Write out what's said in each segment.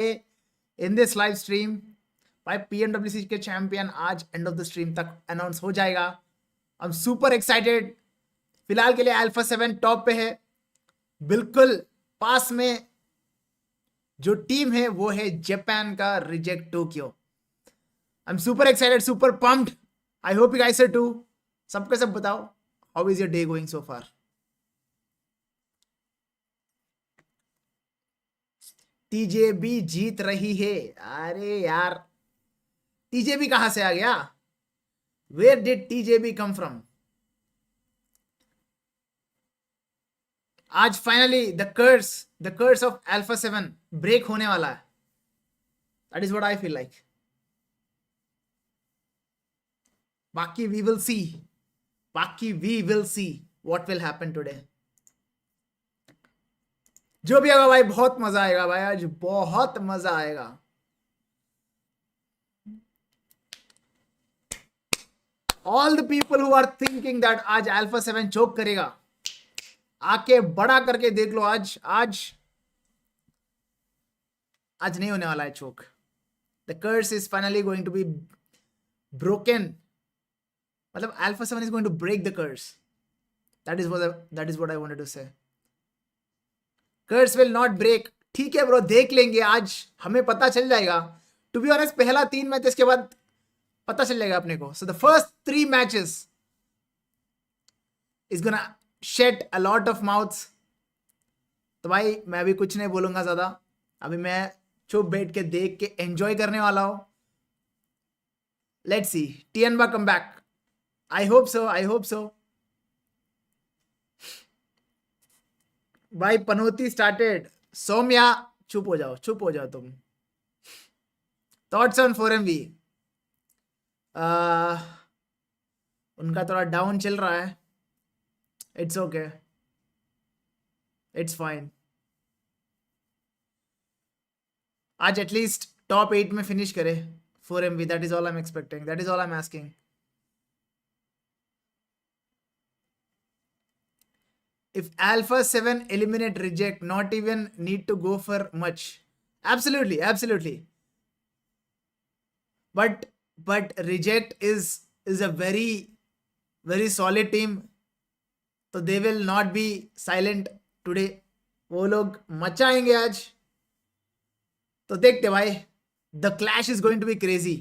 in this live stream. भाई PMWC के champion आज एंड ऑफ द स्ट्रीम तक अनाउंस हो जाएगा. आई एम सुपर एक्साइटेड. फिलहाल के लिए अल्फा 7 टॉप पे है. बिल्कुल पास में जो टीम है वो है जापान का reject Tokyo. I am super excited, super pumped. I hope you guys are too. सबके सब बताओ, how is your day going so far? TJB जीत रही है. अरे यार, टीजेबी कहां से आ गया? Where did TJB come from? आज finally the curse of Alpha 7 break होने वाला है. That is what I feel like. बाकी we will see what will happen today. जो भी होगा भाई, बहुत मजा आएगा भाई. आज बहुत मजा आएगा. All the people who are thinking that आज अल्फा 7 चोक करेगा, आके बड़ा करके देख लो. आज नहीं होने वाला है choke. The curse is finally going to be broken. मतलब Alpha 7 is going to break the curse. That is what I wanted to say. Curse will not break. ठीक है ब्रो, देख लेंगे. आज हमें पता चल जाएगा. टू बी ऑनेस्ट, पहला 3 मैच, इसके बाद पता चल जाएगा अपने को. So the first 3 matches is gonna shed a lot of mouths. तो भाई मैं भी कुछ नहीं बोलूंगा ज्यादा. अभी मैं चुप बैठ के देख के एंजॉय करने वाला हूं. लेट्स सी टीएनबा come back. I hope so. भाई पनौती स्टार्टेड. सौम्या चुप हो जाओ तुम. Thoughts on 4MV? उनका थोड़ा डाउन चल रहा है. It's okay, it's fine. आज एटलीस्ट टॉप 8 में फिनिश करे 4MV. That is all I am expecting. That is all I am asking. If Alpha 7 eliminate reject, not even need to go for much. Absolutely. But reject is a very solid team. So they will not be silent today. वो लोग मचाएंगे आज. तो देखते भाई. The clash is going to be crazy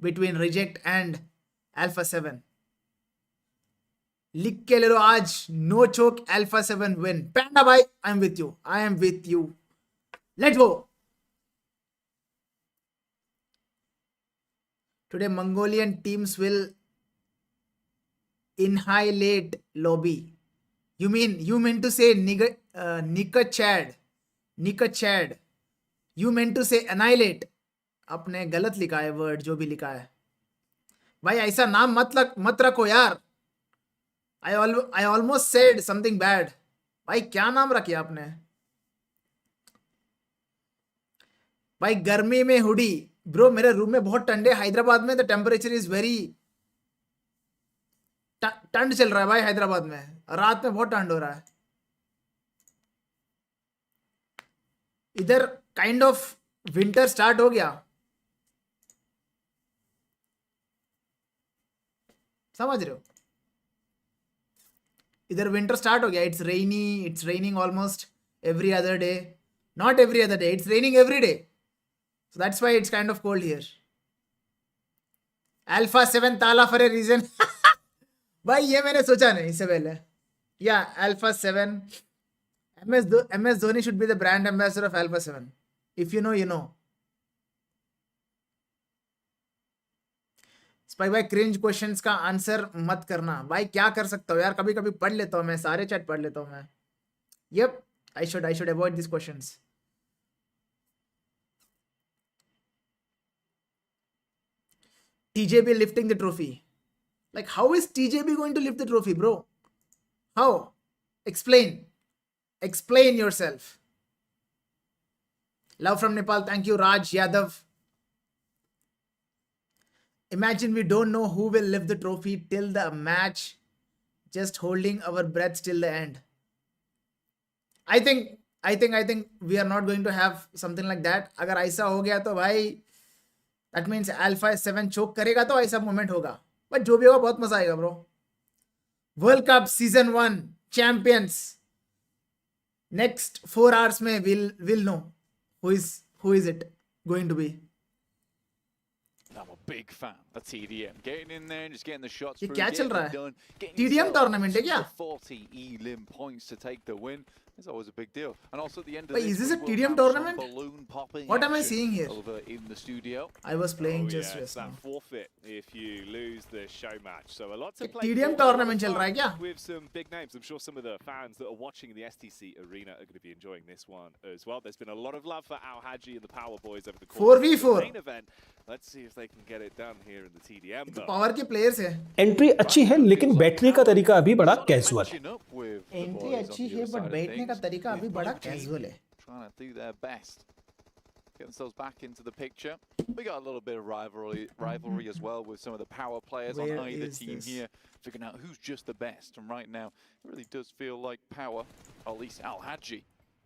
between reject and Alpha 7. लिख के ले लो आज. No choke, Alpha 7 win. Panda भाई, I am with you. Let's go. Today Mongolian teams will inhalate lobby. You mean to say निकचैड. You mean to say annihilate. आपने गलत लिखा है वर्ड, जो भी लिखा है भाई. ऐसा नाम मत रखो यार. I almost said something bad. भाई क्या नाम रखिए आपने? भाई गर्मी में हुडी. ब्रो मेरे रूम में बहुत ठंडे. हैदराबाद में द टेम्परेचर इज वेरी. ठंड चल रहा है भाई हैदराबाद में. रात में बहुत ठंड हो रहा है. इधर काइंड ऑफ विंटर स्टार्ट हो गया. समझ रहे हो? इधर विंटर स्टार्ट हो गया. It's raining almost every other day. Not every other day, it's raining every day. So that's why it's kind of cold here. Alpha 7 ताला फॉर ए रीजन. भाई ये मैंने सोचा नहीं इससे पहले. या alpha 7. MS Dhoni should be the brand ambassador of Alpha 7. If you know. Spike भाई क्रिंज क्वेश्चंस का आंसर मत करना. भाई क्या कर सकता हूँ यार, कभी कभी पढ़ लेता हूँ मैं. सारे चैट पढ़ लेता हूँ मैं. Yep, I should avoid this questions. TJB lifting the trophy. Like how is TJB going to lift the trophy, bro? How? Explain yourself. Love from Nepal. Thank you Raj Yadav. Imagine we don't know who will lift the trophy till the match, just holding our breath till the end. I think I think we are not going to have something like that. अगर ऐसा हो गया तो भाई that means alpha 7 choke करेगा तो ऐसा moment होगा. बट जो भी होगा बहुत मजा आएगा bro. World cup season 1 champions. Next 4 hours में will know who is it going to be. I'm a big fan of TDM. Getting in there and just getting the shots ये through. क्या चल रहा है? Done, TDM tournament है क्या? 40 elim points to take the win. It's always a big deal. And also at the end of Wait, this, is this we a will TDM have tournament? some balloon popping What am I action seeing here? over in the studio. I was playing Oh, just yeah, it's now. that forfeit if you lose the show match. So a lot to ये play TDM for. tournament चल रहा है क्या? With some big names. I'm sure some of the fans that are watching in the STC arena are going to be enjoying this one as well. There's been a lot of love for Al Haji and the Power Boys over the course 4v4. of the main event. Let's see if they can get it done here in the TDM. तो power के players है. Entry अच्छी है लेकिन बैठने का तरीका अभी बड़ा कैजुअल है. एंट्री अच्छी है बट बैठने का तरीका अभी बड़ा कैजुअल है. Trying to do their best. Get themselves back into the picture. We got a little bit of rivalry as well with some of the power players Where on either is team this? here, figuring out who's just the best. And right now, it really does feel like power, or at least Al Haji,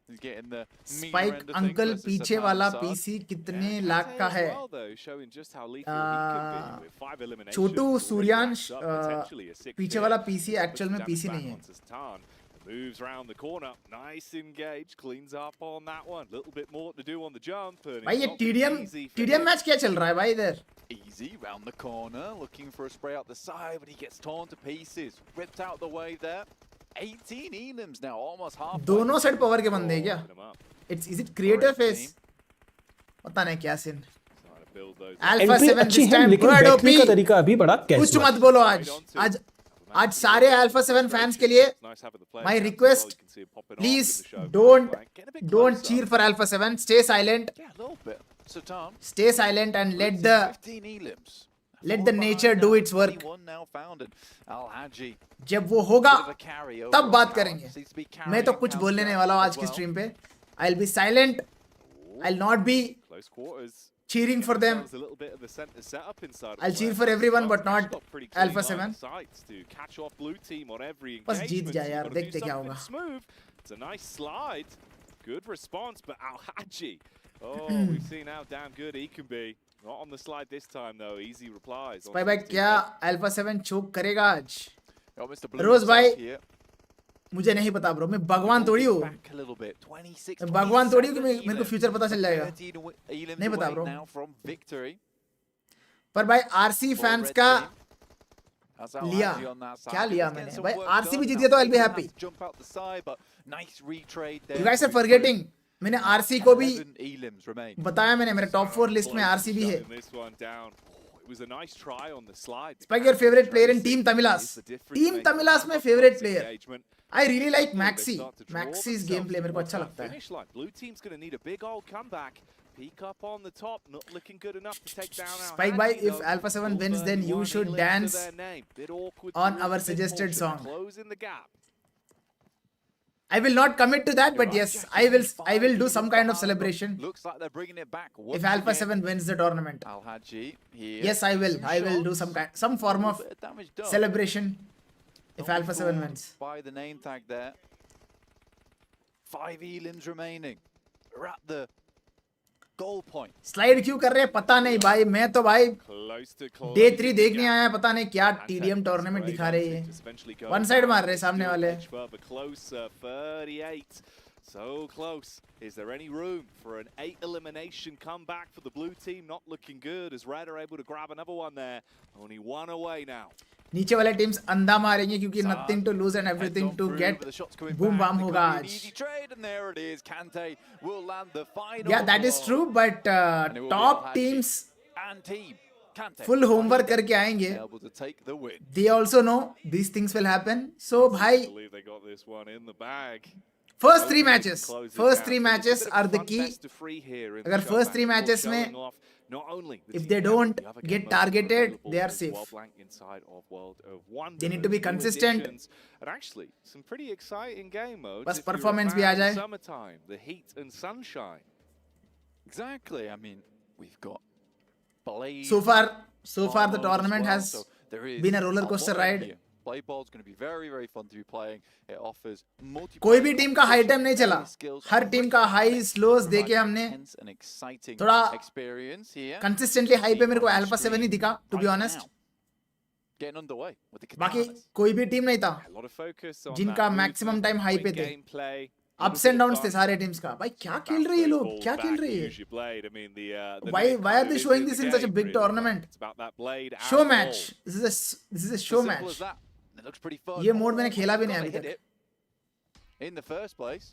is getting the meaner spike end of things uncle versus पीछे Saban वाला Saad. PC कितने And lakh Kante का as है? well, though, showing just how lethal he can be with 5 eliminations. Chhotu already Suryansh racked up, potentially a 6 पीछे here. वाला PC Puts actual में damage PC back नहीं है. onto Satan. Moves round the corner, nice engage, cleans up on that one. Little bit more to do on the jump. And भाई it's ये not been easy for TDM him. Match क्या चल रहा है भाई इधर? Easy round the corner, looking for a spray out the side, but he gets torn to pieces. Ripped out the way there. 18 elims now, almost half. दोनों side power के बंदे हैं क्या? Picking 'em up. Is it creative face? पता नहीं क्या सीन. Trying to build those Alpha entry 7 अच्छी this है time लेकिन bird बैठने OP. का तरीका अभी बड़ा कुछ कैजुअल मत है. बोलो आज सारे अल्फा 7 फैंस के लिए Nice having the player my counts as well. request, You can see him popping off please in the show. don't Get a bit don't closer. cheer for Alpha 7. Stay silent. Yeah, a little bit. Satan. Stay silent and let the 15 elims. let Four the nature behind do now, its work. 21 now found, and Al Haji, जब वो होगा bit of a carry over तब on बात power. करेंगे. Seems to be मैं तो carrying कुछ बोलने नहीं counter वाला हूँ आज as की well. स्ट्रीम पे. I'll be silent. I'll not be Close quarters. cheering for them. There's a little bit of the center setup inside of I'll the cheer left. for everyone, but Scott's not got pretty clean Alpha line 7. of sights to catch off blue team on every बस जीत engagement. जाए So you've यार, gotta do देखते क्या something होगा. smooth. It's a nice slide. Good response, but Al Haji. Oh, we've seen how damn good he can be. Not on the slide this time though. Easy replies. भाई भाई क्या alpha 7 choke करेगा आज? Got Mr. Blue रोज भाई himself here. मुझे नहीं पता bro. मैं भगवान थोड़ी हूँ. Back a little bit. 26, मैं भगवान थोड़ी हूँ कि 27 मेरे को फ्यूचर पता चल जाएगा. 13 elims नहीं पता away bro. now from victory. पर भाई आरसी For फैंस red का team. That's Al लिया. Haji on that side. क्या लिया He's getting मैंने? some भाई work आरसीबी done जीत now. गया तो I'll be He happy. has to jump out the side, but nice retrade there. You guys are Victory. forgetting. मैंने RC को भी 11 elims remain. बताया मैंने मेरे टॉप 4 लिस्ट में आरसीबी है. Shutting this one down. Oh, it was a nice try on the slide. Spike, your favorite player in Team Tamilas. Team Tamilas में favorite player. I really like Maxi. Maxi's gameplay मेरे को अच्छा लगता है. Finish line. Blue team's going to need a big old comeback. Peek up on the top, not looking good enough to take down our Spike bhai, if Alpha 7 wins, then you should dance on our suggested song. Closing the gap. I will not commit to that, but yes, I will do some kind of celebration Looks like they're bringing it back. if Alpha 7 wins the tournament. Al Haji here. Yes, I will. I will do some form of Bit of damage done. celebration if Not Alpha 7 fooled wins. By the name tag there. 5 elims remaining. We're at the goal point. Slide क्यों कर रहे हैं पता नहीं भाई. मैं तो भाई Close to day closing 3 the देखने gap. आया. पता नहीं क्या Fantastic TDM टूर्नामेंट spray दिखा रही down है. to eventually go One side down. मार रहे सामने Still वाले. edge further closer, 38. So close. Is there any room for an 8 elimination comeback for the blue team? Not looking good as Red are able to grab another one there. Only one away now. नीचे वाले teams अंधा मारेंगे क्योंकि nothing to lose and everything to get. Boom bam होगा आज. Yeah, that is true, but top teams full homework करके आएंगे. They also know these things will happen. So I भाई, believe they got this one in the bag. first 3 matches are the key. अगर first 3 matches में if they don't get targeted, they are safe. They need to be consistent. And actually, some pretty exciting game modes. बस if you're a performance भी fan uh of जाए. Summertime, the heat and sunshine. Exactly. I mean, we've got Blaze. So far the Hormones as tournament well, has so there is been a roller coaster lot in ride. here. Blade Ball's going to be very, very fun to be playing. It offers multiple. कोई भी team का high time नहीं चला, हर team का high स्लोस देके हमने थोड़ा consistently high पे मेरे को अल्फा 7 ही दिखा, टू बी ऑनेस्ट। बाकी कोई भी टीम नहीं था जिनका मैक्सिमम टाइम हाई पे थे, अप्स एंड डाउन्स थे सारे टीम्स का। भाई क्या खेल रहे हैं लोग, क्या खेल रहे हैं? why are they showing this in such a big tournament? Show match, this is a show match। ये मोड मैंने खेला भी नहीं अभी तक। In the first place,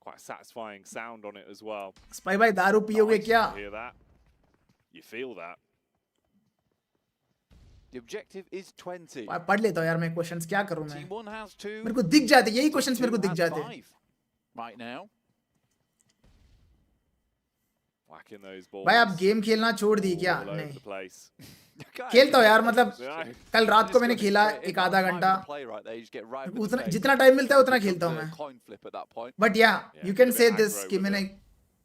quite a satisfying sound on it as well। Spy भाई दारू पियोगे क्या? Hear that? You feel that? the objective is 20. पढ़ लेता हूँ यार मैं क्वेश्चंस, क्या करूँ मैं? Team 1 has 2. मेरे को दिख जाते, यही क्वेश्चंस मेरे को दिख जाते। Right now. Whacking those balls भाई आप गेम खेलना छोड़ दी क्या? all over नहीं the place। खेलता हूँ यार, मतलब कल रात को मैंने खेला एक आधा घंटा, उतना जितना टाइम मिलता है उतना खेलता हूँ मैं। बट या यू कैन से दिस कि मैंने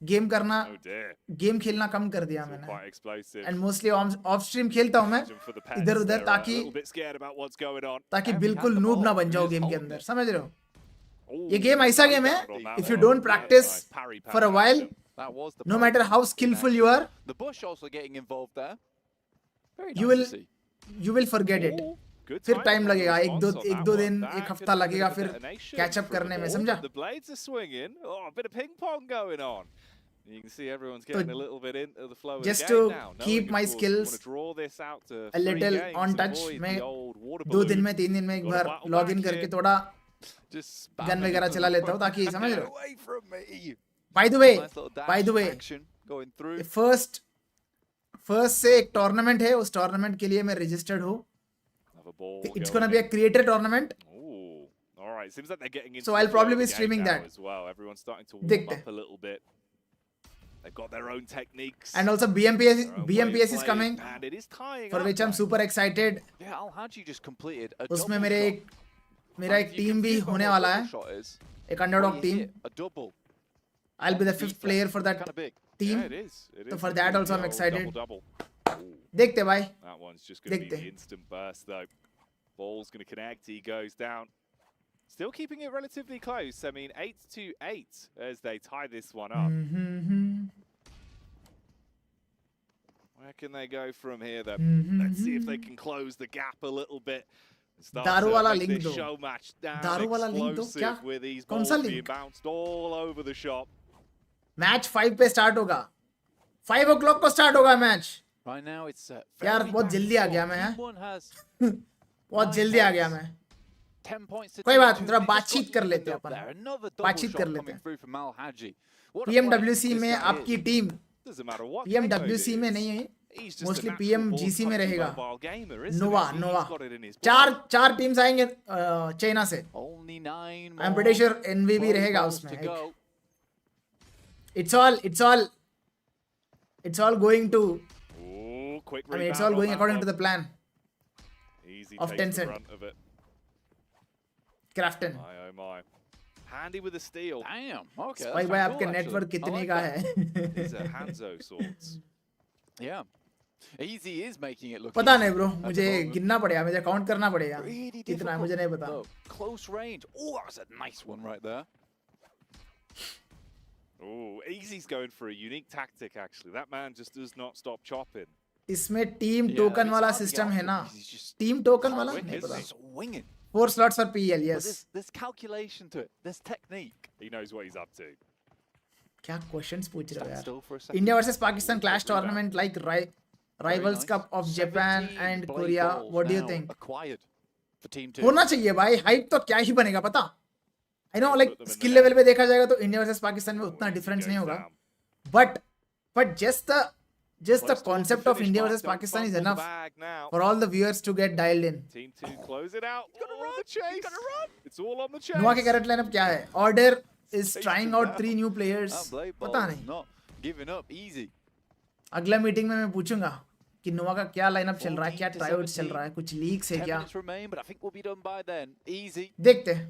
गेम करना, Oh dear, गेम खेलना कम कर दिया quite मैंने। explosive। And mostly of stream खेलता हूँ मैं For the pets, इधर उधर, they're a ताकि little bit scared about what's going on। ताकि बिल्कुल नूब ना बन जाओ गेम के अंदर, समझ रहे हो? ये गेम ऐसा गेम है, if you don't practice for a while, no matter how skilful you are, The Bush also getting involved there. Very You nice will- to see. You will forget it. Good फिर timing time from लगेगा, the एक response on दो that दिन, one। एक That हफ्ता could have लगेगा been a फिर detonation catch up for करने the में, ball, समझा? but the blades are swinging। Oh, a bit of ping pong going on। You can see everyone's getting a little bit into the flow of the just game to now, knowing, keep of my course, skills we want to draw this out to a little 3 games, on touch, avoid मैं the old water 2 दिन balloon। में 3 दिन में एक Got a bar battle log in back करके in। थोड़ा Just gun spamming वगैरह it चला from लेता हूँ, the ताकि front. समझ Get रहे हो? away from me. By the way, Nice little by the dash way, action going through. First से एक टूर्नामेंट है, उस टूर्नामेंट के लिए मैं रजिस्टर्ड हूँ। Another ball it's going gonna be a in। Creator tournament, Ooh, all right, seems like they're getting into So the I'll flow probably of be the game streaming now that. as well। Everyone's starting to देखते warm up a little bit। They've got their own techniques, and also their own way of BMPS is playing, coming, and it is tying for up which I am now। Super excited. Yeah, Al-Haji just completed a उसमें double मेरे shot. मेरा And एक if you team भी confuse होने what a वाला double है, shot is, एक where underdog you team. hit a double I will be the on 5th defense, player for it's that kinda big. Team. Yeah, it is। It So is for indeed that also the I'm old excited। double-double। Ooh, देखते भाई, that one's just going to be the देखते। instant burst though। Ball's going to connect, he goes down। Still keeping it relatively close। I mean, 8-8 as they tie this one up। Where can they go from here though? Let's see if they can close the gap a little bit। Start दारू to वाला make link this दो, show match down दारू वाला link दो, क्या? explosive with these कौन सा balls being link? bounced all over the shop। Match 5 पे स्टार्ट होगा, 5 o'clock को स्टार्ट होगा मैच। Right now it's यार very बहुत back जल्दी आ and गया forth. मैं, Team 1 has बहुत जल्दी आ गया मैं। 10 points to कोई team बात 2. नहीं, थोड़ा They just बातचीत got कर evened लेते हैं up upon. there. Another double बातचीत shot कर लेते coming हैं। through from Al-Haji. What a player PMWC this में guy आपकी is. Team Doesn't matter what game mode it PMWC में is, नहीं है, he's just a mostly natural PMGC में ball-touching रहेगा। mobile gamer, isn't Nova he? He's Nova got it in his चार blood। चार teams आएंगे China से। Only 9 I am more pretty sure NV भी volley रहेगा balls उसमें। to go. It's all going to, Ooh, quick I mean it's rebound all on going that according one। to the plan Easy of takes the Tencent। brunt of it। Krafton. My oh my। Handy with a steal। Damn. Okay. भाई that's भाई cool, आपके actually. Network I कितने like का that. है? These are Hanzo sorts। Yeah. Easy is making it look पता easy नहीं bro, at the मुझे moment. गिनना पड़ेगा, मुझे काउंट करना पड़ेगा Really कितना है, difficult, मुझे नहीं पता। though. Close range. Oh, that's a nice one right there. Oh, Easy's going for a unique tactic actually। That man just does not stop chopping। इसमें टीम Yeah, टोकन it's वाला hard to get system off है him ना, because he's just team token वाला quick, नहीं isn't पता। he? swinging. 4 slots for PL, But yes। there's calculation to it. There's technique. He knows what he's up to। क्या questions पूछ रहे हो Stand यार? still for a second. India versus Pakistan clash Rebound। Tournament like Very rivals nice. Cup of Japan 17 and blade Korea, balls what do you now think? acquired for team 2. होना चाहिए भाई, hype तो क्या ही बनेगा पता। I know Put like them in the skill net। Level पे देखा जाएगा तो इंडिया वर्सेस पाकिस्तान में उतना Easy डिफरेंस goes नहीं होगा, down। But just the Close towards concept the of finish India mark, versus don't Pakistan is fumble the enough bag now। for all the viewers to get dialed in। Team 2 close it out। Oh, the chase। It's all on the chase। नुआ के current lineup क्या है? Order is Chase trying them out down। 3 new players, That blade ball पता is नहीं। not giving up easy. अगला meeting में मैं पूछूंगा कि नुआ का क्या लाइनअप चल रहा है, क्या 14 to ट्राईआउट्स चल 17, रहा है, कुछ लीक्स है 10 क्या, minutes remain, but I think we'll be done by then. Easy. देखते हैं।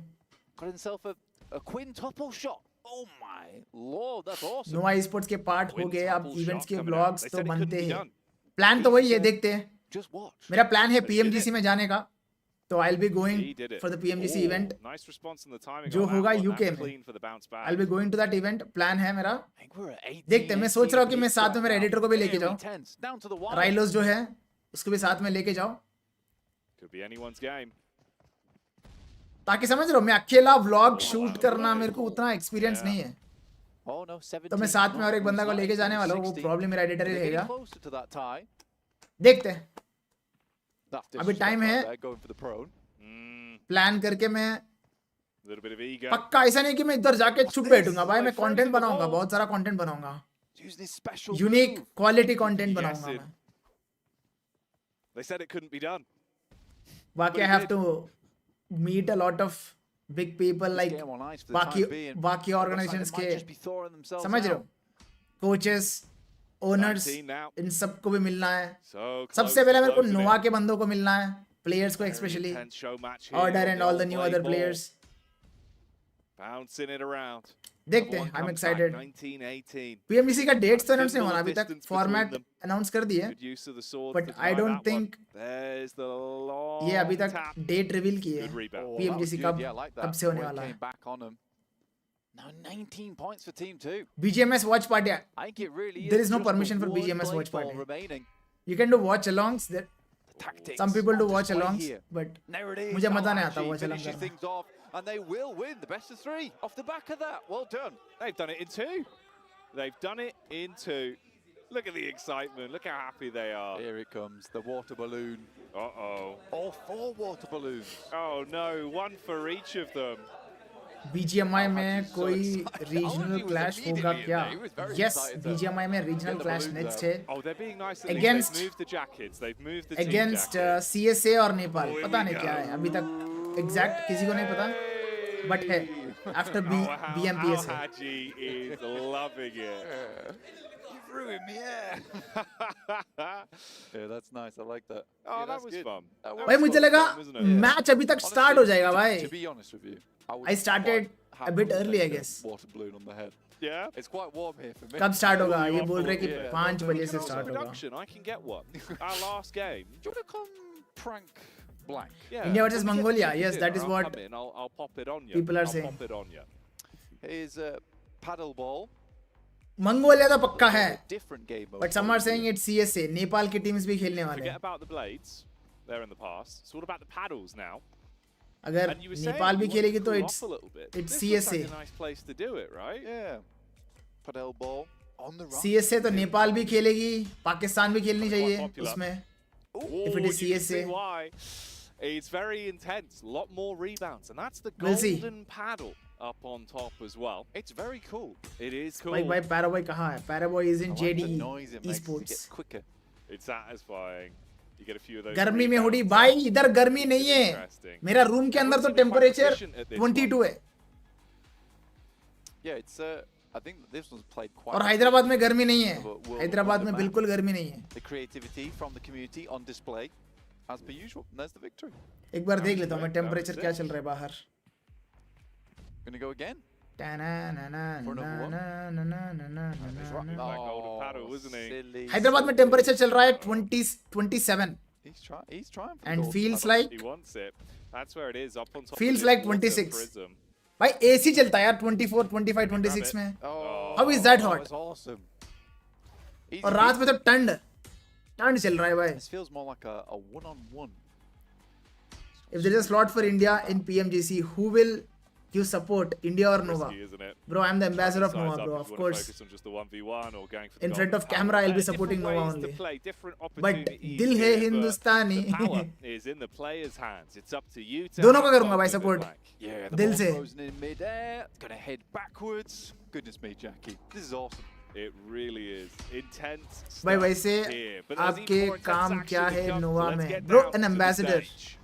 Got himself a quintuple shot. Oh my lord, that's awesome. नुआ स्पोर्ट्स के पार्ट हो गए, अब Quintuple इवेंट्स shot के coming out। ब्लॉग्स They तो said it couldn't बनते be हैं। done। प्लान तो वही है, देखते हैं। Just watch. मेरा प्लान है But he did PMGC it। में जाने का, तो I'll be He going did it. for the PMGC Oh, event. Nice response on the timing जो on that होगा one. UK That's में. clean for the bounce back. I'll be going to that event. Plan है मेरा. I think we're at 18, देखते हैं, मैं सोच रहा हूँ कि मैं 18 साथ में मेरे right now. एडिटर को भी लेके Very जाऊँ. tense, down to the wire. राइलोस जो है उसको भी साथ में लेके जाओ, Could be anyone's game. ताकि समझ रहे हो मैं अकेला व्लॉग शूट करना मेरे को उतना एक्सपीरियंस नहीं है. Oh no, 17. तो मैं साथ में और एक बंदा को लेके जाने वाला हूँ, वो प्रॉब्लम मेरा एडिटर ही रहेगा. देखते हैं, अभी टाइम है. प्लान करके मैं Little bit of ego. पक्का ऐसा नहीं कि मैं इधर जाके चुप बैठूंगा भाई. मैं कंटेंट बनाऊंगा, बहुत सारा कंटेंट बनाऊंगा, यूनिक क्वालिटी कंटेंट बनाऊंगा मैं. They said it couldn't be done. बाकी I have to meet a lot of big people like बाकी ऑर्गेनाइजेशंस के, समझ रहे हो, कोचेस, ओनर्स, 19 now. इन सबको भी मिलना है. So close सबसे to पहले मेरे को closing नोवा it. के बंदों को मिलना है, प्लेयर्स को Very specially, intense show match here order on and the all the old new play other ball. Players. Bouncing it around. देखते Number हैं, one I am comes back, excited. 19-18. पीएमवीसी का dates तो अनाउंस नहीं होना अभी तक, Distance format between them. Announce कर दिए, Good use of the sword But to I deny don't that one. think There's the long ये अभी तक tap. डेट रिवील की है. Good rebound. PMGC कब से होने वाला है. Now 19 points for team 2. BGMS watch party. I think it really There is is no just permission the for one BGMS blade watch ball party. remaining. You can do watch alongs. Tactics Some people do on watch display alongs, here. but There it is. मुझे मजा नहीं Now आता Haji watch along finishes करना. things off, and they will win the best of 3 off the back of that. Well done. They've done it in 2. They've done it in 2. Look at the excitement. Look how happy they are. Here it comes, the water balloon. Uh-oh. All 4 water balloons. Oh no, one for each of them. BGMI में so कोई excited. Regional He was clash होगा immediately in क्या? there. He was very Yes, excited that BGMI में regional get the clash balloons next out. है Oh, they're being nice. At Against- least they've moved the jackets. They've moved the team against jackets. CSA और Nepal. Oh, पता here नहीं we क्या go. है अभी तक exact, किसी को नहीं पता, बट है आफ्टर BMPS है. Haji is loving it. You've ruined me, yeah. Yeah, that's nice. I like that. Oh, Yeah, that that's was good. fun. That भाई was मुझे fun, लगा wasn't it? मैच अभी तक Honestly, स्टार्ट हो जाएगा to भाई. be honest with you, I started quite a bit happy early, I with guess. the Water balloon on the head. Yeah. It's quite warm here for me. कब start होगा? You ये are बोल रहे कि full, yeah. 5 बजे You से can also start होगा. production. I can get one. Our last game. Do you want to come prank blank? Yeah. India versus when we get Mongolia. to Yes, dinner, that is I'll what come in, I'll pop it on you. people are I'll saying. Pop it on you. Here's a paddle ball. Mongolia तो पक्का है, Different game mode. But some are saying it's CSA. Nepal की teams भी खेलने वाले Forget हैं. about the blades. They're in the past. It's all about the paddles now. अगर And you were saying Nepal you भी want खेलेगी to तो cool it's off a little bit. it's This looks like CSA. a nice place to do it, right? Yeah. Paddle ball on the run. CSA तो नेपाल भी खेलेगी, पाकिस्तान भी खेलनी चाहिए Quite popular. उसमें. Oh, If it is you can see CSA. why. It's very intense. A lot more rebounds. And that's the We'll see. golden paddle up on top as well. It's very cool. It is cool. भाई पैराबॉय कहाँ है? पैराबॉय is in I like the JDE noise it makes as it esports. gets quicker. It's satisfying. You get a few of those. गर्मी में hoodie rebounds. भाई, इधर गर्मी नहीं है. Interesting. मेरा रूम के अंदर तो टेम्परेचर 22 है, Yeah, it's I think that this one's played quite. और हैदराबाद में गर्मी नहीं है. World हैदराबाद में Wonder बिल्कुल गर्मी नहीं है. The creativity from the community on display, as per usual. And there's the victory. एक बार देख लेता हूँ मैं टेम्परेचर क्या चल रहा है बाहर. Gonna go again. That golden paddle, wasn't he? Silly. Hyderabad में टेम्परेचर चल रहा है 27 He's trying. He's trying. for the and gold feels medal. like He wants it. That's where it is. Up on top. Feels of this like water 26. prism. भाई AC चलता है यार 24, 25, 26 में. Oh, How is that hot? That's awesome. Easy और रात peasy. में तो ठंड चल रहा है भाई. This feels more like a one-on-one. If there is a slot for India in PMGC, who will you support, India or Nova? Risky, isn't it? Bro, I'm the ambassador of Size Nova, up bro. if Of you wanna course. focus on just the 1v1 or going for the In front gold. of camera, I'll be Different supporting Nova ways to only. play, different But opportunities दिल है here, but Hindustani. the power is in the players' hands. It's up to you to दोनों have को करूंगा भाई fun with support. the flank. Yeah, the दिल ball से. frozen in mid-air. It's gonna head backwards. Goodness me, Jackie. This is awesome. It really is intense. भाई stuff वैसे here, but there's आपके even more intense काम action क्या to है come. Nova Let's में? get Bro, down an to the ambassador. stage.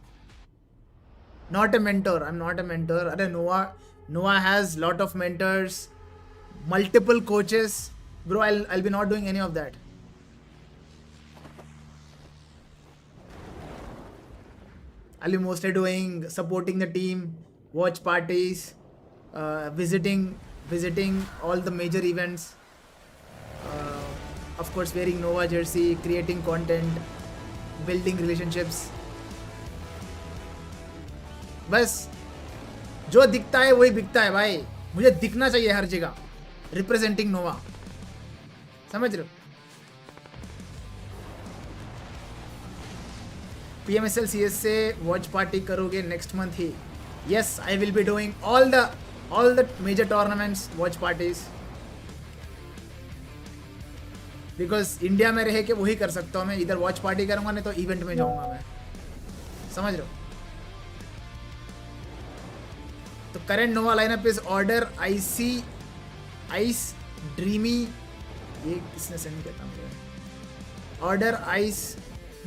Not a mentor. I'm not a mentor. अरे Nova has lot of mentors, multiple coaches. Bro, I'll be not doing any of that. I'll be mostly doing supporting the team, watch parties, visiting all the major events. Of course, wearing Nova jersey, creating content, building relationships. बस जो दिखता है वही बिकता है भाई, मुझे दिखना चाहिए हर जगह, रिप्रेजेंटिंग नोवा, समझ रहे हो? PMSL CS से वॉच पार्टी करोगे नेक्स्ट मंथ ही? Yes, I will be doing all the major tournaments watch parties, because India में रह के वही कर सकता हूँ मैं, इधर वॉच पार्टी करूंगा नहीं तो इवेंट में जाऊंगा मैं, समझ रहे हो? तो current Nova lineup is order, IC, ice, dreamy, ये किसने सेंड किया था मुझे? Order, ice,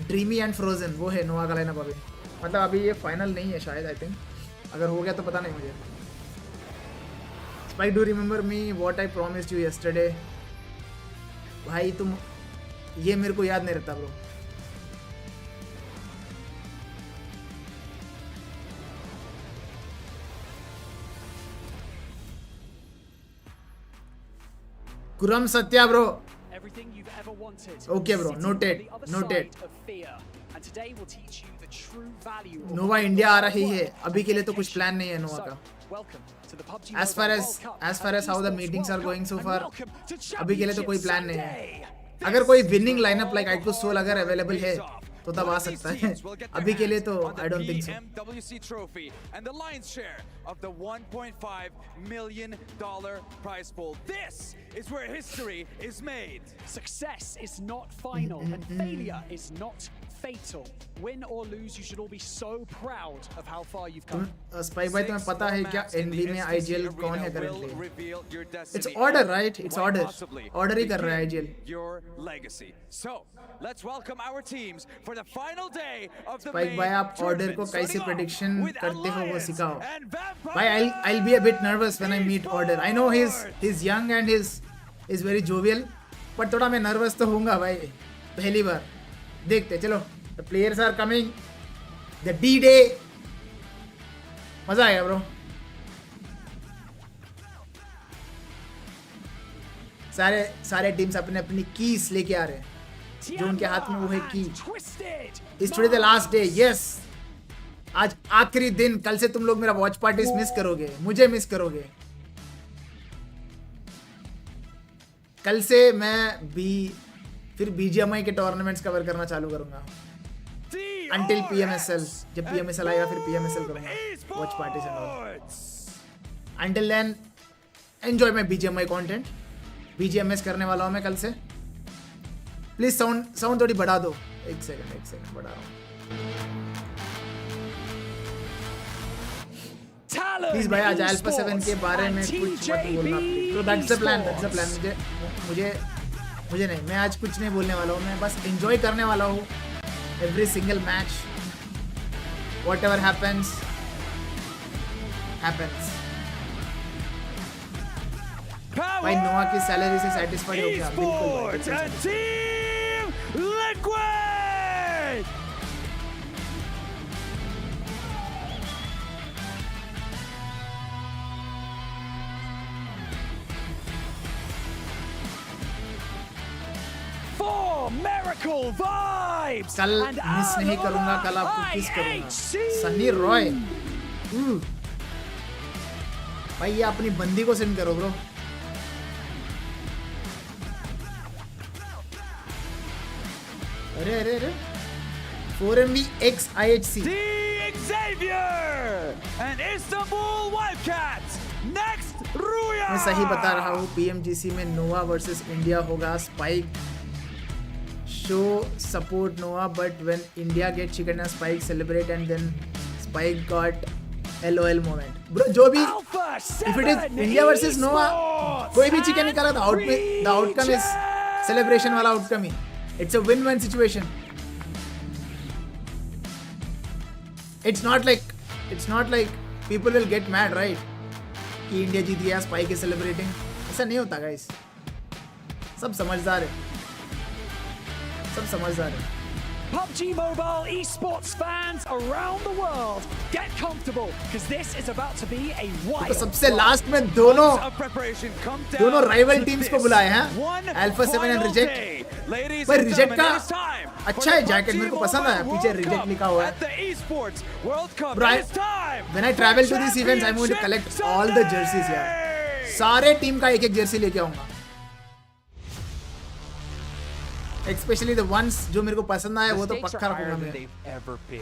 dreamy and frozen, वो है नोवा का लाइनअप अभी, मतलब अभी ये फाइनल नहीं है शायद, आई थिंक, अगर हो गया तो पता नहीं मुझे। Spike, do remember me what I promised you yesterday? भाई तुम, ये मेरे को याद नहीं रहता ब्रो। कुरम Satya bro, Okay, bro. Noted. Noted. Nova India आ रही है, अभी के लिए तो कुछ प्लान नहीं है नोवा का। As far as how the meetings are going so far, अभी के लिए तो कोई प्लान नहीं है। अगर कोई विनिंग लाइनअप लाइक आइटू सोल अगर अवेलेबल है तो तब आ सकता है, अभी के लिए तो I don't think so. PMWC trophy and the lion's share of the $1.5 million prize pool. This is where history is made. Success is not final and failure is not fatal. Win or lose, you should all be so proud of how far you've come. Spike भाई तुम्हें पता है क्या ND में IGL कौन है currently? It's order right, it's order ही कर रहा है IGL. Your legacy. So, let's welcome our teams for the final day of the spike भाई आप ऑर्डर को कैसे प्रेडिक्शन with करते हो वो Alliance सिखाओ and Vampire. भाई। I'll be a bit nervous when I meet order. I know he's young and he's very jovial, but थोड़ा मैं नर्वस तो होऊंगा भाई, पहली बार। देखते चलो, the players are coming, the D-Day, मजा आएगा ब्रो। सारे टीम्स अपने अपनी कीज लेके आ रहे हैं, जो उनके हाथ में वो है की। इस today the last day, yes, आज आखिरी दिन। कल से तुम लोग मेरा वॉच पार्टीज मिस करोगे, मुझे मिस करोगे। कल से मैं फिर BGMI के टूर्नामेंट्स कवर करना चालू करूंगा अंटिल PMSL। जब PMSL आएगा फिर PMSL करूंगा watch parties and all. Until then enjoy my BGMI content. BGMS करने वाला हूं मैं कल से। प्लीज साउंड थोड़ी बढ़ा दो, एक सेकंड बढ़ा रहा हूं प्लीज भाई। आज अल्फा 7 के बारे में कुछ मत बोलना प्लीज। तो दैट्स द प्लान। मुझे नहीं, मैं आज कुछ नहीं बोलने वाला हूँ, मैं बस एंजॉय करने वाला हूँ every single match. Whatever happens. भाई नोवा की सैलरी से सेटिस्फाइड हो गया बिल्कुल। And Team Liquid! For miracle vibes! कल मिस नहीं करूंगा, कल आपको किस करूंगा। सनी रॉय भाई, ये अपनी बंदी को सेंड करो ब्रो। अरे 4MV X IHC Xavier and Istanbul Wildcats. Next Ruya. मैं सही बता रहा हूँ, PMGC में नोवा वर्सेस इंडिया होगा। Spike show support Nova but when India get chicken and Spike celebrate and then Spike got LOL moment. Bro जो भी, if it is India versus Nova, कोई भी चिकन निकाला तो आउटकम इज सेलिब्रेशन वाला outcome ही। It's a win-win situation. It's not like people will get mad, right? कि India जीत गया, स्पाइक इज सेलिब्रेटिंग। ऐसा नहीं होता गाइस, सब समझदार है। PUBG Mobile esports fans around the world, get comfortable because this is about to be a तो wild सबसे लास्ट में दोनों of preparation come down दोनों rival to teams this को बुलाए हैं, one Alpha 7 and final Reject। day. Ladies पर and Reject gentlemen, का it is time for अच्छा the है जैकेट, PUBG मेरे को पसंद आया, Mobile पीछे World Reject Cup लिखा हुआ है। at the esports World Cup. Bro, It is time when I travel to these events, I'm going to collect all the jerseys यार, सारे टीम का एक एक जर्सी लेके आऊंगा, especially the ones जो मेरे को पसंद आए वो तो पक्का रखूंगा मैं।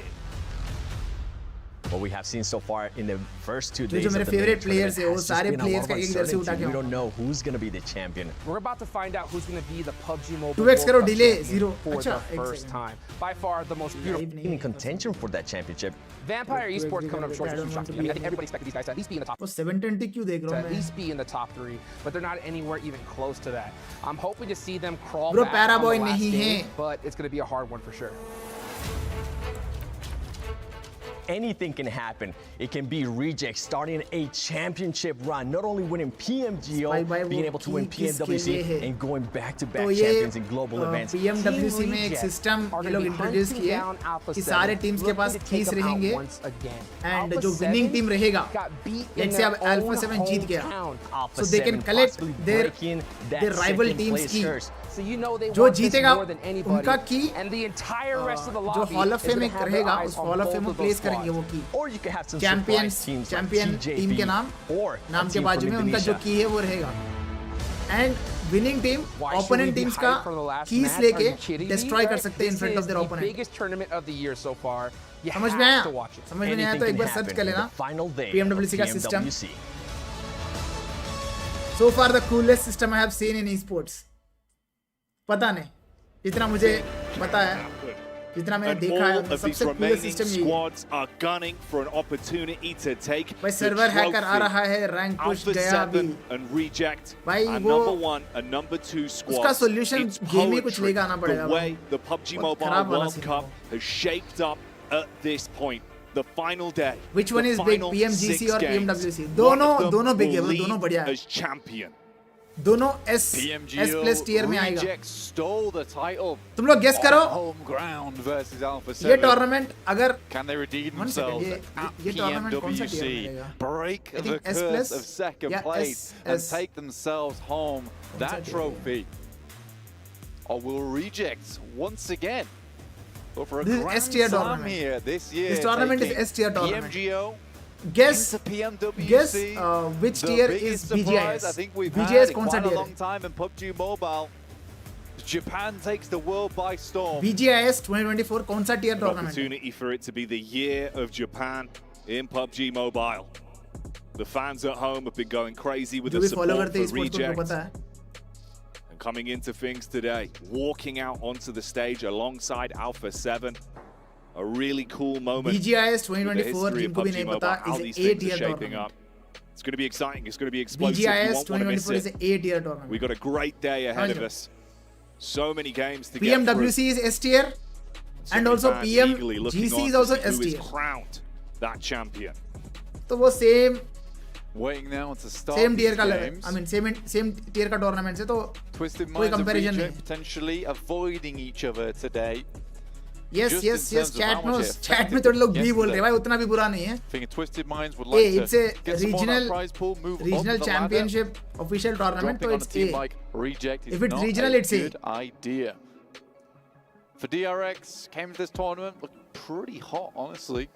What we have seen so far in the first 2 जो days मेरे of the main favorite players tournament है वो has just सारे been a players lot का of एक जर्सी उठा uncertainty. के We don't know who's going to be the champion. We're about to find out who's going to be the PUBG Mobile 2x World करो Cup delay, champion 0 for अच्छा the एक first second time. By far the most beautiful. Live नहीं In contention for that championship. Vampire Esports coming up short. I don't want to I mean, I be- think everybody expected these guys to at least be in the top. वो 720 क्यों देख To रहा at हूँ मैं? least be in the top 3, but they're not anywhere even close to that. I'm hoping to see them crawl Bro, back Para on the Boy last नहीं game, है। but it's going to be a hard one for sure. Anything can happen. It can be Reject starting a championship run, not only winning PMGO, भाई भाई being वो able to win किसके लिए PMWC है? and going तो back-to-back ये champions in global events. PMWC Team में एक Reject सिस्टम are ये gonna लोग be इंट्रोड्यूस hunting किए down Alpha कि 7, सारे टीम्स के looking पास to take कीस them out रहेंगे once again. एंड Alpha जो विनिंग 7 टीम रहेगा, got beat in let's say their अब Alpha own 7 जीत गया, hometown. Alpha so they can 7 collect possibly their breaking that their rival second teams place की curse. So you know they जो want this जीतेगा more than anybody. उनका की And the entire rest of the जो lobby hall of is fame gonna में have their रहेगा eyes उस on hall of both fame में of प्लेस those करेंगे squads. वो की Or you could have some champions surprise teams champion like team के TJP नाम or a नाम के team बाजू from में उनका जो Indonesia. की है वो रहेगा, and winning team Why should we opponent be teams का hyped for the last कीस match? लेके Are you kidding me? Destroy कर सकते हैं in This front of is there the opponent. biggest tournament of the year so far. You समझ में have आया? to watch it. समझ में नहीं आया तो Anything एक can बार सर्च happen कर in लेना the final day PMWC का of system. PMWC. So far the coolest system I have seen in esports. पता नहीं, जितना मुझे पता है, जितना मैंने And देखा all है, of these सबसे coolest remaining system यही है। squads are gunning for an opportunity to take भाई the सर्वर हैकर आ trophy. रहा है, रैंक पुश Alpha गया अभी। 7 and Reject भाई are वो number 1 and number 2 squads. उसका solution It's game ही कुछ poetry, लेके आना पड़ेगा the way the PUBG बहुत Mobile खराब वाला World scene Cup है। has shaped up at this point. The final day. Which one the is big, final PMGC 6 or games. PMWC? One of them दोनों big है, will वो दोनों lead बढ़िया है। as champion. दोनों S PMGO प्लस टियर में आएगा। Reject stole the title तुम लोग गेस करो, on home ground versus Alpha 7. ये टूर्नामेंट अगर Can they redeem One second, themselves at ये tournament कौन सा tier में PMWC? रहेगा? Break I the think S curse plus? of second Yeah, place S. and take themselves home सा that tier trophy. Or will Reject once again go for a This is grand S tier slam tournament. here this year? This tournament is taking S tier tournament. PMGO guess into PMWC. guess which The tier biggest is surprise I BGIS? think we've BGIS had in कौन सा quite a tier long है? time in PUBG Mobile. Japan takes the world by storm. BGIS 2024 कौन सा tier An tournament है? opportunity for it to be the year of Japan in PUBG Mobile. The fans at home have been going crazy with जो the भी follow support करते हैं for esports को उनको Reject. पता है। And coming into things today, walking out onto the stage alongside Alpha 7. A really cool moment. BGIS with the 2024 history of जिनको भी PUBG नहीं Mobile, पता how is these a things are tier shaping tournament. up. It's going to be exciting. It's going to be explosive. You BGIS won't want to miss 2024 is it. a tier tournament. We've got a great day ahead of समझ लो। us. So many games to get through. PMWC is S tier and So also many fans eagerly looking PMGC on is to also see who S is tier. crowned that champion. तो वो same Waiting now to start same tier these का level, games. I mean same tier का tournament से तो Twisted कोई minds of comparison Reject नहीं। potentially avoiding each other today. yes Just yes in yes terms of chat how में much it chat में affected थोड़े लोग them भी बोल रहे हैं yesterday. भाई उतना भी बुरा नहीं है। Thinking Twisted Minds would Hey, like it's to a get some more of regional- that prize pool, move up Regional the championship official ladder. tournament Dropping तो on a it's team A. like Reject is If it's not regional, a it's A. good idea. For DRX, came to this tournament, looked pretty hot, honestly.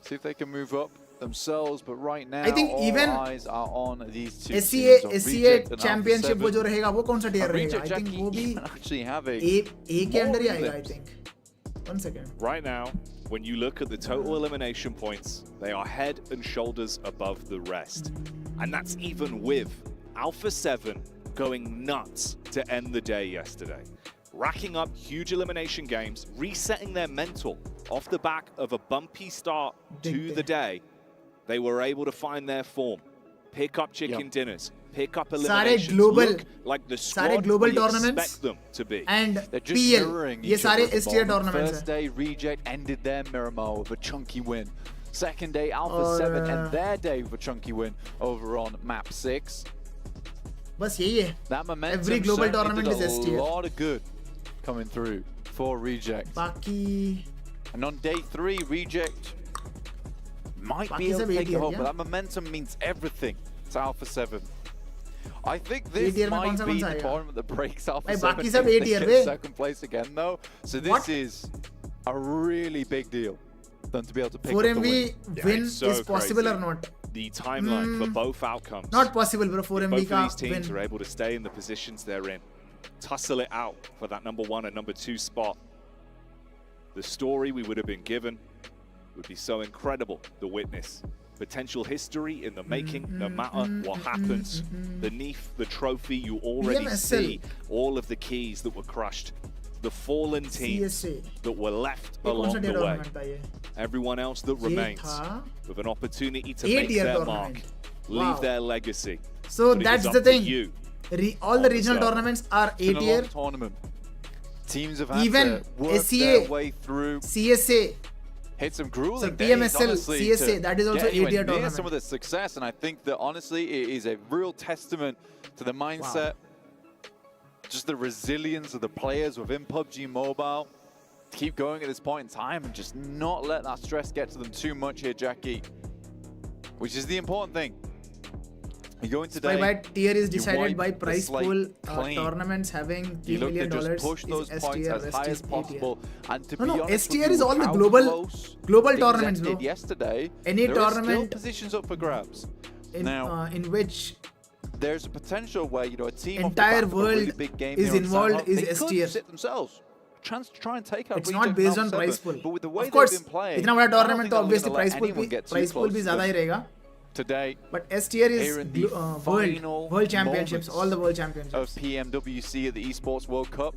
See if they can move up themselves, but right now, I think all even eyes are on these two SCA teams, on SCA Reject and Alpha championship 7. वो जो रहेगा वो कौन सा tier And रहेगा? Reject I think Jackie वो भी even actually having A के अंदर ही more आएगा I elims. think. One second. Right now, when you look at the total elimination points, they are head and shoulders above the rest. And that's even with Alpha 7 going nuts to end the day yesterday. Racking up huge elimination games, resetting their mental off the back of a bumpy start to the day. They were able to find their form, pick up chicken dinners, pick up eliminations, global- look like the सारे squad global we tournaments expect them to be. and They're just PL mirroring ये each सारे other at S the tier moment. tournaments First हैं. day, Reject ended their Miramar with a chunky win. Second day, Alpha और, 7 and their day with a chunky win over on map 6. बस यही है. That momentum Every global certainly tournament did is S a tier. lot of good coming through for Reject. बाकी And on day 3, Reject might बाकी be able सब to take it 8 home, year, but that momentum means everything to Alpha 7. I think this 8 year में might कौन सा be the आएगा? tournament that breaks Alpha भाई 7 बाकी if सब they 8 year get bay. second place again though. So this What? is a really big deal for them to be able to pick 4 up the MV win. win it's so is possible crazy. or not? The timeline for both outcomes. Not possible, bro. 4 Both MV of का these teams win. are able to stay in the positions they're in, tussle it out for that number 1 and number 2 spot. The story we would have been given would be so incredible to witness. Potential history in the making, no matter what happens. Beneath the trophy, you already PMSL. see all of the keys that were crushed. The fallen teams CSA. that were left ये कौन सा along the way. tournament था ये? Everyone else that ये remains था with an opportunity to 8 make year their mark, tournament. leave Wow. their legacy. So But it that's is the up to thing. you. All the regional So, tournaments are It's been 8 a year. long tournament. Teams have had Even to work SCA, their way through, CSA. hit some grueling So days, PMSL, honestly, CSA, to that is also get anywhere 8 year near tournament. some of the success, and I think that honestly it is a real testament to the mindset, just the resilience of the players within PUBG Mobile to keep going at this point in time and just not let that stress get to them too much here, Jackie, which is the important thing. You go in today, By tier is you decided wipe by the price slate pool. clean. Tournaments having You $3 look to million just push those is S points tier, as West high is as A tier. possible. And to No, be no, honest S with tier you, is all the how global close tournaments, things bro. ended yesterday, Any there is still tournament positions up for grabs. Now, in which there's a potential where, you know, a team entire off the back of a really world big game is here on involved Sanhok, is they S could tier. sit themselves. Chance to try and take out it's Reject not based and on Alpha price 7. pool. But with the way Of course, they've been playing, इतना बड़ा I don't tournament think तो they're obviously gonna let price pool anyone भी get too price pool close भी to ज़्यादा them. ही रहेगा. Today, But S tier is here in the final world championships, moments all the world of championships. PMWC at the Esports World Cup.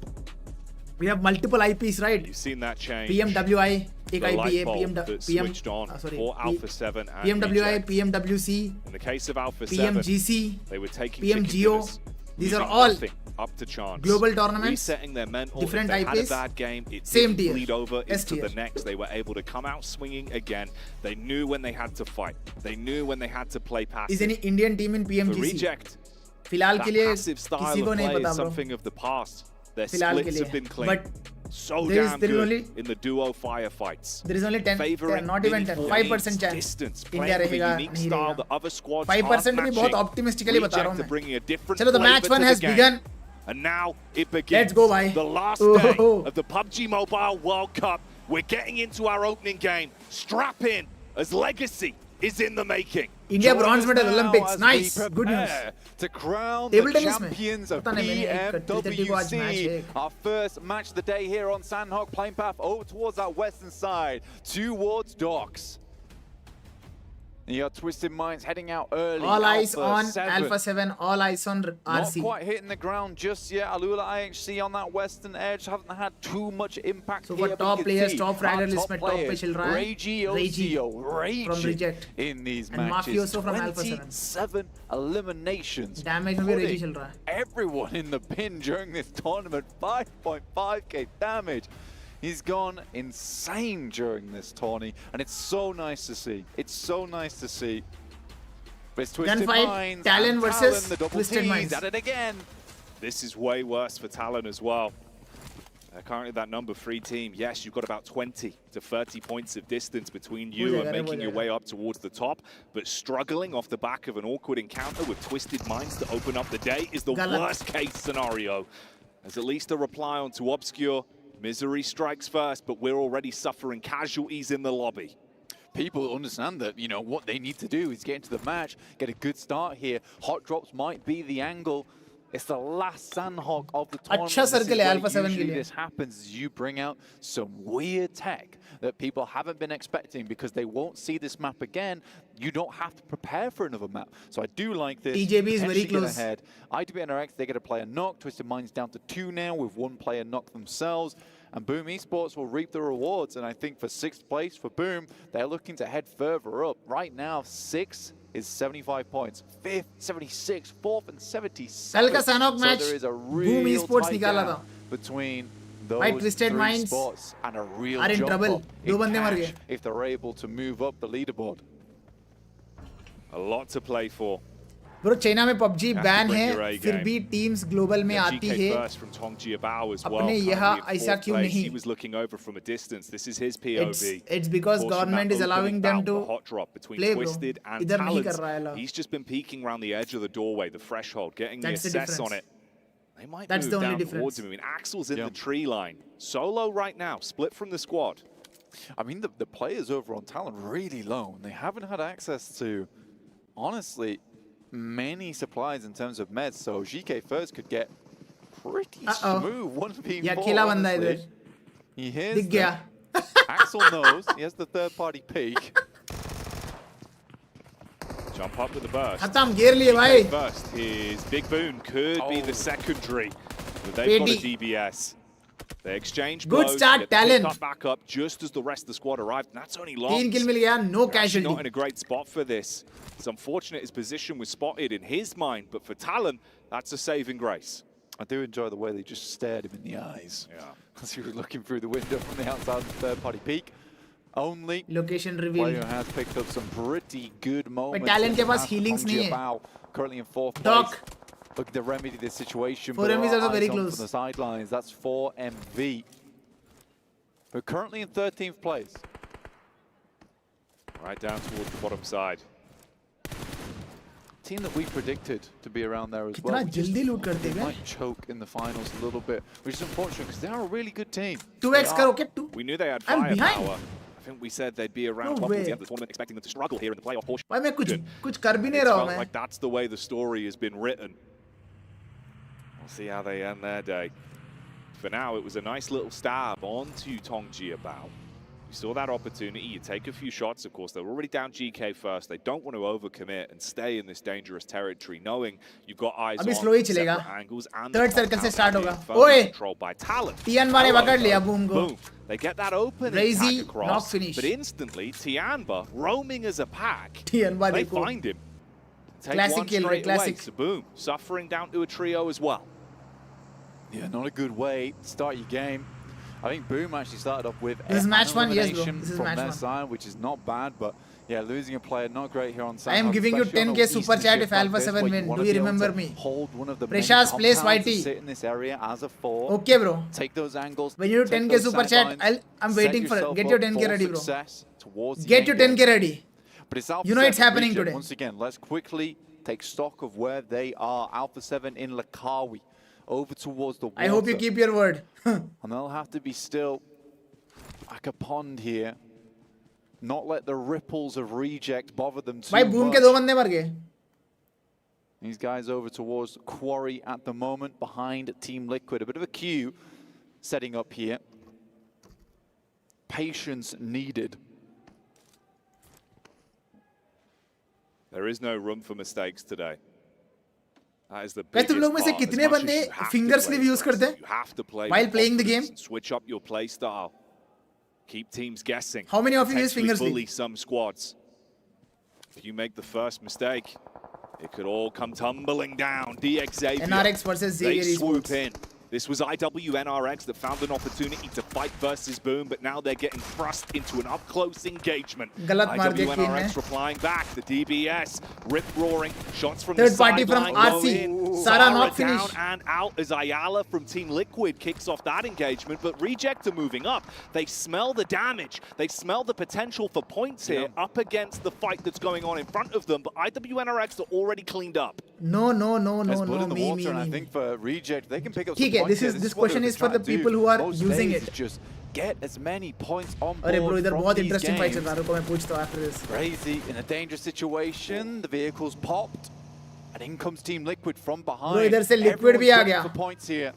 We have multiple IPs, right? You've seen that change. PMWI, The एक IP light है, bulb that switched on for Alpha 7 and PMWI, Reject. PMWC, In the case of Alpha 7, PMGC, they were taking PMGO. chicken dinners, These are losing all nothing up to chance. global tournaments, Resetting their mental. different If they had a IPs, bad game, it same didn't tier, bleed over S into tier. the next. They were able to come out swinging again. They knew when they had to fight. They knew when they had to play passive. is any Indian team in For PMGC? Reject, फिलहाल that के लिए passive style किसी को of नहीं play पता is bro. something of the past. Their फिलहाल के splits लिए. have been clean. But So there is- damn there is good only- in the duo firefights. there is only 10, Favoring not even 10, meaningful 5% games, chance. distance, India playing with a रहेगा, unique नहीं style रहेगा. that other squads 5% aren't भी बहुत matching. optimistically बता रहा हूँ Reject are मैं. bringing a different चलो, the match flavor one to has the game. begun. And now it begins. Let's go, bhai. The last Oh. day of the PUBG Mobile World Cup. We're getting into our opening game. Strap in as legacy is in the making. India Join bronze us medal now Olympics. as we Nice. Good news. prepare to crown Table the tennis में. champions of पता नहीं, मैंने एक 3:30 को आज match है. PMWC. Our first match of the day here on Sanhok, playing path over towards that western side, towards docks. You got Twisted Minds heading out early. All eyes Alpha on 7. Alpha 7, all eyes on Not RC. quite hitting the ground just yet. Alula IHC on that western edge haven't had too much impact So here. for but top you can players, see top our rider list top में top पे players, चल रहा है. Reggie Reggie Osio, from Reject. in these And matches. Mafioso from Alpha 7. 27 eliminations. Damage में भी Reggie Putting चल रहा है. everyone in the pin during this tournament. 5.5k damage. He's gone insane during this tourney, and it's so nice to see. It's so nice to see. But it's Twisted Gunfight, Minds Talon and versus the double Twisted T's Minds. at it again. This is way worse for Talon as well. Currently that number 3 team, yes, you've got about 20 to 30 points of distance between you and making your way up towards the top, but struggling off the back of an awkward encounter with Twisted Minds to open up the day is the worst case scenario. There's at least a reply onto Obscure. Misery strikes first, but we're already suffering casualties in the lobby. People understand that, you know, what they need to do is get into the match, get a good start here. Hot drops might be the angle. It's the last Sanhok of the tournament. अच्छा circle है Alpha 7 के Usually लिए. this happens as you bring out some weird tech that people haven't been expecting because they won't see this map again. You don't have to prepare for another map. So I do like this. TJB is very Potentially get close. ahead. ITB NRX, they get a player knock. Twisted Minds down to 2 now with 1 player knock themselves. And Boom Esports will reap the rewards. And I think for 6th place for Boom, they're looking to head further up. Right now, 6th is 75 points. 5th, 76. 4th and 77. कल का Sanhok match, So there is a Boom real Esports tight निकाला gap था. between By those Twisted 3 Minds spots and a real are in jump trouble. up दो in बंदे मर cash गए. if they're able to move up the leaderboard. A lot to play for. Bro China में PUBG Have to ban bring है, your A फिर game. भी teams global में Yeah, आती GK है. first from Tong Jiabao as well. अपने यहाँ Currently in ऐसा fourth क्यों place. नहीं? He was looking over from a distance. This is his POV. It's because Of course, from government that is allowing opening them bout, to the hot drop between play, bro. Twisted and इधर नहीं कर Talons. रहा है ला. He's just been peeking around the edge of the doorway, the threshold, getting That's the the assess on difference. it. They might That's move the only down difference. towards him. I mean, Axel's in the tree line. Solo right now, split from the squad. I mean, the players over on Talon really low, and they haven't had access to, honestly, many supplies in terms of meds. So GK first could get pretty smooth 1v4. ये अकेला बंदा है honestly. इधर. He hears दिख गया. Axel knows. He has the third-party peek. Jump up with the burst. खत्म घेर लिए भाई. First, his big boon could be the secondary, but they've got a Pedi. DBS. They exchange Good blows, start, get the Talon. pick up back up just as the rest of the squad arrived. And that's only long. 3 किल मिल गया, no Actually not casualty. in a great spot for this. It's unfortunate his position was spotted in his mind, but for Talon, that's a saving grace. I do enjoy the way they just stared him in the eyes. Yeah. As he was looking through the window from the outside of the third-party peak. Only Location reveal. player has picked up some pretty good moments. Talon के पास As healings Tong नहीं है. Jiabao currently in fourth Doc. place. Looking to remedy this situation. 4 but MV is there also are very eyes on close. from the sidelines. That's 4 MV. We're currently in 13th place. Right down towards the bottom side. Team that we predicted to be around there as कितना well. We just जल्दी लूट thought करते they गए. might choke in the finals a little bit, which is unfortunate because they are a really good team. 2x करो क्या 2? We knew they had I'm behind. firepower. I think we said they'd be around No top towards way. the end of the tournament, expecting them to struggle here in the playoff portion. भाई मैं कुछ कर भी नहीं It's रहा felt हूँ मैं. like that's the way the story has been written. We'll see how they end their day. For now, it was a nice little stab onto Tong Jiabao. You saw that opportunity, you take a few shots, of course, they're already down GK first. They don't want to overcommit and stay in this dangerous territory, knowing you've got eyes अभी on slow ही चलेगा. separate angles and Third the top circle से tower start being होगा. firmly ओए! controlled by Talon. Tianba ने पकड़ लिया Boom, boom को. boom. They get that open Crazy attack across, knock finish. but instantly, Tianba, roaming as a pack, Tianba they देखो. find him. Take Classic one kill, straight classic. away. So boom, suffering down to a trio as well. Yeah, not a good way to start your game. I think Boom actually started off with This is match one, yes, bro. elimination This is from match their one. side, which is not bad, but yeah, losing a player not great here on Sanhok. I am giving you especially on 10K a super Eastern chat shift if like Alpha this, 7 where win. wanna Do you be able remember to me? Hold one of the Precious main plays compounds to YT. sit in this area as a 4. Okay bro. Take those angles. When you do take 10K those super sight chat, lines, I'm set waiting for it. yourself Get your up 10K for ready, bro. success towards the Get your end 10K game. ready. But it's Alpha You know it's 7 happening region. today. Once again, let's quickly take stock of where they are. Alpha 7 in Lakawi, over towards the water. I hope you keep your word. And they'll have to be still like a pond here. Not let the ripples of reject bother them too भाई boom much. के 2 बंदे मर गए. These guys over towards Quarry at the moment, behind Team Liquid. A bit of a queue setting up here. Patience needed. There is no room for mistakes today. That is the वैसे तुम biggest लोग में से part. As कितने much as बंदे you have to finger play sleeve use first, करते हैं? you have to play While with playing the confidence game? and switch up your play style. Keep teams guessing. How many of you use Potentially finger sleeve? bully some squads. If you make the first mistake, it could all come tumbling down. DX Xavier. NRX versus Xavier They swoop Esports. in. This was IWNRX that found an opportunity to fight versus Boom, but now they're getting thrust into an up-close engagement. गलत मार दिया queen ने. IWNRX replying back. The DBS, rip-roaring, shots from Third the party from sideline go RC. in. Sara Zara knock down finish. and out as Ayala from Team Liquid kicks off that engagement, but Reject are moving up. They smell the damage. They smell the potential for points here up against the fight that's going on in front of them, but IWNRX are already cleaned up. No, no, no, There's no, blood no, in the me, water, and I me. think for Reject, they can pick up ठीक some है, points here. this what question they're is for trying the to do. people who are Most using days it. is just get as many points on board अरे bro इधर from बहुत these interesting fight चल games. रहा है. रुको मैं पूछता हूँ after this. Crazy in a dangerous situation. The vehicle's popped, and in comes Team Liquid from behind. Bro, इधर से Liquid भी Everyone's आ going गया. for points here.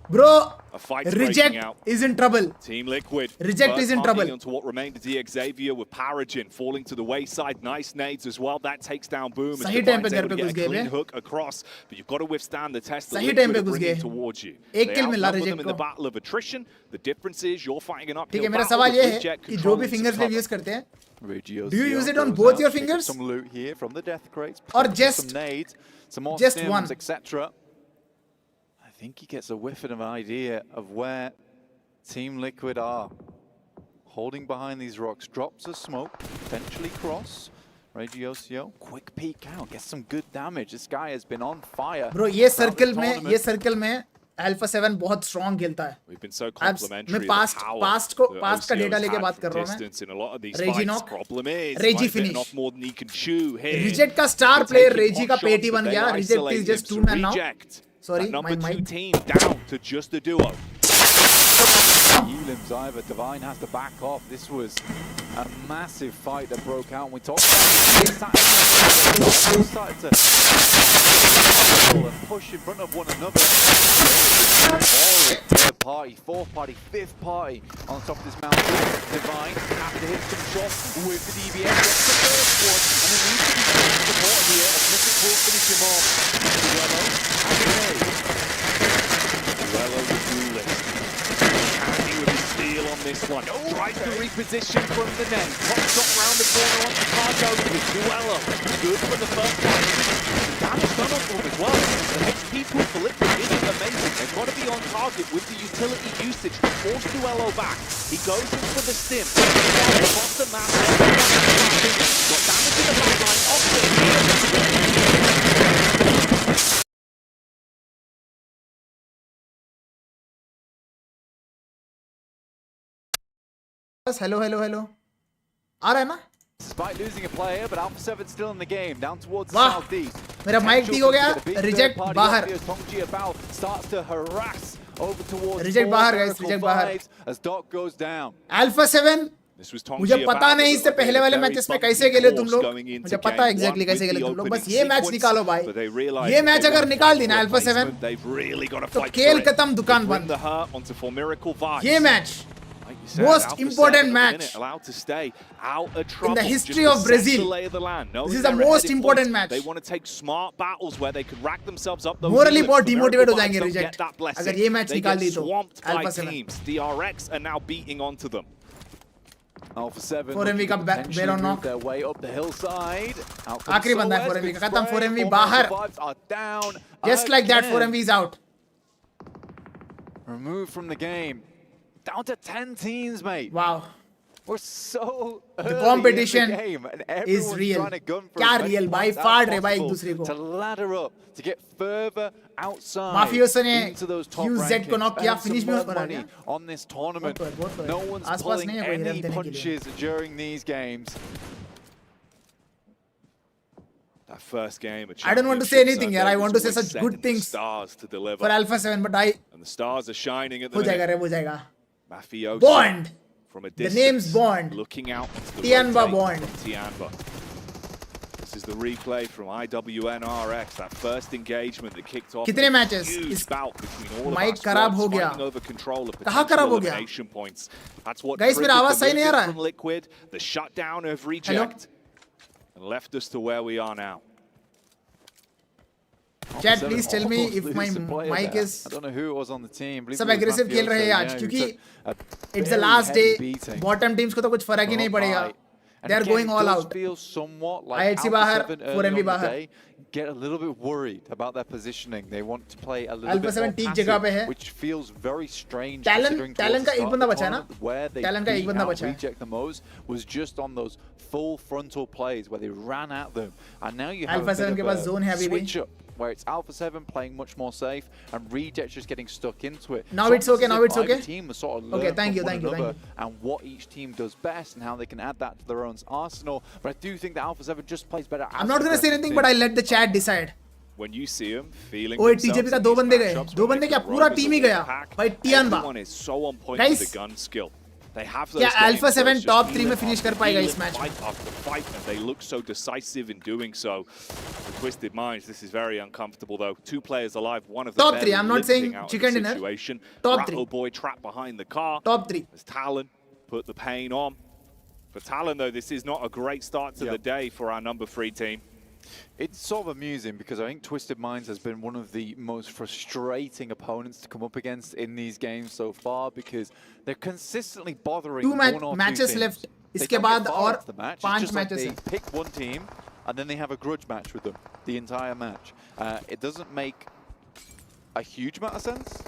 Bro, A fight's breaking Reject out. is in trouble. Team Liquid. Reject is in trouble. Onto what remained of DX Xavier with Paragin falling to the wayside. Nice nades as well. That takes down Boom. As सही time पे Divine's घर able पे to get घुस a गए clean bay. hook across, but you've got to withstand the test that सही Liquid time पे are घुस bringing गए. towards you. एक They kill मिला outnumber Reject them in the को. battle of attrition. The difference is you're fighting an uphill ठीक है मेरा battle सवाल with ये है Reject कि जो भी controlling finger some sleeve cover. use करते हैं, Reggio Do you use it on goes both out, your pick up fingers? Some loot here from the death crates, Or pick up just- some nades, some more just stims, one? etc. I think he gets a whiff of an idea of where Team Liquid are. Holding behind these rocks, drops of smoke, potentially cross. Regiocio, quick peek out, gets some good damage. This guy has been on fire. Bro, ये circle में Alpha 7 बहुत strong खेलता है. We've been so मैं complimentary. past का data लेके बात कर रहा हूँ मैं. Regi knock, Regi finish. Reject का star player Regi का पेटी बन गया. Reject is just 2-man now. Sorry, my mic. Team down to just a duo. Elim's either Divine has to back off. This was a massive fight that broke out. And we talked about they started to and push in front of one another. Third party, fourth party, fifth party on top of this mountain. Divine have to hit some shots with the DBS. Gets the first one, and then needs to be supported here. A Mystic will finish him off. Duello has a Duello the duelist. Handy with his steal on this one. Tries to reposition from the net. Top shot round the corner on Chicago with Duello. Good for the first one. Damage done on them as well. The HP pool for Liquid isn't amazing. They've got to be on target with the utility usage to force Duello back. He goes in for the stim. Across the map. Got damage in the backline. Off the Hello. आ रहा है ना? Despite losing a player, but Alpha 7 still in the game, down towards the वाह, southeast. मेरा mic ठीक हो गया. Reject बाहर. Starts to harass over towards Reject बाहर guys, reject बाहर. As Doc goes down. Alpha 7 मुझे पता नहीं इससे पहले वाले मैचेस में कैसे खेले तुम लोग. मुझे पता है exactly कैसे खेले तुम लोग. बस ये मैच निकालो भाई. ये मैच अगर निकाल दी ना Alpha 7 तो खेल खत्म दुकान बंद. ये match most important match in the history of Brazil. This is the most important match. They want to take smart battles where they could rack themselves up. Morally बहुत demotivate हो जाएंगे Reject. अगर ये मैच निकाल दी तो Alpha 7. DRX are now beating onto them. Alpha 7 4MV का Baron knock. their way up the hillside. आखिरी बंदा है 4MV का. खत्म 4MV बाहर. Just like that 4MV is out. Removed from the game. Down to 10 teams, mate. Wow. We're so The competition in the game, and is real. trying to gun for क्या as many real भाई points as फाड़ रहे भाई एक possible दूसरे को. to ladder up to get further outside Mafioso ने into those top QZ को knock rankings. किया, Earn finish some भी more हो रहा money है. on this tournament. बहुत No one's आसपास pulling नहीं है कोई any rep देने के लिए. punches during these games. That first game. I don't want to say anything here. I want to say such good things Stars to deliver. for Alpha 7, but And the stars are shining at the हो जाएगा minute. रे, हो जाएगा. Mafioso Bond. from a The distance. name's Bond. Looking out into the Tianba rotate Bond. of Tianba. This is the replay from IWNRX. That first engagement that kicked off. कितने a matches? Huge इस bout between all of mic our खराब squads हो गया. fighting over control of कहाँ खराब potential हो गया? elimination points. That's what Guys, मेरा triggered आवाज the सही नहीं आ रहा movement है? from Liquid, the shutdown of Reject, and left us to where we are now. Chat, please tell me Almost if my lose a player mic there. is. I don't know who it was on the team. I believe सब it was aggressive खेल रहे हैं Mafioso, आज who क्योंकि took a it's the very last heavy day. beating. Bottom teams को तो कुछ फर्क ही नहीं पड़ेगा. And They are again, going all it does out. feel somewhat like IHC Alpha बाहर, 7 early 4MV on the बाहर. day get a little bit worried about their positioning. They want to play a little Alpha bit 7 more ठीक जगह पे passive, है. which feels very strange Talent considering towards का the एक start बंदा of the बचा है ना? tournament where they Talent का एक beat बंदा out बचा है. Reject the most was just on those full frontal plays where they ran at them. And now you have Alpha a 7 bit के of पास a zone है अभी भी. switch up where it's Alpha 7 playing much more safe and Reject just getting stuck into it. Now it's almost okay, as now if it's okay. either team has sort of Okay, learned thank from you, one thank you, thank another and what each team does best and how they can add that to their own arsenal. But I do think that Alpha 7 just plays better. I'm not gonna say anything, but I let the chat decide. When you see them feeling ओए themselves TJP का in दो these बंदे गए. matchups, दो when बंदे they क्या can पूरा roam as team a ही गया. pack, भाई Tianba. everyone is so on point Guys, with the gun skill. They have those क्या games Alpha where 7 it's just top 3 heal में it finish up, कर पाएगा heal इस it match में? fight after fight, and they look so decisive in doing so. The Twisted Minds, this is very uncomfortable though. 2 players alive, one of them Top 3, I'm not saying out chicken in the dinner. situation. Top 3. Rattle Boy trapped behind the car. Top 3. As Talon put the pain on. For Talon though, this is not a great start to the day for our number 3 team. It's sort of amusing because I think Twisted Minds has been one of the most frustrating opponents to come up against in these games so far because they're consistently bothering one or two matches teams. left. They इसके don't बाद get far और into the match. It's 5 just like matches they हैं. pick one team and then they have a grudge match with them the entire match. It doesn't make a huge amount of sense.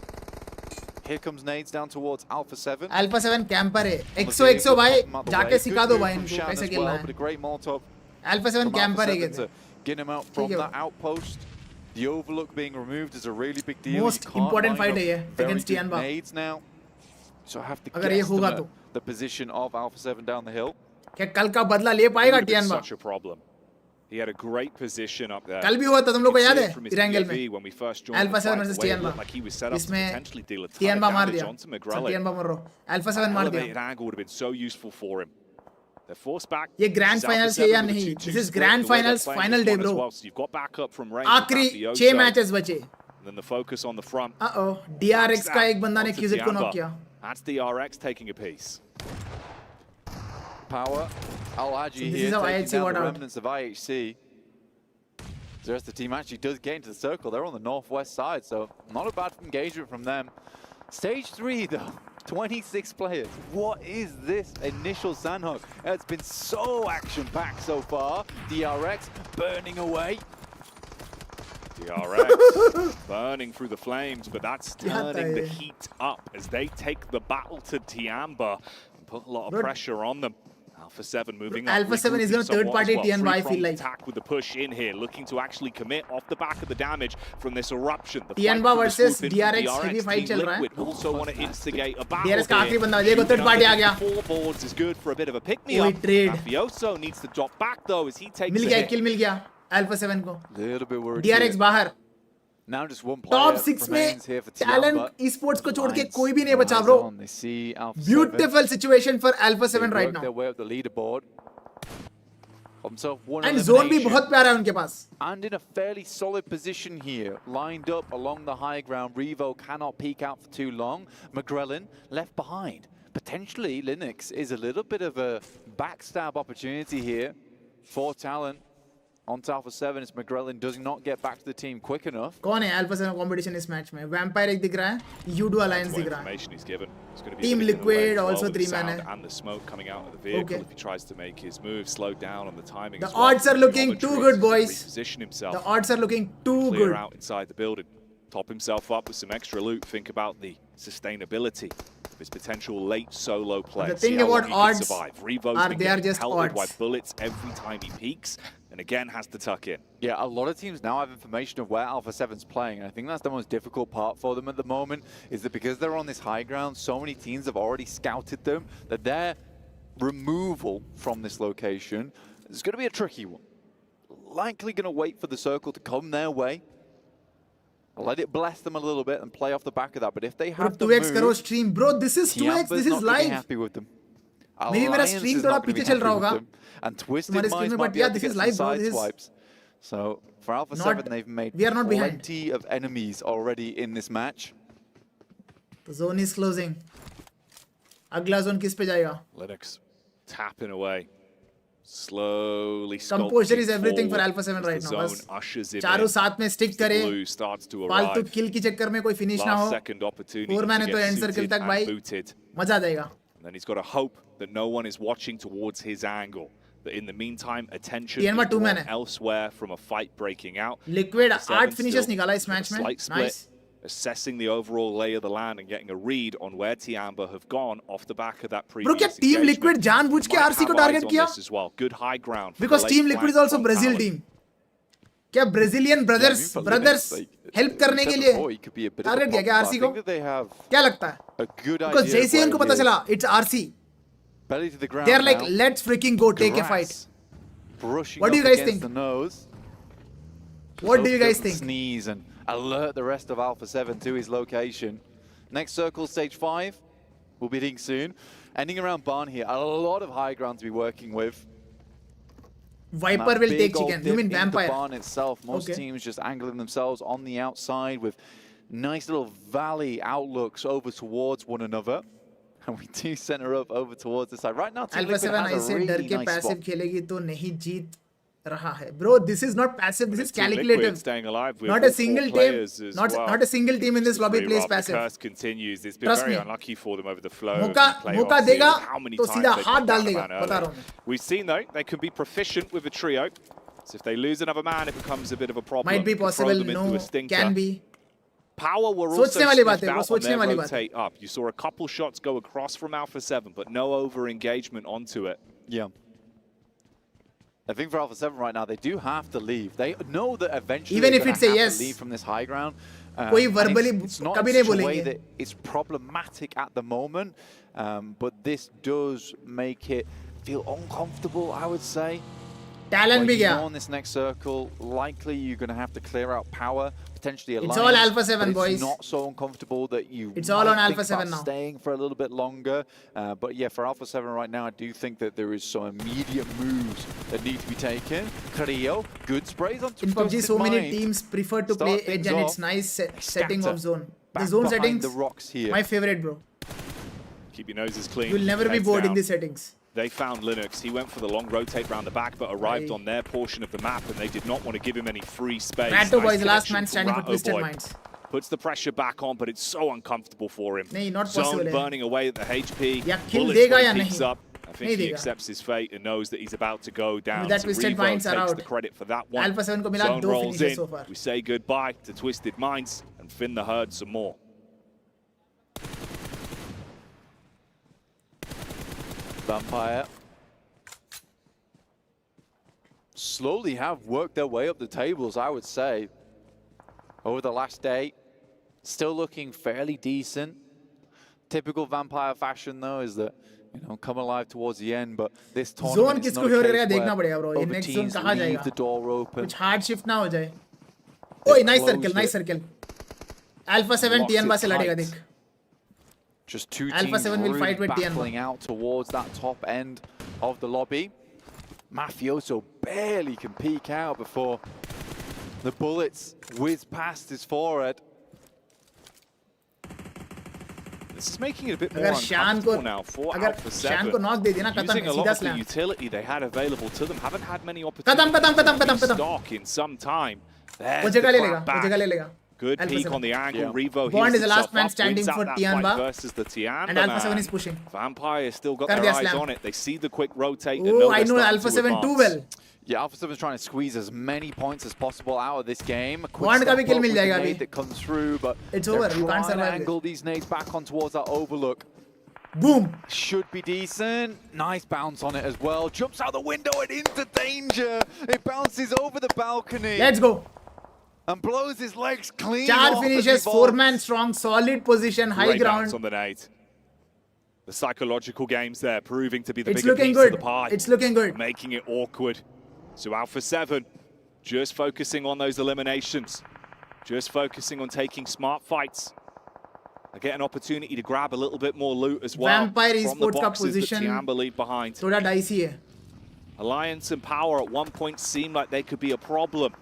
Here comes nades down towards Alpha 7. Alpha 7 camper है. 100 भाई जाके सिखा दो भाई इनको कैसे खेलना है. But a great Molotov. Alpha 7 from camper Alpha है 7 क्या? to get him out from है that outpost. The overlook being removed is a really big deal. Most You can't important line fight up है ये very against big Tianba. nades now. So I have to अगर ये होगा guesstimate तो the position of Alpha 7 down the hill. क्या कल का बदला ले It पाएगा would have been टियानबा? such a problem. He had a great position up there. कल भी हुआ था, तुम लोग को You याद see है it from his इरेंगल में? POV when we first joined Alpha the 7 fight, versus the way it Tianba. looked like he was set up to इसमें potentially deal a ton of टियानबा मार damage दिया. onto अच्छा McGrellan. टियानबा मर रहा. Alpha 7 मार दिया. Elevated angle would have been so useful for him. They're forced back. ये grand Alpha finals 7 है या with a नहीं? 2-2 This is split, grand the way they're finals, playing final this day, one as bro. well. So you've got backup from Range, आखिरी 6 matches बचे. and then the focus on the front. DRX का एक बंदा ने Onto QZ को Tianba. Knock किया. That's the RX taking a piece. Power. Al-Haji So this here is how taking IHC down got the out. remnants of IHC. The rest of the team actually does get into the circle. They're on the northwest side, so not a bad engagement from them. Stage 3 though, 26 players. What is this initial Sanhok? It's been so action-packed so far. DRX burning away. DRX burning through the flames, but that's Yeah, turning the they- heat up as they take the battle to Tianba and put a lot of Bro, pressure on them. Alpha 7 moving up. Alpha 7 is gonna regrouping somewhat third-party as well. Tianba, I feel Three-pronged like. attack with the push in here, looking to actually commit off the back of the damage from this eruption. The Tianba fight for the versus swoop in from DRX heavy fight Team चल रहा है. Liquid also want to instigate a battle DRX का आखिरी here. बंदा, देखो third party आ गया. Four boards is good for a bit of a कोई pick-me-up. trade. Mafioso needs to drop back though as he takes mill a गया, hit. किल मिल गया Alpha 7 को. Little bit worried DRX here. बाहर. Now just one player top 6 में remains here for talent Tianba. esports को छोड़ के Lions कोई भी नहीं बचा eyes bro. on. They see Alpha 7. Beautiful situation for Alpha They 7 right work now. their way up the leaderboard. Got himself one And zone भी elimination. बहुत प्यारा है उनके पास. And in a fairly solid position here, lined up along the high ground. Revo cannot peek out for too long. McGrellan left behind. Potentially, Linux is a little bit of a backstab opportunity here for Talent. On to Alpha 7 as McGrellan does not get back to the team quick enough. कौन है Alpha 7 competition इस match में? Vampire एक दिख रहा है, U2 Alliance What दिख रहा है. information he's given. It's going to be Team a bit in the way Liquid as well also with the 3-man sound है. and the smoke coming out of the vehicle Okay. if he tries to make his move, slow down on the timing. The as well. odds are looking Geometry too good, to boys. Reposition himself. The odds are looking too Clear good. out inside the building. Top himself up with some extra loot. Think about the sustainability of his potential late solo play. The thing See how about long he can odds survive. Revo's are been they are getting just pelted by odds. bullets every time he peeks, and again has to tuck in. Yeah, a lot of teams now have information of where Alpha 7's playing, and I think that's the most difficult part for them at the moment, is that because they're on this high ground, so many teams have already scouted them, that their removal from this location is going to be a tricky one. Likely going to wait for the circle to come their way, let it bless them a little bit and play off the back of that, but if they Bro, have to 2x करो move, stream. Bro, this is 2x. Tiamba's This not is gonna be live. happy with them. Maybe मेरा Alliance stream is थोड़ा not gonna be पीछे चल happy रहा with होगा. them, and Twisted तुम्हारे Minds screen में, might but be yeah, able to this is get some live, bro. side This is swipes. So for Alpha not- 7, they've made we are not behind. plenty of enemies already in this match. The zone is closing. अगला zone किस पे जाएगा? Linux tapping away. Slowly Composure is sculpting everything for forward Alpha 7 as right the now. zone बस ushers him चारों in. साथ में stick The करे. blue starts to फालतू arrive. kill के चक्कर में कोई finish ना Last हो. second opportunity 4 to मैंने तो get end circle suited तक and भाई booted. मजा आ जाएगा. And then he's got to hope that no one is watching towards his angle. That in the meantime, attention Tianba is 2-man drawn है. elsewhere from a fight breaking out. Liquid Seven 8 finishes still निकाला इस with a match में. slight split, Nice. assessing the overall lay of the land and getting a read on where Tianba have gone off the back of that Bro, previous क्या Team engagement. Liquid जानबूझ के Might RC को have eyes target on किया? this as well. Good high ground for Because the Team late Liquid is flank also from Brazil Talent. team. क्या Brazilian brothers help करने के लिए target किया क्या RC को? क्या लगता है? Because जैसे ही उनको पता चला it's RC. Belly to the ground. They are like, now. let's freaking go take a fight. Grass brushing What do you up guys against think? The nose. What do you Hope guys doesn't think? Sneeze and alert the rest of Alpha 7 to his location. Next circle, stage 5. We'll be hitting soon. Ending around barn here. A lot of high ground to be working with. Viper That will big take old chicken. dip You mean into Vampire? barn itself. Most Okay. teams just angling themselves on the outside with nice little valley outlooks over towards one another. And we do center up over towards the side. Right now, Team Alpha Liquid 7 has a ऐसे डर really के nice passive spot. खेलेगी तो नहीं जीत रहा है. Bro, this is not passive. This is Team Liquid calculative. staying alive with Not all a single four team. players as well. Not a single team in this lobby plays The passive. curse continues. It's been Trust very me. unlucky for them over the flow. मौका of the playoffs मौका here. देगा How many तो times सीधा they've हाथ gone डाल down a देगा. man बता early. रहा हूँ मैं. We've seen though they can be proficient with a trio. So if they lose another man, it becomes a bit of a problem. Might be You throw possible. them into No, a stinker. can be. Power were सोचने also वाली बात sniffed है, वो out on सोचने their वाली बात है. rotate up. You saw a couple shots go across from Alpha 7, but no over engagement onto it. Yeah. I think for Alpha 7 right now, they do have to leave. They know that eventually Even they're if going it's to a have yes, to leave from this high ground. कोई And verbally it's not कभी in नहीं such a way बोलेंगे. that it's problematic at the moment, but this does make it feel uncomfortable, I would say. Talent Well, भी you गया. know, on this next circle, likely you're going to have to clear out power, potentially It's Alliance. all Alpha 7, but boys. It's not so uncomfortable that you It's all might on think Alpha 7 about now. staying for a little bit longer. But yeah, for Alpha 7 right now, I do think that there is some immediate moves that need to be taken. Creo, good sprays on In PUBG, so many Mind. teams prefer to Start play things edge, and off. it's nice setting Scatter. of zone. The Back zone behind settings, the rocks here. my favorite, bro. Keep your noses clean. You'll never be Heads bored in down. these settings. They found Linux. He went for the long rotate round the back, but arrived Aye. on their portion of the map, and they did not want to give him any free space. Ratto boy Nice is the last connection man from standing for Ratto Twisted boy. Minds. Puts the pressure back on, but it's so uncomfortable for him. नहीं, not Zone possible है. burning away at the HP. या kill Bullets देगा when या he peeks नहीं? up. I think नहीं he देगा. accepts his fate and knows that he's about to go down. That So Twisted Revo Minds are takes out. the credit for that one. Alpha 7 को मिला Zone 2 rolls finishes in. so far. We say goodbye to Twisted Minds and Finn the Herd some more. Vampire slowly have worked their way up the tables, I would say, over the last day. Still looking fairly decent. Typical Vampire fashion, though, is that, you know, come alive towards the end, but this Zone tournament is किसको not a favour case करेगा देखना where पड़ेगा, bro. ये other next zone teams कहाँ leave जाएगा? the door open. कुछ hard shift ना हो जाए. ओए nice closed circle, nice it. circle. Alpha 7 Locked Tianba it से लड़ेगा tight. देख. Just two Alpha teams 7 will really fight with Tianba. battling out towards that top end of the lobby. Mafioso barely can peek out before the bullets whiz past his forehead. This is making it a bit more अगर शान को uncomfortable now for अगर Alpha 7. शान को knock दे देना खत्म Using है a lot सीधा of the slam. utility they had available to them, haven't had many खत्म opportunities to restock in some time. वो There's the जगह ले लेगा, clap वो जगह back. ले लेगा. Good Alpha peek 7. on the angle. Yeah. Revo Bond heals is the last himself man up, standing wins out for that Tianba. fight versus the Tianba And Alpha man. 7 is pushing. Vampire still got कर their दिया eyes slam. on it. They see the quick rotate and Oh, know I they're know starting Alpha to 7 too advance. well. Yeah, Alpha 7 is trying to squeeze as many points as possible out of this game. A quick Bond का भी step kill up mill with the जाएगा nade अभी. that comes through, but It's they're over. You can't trying to survive angle these nades back on towards that overlook. Boom. Should be decent. Nice bounce on it as well. Jumps out the window and into danger. It bounces over the balcony. Let's go. And blows his legs clean 4 off finishes, as he 4 vaults. man strong, solid position, high Great ground. bounce on the nade. The psychological games there proving to be the It's bigger looking piece of good. the pie. It's looking good. Making it awkward. So Alpha 7 just focusing on those eliminations. Just focusing on taking smart fights. I get an opportunity to grab a little bit more loot as well. Vampire from the Esports का boxes that position Tianba leave behind. थोड़ा dicey है. Alliance and Power at one point seemed like they could be a problem.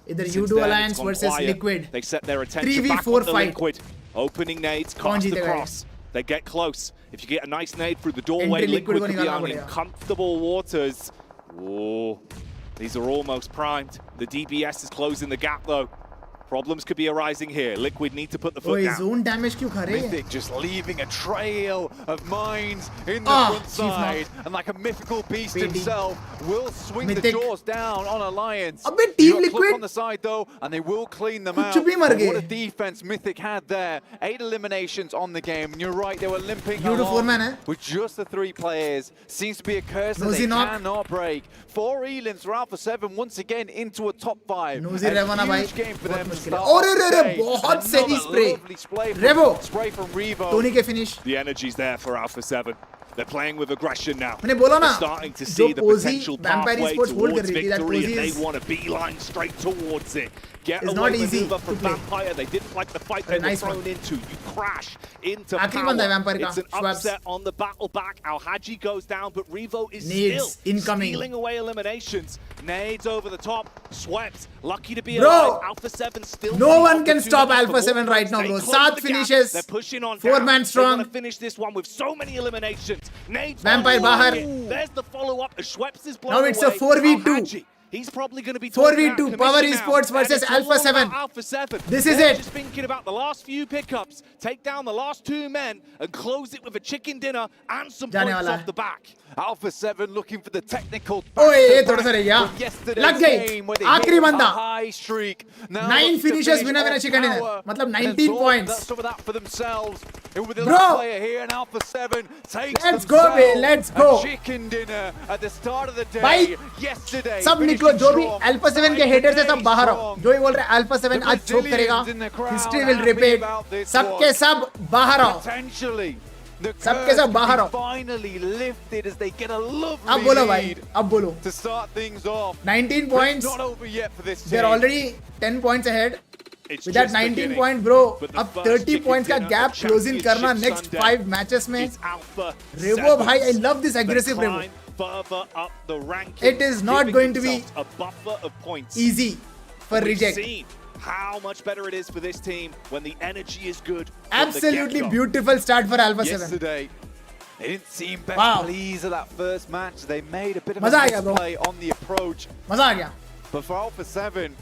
इधर Since U2 then, Alliance it's gone versus quiet. Liquid. They set their attention 3v4 back on the fight. Liquid. Opening nades, कौन cast जीतेगा across. They get close. If you get a nice nade through the doorway, Entry Liquid Liquid को could be निकालना on पड़ेगा. uncomfortable waters. Oh, these are almost primed. The DBS is closing the gap though. Problems could be arising here. Liquid need to put the foot ओए down. zone damage क्यों खा रहे हैं? Mythic just leaving a trail of mines in the Ah, front she's side. And like a mythical beast Beating. himself, will swing the Mythic. jaws down on Alliance. अबे You Team got Cluck Liquid on the side though, and they will clean them कुछ out. भी मर But गए. what a defense Mythic had there. 8 eliminations on the game. And you're right, they were limping You do along 4-man है? with just the 3 players. Seems to be a curse that Nosy they knock. cannot break. 4 elims for Alpha 7 once again into a top 5. Nosy A Revo ना भाई, huge game for बहुत them to मुश्किल है. start और off रे the रे day. बहुत सही Another spray. lovely spray from, Revo. spray from Revo. Tony के finish. The energy's there for Alpha 7. They're playing with aggression now. मैंने बोला ना, They're starting to जो see the Posey potential Vampire pathway Esports hold towards कर रही थी, that victory, and Posey they want to beeline straight towards it. Get It's away not easy maneuver to from play. Vampire. They didn't like the fight they Nice were thrown one. into. You crash into आखिरी बंदा है Power. Vampire का, It's an Schwabs. upset on the battle back. Al-Haji goes down, but Revo is Nades still incoming. stealing away eliminations. Nades over the top. Swept. Lucky to be Bro, alive. Alpha 7 still. no with one can opportunity stop for Alpha more 7 right points. now, They bro. close 7 the gap. finishes. They're pushing on 4 down. man They strong. want to finish this one with so many eliminations. Nades Vampire following बाहर. it. There's the follow-up as Schweppes is blown Now it's a away. 4v2. Al-Haji, he's probably going to be 4v2, talking Power out commission Esports now, and versus it's Alpha all 7. about Alpha 7. This is They're it. just thinking about the last few pickups, take down the last 2 men, and close it with a chicken dinner and some जाने points वाला off है. the back. Alpha 7 looking for the technical ओए ये back-to-back थोड़ा सा रह गया. from yesterday's लग गई. game where they आखिरी hit बंदा. a high streak. Now 9 looking to finishes, finish winner, winner, off chicken dinner. Power मतलब and 19 absorb points. some of that for themselves. with the Bro. last player here in Alpha 7 takes Let's go, bro. Let's go. a chicken dinner at the start of the day भाई, yesterday. सब निकलो, जो भी alpha 7 के haters है सब बाहर आओ, जो भी बोल रहे हैं अल्फा 7 आज चोक करेगा, हिस्ट्री विल रिपीट, सबके सब बाहर आओ, Potentially, the सबके सब बाहर आओ। finally lifted as they get a lovely अब बोलो भाई, lead अब बोलो। to start things off. 19 But points, it's not over yet for this they're team. already 10 points ahead. It's With that just 19 beginning. point bro, But the अब first 30 chicken points का dinner gap of closing करना Championship next Sunday 5 matches में। is Alpha Revo भाई, I 7's. love this aggressive They Revo. climb further up the rankings, It is not giving going to be themselves a buffer of points. Easy for We've reject. seen how much better it is for this team when the energy is good. from the Absolutely get-go. beautiful start for Alpha 7. Yesterday, they didn't seem best Wow. pleased at that first match. They made a bit of मजा a आ गया, bro. misplay on the approach. मजा आ गया। But for Alpha 7,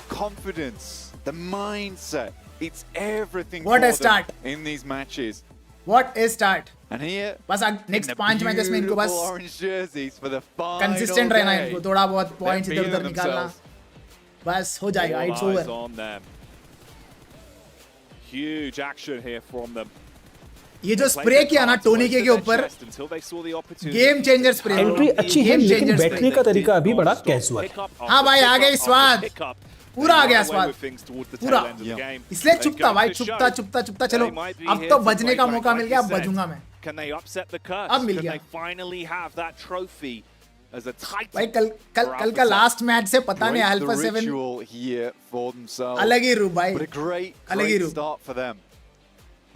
confidence, the mindset, it's everything What for a them start. in these matches. What a start. And here, बस next in the 5 matches में इनको beautiful बस orange jerseys for the final consistent रहना है, day. इनको थोड़ा बहुत Them points इधर feeling उधर निकालना, themselves. बस हो जाएगा, All it's eyes over. on them. Huge action here from them. ये जो स्प्रे किया ना टोनी के ऊपर, गेम चेंजर स्प्रे। एंट्री अच्छी है लेकिन बैठने का तरीका अभी बड़ा कैजुअल है। हाँ भाई, आ गई स्वाद, पूरा आ गया स्वाद, पूरा। इसलिए चुपता भाई, चुपता चुपता चुपता चलो, अब तो बजने का मौका मिल गया, अब बजूंगा मैं। अब मिल गया भाई। कल का लास्ट मैच से पता नहीं Break alpha the 7 ritual here for themselves. अलग ही रूप भाई, But a great अलग ही रूप। start for them.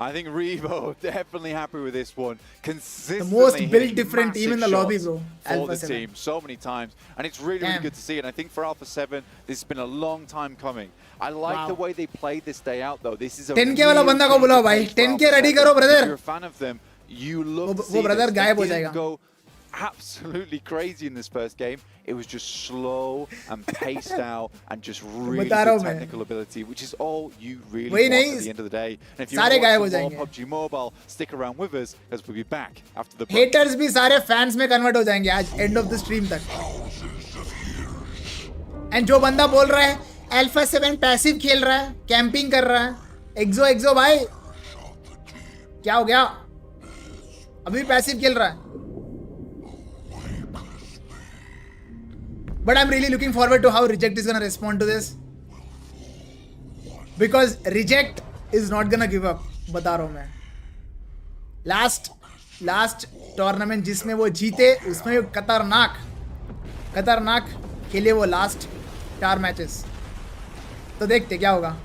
I think Revo definitely happy with this one. Consistently most built hitting different team in the massive lobby, shots bro. For Alpha the 7. team so many times, and it's really, really Damn. good to see. And I think for Alpha 7, this has been a long time coming. I like Wow. the way they played this day out, though. This is a 10K वाला real बंदा को change बुलाओ of भाई, pace for 10K Alpha ready 7. करो, brother. If you're a fan of them, you love to see brother this. गायब हो They didn't जाएगा। go absolutely crazy in this first game. It was just slow and paced out and just really बता रहा हूँ good मैं। technical ability, which is all you really वही want नहीं, at the end of the day. And if you सारे गायब हो want some more जाएंगे। PUBG Mobile, stick around with us as we'll be back after the break. Haters भी सारे fans में convert हो जाएंगे आज एंड ऑफ द स्ट्रीम तक। एंड जो बंदा बोल रहा है अल्फा 7 पैसिव खेल रहा है, कैंपिंग कर रहा है, एक्सो भाई क्या हो गया? अभी पैसिव खेल रहा है। But I'm really looking forward to how Reject is gonna respond to this, because Reject is not gonna give up. बता रहा हूँ मैं। लास्ट टूर्नामेंट जिसमें वो जीते उसमें खतरनाक खेले वो लास्ट 4 मैचेस। तो देखते क्या होगा।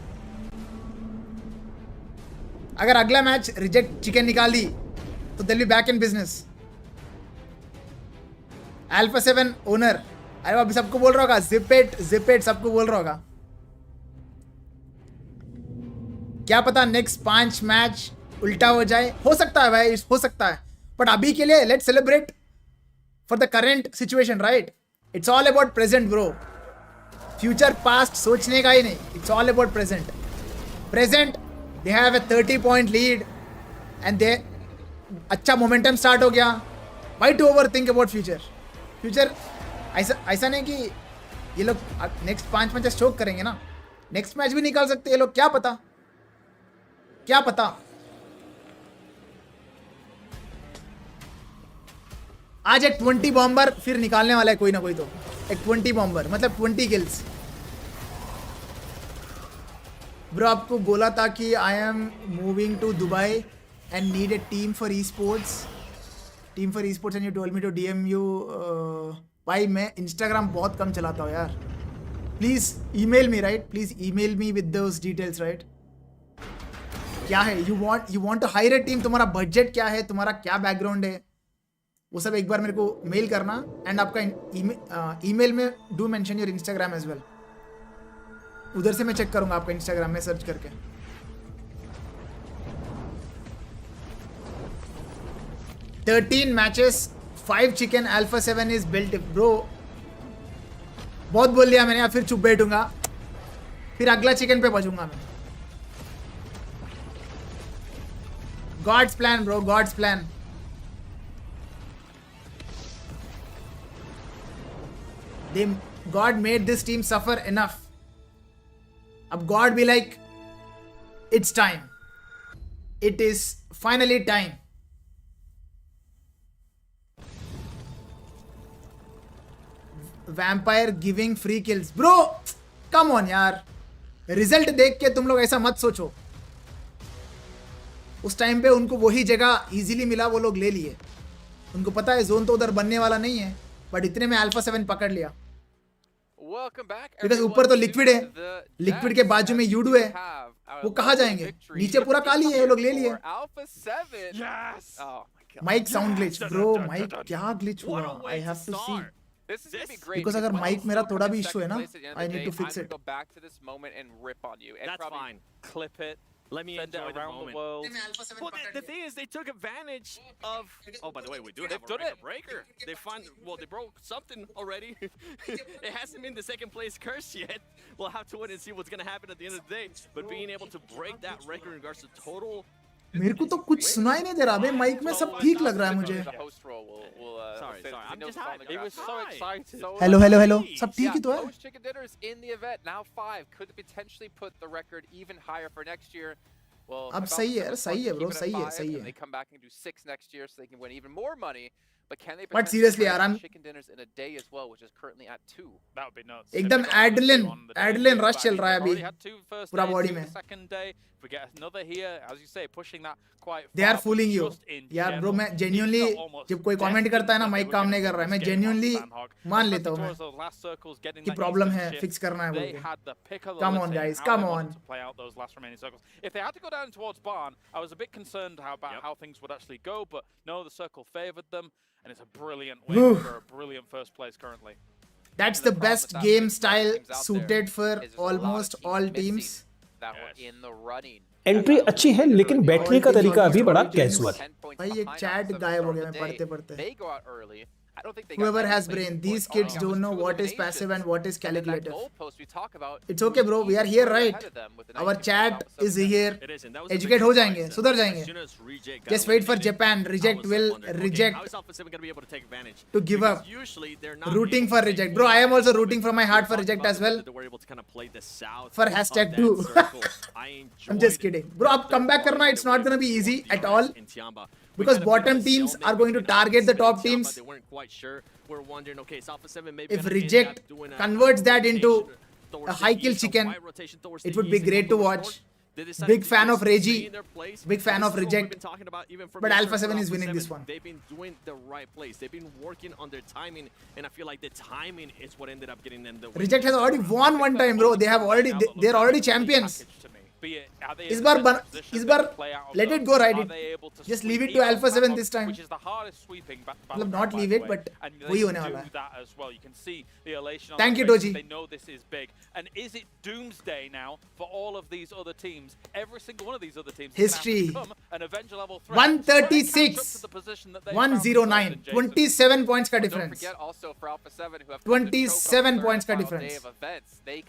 अगर अगला मैच रिजेक्ट चिकन निकाल दी तो they'll be back in business. Alpha 7 owner, अरे अभी सबको बोल रहा होगा जिप इट सबको बोल रहा होगा। क्या पता नेक्स्ट 5 मैच उल्टा हो जाए, हो सकता है भाई, हो सकता है। बट अभी के लिए let's celebrate for the current situation, right? It's all about present bro. Future past सोचने का ही नहीं, it's all about present. They have a 30 point lead and they अच्छा मोमेंटम स्टार्ट हो गया। Why to overthink about future ऐसा नहीं कि ये लोग नेक्स्ट 5 मैचेस चोक करेंगे ना, नेक्स्ट मैच भी निकाल सकते हैं ये लोग, क्या पता। आज एक 20 बॉम्बर फिर निकालने वाला है कोई ना कोई, तो एक 20 बॉम्बर मतलब 20 किल्स। ब्रो आपको बोला था कि I am moving to Dubai and need a team for e sports and you told me to DM you. भाई मैं इंस्टाग्राम बहुत कम चलाता हूँ यार, please email me, right? Please email me with those details, right? क्या है you want to hire a team, तुम्हारा बजट क्या है, तुम्हारा क्या बैकग्राउंड है, वो सब एक बार मेरे को मेल करना। एंड आपका ईमेल में do mention your Instagram as well, उधर से मैं चेक करूंगा आपका इंस्टाग्राम में सर्च करके। $13 matches 5 chicken, alpha 7 is built. Bro बहुत बोल लिया मैंने, अब फिर चुप बैठूंगा, फिर अगला चिकन पे बचूंगा मैं। God's plan bro, God's plan. God made this team suffer enough. अब God be like, it's time. It is finally time. Vampire giving free kills. Bro, come on यार. रिजल्ट देख के तुम लोग ऐसा मत सोचो. उस टाइम पे उनको वही जगह इजीली मिला, वो लोग ले लिए. उनको पता है जोन तो उधर बनने वाला नहीं है, बट इतने में अल्फा 7 पकड़ लिया. बिकॉज ऊपर तो लिक्विड है, लिक्विड के बाजू में यूडू है, वो कहाँ जाएंगे? नीचे पूरा काली है, वो लोग ले लिए. Mic sound glitch bro, mic क्या ग्लिच हुआ? I have to see. Because अगर माइक मेरा थोड़ा भी इशू है ना, I need to fix it. That's fine. Clip it. Let me enjoy the moment. Well, the thing is, they took advantage of. Oh, by the way, we do have a record breaker. They broke something already. It hasn't been the second place curse yet. We'll have to wait and see what's going to happen at the end of the day. But being able to break that record in regards to total. मेरे को तो कुछ सुनाई नहीं दे रहा बे. Mic में सब ठीक लग रहा है मुझे. Sorry. I'm just happy. He was so excited. Hello सब ठीक ही तो है. Chicken dinners in the event now 5 could potentially put the record even higher for next year. Well, अब सही है ब्रो, सही है. They come back and do 6 next year so they can win even more money. But can they But seriously यार, I'm chicken dinners in a day as well, which is currently at 2. That would be nuts. एकदम adrenaline rush चल रहा है अभी पूरा body में. We get another here, as you say, pushing that quite. They are fooling you. यार bro, मैं genuinely जब कोई कमेंट करता है ना माइक काम नहीं कर रहा है, मैं genuinely मान लेता हूँ मैं कि प्रॉब्लम है, फिक्स करना है बोल के. Come on guys, come on. If they had to go down towards barn, I was a bit concerned about how things would actually go, but no, the circle favored them, and it's a brilliant win for a brilliant first place currently. That's the best game style suited for almost all teams. That were in the running. Entry अच्छी है, लेकिन बैठने का तरीका अभी बड़ा casual. भाई एक चैट गायब हो गया मैं पढ़ते पढ़ते. They go out early. I don't think they Whoever has brain, these kids don't know what is passive and what is calculative. It's okay bro, we are here right. Our chat is here. Educate हो जाएंगे, सुधर जाएंगे. Just wait for Japan. Reject will reject to give up. Rooting for reject. Bro, I am also rooting from my heart for reject as well. For hashtag 2. I'm just kidding. Bro, अब comeback करना, it's not gonna be easy at all. Because bottom teams are going to target the top teams. If reject converts that into a high kill chicken, it would be great to watch. Big fan of Reggie, big fan of reject, but Alpha 7 is winning this one. They've been doing the right plays. They've been working on their timing, and I feel like the timing is what ended up getting them the win. Reject has already won one time, bro. They're already champions. इस बार let it go, right? Just leave it to Alpha 7 this time. मतलब not leave it, but वही होने वाला है. Thank you, Doji. They know this is big. And is it doomsday now for all of these other teams? Every single one of these other teams. History. An Erangel level threat. 136, 109, 27 points का difference. 27 points का difference.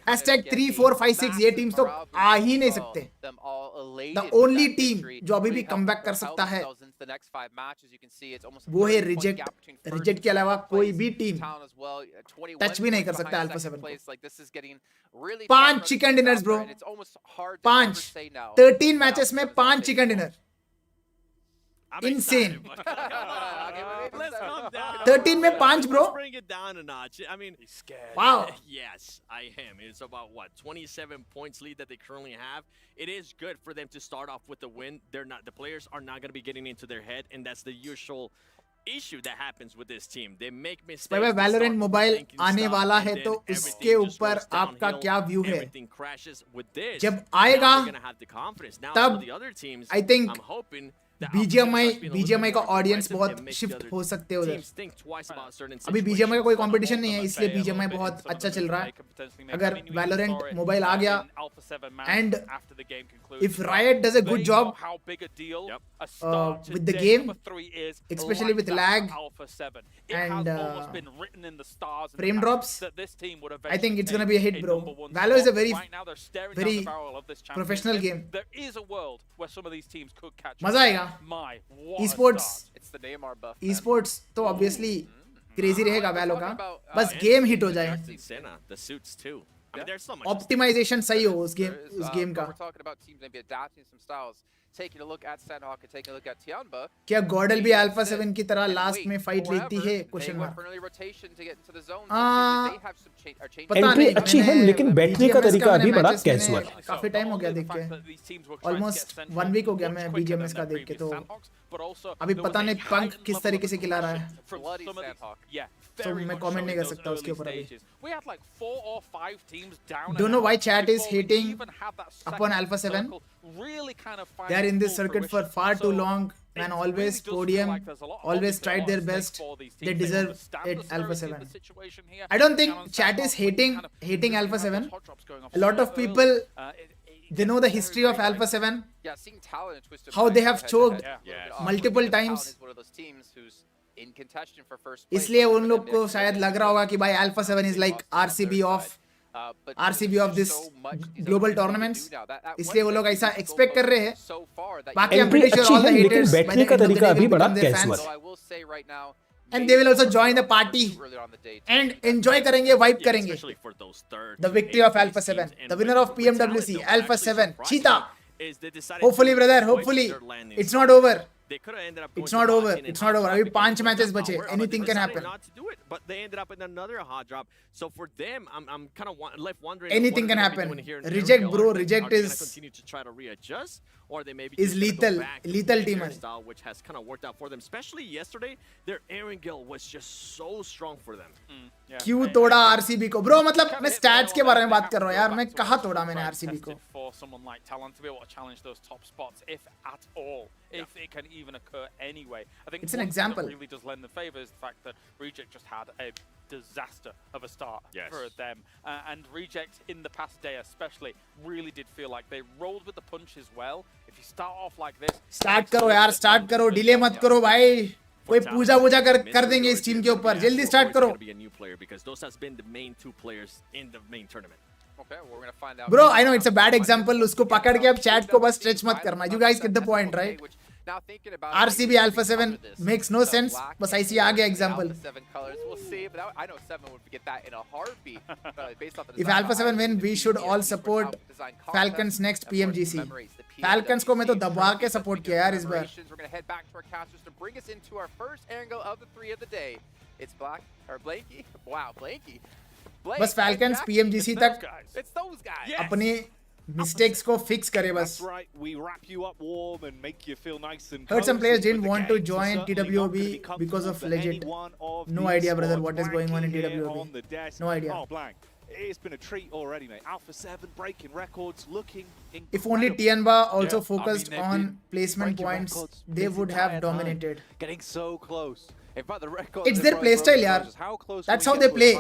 Hashtag 3, 4, 5, 6 ये teams तो आ ही नहीं सकते. The only team जो अभी भी comeback कर सकता है वो है reject. Reject के अलावा कोई भी team touch भी नहीं कर सकता Alpha 7 को. 5 chicken dinners bro. 5. 13 matches में 5 chicken dinner. Insane. 13 में 5 bro. Let's bring it down a notch. I mean, he's scared. Wow. Yes, I am. It's about what, 27 points lead that they currently have. It is good for them to start off with the win. The players are not going to be getting into their head, and that's the usual issue that happens with this team. They make mistakes. भाई Valorant Mobile आने वाला है तो इसके ऊपर आपका क्या view है? जब आएगा तब I think BGMI का ऑडियंस बहुत शिफ्ट हो सकते हैं उधर. अभी BGMI का कोई कंपटीशन नहीं है, इसलिए BGMI बहुत अच्छा चल रहा है. अगर Valorant Mobile आ गया and if Riot does a good job with the game, especially with lag and frame drops, I think it's gonna be a hit, bro. Valo is a very professional game. मजा आएगा. esports तो obviously crazy रहेगा Valo का, बस game hit हो जाए. Optimisation सही हो उस गेम का. taking a look at Sanhok and taking a look at Tianba. क्या गॉडल भी अल्फा 7 की तरह लास्ट में फाइट लेती है? Question mark. एंट्री अच्छी है लेकिन बैठने का तरीका अभी बड़ा कैजुअल। काफी टाइम हो गया देख के, ऑलमोस्ट 1 वीक हो गया मैं बीजीएमएस का देख के, तो अभी पता नहीं पंख किस तरीके से खिला रहा है, तो मैं कमेंट नहीं कर सकता उसके ऊपर अभी। Don't know why chat is hating upon Alpha 7. They are in this circuit for far too long, man. Always podium, always tried their best. They deserve it, Alpha 7. I don't think chat is hating Alpha 7. A lot of people, they know the history of Alpha 7, how they have choked multiple times. इसलिए उन लोग को शायद लग रहा होगा कि भाई Alpha 7 is like RCB of this global tournaments, इसलिए वो लोग ऐसा एक्सपेक्ट कर रहे हैं। बाकी I'm pretty sure all the haters by the end of the day will become their fans, and they will also join the party and enjoy करेंगे, vibe करेंगे। The victory of Alpha 7, the winner of PMWC, Alpha 7, Cheetah. Hopefully brother, hopefully it's not over. It's not over. अभी 5 matches बचे. Anything can happen. But they ended up in another hot drop. So for them, I'm kind of left wondering. Anything can happen. Reject, bro. Reject is continue to try to readjust, or they maybe is lethal. Lethal team. Style, which has kind of worked out for them. Especially yesterday, their Erangel was just so strong for them. क्यों तोड़ा RCB को bro? मतलब मैं stats के बारे में बात कर रहा हूँ यार, मैं कहाँ तोड़ा मैंने आरसीबी को? For someone like Talon to be able to challenge those top spots, if at all, if it can even occur anyway. I think it's an example. Really does lend the favor is the fact that Reject just had a disaster of a start for them, and Reject in the past day especially really did feel like they rolled with the punches well. If you start off like this, start करो यार, start करो, delay मत करो भाई। कोई पूजा वूजा कर देंगे इस टीम के ऊपर, जल्दी स्टार्ट करो। Bro, I know it's a bad example, उसको पकड़ के अब चैट को बस स्ट्रेच मत करना। You guys get the point, right? RCB Alpha 7 makes no sense, बस ऐसी आ गया example. If Alpha 7 win, we should all support Falcons next PMGC. Falcons को मैं तो दबा के सपोर्ट किया यार इस बार। बस Falcons PMGC तक अपनी mistakes को fix करे बस। Heard some players didn't want to join TWOB because of legit. No idea, brother, what is going on in TWOB. No idea. It's been a treat already, mate. Alpha 7 breaking records, looking incredible. If only Tianba also focused on placement points, they would have dominated. Getting so close. In fact, the record. It's their playstyle, yaar. That's how they play.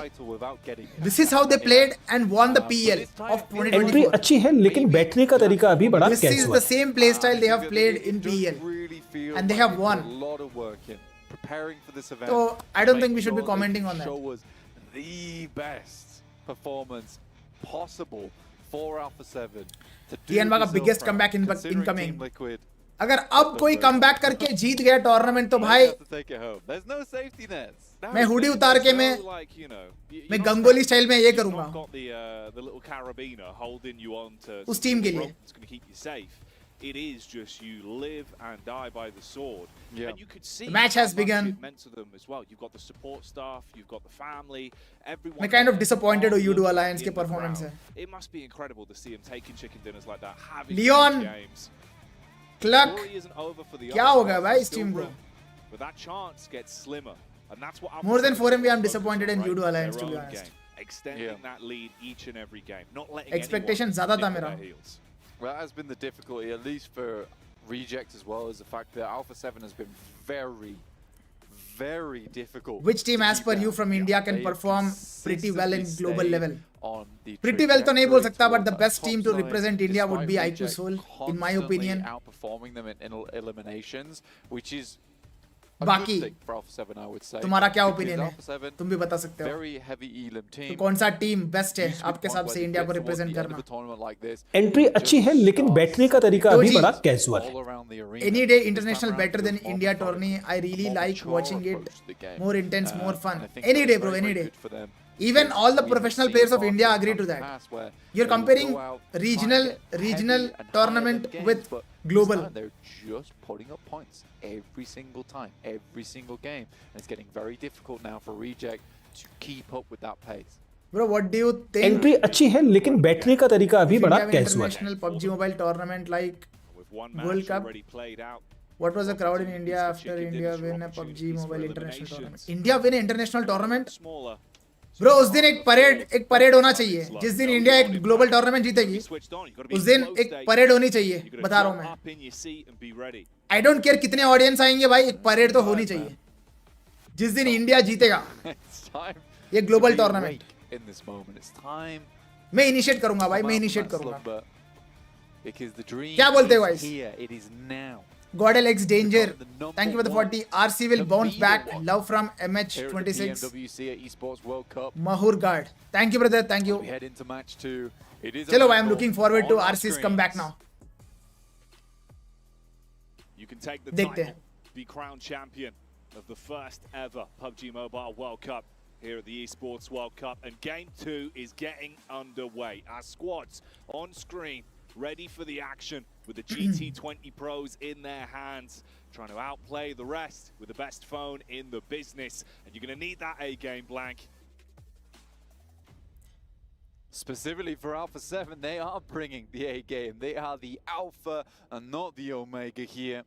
This is how they played and won the PL of 2024. Entry अच्छी है लेकिन बैठने का तरीका अभी बड़ा This is the same playstyle they have played in PL, and they have won. A lot of work in preparing for this event. So I don't think we should be commenting on that. Show was the best performance possible for Alpha 7. Tianba का biggest comeback incoming. अगर अब कोई comeback करके जीत गया tournament तो भाई मैं hoodie उतार के मैं गंगोली स्टाइल में ये करूंगा उस टीम के लिए। It is just you live and die by the sword. And you could see the match has begun. Meant to them as well. You've got the support staff, you've got the family, everyone. मैं kind of disappointed with U2 Alliance के performance है. It must be incredible to see him taking chicken dinners like that, having Leon, games. Cluck, क्या होगा भाई इस team को? But that chance gets slimmer, and that's what. More than 4 MV, I'm disappointed in U2 Alliance to be honest. Extending that lead each and every game, not letting expectation ज़्यादा था मेरा. Well, that has been the difficulty, at least for Reject as well, is the fact that Alpha 7 has been very, very difficult. Which team, as per you, from India can perform pretty well in global level? Pretty well तो नहीं बोल सकता, but the best team to represent India would be IQ Soul, in my opinion. Outperforming them in eliminations, which is बाकी तुम्हारा क्या opinion है? तुम भी बता सकते हो। तो कौन सा टीम बेस्ट है आपके हिसाब से इंडिया को रिप्रेजेंट करना? एंट्री अच्छी है लेकिन बैठने का तरीका अभी बड़ा कैजुअल है। Any day international better than India tourney. I really like watching it. More intense, more fun. Any day, bro. Any day. Even all the professional players of India agree to that. You're comparing regional tournament with global. They're just putting up points every single time, every single game. And it's getting very difficult now for Reject to keep up with that pace. Bro, what do you think? Entry अच्छी है लेकिन बैठने का तरीका अभी बड़ा India win casual है। international PUBG Mobile tournament like With one match World Cup. already played out. What was the crowd in India after India win a PUBG Mobile international tournament? India win international tournament? Smaller. Bro उस दिन एक parade होना चाहिए। जिस दिन India एक global tournament जीतेगी उस दिन एक परेड होनी चाहिए। बता रहा हूँ मैं। आई डोंट केयर कितने ऑडियंस आएंगे भाई, एक परेड तो होनी चाहिए जिस दिन इंडिया जीतेगा ये ग्लोबल टूर्नामेंट। मैं इनिशिएट करूंगा भाई, मैं इनिशिएट करूंगा। क्या बोलते हो guys? Godel X Danger, thank you for the 40. RC will bounce back. Love from MH26. PMWC at Esports World Cup. Mahur Guard, thank you brother, thank you. We head into match 2. It is. Chalo, I am looking forward to RC's comeback now. You can take the Dekhte title, hain. be crowned champion of the first ever PUBG Mobile World Cup here at the Esports World Cup, and Game 2 is getting underway. Our squads on screen, ready for the action with the GT20 Pros in their hands, trying to outplay the rest with the best phone in the business. And you're going to need that A-game, Blank. Specifically for Alpha 7, they are bringing the A-game. They are the Alpha and not the Omega here.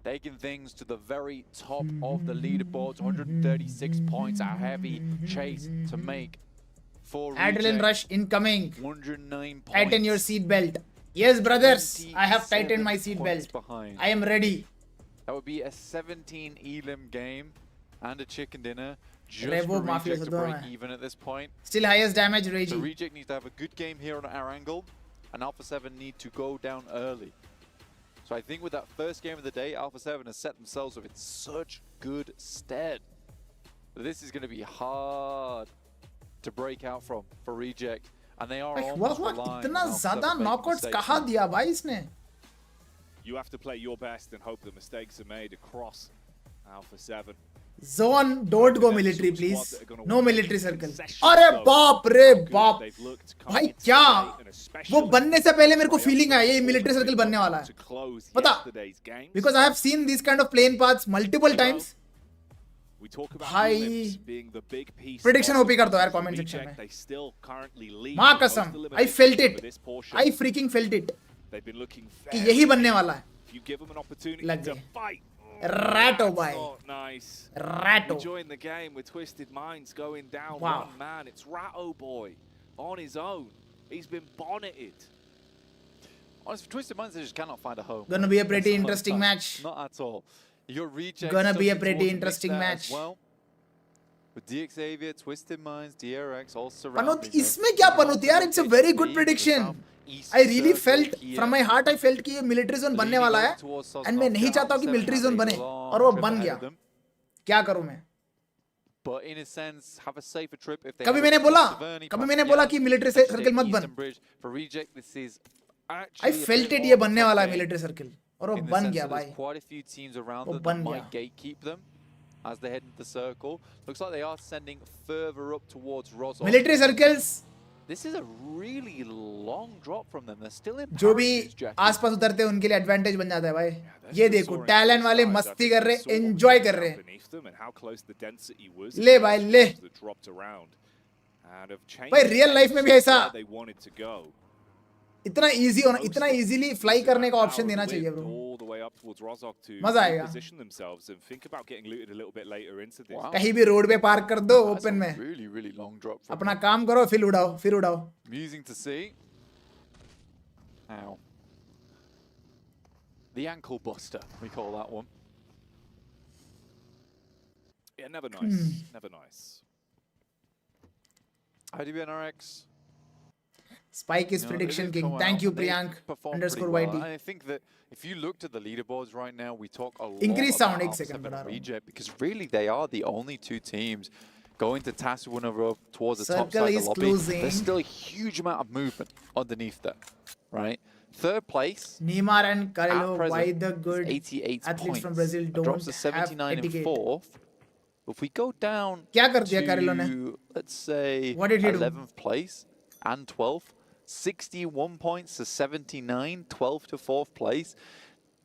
Taking things to the very top of the leaderboards. 136 points, a heavy chase to make. Adrenaline rush incoming. 109 points. Tighten your seat belt. Yes brothers, I have tightened my seat belt. Behind. I am ready. That would be a 17 elim game and a chicken dinner just Revo for Mafia Reject to se break dono hai. even at this point. Still highest damage So Regi. Reject needs to have a good game here on Erangel, and Alpha 7 need to go down early. So I think with that first game of the day, Alpha 7 has set themselves up in such good stead. This is going to be hard to break out from for Reject, and they are almost relying इतना on Alpha ज़्यादा 7 making knockouts mistakes. कहाँ दिया भाई इसने? You have to play your best and hope that mistakes are made across Alpha 7. Zone, don't go military please. No military circle. अरे बाप रे बाप भाई क्या वो बनने से पहले मेरे को फीलिंग आया ये मिलिट्री सर्कल बनने वाला है पता, because I have seen these kind of plane paths multiple times. भाई प्रेडिक्शन ओपी कर दो यार कमेंट सेक्शन में। माँ कसम, I felt it. I freaking felt it कि यही बनने वाला है। लग गए Ratto boy. Nice. Ratto. Enjoying the game with Twisted Minds going down Wow. one man. It's Ratto boy on his own. He's been bonneted. Honestly, Twisted Minds, they just cannot find a home. Gonna be a pretty That's interesting not match. Not at all. Your Reject Gonna be a stuck pretty towards the interesting mix there match. as well. With DXavier, Twisted Minds, DRX all पनुत surrounding them. इसमें क्या पनुत यार? It's a very good prediction. I really felt from my heart, I felt कि ये military zone बनने वाला है and मैं नहीं चाहता कि मिलिट्री जोन बने और वो बन गया। क्या करूँ मैं? But in a sense, have a safer trip if they कभी मैंने बोला कि मिलिट्री सर्कल मत बन। For Reject, this is I felt it ये बनने वाला है मिलिट्री सर्कल और वो बन गया भाई। Quite a few teams around वो them बन that गया। might gatekeep them as they head into the circle. Looks like they are sending further up towards Rozok. Military circles This is a really long drop from them. They're still in जो भी Paris, Jackie. आसपास उतरते हैं उनके लिए advantage बन जाता है भाई। ये देखो टैलेंट वाले मस्ती कर रहे, एंजॉय कर रहे हैं। ले भाई ले। भाई रियल लाइफ में भी ऐसा इतना इजी होना, इतना इजीली फ्लाई करने का ऑप्शन देना चाहिए ब्रो। मजा आएगा। कहीं भी रोड पे पार्क कर दो ओपन में। Really, really long drop from अपना काम करो फिर उड़ाओ, फिर उड़ाओ। Amusing to see. Ow. The ankle buster, we call that one. Yeah, never nice. Never nice. IDBNRX. Spike is prediction king. Thank you Priyank _YT. I think that if you looked at the leaderboards right now, we talk a lot Increase sound, about एक second Alpha 7 बढ़ा and रहा हूँ। Reject, because really they are the only two teams going to task one another up towards the top Circle side of is the lobby. closing. There's still a huge amount of movement underneath there, right? Third place. Neymar and At Carlo, present, why the is good 88 athletes points. from Brazil It drops don't to 79 have in etiquette? fourth. If we go down क्या कर दिया Carrillo ने? to, let's say, What did he do? 11th place and 12th, 61 points to 79, 12th to 4th place.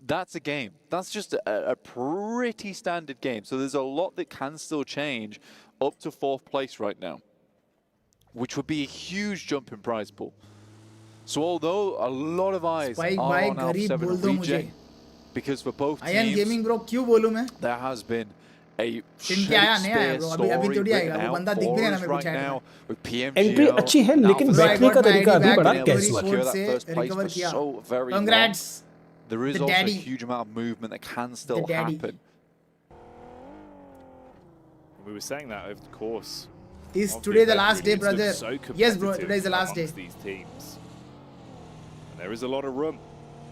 That's a game. That's just a pretty standard game. So there's a lot that can still change up to 4th place right now, which would be a huge jump in prize pool. So although a lot of eyes are on Alpha 7 and Reject, because for both Iron teams, Gaming bro क्यों बोलूं मैं? there has been a क्या आया नहीं आया Shakespeare bro story अभी थोड़ी आएगा written वो out बंदा दिख for भी नहीं us ना मेरे को right chat में. now with PMGO. एंट्री अच्छी है लेकिन Alpha बैठने का 7 तरीका अभी बड़ा been able to कैजुअल है. secure that से first place recover for किया. so very long. Congrats. There is the also a daddy. huge amount of movement that can still daddy. happen. We were saying that over the course. Is of today the event. last day, It looks brother? so Yes, bro. competitive Today is the last day. amongst these teams. And there is a lot of room.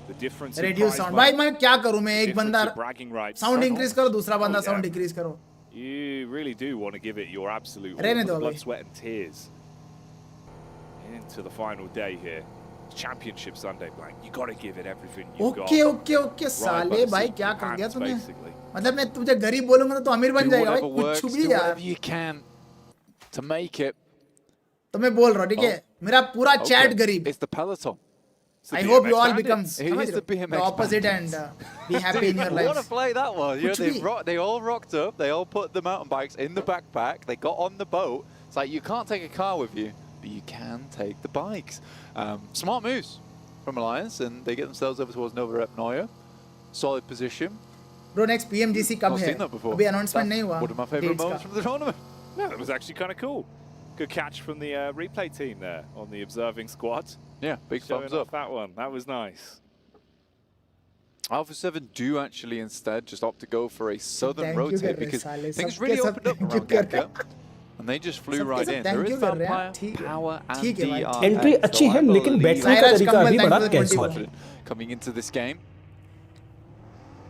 The difference in Reduce prize sound. money, भाई मैं क्या करूँ मैं the एक difference बंदा in bragging rights. sound Sanhok. increase करो दूसरा बंदा Oh, sound yeah. decrease करो. You really do want to give it your absolute all, रहने with दो blood, अभी. sweat and tears. Into the final day here. Championship Sunday, Blank. You got to give it everything you've got. Okay साले भाई क्या कर दिया तूने? मतलब मैं तुझे गरीब बोलूंगा तो अमीर बन Do जाएगा भाई whatever कुछ works, भी do यार. whatever you can to make it. तो मैं बोल रहा हूँ ठीक है मेरा पूरा चैट गरीब. It's the peloton. It's the I hope you BMX all bandits. become It is the BMX the opposite and bandits. be happy in your What a lives. play that was. You know, कुछ भी. they all rocked up. They all put the mountain bikes in the backpack. They got on the boat. It's like you can't take a car with you, but you can take the bikes. Smart moves from Alliance, and they get themselves over towards Nova Rep Neuer. Solid position. Bro next PMGC कब Not है? seen that before. अभी announcement नहीं हुआ. One of my favorite dates moments का. from the tournament. Yeah, that was actually kind of cool. Good catch from the replay team there on the observing squad. Yeah, big Showing thumbs off up. that one. That was nice. Alpha 7 do actually instead just opt to go for a southern Thank you, rotate Garre, because साले, things सबके really सब opened up thank you, around Garre. Gekka. And they just flew सबके right सब in. thank There is you कर रहे हैं, Vampire, ठीक है. Power, and ठीक है भाई, DRX. एंट्री अच्छी So I है लेकिन believe बैठने का Cyrus तरीका Kamal, अभी thank बड़ा you for the कैजुअल 21. है. coming into this game.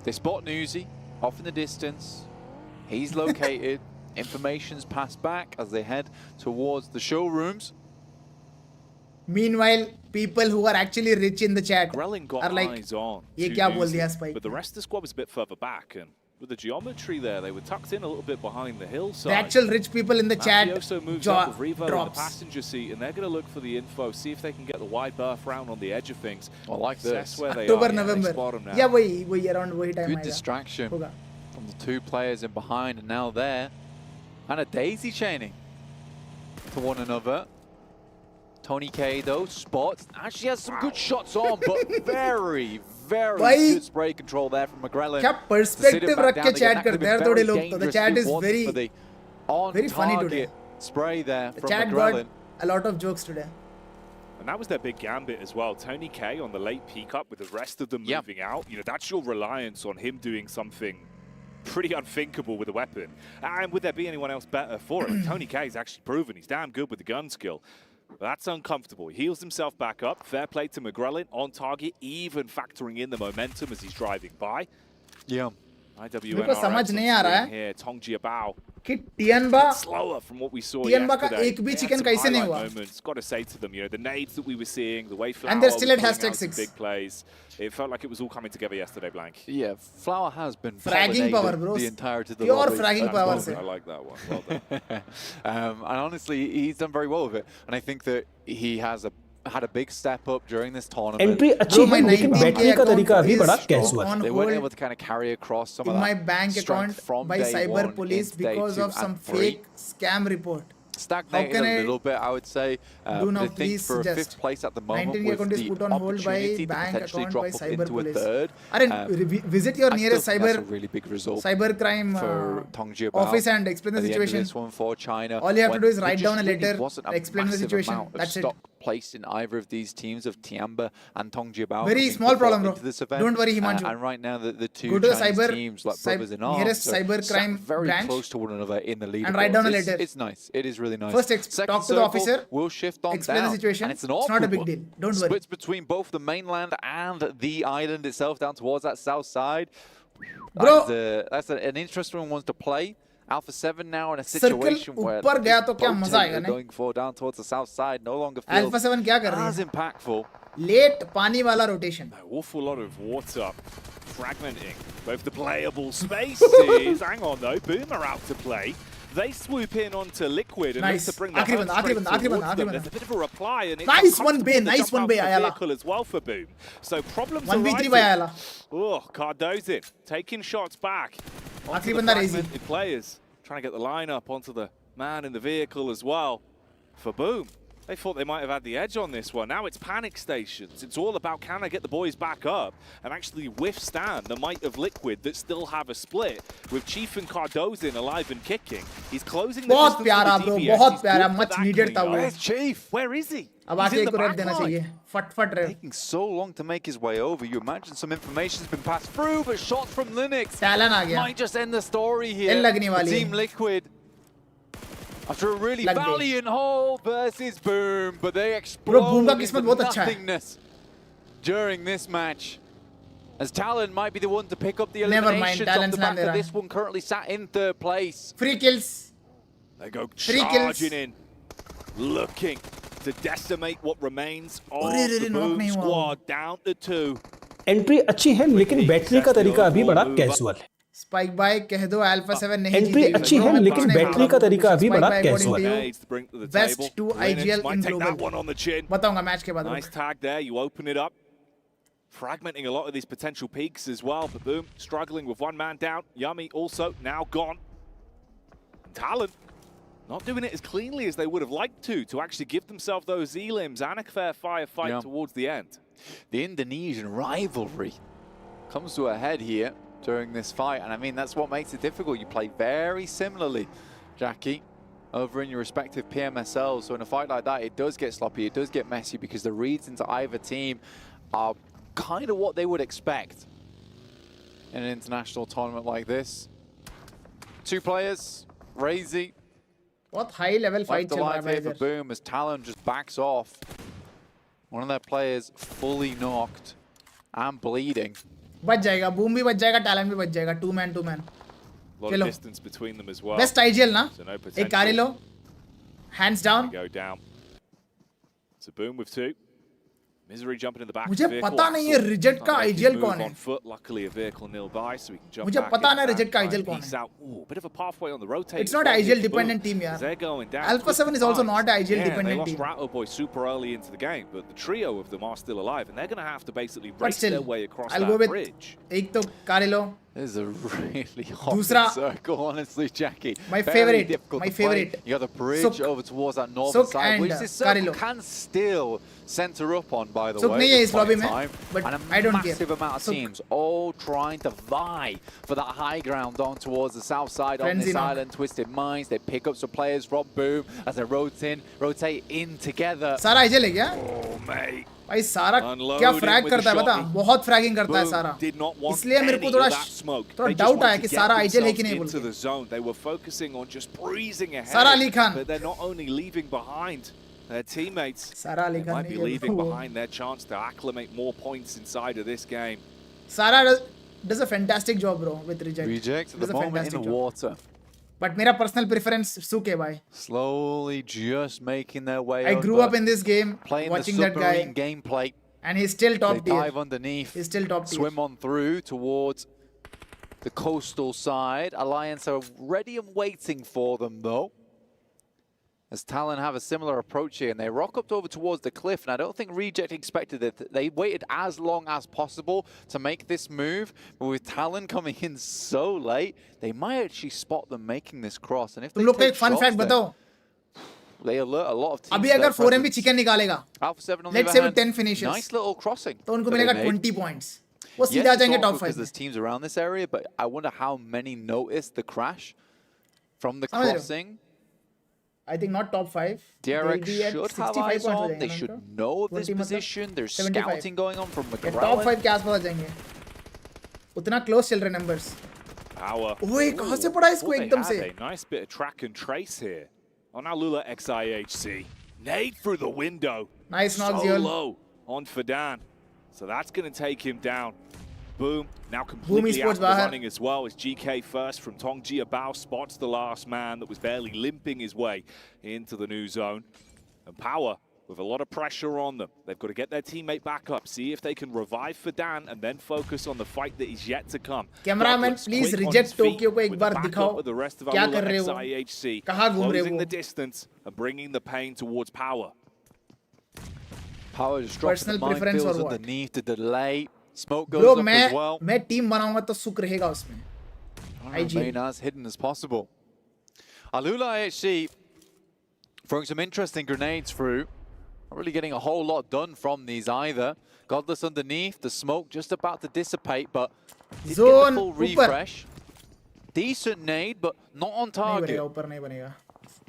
They spot Newsy off in the distance. He's located. Information's passed back as they head towards the showrooms. Meanwhile, people who are actually rich in the chat Grelin got are like, eyes on. ये to क्या बोल Newsy, दिया Spike But the ने? rest of the squad was a bit further back, and with the geometry there, they were tucked in a little bit behind the hillside. The actual rich people in the chat Mafioso moves up with Revo in the drops. passenger seat, and they're going to look for the info, see if they can get the wide berth round on the edge of things. I like That's this. where they October, are. Yeah, they November. spot 'em now. Yeah, वही around वही time Good आएगा. distraction होगा. from the two players in behind and now there. And a daisy chaining to one another. Tony K though spots, actually has some good shots on, but very भाई, good spray control there from McGrelin. क्या perspective रख के chat करते हैं यार थोड़े लोग तो. The chat is very very funny today. Spray there The from chat McGrelin. got a lot of jokes today. And that was their big gambit as well. Tony K on the late peak up with the rest of them Yep. moving out. You know, that's your reliance on him doing something pretty unthinkable with a weapon. And would there be anyone else better for it? Tony K's actually proven he's damn good with the gun skill. But that's uncomfortable. He heals himself back up. Fair play to McGrelin on target, even factoring in the momentum as he's driving by. Yeah. मेरे को समझ नहीं आ रहा है here. Tong Jiabao कि टियनबा slower from what we saw टियनबा का yesterday. एक भी They had chicken some कैसे नहीं highlight हुआ? moments. Got to say to them, you know, the nades that we were seeing, the way Flower And they're still was at pulling hashtag out some 6. big plays. It felt like it was all coming together yesterday, Blank. Yeah, Flower has been Fragging power, pollinated bros. the entirety of the Pure lobby. fragging That's power one. से. I like that one. Well done. And honestly, he's done very well with it. And I think that he has had a big step up during this tournament. Entry अच्छी है लेकिन बैठने का तरीका अभी बड़ा casual है. on They weren't able hold to kind of carry across some in of my that bank account strength from by day cyber one police into day because 2 of some and 3. fake scam report. Stagnated can a I little bit, I would say. do But now I think please for a suggest? 5th place at the moment 19 with account is the put on hold by opportunity to bank potentially account drop by up cyber into a police. 3rd. अरे visit your I nearest still think cyber that's a really big result cyber crime for Tong Jiabao office and explain the at end of situation. this one for China. All you have to when do is there write just down a really letter, wasn't a explain the massive situation. amount of That's it. stock placed in either of these teams of Tiamba and Tong Jiabao. Very coming small problem, into bro. this event. Don't worry, Himanshu. And right now the two Go to the Chinese cyber- teams like cyber- brothers in arms nearest are cyber sat crime very branch close to one another in the leaderboards. and write down a It's- letter. It's nice. It is really nice. First Second talk to the circle, officer, we'll shift on explain the down. situation. And it's an It's not a awkward big one. deal. Don't worry. Splits between both the mainland and the island itself down towards that south side. Bro. That's an interesting one to play. Alpha 7 now in a Circle situation where ऊपर गया तो क्या boat मजा आएगा taker नहीं? going for down towards the south side no longer feels Alpha 7 क्या कर रही as है? impactful. Late पानी वाला rotation. An awful lot of water fragmenting both the playable spaces. Hang on though, Boom are out to play. They swoop in onto Liquid and look to bring the hurt straight towards them. There's a bit of a reply and it's nice one bay vehicle as well for Boom. So problems arising. Oh, Cardozin taking shots back onto the fragmented players. Trying to get the lineup onto the man in the vehicle as well for Boom. They thought they might have had the edge on this one. Now it's panic stations. It's all about can I get the boys back up and actually withstand the might of Liquid that still have a split with Chief and Cardozin alive and kicking. He's closing the distance. बहुत प्यारा bro, बहुत प्यारा, much needed था वो. Where's Chief? Where is he? अब आके एक red देना चाहिए. फट रहे. Taking so long to make his way over. You imagine some information's been passed through, but shots from Linux Talon आ गया. might just end the story here. लगने वाली. Team Liquid. After a really valiant haul versus Boom, but they explode into nothingness during this match. As Talon might be the one to pick up the eliminations off the back of this one, currently sat in third place. Free kills. They go charging in, looking to decimate what remains of the Boom squad down to 2. Entry अच्छी है लेकिन battery का तरीका अभी बड़ा casual है. Spike bye कह दो अल्फा 7 नहीं एंट्री अच्छी है लेकिन बैटरी का तरीका अभी बड़ा कैजुअल है. Best 2 IGL in global. बताऊंगा मैच के बाद. Nice tag there, you open it up. Fragmenting a lot of these potential peaks as well, but Boom struggling with one man down. Yummy also now gone. Talon not doing it as cleanly as they would have liked to actually give themselves those elims and a fair firefight towards the end. The Indonesian rivalry comes to a head here during this fight, and I mean that's what makes it difficult. You play very similarly, Jackie, over in your respective PMSLs, so in a fight like that it does get sloppy, it does get messy, because the reads into either team are kind of what they would expect in an international tournament like this. 2 players, Razy. What high level fight chal raha hai for Boom as Talon just backs off. One of their players fully knocked and bleeding. बच जाएगा, Boom भी बच जाएगा, Talon भी बच जाएगा. 2 man. A lot of distance between them as well. Best IGL ना? So no एक carry low. Hands down. Go down. So Boom with 2. Misery jumping in the back. मुझे पता नहीं है रिजेक्ट का आईजीएल कौन है. Luckily a vehicle nearby, so we can jump मुझे पता नहीं रिजेक्ट का आईजीएल कौन है. Bit of a pathway on the rotate. It's not IGL dependent team यार. They're going down. Alpha 7 is also not IGL dependent team. They lost Rattle Boy super early into the game, but the trio of them are still alive, and they're going to have to basically break their way across that bridge. एक तो Carilo. This is a really hot circle, honestly, Jackie. My favorite. My favorite. You got the bridge over towards that northern side, which this circle can still center up on, by the way. नहीं है इस lobby में, but I don't care. And a massive amount of teams all trying to vie for that high ground on towards the south side on this island. Twisted Minds, they pick up some players from Boom as they rotate in together. सारा IGL है क्या? Oh, mate. भाई सारा क्या frag करता है बता, बहुत फ्रैगिंग करता है सारा. इसलिए मेरे को थोड़ा डाउट आया कि सारा आईजीएल है कि नहीं बोल के. They were focusing on just breezing ahead. सारा Ali Khan. But they're not only leaving behind their teammates, सारा Ali Khan might be leaving behind their chance to acclimate more points inside of this game. Sara does a fantastic job, bro, with Reject. Reject at the moment in the water. But मेरा personal preference Suke भाई. Slowly just making their way I grew up in this game, watching that guy. Gameplay. And he's still top tier. Dive underneath. He's still top tier. Swim on through towards the coastal side. Alliance are ready and waiting for them though, as Talon have a similar approach here, and they rock up over towards the cliff, and I don't think Reject expected it. They waited as long as possible to make this move, but with Talon coming in so late, they might actually spot them making this cross. And if they take fun fact बताओ. They alert a lot of teams. अभी अगर 4M भी chicken निकालेगा, Alpha 7 on let's say with 10 finishes, nice little crossing, तो उनको मिलेगा 20 points. वो सीधा जाएंगे top 5. Because there's teams around this area, but I wonder how many noticed the crash from the crossing. I think not top 5. DRX should have eyes on. They should know of this position. There's scouting going on from McGraw. Top 5 के आसपास जाएंगे. उतना close चल रहे numbers. Power. ओए कहाँ से पड़ा इसको एकदम से? A nice bit of track and trace here on Alula XIHC. Nade through the window. Nice knock, so low on Fadan. So that's going to take him down. Boom. Now completely out of the running as well as GK first from Tongji Abao spots the last man that was barely limping his way into the new zone. And Power with a lot of pressure on them. They've got to get their teammate back up, see if they can revive for Dan, and then focus on the fight that is yet to come. Cameraman, please reject Tokyo को एक बार दिखाओ क्या कर रहे हो कहाँ घूम रहे हो closing the distance and bringing the pain towards Power. Power just dropping Personal the mine preference fields or what? underneath the delay. Smoke goes Bro, up as well. मैं टीम बनाऊंगा तो सुख रहेगा उसमें. Remain as hidden as possible. Alula IHC throwing some interesting grenades through. Not really getting a whole lot done from these either. Godless underneath, the smoke just about to dissipate, but did get the full refresh. Decent nade, but not on target.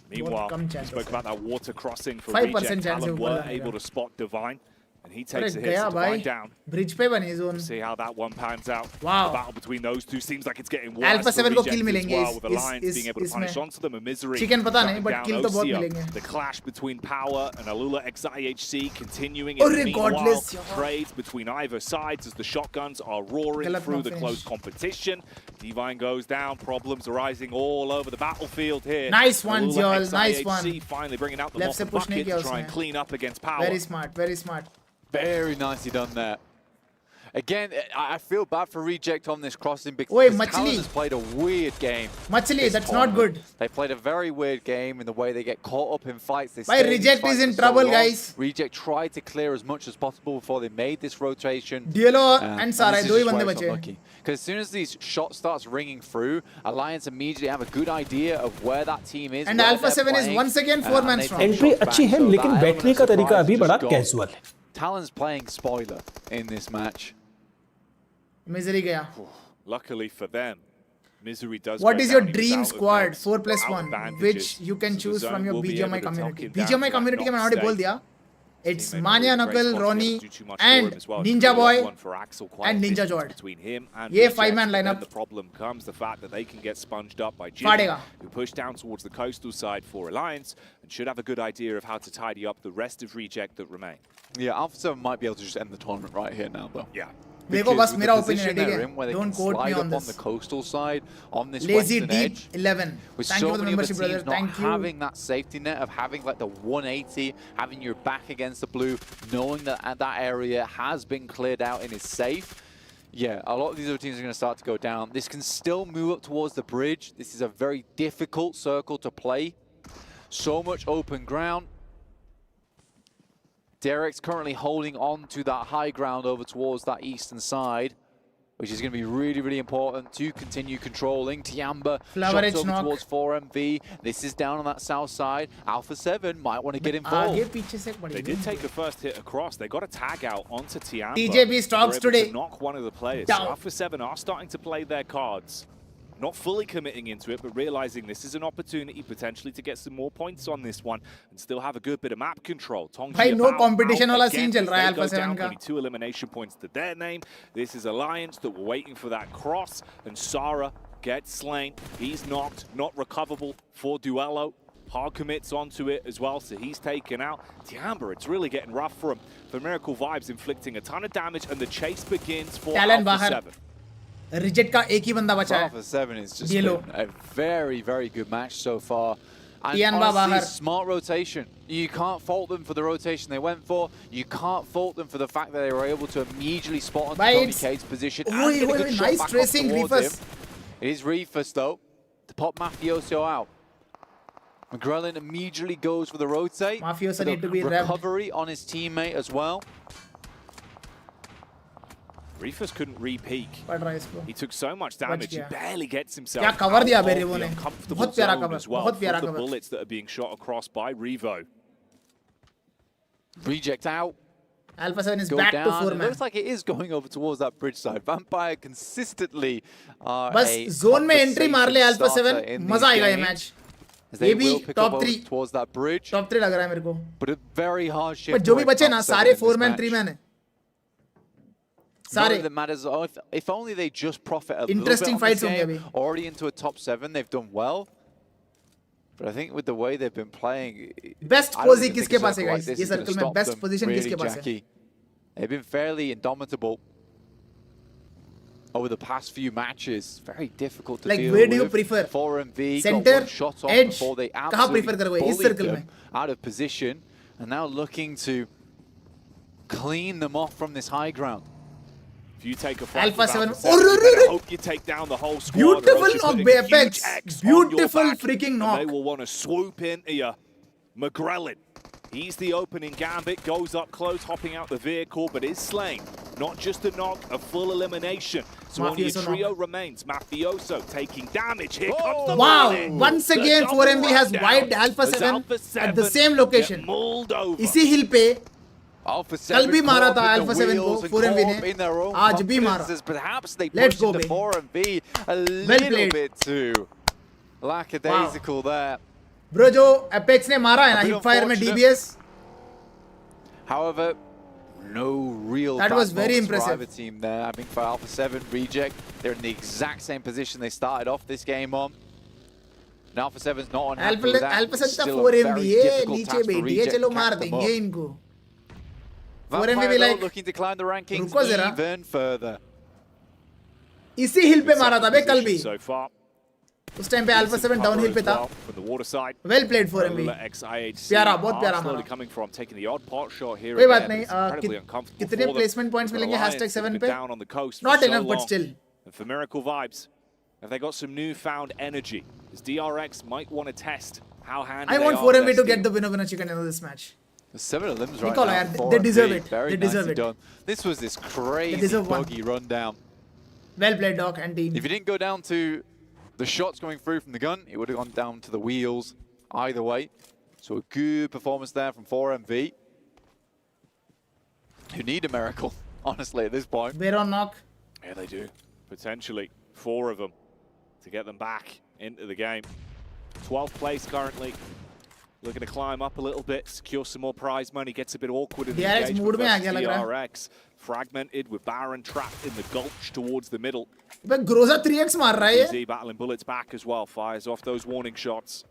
Meanwhile, we spoke about that water crossing for Reject. Talon were able to spot Divine, and he takes a hit to Divine down. Bridge पे बनी zone. See how that one pans out. Wow. The battle between those two seems like it's getting worse. Alpha 7 को kill as मिलेंगे well, with Alliance being able to punish onto them and Misery. Chicken पता नहीं, but down kill तो बहुत OCR. मिलेंगे. The clash between Power and Alula XIHC continuing in the meanwhile. Trades between either sides as the shotguns are roaring through the close competition. Divine goes down, problems arising all over the battlefield here. Nice one, Joel. Nice one. Finally bringing out the Left से mop push bucket नहीं to किया try and उसने. clean up against Power. Very smart, very smart. Very nicely done there. Again, I feel bad for Reject on this crossing because Oi, Talon has played a weird game. Machli, that's not good. They played a very weird game in the way they get caught up in fights. They By Reject is in trouble, guys. Reject tried to clear as much as possible before they made this rotation. Diallo and Sarai, दो ही बंदे बचे. Because as soon as these shots starts ringing through, Alliance immediately have a good idea of where that team is. And Alpha 7 is once again 4-man strong. Entry अच्छी है लेकिन बैठने का तरीका अभी बड़ा कैजुअल है. Talon's playing spoiler in this match. Misery गया. Luckily for them, Misery does. What is your dream squad? 4+1, which you can choose from your BGMI community. BGMI community का मैं already बोल दिया. It's Mania, Knuckle, Ronnie, and Ninja Boy, and Ninja Jord. ये 5-man lineup. The problem comes the fact that they can get sponged up by Jimmy, who push down towards the coastal side for Alliance, and should have a good idea of how to tidy up the rest of Reject that remain. Yeah, Alpha 7 might be able to just end the tournament right here now, though. Yeah. देखो बस मेरा opinion है, ठीक है? Don't quote me on this. On the coastal side, on this Lazy western Deep edge, 11. Thank you for the membership, brother. Thank you. Having that safety net of having like the 180, having your back against the blue, knowing that that area has been cleared out and is safe. Yeah, a lot of these other teams are going to start to go down. This can still move up towards the bridge. This is a very difficult circle to play. So much open ground. Derek's currently holding on to that high ground over towards that eastern side, which is going to be really, really important to continue controlling. Tiamba shots over towards 4MV. This is down on that south side. Alpha 7 might want to get involved. They did take a first hit across. They got a tag out onto Tiamba. TJB stocks today. To knock one of the players. So Alpha 7 are starting to play their cards. Not fully committing into it, but realizing this is an opportunity potentially to get some more points on this one and still have a good bit of map control. भाई no competition वाला scene चल रहा है Alpha 7 का. Only 2 elimination points to their name. This is Alliance that were waiting for that cross, and Sara gets slain. He's knocked, not recoverable for Duello. Hard commits onto it as well, so he's taken out. Tiamba, it's really getting rough for him. For Miracle Vibes inflicting a ton of damage, and the chase begins for Alpha 7. Reject का एक ही बंदा बचा है. Alpha 7 is just been a very, very good match so far. And honestly, smart rotation. You can't fault them for the rotation they went for. You can't fault them for the fact that they were able to immediately spot on Tony Cade's position and get a good shot back off towards him. It is Reefus though to pop Mafioso out. McGrellin immediately goes for the rotate. Mafioso need to be recovery on his teammate as well. Reefus couldn't re-peek. He took so much damage, he barely gets himself out of the uncomfortable zone as well from the bullets that are being shot across by Revo. Reject out. Alpha 7 is back to 4-man. It looks like it is going over towards that bridge side. Vampire consistently बस zone में entry मार ले Alpha 7, मजा आएगा ये match. ये भी top 3 towards that bridge. Top 3 लग रहा है मेरे को. But a very hard shift. पर जो भी बचे ना सारे 4-man 3-man है. None of that matters. If only they just profit a little bit on this game. Already into a top 7, they've done well. But I think with the way they've been playing, best position किसके पास है guys? ये circle में best position किसके पास है? They've been fairly indomitable over the past few matches. Very difficult to deal with. Like where do you prefer? 4MV Center, got one shot off edge. before they कहाँ prefer absolutely करोगे इस circle में? out of position. and now looking to clean them off from this high ground. If you take a fight Alpha with 7. Alpha 7, you better hope you take down the whole squad. or else Beautiful you're knock putting by a huge Apex. X on your Beautiful back, freaking and knock. they will want to swoop into you. McGrellin, he's the opening gambit, goes up close, hopping out the vehicle, but is slain. Not just a knock, a full elimination. So only a Mafioso trio knock. remains. Mafioso taking damage. Here comes the Wow, bullet. once again The 4MB has double wiped rundown Alpha as 7 Alpha at 7 the same location. get mulled over. इसी हिल पे Alpha कल 7 भी मारा caught था up in Alpha the 7 को wheels and 4MB caught up ने in their own आज भी मारा. confidences. Perhaps they Let's pushed go, the babe. 4MB a little played. bit too lackadaisical there. Bro जो Apex ने मारा है ना A bit हिपफायर में unfortunate. DBS However, no real That was bad very moments for impressive. either team there. I think for Alpha 7, Reject, they're in the exact same position they started off this game on. And Alpha 7's not on happy with that. Alpha 7 का Still a 4MB very है difficult नीचे task for बैठी है Reject चलो to मार catch them देंगे up. इनको. Vampire 4MB भी though, like looking to climb the rankings रुको जरा. even further. इसी हिल पे मारा था बे कल भी. So far. उस टाइम पे Alpha 7 डाउन हिल पे था. From the water side. Well played 4MB. XIHC प्यारा बहुत are प्यारा slowly मारा. coming from taking the odd pot shot here कोई and बात there, नहीं. but it's incredibly uncomfortable कितने for them. placement points मिलेंगे Alliance hashtag has 7 been पे? down on the coast Not for so enough but long. still. And for Miracle Vibes, have they got some newfound energy? As DRX might want to test how handy I they want are 4MB with to their get the winner chicken in this match. The 7 of them's right Nicolo, now. yaar, 4 they and deserve B. it. Very They deserve nicely it. done. This was this crazy deserve one. buggy rundown. Well played Doc and team. If you didn't go down to the shots going through from the gun, it would have gone down to the wheels either way. So a good performance there from 4MV. Who need a miracle, honestly, at this point. Baron knock. Yeah, they do. Potentially 4 of them to get them back into the game. 12th place currently. Looking to climb up a little bit, secure some more prize money. Gets a bit awkward in the DRX engagement mood में आ गया versus लग रहा है. DRX. Fragmented with Baron trapped in the gulch towards the middle. Bay Groza 3x मार रहा है ये. Z battling bullets back as well. Fires off those warning shots.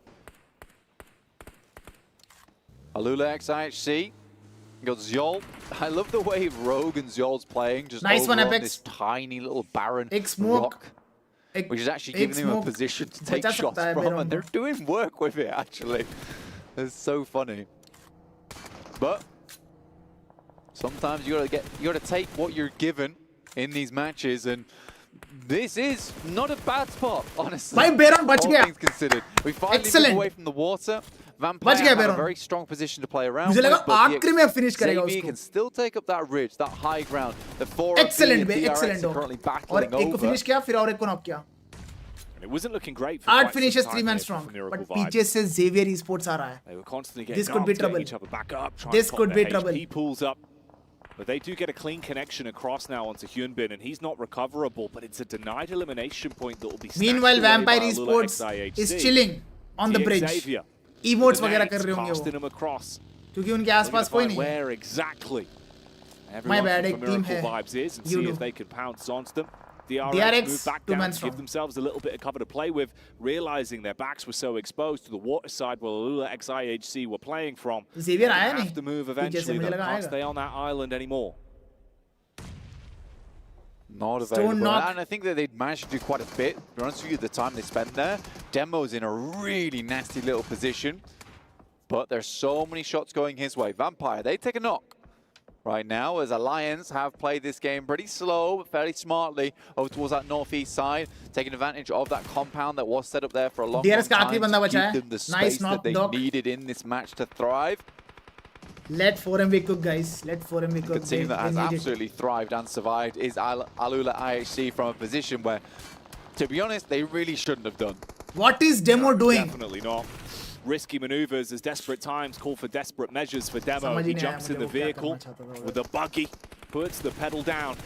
Alula XIHC. Got Zol. I love the way Rogue and Zol's playing. Just Nice over one, on Apex. this tiny little barren Ek smoke. rock, which is actually giving them a smoke position to take बचा shots सकता है from, Baron and they're को. doing work with it, actually. It's so funny. But sometimes you gotta take what you're given in these matches, and this is not a bad spot, honestly. भाई Baron बच All गया. things considered. We finally Excellent. move away from the water. Vampire बच गया have a Baron. very strong position to play around मुझे लगा with, but the आखिरी में finish करेगा Xavier उसको. can still take up that ridge, that high ground. The 4 Excellent and bay, DRX excellent are Doc. currently और battling एक को over. finish किया फिर और एक को knock किया. And it wasn't looking great for Art quite some finishes time 3 man here strong. for Miracle But Vibes. पीछे से Xavier Esports आ रहा है. They were constantly getting This could be knocked, getting trouble. each other back up, trying This to could pop be their trouble. HP pulls up. But they do get a clean connection across now onto Hyunbin, and he's not recoverable, but it's a denied elimination point that will be snatched Meanwhile away Vampire by Alula Esports XIHC. is chilling on the bridge. Xavier, Emotes the वगैरह nades कर रहे होंगे casting वो. him across. क्योंकि उनके Looking आसपास to कोई find नहीं है. where exactly My everyone bad, from एक team Miracle है. Vibes is, and You see do. if they can pounce onto them. DRX DRX, move back 2 down man to strong. give themselves a little bit of cover to play with, realizing their backs were so exposed to the water side where Alula XIHC were playing from. Xavier They आया have नहीं. to move पीछे से eventually. मुझे They लगा can't आएगा. stay on that island anymore. Not Stone available. knock. And I think that they'd managed to do quite a bit. To be honest with you, the time they spent there. Demo's in a really nasty little position. But there's so many shots going his way. Vampire, they take a knock right now as Alliance have played this game pretty slow, but fairly smartly over towards that northeast side, taking advantage of that compound that was set up there for a long, DRX long का आखिरी time बंदा to बचा give है. them the Nice space knock, that they Doc. needed in this match to thrive. Let 4MB cook guys. Let 4MB cook. The team that has need it. absolutely thrived and survived is Alula IHC from a position where, to be honest, they really shouldn't have done. What is Demo doing? Definitely not. Risky maneuvers as desperate times call for desperate measures for Demo. समझ ही He नहीं आया jumps in मुझे the वो क्या vehicle करना चाहता था वो. with a buggy, puts the pedal down,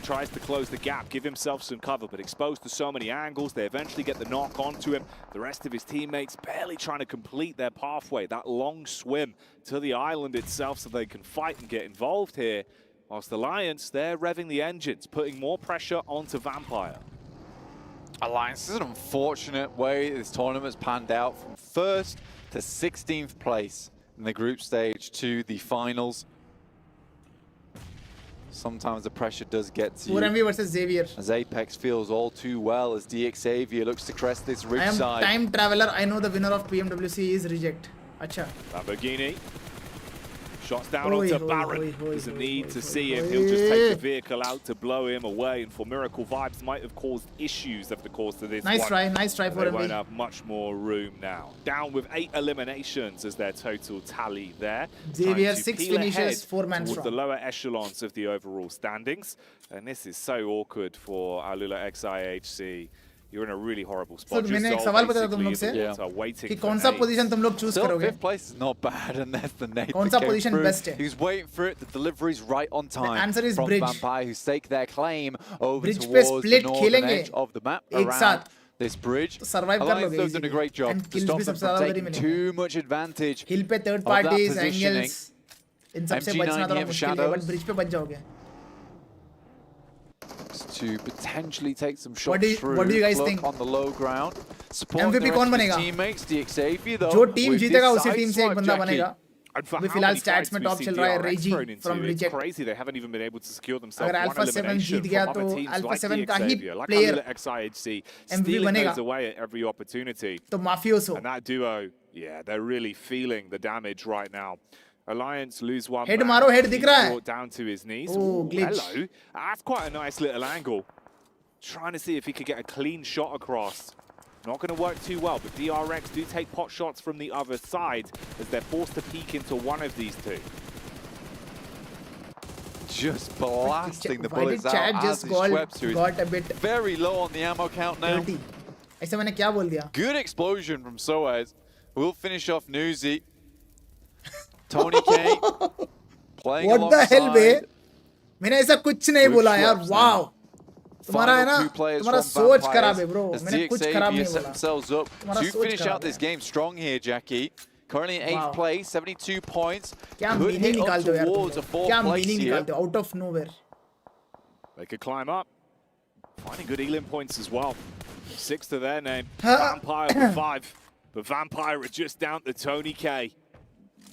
tries to close the gap, give himself some cover, but exposed to so many angles, they eventually get the knock onto him. The rest of his teammates barely trying to complete their pathway, that long swim to the island itself so they can fight and get involved here. Whilst the Lions, they're revving the engines, putting more pressure onto Vampire. Alliance, this is an unfortunate way this tournament's panned out from 1st to 16th place in the group stage to the finals. Sometimes the pressure does get to you. 4MB versus Xavier. As Apex feels all too well as DX Xavier looks to crest this ridge I am side. time traveler. I know the winner of PMWC is Reject. अच्छा. Lamborghini Shots down onto Baron. Doesn't need to see him. He'll just take the vehicle out to blow him away. And for Miracle Vibes, might have caused issues over the course of this one. Nice try for him. They won't have much more room now. Down with 8 eliminations as their total tally there. Xavier 6 finishes, 4-man strong. The lower echelons of the overall standings. And this is so awkward for Alula XIHC. You're in a really horrible spot. So मैंने एक सवाल पूछा तुम लोग से कि कौन सा पोजीशन तुम लोग चूज करोगे? Fifth place is not bad, and that's the Nate. कौन सा पोजीशन बेस्ट है? He's waiting for it. The delivery's right on time. The answer is from bridge. Vampire, who stake their claim over Bridge towards पे split the northern खेलेंगे edge of the map एक around साथ. this bridge. तो survive कर लोगे Alliance done a great job to stop them from taking too much advantage. Hill पे third of that parties, positioning. angles, इन सबसे बचना थोड़ा मुश्किल है, but bridge पे बच जाओगे. To potentially take some shots through. What do you guys think? On the low ground. MVP कौन बनेगा? Teammates, the Xavier though. जो टीम जीतेगा उसी टीम से एक बंदा बनेगा. अभी फिलहाल स्टैट्स में टॉप चल रहा है रेजी फ्रॉम रिजेक्ट. अगर अल्फा 7 जीत गया तो अल्फा 7 का ही प्लेयर MVP बनेगा. तो माफियोसो. And that duo, yeah, they're really feeling the damage right now. Alliance lose one. Head मारो, head दिख रहा है. Down to his knees. Oh, glitch. Hello. That's quite a nice little angle. Trying to see if he could get a clean shot across. Not going to work too well, but DRX do take pot shots from the other side as they're forced to peek into one of these two. Just blasting the Why bullets did out Chad as just his got Schweppes, a bit very low on the ammo count now. dirty? ऐसा मैंने क्या बोल दिया? Good explosion from Soaz. We'll finish off Newsy. Tony K playing What the hell bay? alongside. मैंने ऐसा कुछ नहीं बोला यार. Wow. तुम्हारा है ना, तुम्हारा सोच खराब है ब्रो. मैंने कुछ खराब नहीं बोला. तुम्हारा To सोच finish खराब out this है. game strong here, Jackie. Currently in 8th place, 72 points. क्या Could meaning hit up निकालते हो यार तुम towards a लोग? 4th क्या place meaning here. निकालते हो? Out of nowhere. They could climb up. Finding good healing points as well. 6 to their name. Vampire with 5. But Vampire are just down to Tony K.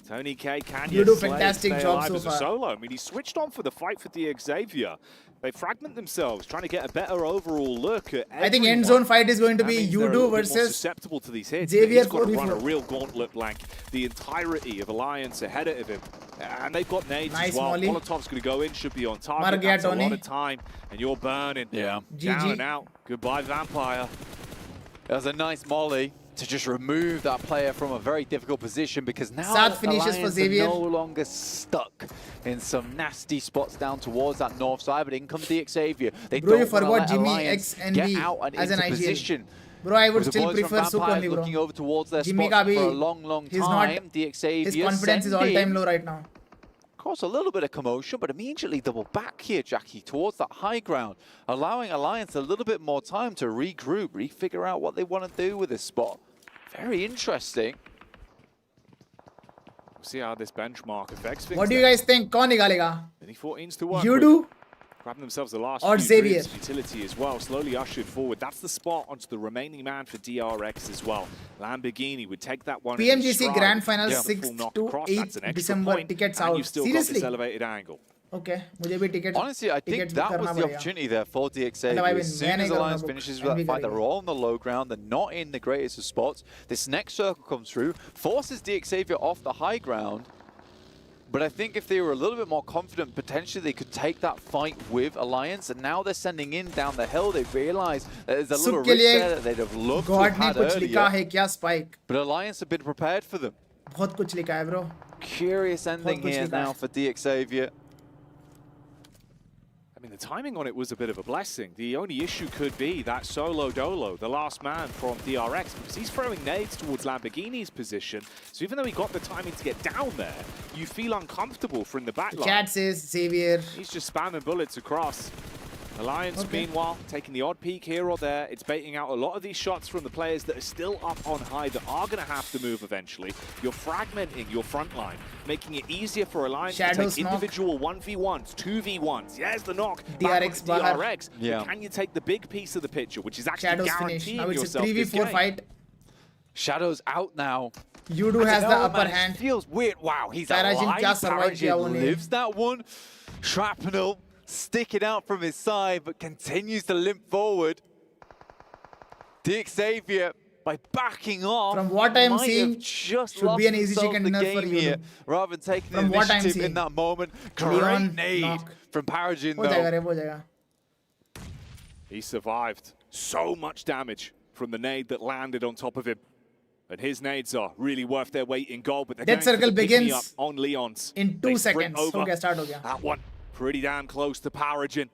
Tony K, can you do stay fantastic job alive so as a far. solo? I mean, he switched on for the fight for the Xavier. They fragment themselves, trying to get a better overall look at I think end zone fight is going to be Yudu versus susceptible to these hits. Xavier. He's got to run a real gauntlet blank. The entirety of Alliance ahead of him. And they've got nades Nice as well. molly. Molotov's going to go in, should be on target. Mar gaya That's a lot Tony. of time, and you're burning. Yeah. Down GG. and out. Goodbye, Vampire. That was a nice molly to just remove that player from a very difficult position, because now Sad finishes for Alliance Xavier. are no longer stuck in some nasty spots down towards that north side, but in comes the Xavier. They Bro, you don't wanna forgot let Jimmy Alliance XNB get out and as an into IGL. position. Bro, I would With the still boys from prefer Suk Vampire only, bro. looking over towards their Jimmy spots का भी for a long he's time. not, The Xavier his confidence is all sending time low right now. caused a little bit of commotion, but immediately double back here, Jackie, towards that high ground, allowing Alliance a little bit more time to regroup, refigure out what they want to do with this spot. Very interesting. We'll see how this benchmark affects things. What do you guys think? कौन निकालेगा? Any 14s to 1. Yudu Grabbing themselves the last or few Xavier? dribs, utility as well, slowly ushered forward. That's the spot onto the remaining man for DRX as well. Lamborghini would take that one. PMGC Grand Final Yeah, 6th knock to across. 8th That's an extra December point, tickets and out. you've still got Seriously? this elevated angle. Okay, मुझे भी tickets. Honestly, I think tickets that book was करना the पड़ेगा. opportunity there for the Xavier. मतलब I mean, As soon मैं as नहीं करूँगा Alliance book, finishes with that MV fight, they're करेगा. all on the low ground. They're not in the greatest of spots. This next circle comes through, forces the Xavier off the high ground. But I think if they were a little bit more confident, potentially they could take that fight with Alliance. And now they're sending in down the hill. They realize that there's a little risk there that they'd have loved to God have ने had कुछ लिखा है earlier. क्या Spike? But Alliance have been prepared for them. बहुत कुछ लिखा है bro. Curious ending कुछ here लिखा now है. for the Xavier. I mean, the timing on it was a bit of a blessing. The only issue could be that solo dolo, the last man from DRX, because he's throwing nades towards Lamborghini's position. So even though he got the timing to get down there, you feel uncomfortable from the back line. Chat says Xavier. He's just spamming bullets across. Alliance, Okay. meanwhile, taking the odd peek here or there. It's baiting out a lot of these shots from the players that are still up on high that are going to have to move eventually. You're fragmenting your front line, making it easier for Alliance Shadows to take knock. individual 1v1s, 2v1s. Yes, the knock. DRX back बाहर. onto DRX. Yeah. But can you take the big piece of the picture, which is actually Shadows finish. guaranteeing Now it's a yourself this 3v4 game? fight. Shadows out now. Yudu has the upper man, it hand. feels weird. Wow, he's Parajin alive. क्या survive किया वो Parajin ने? lives that one. Shrapnel sticking out from his side, but continues to limp forward. The Xavier by backing off. From what I'm might seeing, have just should be an easy lost chicken themselves the dinner for game here, you. rather than taking From the what I'm initiative in seeing. that moment. Leon Great nade knock. from Paragin, हो जाएगा though. रे, हो जाएगा. He survived. So much damage from the nade that landed on top of him. And his nades are really worth their weight in gold, but they're Death going for circle the pick-me-up begins on Leon's. in 2 They sprint seconds. over. हो गया, start हो गया. That one pretty damn close to Paragin.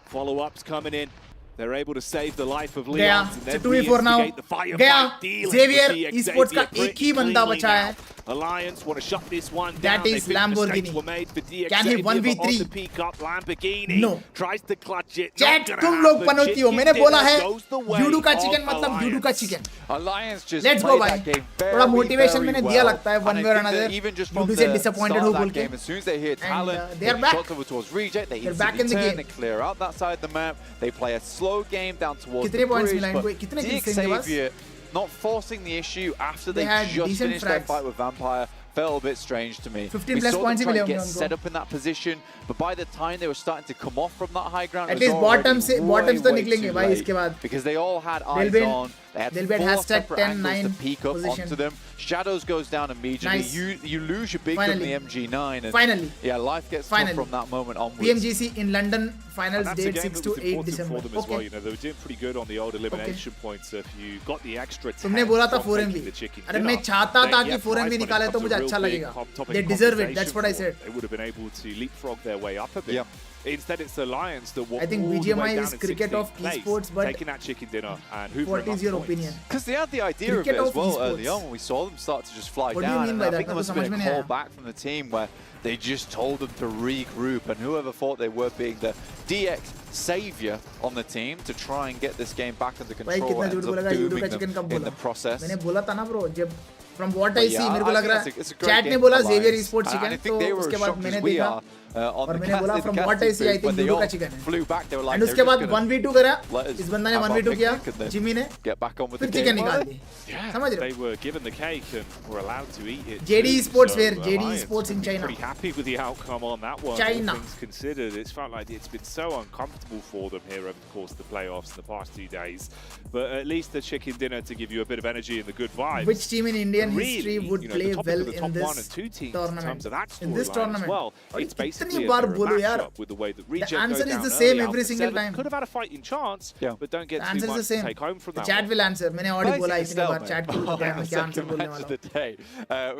Follow-ups coming in. They're able to save the life of गया. Leon and then 2v4 now. reinstigate the firefight. गया. Dealing Xavier with the esports का Xavier एक ही बंदा pretty बचा है. cleanly now. Alliance want to shut this one That down. is They think Lamborghini. mistakes were made for DX Can he Xavier, but 1v3? on the peak up, Lamborghini No. tries to clutch it. Chat, Not gonna तुम लोग happen. पनौती हो. Chicken मैंने बोला dinner है goes the way judo का of chicken मतलब judo का Alliance. Chicken. Alliance just Let's go played भाई. that game थोड़ा very, motivation very मैंने well. दिया लगता है one And way or I think that another. even just from judo the से start disappointed of हो that बोल के. game, as soon as they hear talent, they are they back. shot over towards Reject, they They're back in instantly the turn, game. they clear out that side of the map, they play a slow game down towards कितने the points bridge, मिला but इनको? कितने kills DX थे इनके पास? Xavier not forcing the issue after They they had just decent finished their frags. fight with Vampire felt a bit strange to me. 15 We plus saw points them he try मिले and get होंगे उनको. set up in that position, but by the time they were starting to come off from that high ground, At it was least already bottoms तो way निकलेंगे too भाई late, इसके बाद. because they all had They'll eyes be in- on. They had they'll be at 4 hashtag separate 10, angles to 9 peek up position. onto them. Shadows goes down immediately. Nice. You lose your big gun, Finally. the MG9, and Finally. yeah, life gets Finally. tough from that moment onwards. PMGC in London finals And that's a date game 6 that to was 8 important December. for them as well. Okay. You know, they were doing pretty good on the old elimination points. So if you got the extra 10 तुमने बोला था from 4MV. taking the chicken अरे dinner, मैं चाहता then था yeah, कि 4MV prize money निकाले तो becomes मुझे a real अच्छा big लगेगा. topic They of deserve it. That's conversation what I for said. them. They would have been able to leapfrog their way up a bit. Yeah. Instead, it's the Lions that walk I think all the BGMI way down is in cricket 16th of place, esports, but taking that chicken dinner and hoovering what up is your points. opinion? Because they had the idea Cricket of it as of well esports. early on when we saw them start to just fly What do you down. mean And by I that? think there मैं must तो have been समझ में a नहीं call आया. back from the team where they just told them to regroup, and whoever thought they were being the DX savior on the team to try and get this game back under भाई control कितना ends झूठ up बोलेगा judo का dooming chicken them कब in the बोला? process. मैंने बोला था ना ब्रो जब from what But I see yeah, मेरे को I लग think रहा it's a है great चैट game ने for बोला Alliance. Xavier esports And I chicken think तो they were उसके as बाद shocked मैंने as we देखा are on और the मैंने बोला casting from what I see I booth, when think they judo all का चिकन है. flew back, they were like, and they're उसके just बाद gonna 1v2 करा. let us इस बंदा ने have our 1v2 किया. picnic and then जिमी ने get back on with फिर the चिकन game. निकाल दी. Yeah, समझ रहे they हो? were given the cake and were allowed to eat it. JD too, Esports so where JD Alliance Esports in would be China. Pretty happy with the outcome on that one. China. All things considered, it's felt like it's been so uncomfortable for them here over the course of the playoffs in the past 2 days. But at least the chicken dinner to give you a bit of energy and the good vibes. Which team in Indian Really, history would you know, play the topic well of the in top 1 and this 2 teams in tournament? terms of that In this storyline tournament. as well. और It's basically कितनी a bar mirror बोलूं यार? matchup with the way that Reject go answer is down the early same out every to single 7. time. Could have had a fighting chance, Yeah. but don't get The too answer is much the same. to take home from The that chat one. will answer. मैंने Audi बोला Basically इतनी बार stalemate. Chat को बताया मैं क्या answer Second बोलने match वाला of the हूँ. day.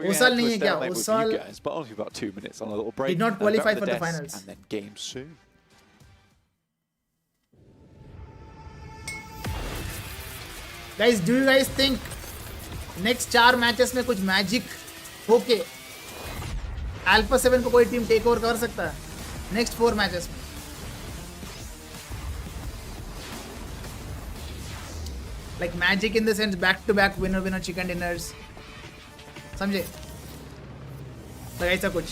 We're Osal gonna नहीं head है to a क्या? stalemate with Osal you guys, but only about 2 minutes on a little break. did not qualify Back for the desk, finals. And then game soon. Guys, do you guys think next 4 matches में कुछ magic होके alpha 7 को कोई team take over कर सकता है next 4 matches में? Like magic in the sense back to back winner chicken dinners. समझे? like ऐसा कुछ.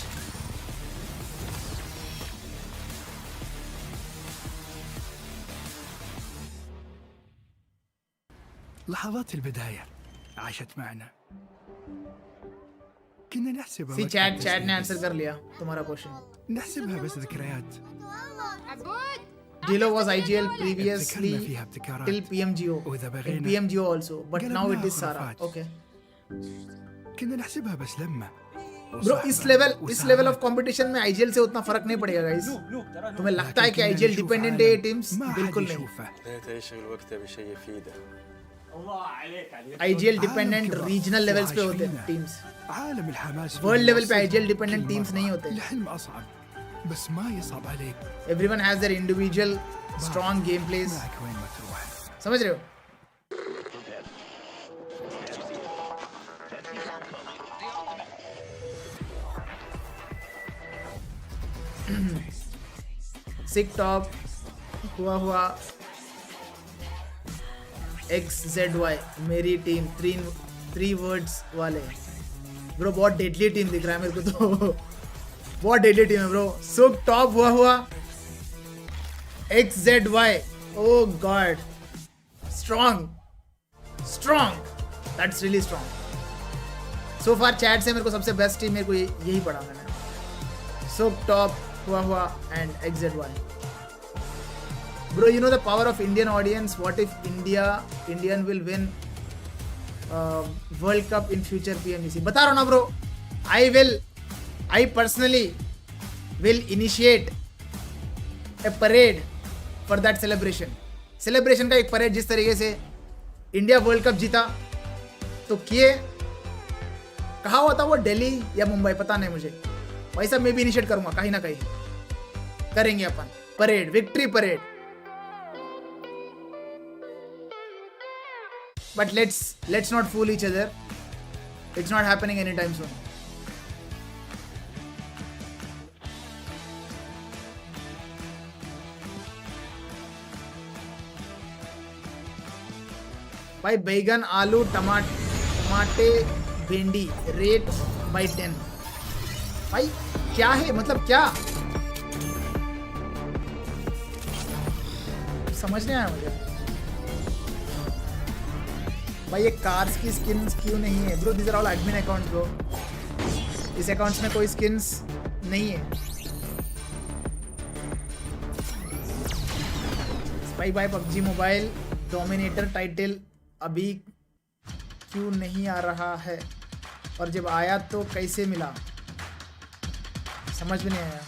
لحظات البداية عاشت معنا كنا نحسبها See chat ने आंसर कर लिया तुम्हारा question. نحسبها بس ذكريات Dilo was IGL ابتكرنا previously فيها ابتكارات till PMGO. وإذا In بغينا PMGO also, but now it is Sara. خرافات. Okay. كنا نحسبها بس لما Bro, इस level of competition में IGL से उतना फर्क नहीं पड़ेगा guys. तुम्हें लगता है कि IGL dependent है ये teams? बिल्कुल नहीं. IGL dependent regional levels पे होते हैं teams. عالم الحماس World level पे IGL dependent teams नहीं होते. الحلم أصعب بس ما يصعب عليك Everyone has their individual strong gameplays. معك وين ما تروح समझ रहे हो? सिक टॉप हुआ XZY मेरी टीम 3 वर्ड्स वाले ब्रो. बहुत डेडली टीम दिख रहा है मेरे को तो. बहुत डेडली टीम है ब्रो. सुक टॉप हुआ XZY. Oh God, strong that's really strong. So far chat से मेरे को सबसे बेस्ट टीम मेरे को यही पड़ा मैंने. सुक टॉप हुआ and XZY. Bro, you know the power of Indian audience. What if Indian will win world cup in future PMWC. बता रहा हूँ ना bro. I personally will initiate a parade for that celebration. Celebration का एक parade जिस तरीके से India world cup जीता तो किए. कहा हुआ था वो, दिल्ली या मुंबई, पता नहीं मुझे. वैसा मैं भी इनिशिएट करूंगा, कहीं ना कहीं करेंगे अपन parade, victory parade. But let's not fool each other. It's not happening anytime soon. भाई बैगन, आलू, टमाटे, भिंडी रेट बाई 10. भाई क्या है, मतलब क्या समझ नहीं आया मुझे. भाई ये कार्स की स्किन्स क्यों नहीं है bro? This are all admin accounts bro. इस अकाउंट्स में कोई स्किन्स नहीं है. Spy by PUBG mobile dominator title अभी क्यों नहीं आ रहा है, और जब आया तो कैसे मिला, समझ में नहीं आया.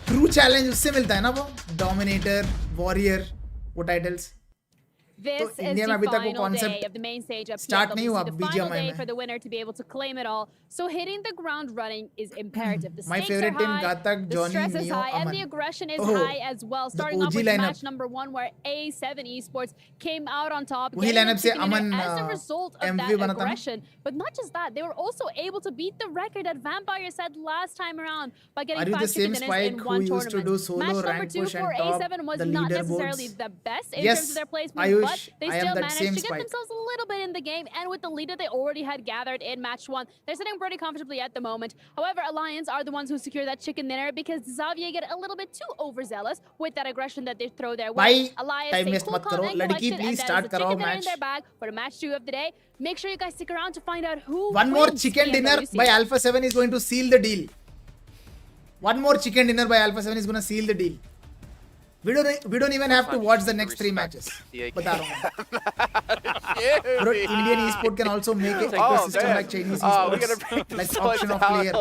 ट्रू चैलेंज उससे मिलता है ना वो, डोमिनेटर, वॉरियर, वो टाइटल्स. This तो is इंडिया में the अभी तक वो final day concept of the main stage of start नहीं हुआ PMWC, the final BGMI day में. for the winner to be able to claim it all. So hitting the ground running is imperative. The My stakes favorite are team, high, Gatak, the Johnny, stress is Neo, high, and Aman. the aggression is Oh, high as well. the Starting off OG with lineup. match number 1 where A7 Esports came out on top, वही getting lineup the से chicken dinner Aman, as a result of MVP that बना था ना? aggression. But not just that, they were also able to beat the record that Vampire set last time around by getting Are you 5 the same chicken dinners Spike in who one used to tournament. do solo Match number rank 2 push for and top A7 was the not leaderboards? necessarily the best in Yes, terms of their placement, Ayush, but they I am still that managed same to get Spike. themselves a little bit in the game, and with the lead that they already had gathered in match 1, they're sitting pretty comfortably at the moment. However, Alliance are the ones who secure that chicken dinner because Xavier get a little bit too overzealous with that aggression that they throw their way. भाई Alliance time stay वेस्ट cool, मत calm, करो. and लड़की collected, please and that start is the कराओ chicken dinner in match. their bag for the match 2 of the day. Make sure you guys stick around to find out who One more wins chicken dinner PMWC. by Alpha 7 is going to seal the deal. One more chicken dinner by Alpha 7 is going to seal the deal. We don't even have to watch the next 3 matches. बता रहा हूँ. Bro, Indian esport can also make an ecosystem like Chinese esports, like auction of player.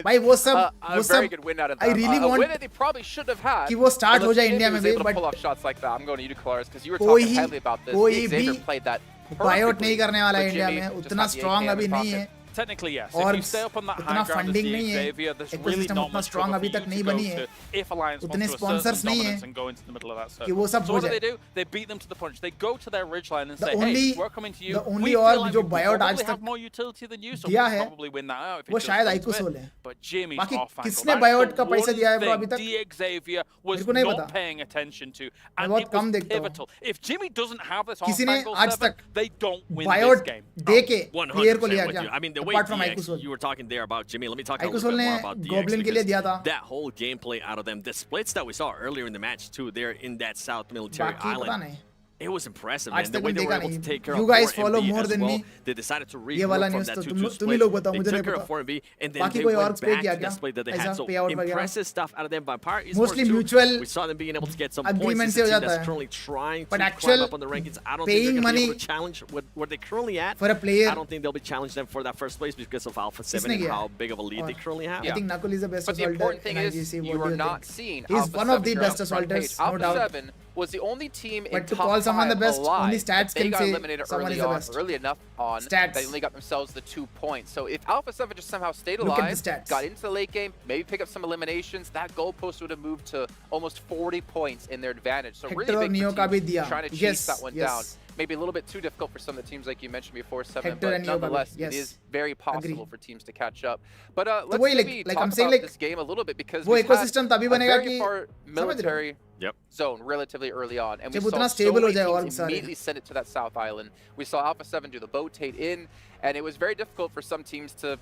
भाई वो सब I really want they probably should have had. कि वो start हो जाए इंडिया में भी, but pull but off shots like that. I'm going to you, Colors, because you were कोई talking he heavily about this. कोई Xavier भी played that buyout नहीं करने वाला है for इंडिया Jimmy, में. just उतना had the strong AKM अभी in नहीं pocket. है. Technically, yes. और If you stay up on that उतना high ground as funding the नहीं है. Xavier, there's really Ecosystem not उतना much strong cover अभी for तक you नहीं to go बनी है. to if Alliance उतने wants to assert sponsors some नहीं dominance है and go into the middle of that कि circle. वो सब So हो what do जाए. they do? They beat them to the punch. They go to their ridge line and The say, only- hey, we're coming to you. the only We feel और like जो we buyout आज probably तक have more utility than you, so दिया we'll है, probably win that out if it वो just शायद comes आइको to it. Soul है. But Jimmy's बाकी off ankle. किसने That's buyout the का पैसा one दिया है ब्रो अभी thing तक? Xavier was मेरे को नहीं not पता. paying attention to, मैं and बहुत it कम was देखता हूँ. pivotal. If Jimmy doesn't have this off किसी ने ankle आज 7, तक they don't win this buyout game. दे के player को 100% लिया with क्या? you. I mean, the way Apart from DX, आइको soul. you were talking there about Jimmy. Let me talk a आइको little सोल bit ने more about DX. Goblin के लिए दिया था. That whole gameplay out of them, the splits that we saw earlier in the match too, there in that South Military बाकी पता Island. नहीं. It was impressive, आज man. The तक way मैं they were देखा able to नहीं. take care You of guys 4 follow MB more as than well. me. They decided to ये वाला regroup from news that तो 2-2 तुम ही लोग split. बताओ, They मुझे नहीं took care पता. of 4MB, and then बाकी they कोई और went split back किया to क्या? the split that they ऐसा had. So payout वगैरह? impressive stuff out of them by Power Esports Mostly too. mutual We saw them being able to get some points. agreement It's से a हो team जाता that's है. currently trying But to actual climb up on the rankings. I don't think paying they're going to be money able to challenge where they're currently at. for a player. I don't think they'll be challenging them for that first place because of Alpha 7 किसने and किया? how big of a lead they currently have. I think Nakul is the best But the assaulter important thing in is, IGC. you What are do you not think? seeing He's Alpha one of 7 the here on best the front page. assaulters, no Alpha doubt. 7 was the only team in But to top call someone the 5 best, alive. only stats They can got say eliminated someone is the best. early enough on. Stats. They only got themselves the 2 points. So if Alpha 7 just somehow stayed Look at the alive, stats. got into the late game, maybe pick up some eliminations, that goalpost would have moved to almost 40 points in their advantage. So Hector really और big Neo for का भी teams दिया. trying to chase Yes, that one yes. down. Maybe a little bit too difficult for some of the teams like you mentioned before, 7, Hector but and Neo का भी. nonetheless, Yes. it is very possible Agree. for teams to catch up. But let's वही maybe like talk I'm saying about like this game a little bit because वो we've had ecosystem तभी a बनेगा very कि far military Yep. zone relatively early on, and we जब saw उतना so stable हो many जाए और teams सारे. immediately send it to that South Island. We saw Alpha 7 do the rotate in, and it was very difficult for some teams to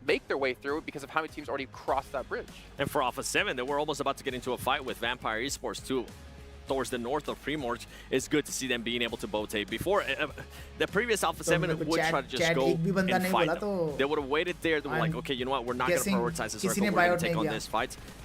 make their way through because of how many teams already crossed that bridge. And for Alpha 7, they were almost about to get into a fight with Vampire Esports too. Towards the north of Primorge, it's good to see them being able to rotate. Before, the previous Alpha 7 मेरे को would try to just go एक भी बंदा and नहीं fight बोला them. तो They would have waited there. They were like, okay, you know what? We're not going to guessing prioritize this किसी circle. ने We're going buyout to take नहीं on किया. this fight.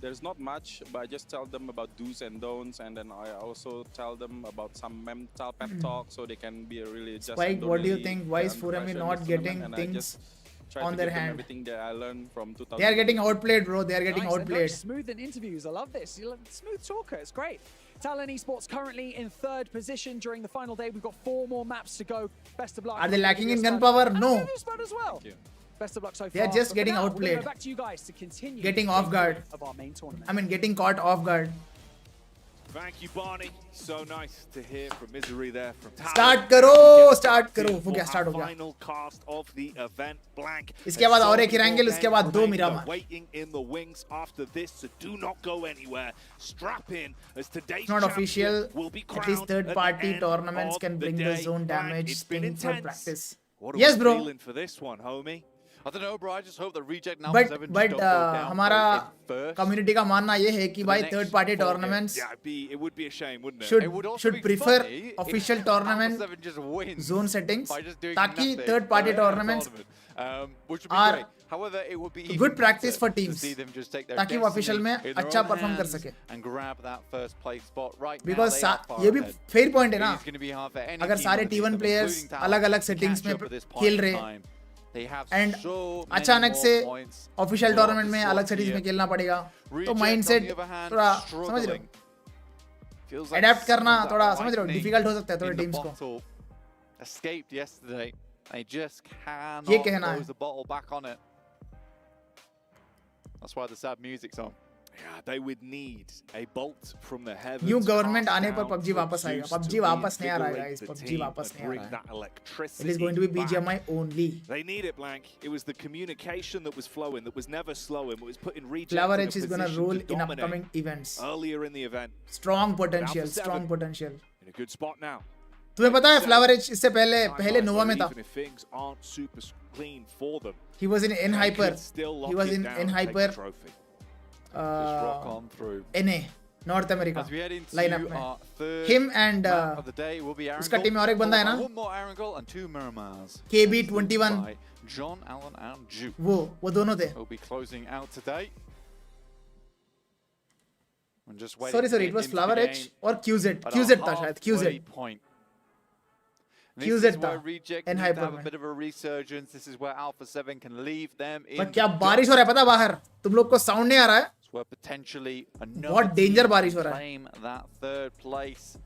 There's not much, but I just tell them about do's and don'ts, and then I also tell them about some mental pep talk so they can be really just. Spike, what do you think? Why is Furemi not getting things on their hand? Everything that I learned from 2000. They are getting outplayed, bro. They are getting Nice, they're very outplayed. smooth in interviews. I love this. You're a smooth talker. It's great. Talon Esports currently in 3rd position during the final day. We've got 4 more maps to go. Best of luck. Are they lacking in gunpowder? No. As well. Best of luck so far. They are just But for getting now, we're outplayed. gonna go back to you guys to continue Getting off guard. of our main tournament. I mean, getting caught off guard. Thank you, Barney. So nice to hear from Misery there from Talon. Start करो, start करो. हो गया, start हो गया. Final cast of the event, Blank. इसके बाद और एक Erangel, उसके बाद 2 Miramar. Waiting in the wings after this, so do not go anywhere. Strap in as today's It's not official. will be At least third-party tournaments can bring the zone damage thing for practice. What are Yes, we bro. feeling for this one, homie? I don't know, bro. I just hope that Reject now But 7 but don't go down हमारा in first. community का मानना ये है कि For the भाई next third party 4 tournaments Yeah, it would be a shame, wouldn't it? It would also should be prefer funny if official Alpha tournament 7 just wins zone settings by just doing ताकि nothing third party in the tournaments tournament, which would be are great. However, it would be good even practice better for to teams see them just take their ताकि वो official में destiny in their अच्छा own perform कर hands सके. and grab that first place spot right now. Because they are far ये भी ahead. fair point है ना. It is going to be hard for any अगर team सारे underneath T1 them, players including Talon, अलग-अलग to settings catch में up at this point खेल in रहे time. They have and so many अचानक more से points. official What tournament the में sort अलग settings here. में खेलना पड़ेगा. तो Reject, mindset on the other hand, थोड़ा समझ रहे struggling. हो. Feels like Adapt करना some of थोड़ा that समझ रहे हो. lightning Difficult हो सकता है थोड़े in the teams को. bottle escaped yesterday. They just ये cannot कहना है. close the bottle back on it. That's why the sad music's on. Yeah, they would need a bolt from the heavens. New government cast आने पर down PUBG to वापस आएगा. Zeus PUBG to वापस नहीं आ रहा है reinvigorate guys. the PUBG team वापस and नहीं आ bring रहा है. that electricity It is going to be back. BGMI only. They need it, Blank. It was the communication that was flowing, that was never slowing, that was putting Reject Flower in a Edge is gonna position roll to in dominate upcoming events. earlier in the event. Strong potential, Alpha 7 strong potential. in a good spot now. तुम्हें पता है Flower Edge इससे पहले Nova में था. Even if things aren't super clean for them, He was in they Hyper. could still lock He was it in down and take Hyper. the trophy. Just rock on through. NA North America As we head into lineup में. our third Him and map of the day will be उसका Erangel, team में और एक बंदा है ना. One more Erangel and 2 Miramars. KB21 By John Allen and Juke वो दोनों थे. will be closing out today. I'm just waiting Sorry, it was into Flower the Edge game और QZ. at QZ our था शायद halfway QZ. point. This QZ is where था Reject and need to Hyper have a में. bit of a resurgence. This is where Alpha 7 can leave them in. पर क्या the बारिश हो रहा है पता बाहर. तुम लोग को साउंड नहीं आ रहा है. dust, where potentially another बहुत danger team बारिश can हो रहा है. claim that third place.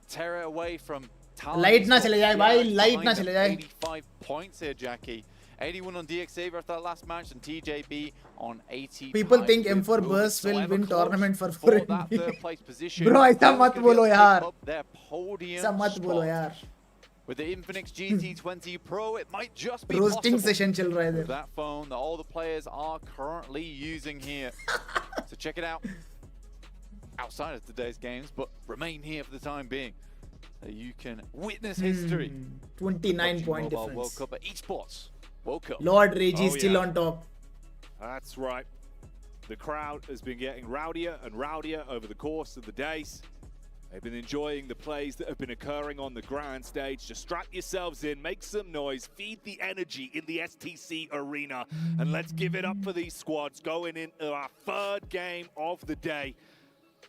Tear it away from Talon. Light ना चले जाए भाई, Yeah, light behind ना them, चले जाए. 85 points here, Jackie. 81 on DXA after that last match, and TJB on 80. People think M4 Burst will win tournament for 4 that third place position. Bro ऐसा Talon's मत gonna be able बोलो to pick यार. up their podium ऐसा मत बोलो spot. यार. With the Infinix GT20 Pro, it might just be Roasting possible. session चल रहा है With इधर. that phone that all the players are currently using here. So check it out outside of today's games, but remain here for the time being. So you can witness history. 29 PUBG point Mobile difference. World Cup at esports World Cup. Lord Rage is Oh, still yeah. on top. That's right. The crowd has been getting rowdier and rowdier over the course of the days. They've been enjoying the plays that have been occurring on the grand stage. Just strap yourselves in, make some noise, feed the energy in the STC arena, and let's give it up for these squads going into our third game of the day.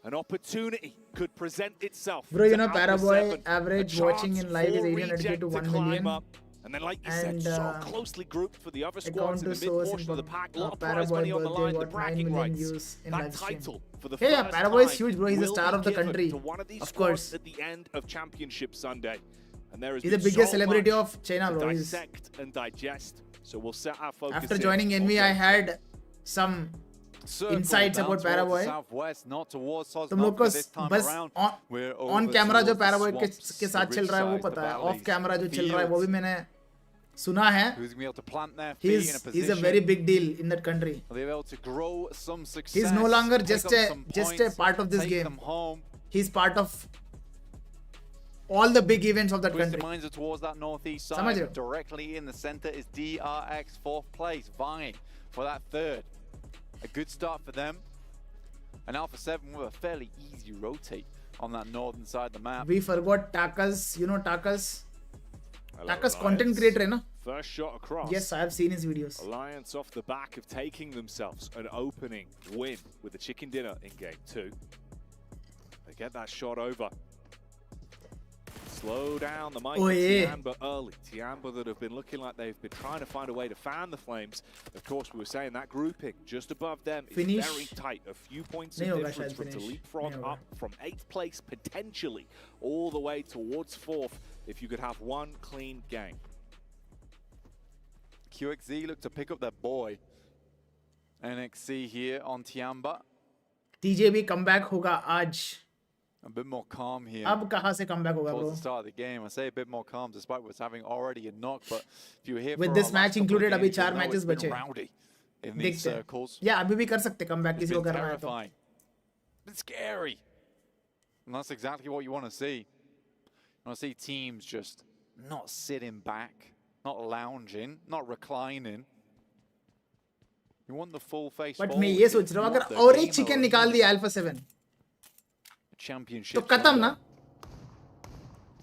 An opportunity could present itself. Bro, you to know, Alpha Paraboy 7, average a watching chance in live is for 800k Reject to 1 climb million. up. And then, like you said, And, so closely grouped for the other account squads in to the mid source portion of the in pack. A lot of prize Paraboy money on the birthday line, the got 9 bragging million rights. views in That live stream. title for the Hey, yeah, first Paraboy is time huge, bro. He's the will star be of the given country. to one of these Of squads course. at the end of Championship Sunday. And there has He's the been biggest so celebrity much of China, to bro. He's- dissect and digest. So we'll set our focus After in joining on NV, I those. had some Circle insights down about towards the Paraboy. Southwest, not towards तुम लोग को Sosnovka this time बस around. We're on over camera जो towards the पैराबॉय swamps, के साथ the चल रहा है वो ridge sides, पता the है. ऑफ valleys, कैमरा जो the चल रहा है वो भी fields. मैंने सुना है. Who's going to be able to plant their feet in a He's position? a very big deal in that country. They're able to grow some success. He's no longer pick just up a some just a points, part of this take game. them home. He's part of all the big events of that Twist country. the minds are towards that northeast समझ रहे side. हो? Directly in the center is DRX, fourth place, vying for that third. A good start for them. And Alpha 7 with a fairly easy rotate on that northern side of the map. We forgot Takas. You know Takas? Hello, Takas Elias. content creator है ना? First shot across. Yes, I have seen his videos. Alliance off the back of taking themselves an opening win with the chicken dinner in game 2. They get that shot over. Slow down the mighty Tianba early. Tianba that have been looking like they've been trying to find a way to fan the flames. Of course, we were saying that grouping just above them is very tight. A few points of difference from to leapfrog up from 8th place potentially all the way towards 4th if you could have one clean game. QXZ look to pick up their boy. NXC here on Tianba. TJB comeback होगा आज. A bit more calm here. अब कहाँ से comeback होगा, Towards bro? the start of the game, I say a bit more calm despite what's having already a knock. But if you hear with this match included, अभी 4 matches बचे. Rowdy in these circles. Yeah, अभी भी कर सकते comeback किसी को करना है तो. It's scary. And that's exactly what you want to see. You want to see teams just not sitting back, not lounging, not reclining. You want the full face. But मैं ये सोच रहा हूँ अगर और एक chicken निकाल दिया Alpha 7 championship तो खत्म ना.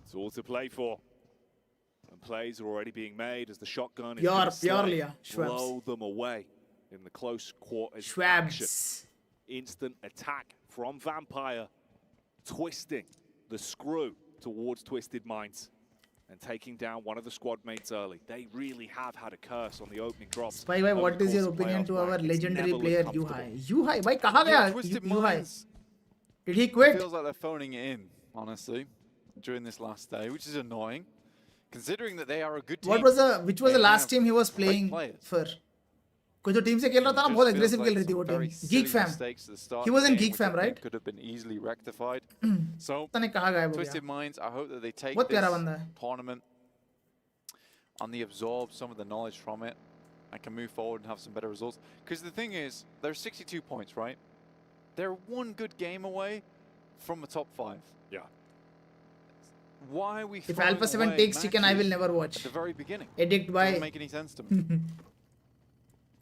It's all to play for. And plays are already being made as the shotgun is purely blow them away in the close quarters. Schwabs. Instant attack from Vampire, twisting the screw towards Twisted Minds and taking down one of the squad mates early. They really have had a curse on the opening drops. Spy Bhai, what is your opinion to our legendary player Yuhai? Yuhai, bhai kaha gaya Yuhai? Did he quit? Feels like they're phoning it in, honestly, during this last day, which is annoying, considering that they are a good team. Which was the last team he was playing for? कोई जो team से खेल रहा था ना बहुत aggressive खेल रही थी वो team. Geek Fam. He was in Geek Fam, right? Could have been easily rectified. So पता नहीं कहाँ गायब हो Twisted गया. Minds, I hope that they take बहुत प्यारा this बंदा है. tournament and they absorb some of the knowledge from it and can move forward and have some better results. Because the thing is, they're 62 points, right? They're one good game away from a top 5. Yeah. Why are we? If Alpha 7 takes chicken, I will never watch. At the very beginning. Edict by. Doesn't make any sense to me.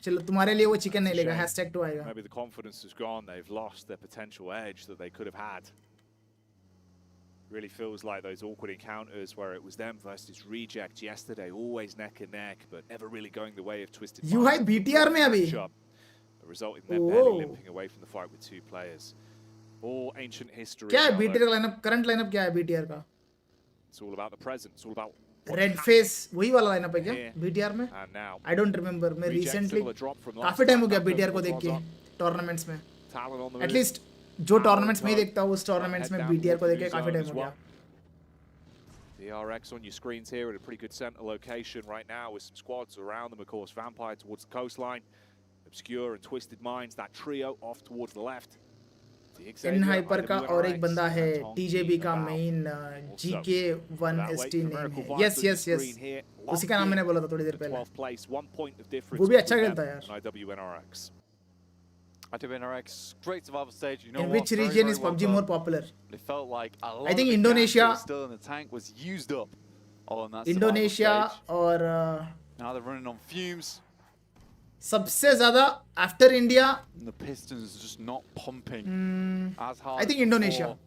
चलो तुम्हारे लिए वो chicken नहीं लेगा. #2 आएगा. Maybe the confidence has gone. They've lost their potential edge that they could have had. Really feels like those awkward encounters where it was them versus Reject yesterday, always neck and neck, but never really going the way of Twisted Minds. Yuhai BTR में अभी. Resulting in them barely limping away from the fight with 2 players. All ancient history. क्या है BTR का lineup? Current lineup क्या है BTR का? It's all about the present. It's all about Red face वही वाला lineup है क्या BTR में? I don't remember. मैं recently काफी time हो गया BTR को देख के tournaments में. At least जो tournaments में ही देखता हूँ उस tournaments में BTR को देख के काफी time हो गया. The RX on your screens here at a pretty good center location right now with some squads around them. Of course, Vampire towards the coastline. Obscure and Twisted Minds, that trio off towards the left. In hyper का और एक बंदा है TJB का main GK1ST name है. Yes. उसी का नाम मैंने बोला था थोड़ी देर पहले. वो भी अच्छा खेलता है यार. IWNRX, great survival stage. You know in what? which region is PUBG more popular? It felt like a lot I think of the Indonesia gas still in the tank was used up on that Indonesia or now they're running on fumes. सबसे ज़्यादा after India. And the pistons just not pumping as hard. I think Indonesia.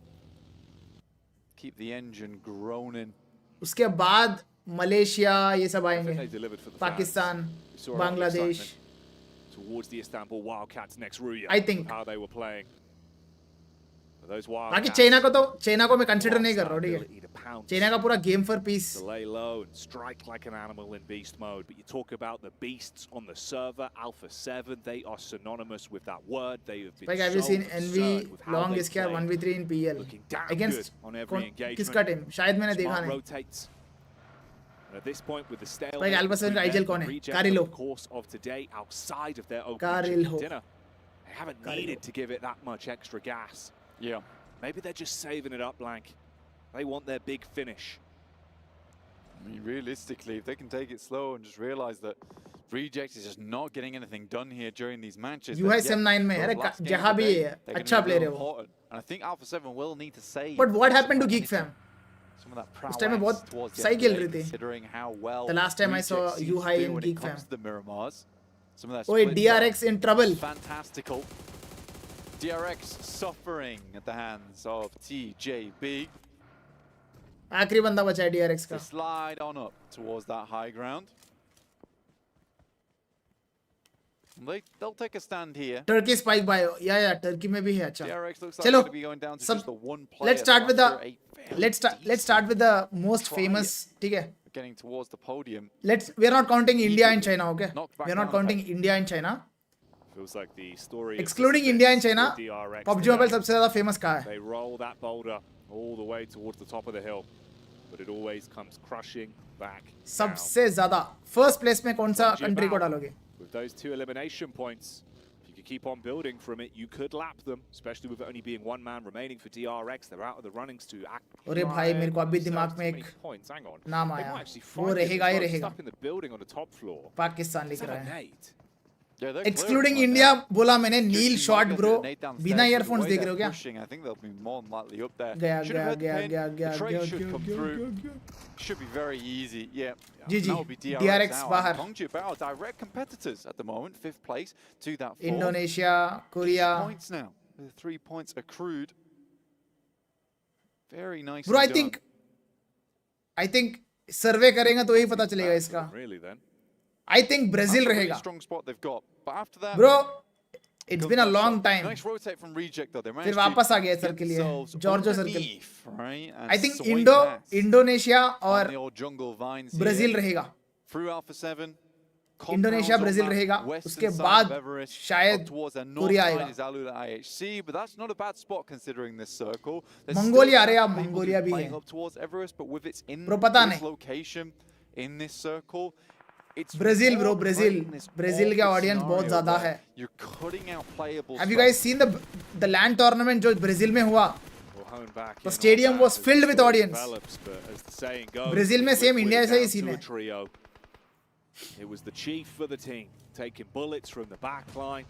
Keep the engine groaning. उसके बाद Malaysia ये सब आएंगे. Pakistan, Bangladesh. Towards the Istanbul Wildcats next route. I think. How they were playing. बाकी China को मैं consider नहीं कर रहा हूँ, ठीक है. चाइना का पूरा game for piece. Lay low and strike like an animal in beast mode. But you talk about the beasts on the server, Alpha 7, they are synonymous with that word. They have been like have you seen NV long SKR 1v3 in PL against किसका team? शायद मैंने देखा नहीं. At this point, with the stale like Alpha 7 का आइजल कौन है? Carillo. Course of today, outside of their opening Carillo. dinner, they haven't needed to give it that much extra gas. Yeah. Maybe they're just saving it up, Blank. They want their big finish. I mean, realistically, if they can take it slow and just realize that Reject is just not getting anything done here during these matches. You have SM9 में है, जहाँ भी है, अच्छा player है वो. And I think Alpha 7 will need to save. But what happened to Geek Fam? उस time में बहुत सही खेल रही थी. The last time I saw Yuhai in Geek Fam. ओए DRX in trouble. Fantastical. DRX suffering at the hands of TJB. आखिरी बंदा बचा है DRX का. Slide on up towards that high ground. They'll take a stand here. Turkey spike by या Turkey में भी है अच्छा DRX looks like चलो they're gonna be going down to just the one player. let's start with after a the very let's start with the most try. famous ठीक है getting towards the podium. we are not counting India and China, okay? Knocked back We are not down a counting peg. India and China. Feels like the story Excluding India and China, PUBG Mobile सबसे ज़्यादा famous कहाँ है? They roll that boulder all the way towards the top of the hill, but it always comes crushing back. सबसे ज़्यादा first place में कौन सा country को डालोगे? With those 2 elimination points, if you could keep on building from it, you could lap them, especially with it only being 1 man remaining for DRX. They're out of the runnings to act. अरे भाई मेरे को अभी दिमाग में एक नाम आया वो रहेगा ही रहेगा पाकिस्तान लिख रहा है एक्सक्लूडिंग इंडिया बोला मैंने नील शॉट ब्रो बिना ईयरफोन्स देख रहे हो क्या गया should be very easy. Yeah. जी DRX बाहर direct competitors at the moment, 5th place to that 4th. Indonesia Korea Points now. The 3 points accrued. Very nice. Bro, I think सर्वे करेंगे तो यही पता चलेगा इसका. Really then? I think Brazil रहेगा. Strong spot they've got. But after that, Bro, it's been a long time. Nice rotate from Reject though. They फिर वापस आ गया सर के लिए. जॉर्जो circle. Right? I think Indonesia और ब्राजील रहेगा. Through Alpha 7. Indonesia Brazil रहेगा उसके बाद शायद कोरिया आएगा but that's not a bad spot considering this circle. Mongolia आ रहा है मंगोलिया भी है ब्रो पता नहीं location in this circle. Brazil bro Brazil का ऑडियंस बहुत ज्यादा है Have you guys seen the LAN tournament जो ब्राजील में हुआ The stadium was filled with audience Brazil में सेम इंडिया जैसा ही सीन है It was the chief for the team, taking bullets from the back line.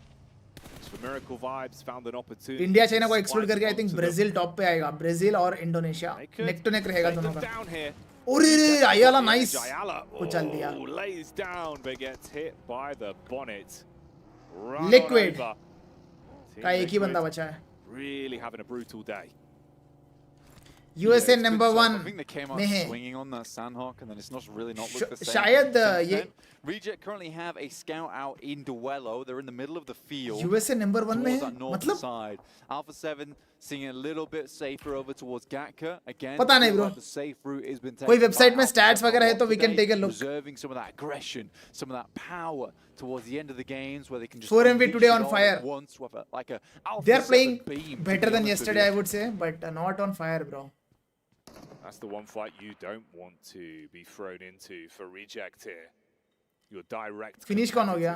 For miracle vibes, found an opportunity. India China को exclude करके I think Brazil top पे आएगा Brazil और Indonesia neck to neck रहेगा दोनों का अरे अयाला nice कुचल दिया lays down but gets hit by the bonnet. Liquid का एक ही बंदा बचा है Really having a brutal day. USA number 1 I think they came out swinging on that Sanhok and then it's not really not looked the same. शायद ये Reject currently have a scout out in Duello. They're in the middle of the field. USA number 1 में है मतलब side. Alpha 7 seeing a little bit safer over towards Gatka again. पता नहीं bro. The safe route has been taken. कोई website में stats वगैरह है तो we can take a look. Preserving some of that aggression, some of that power towards the end of the games where they can just 4MV today on fire. Once with like a they are playing better than yesterday I would say but not on fire bro. That's the one fight you don't want to be thrown into for Reject here. Your direct finish कौन हो गया?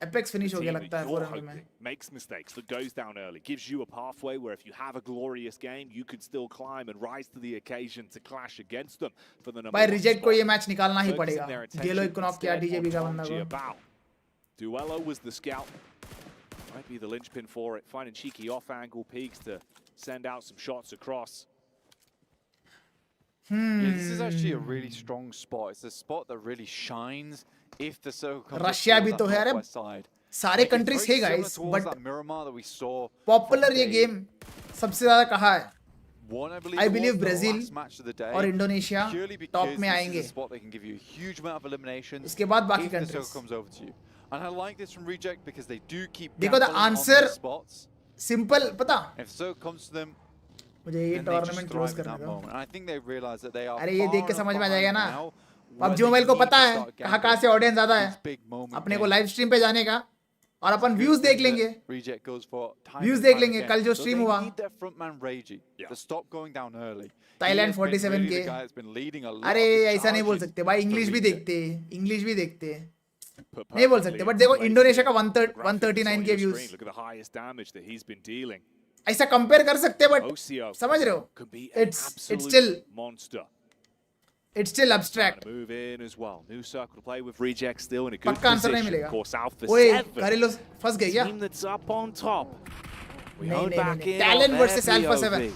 Apex finish हो गया लगता है 4MV में. Makes mistakes, but goes down early. Gives you a pathway where if you have a glorious game, you could still climb and rise to the occasion to clash against them for the number 1 भाई Reject को ये match निकालना ही पड़ेगा. गेलो एक को knock किया DJB का बंदा को. Duello was the scout. Might be the linchpin for it. Finding cheeky off-angle peaks to send out some shots across. Yeah, this is actually a really strong spot. It's a spot that really shines if the circle comes Rashia भी तो है अरे सारे countries है guys but Miramar that we saw popular ये game सबसे ज़्यादा कहाँ है One, I believe Brazil और Indonesia top में आएंगे उसके बाद बाकी countries and I like this from Reject because they do keep देखो the answer simple पता if the circle comes to them मुझे ये टूर्नामेंट क्लोज करना था I think they realize that they are अरे ये देख के समझ में आ जाएगा ना PUBG मोबाइल को पता है कहाँ से ऑडियंस ज्यादा है अपने को लाइव स्ट्रीम पे जाने का और अपन व्यूज देख लेंगे कल जो स्ट्रीम हुआ थाईलैंड 47 के अरे ऐसा नहीं बोल सकते भाई इंग्लिश भी देखते नहीं बोल सकते बट देखो इंडोनेशिया का 139 के व्यूज ऐसा कंपेयर कर सकते हैं बट समझ रहे हो it's still abstract पक्का आंसर नहीं मिलेगा ओए घरेलू फंस गए क्या नहीं talent versus alpha 7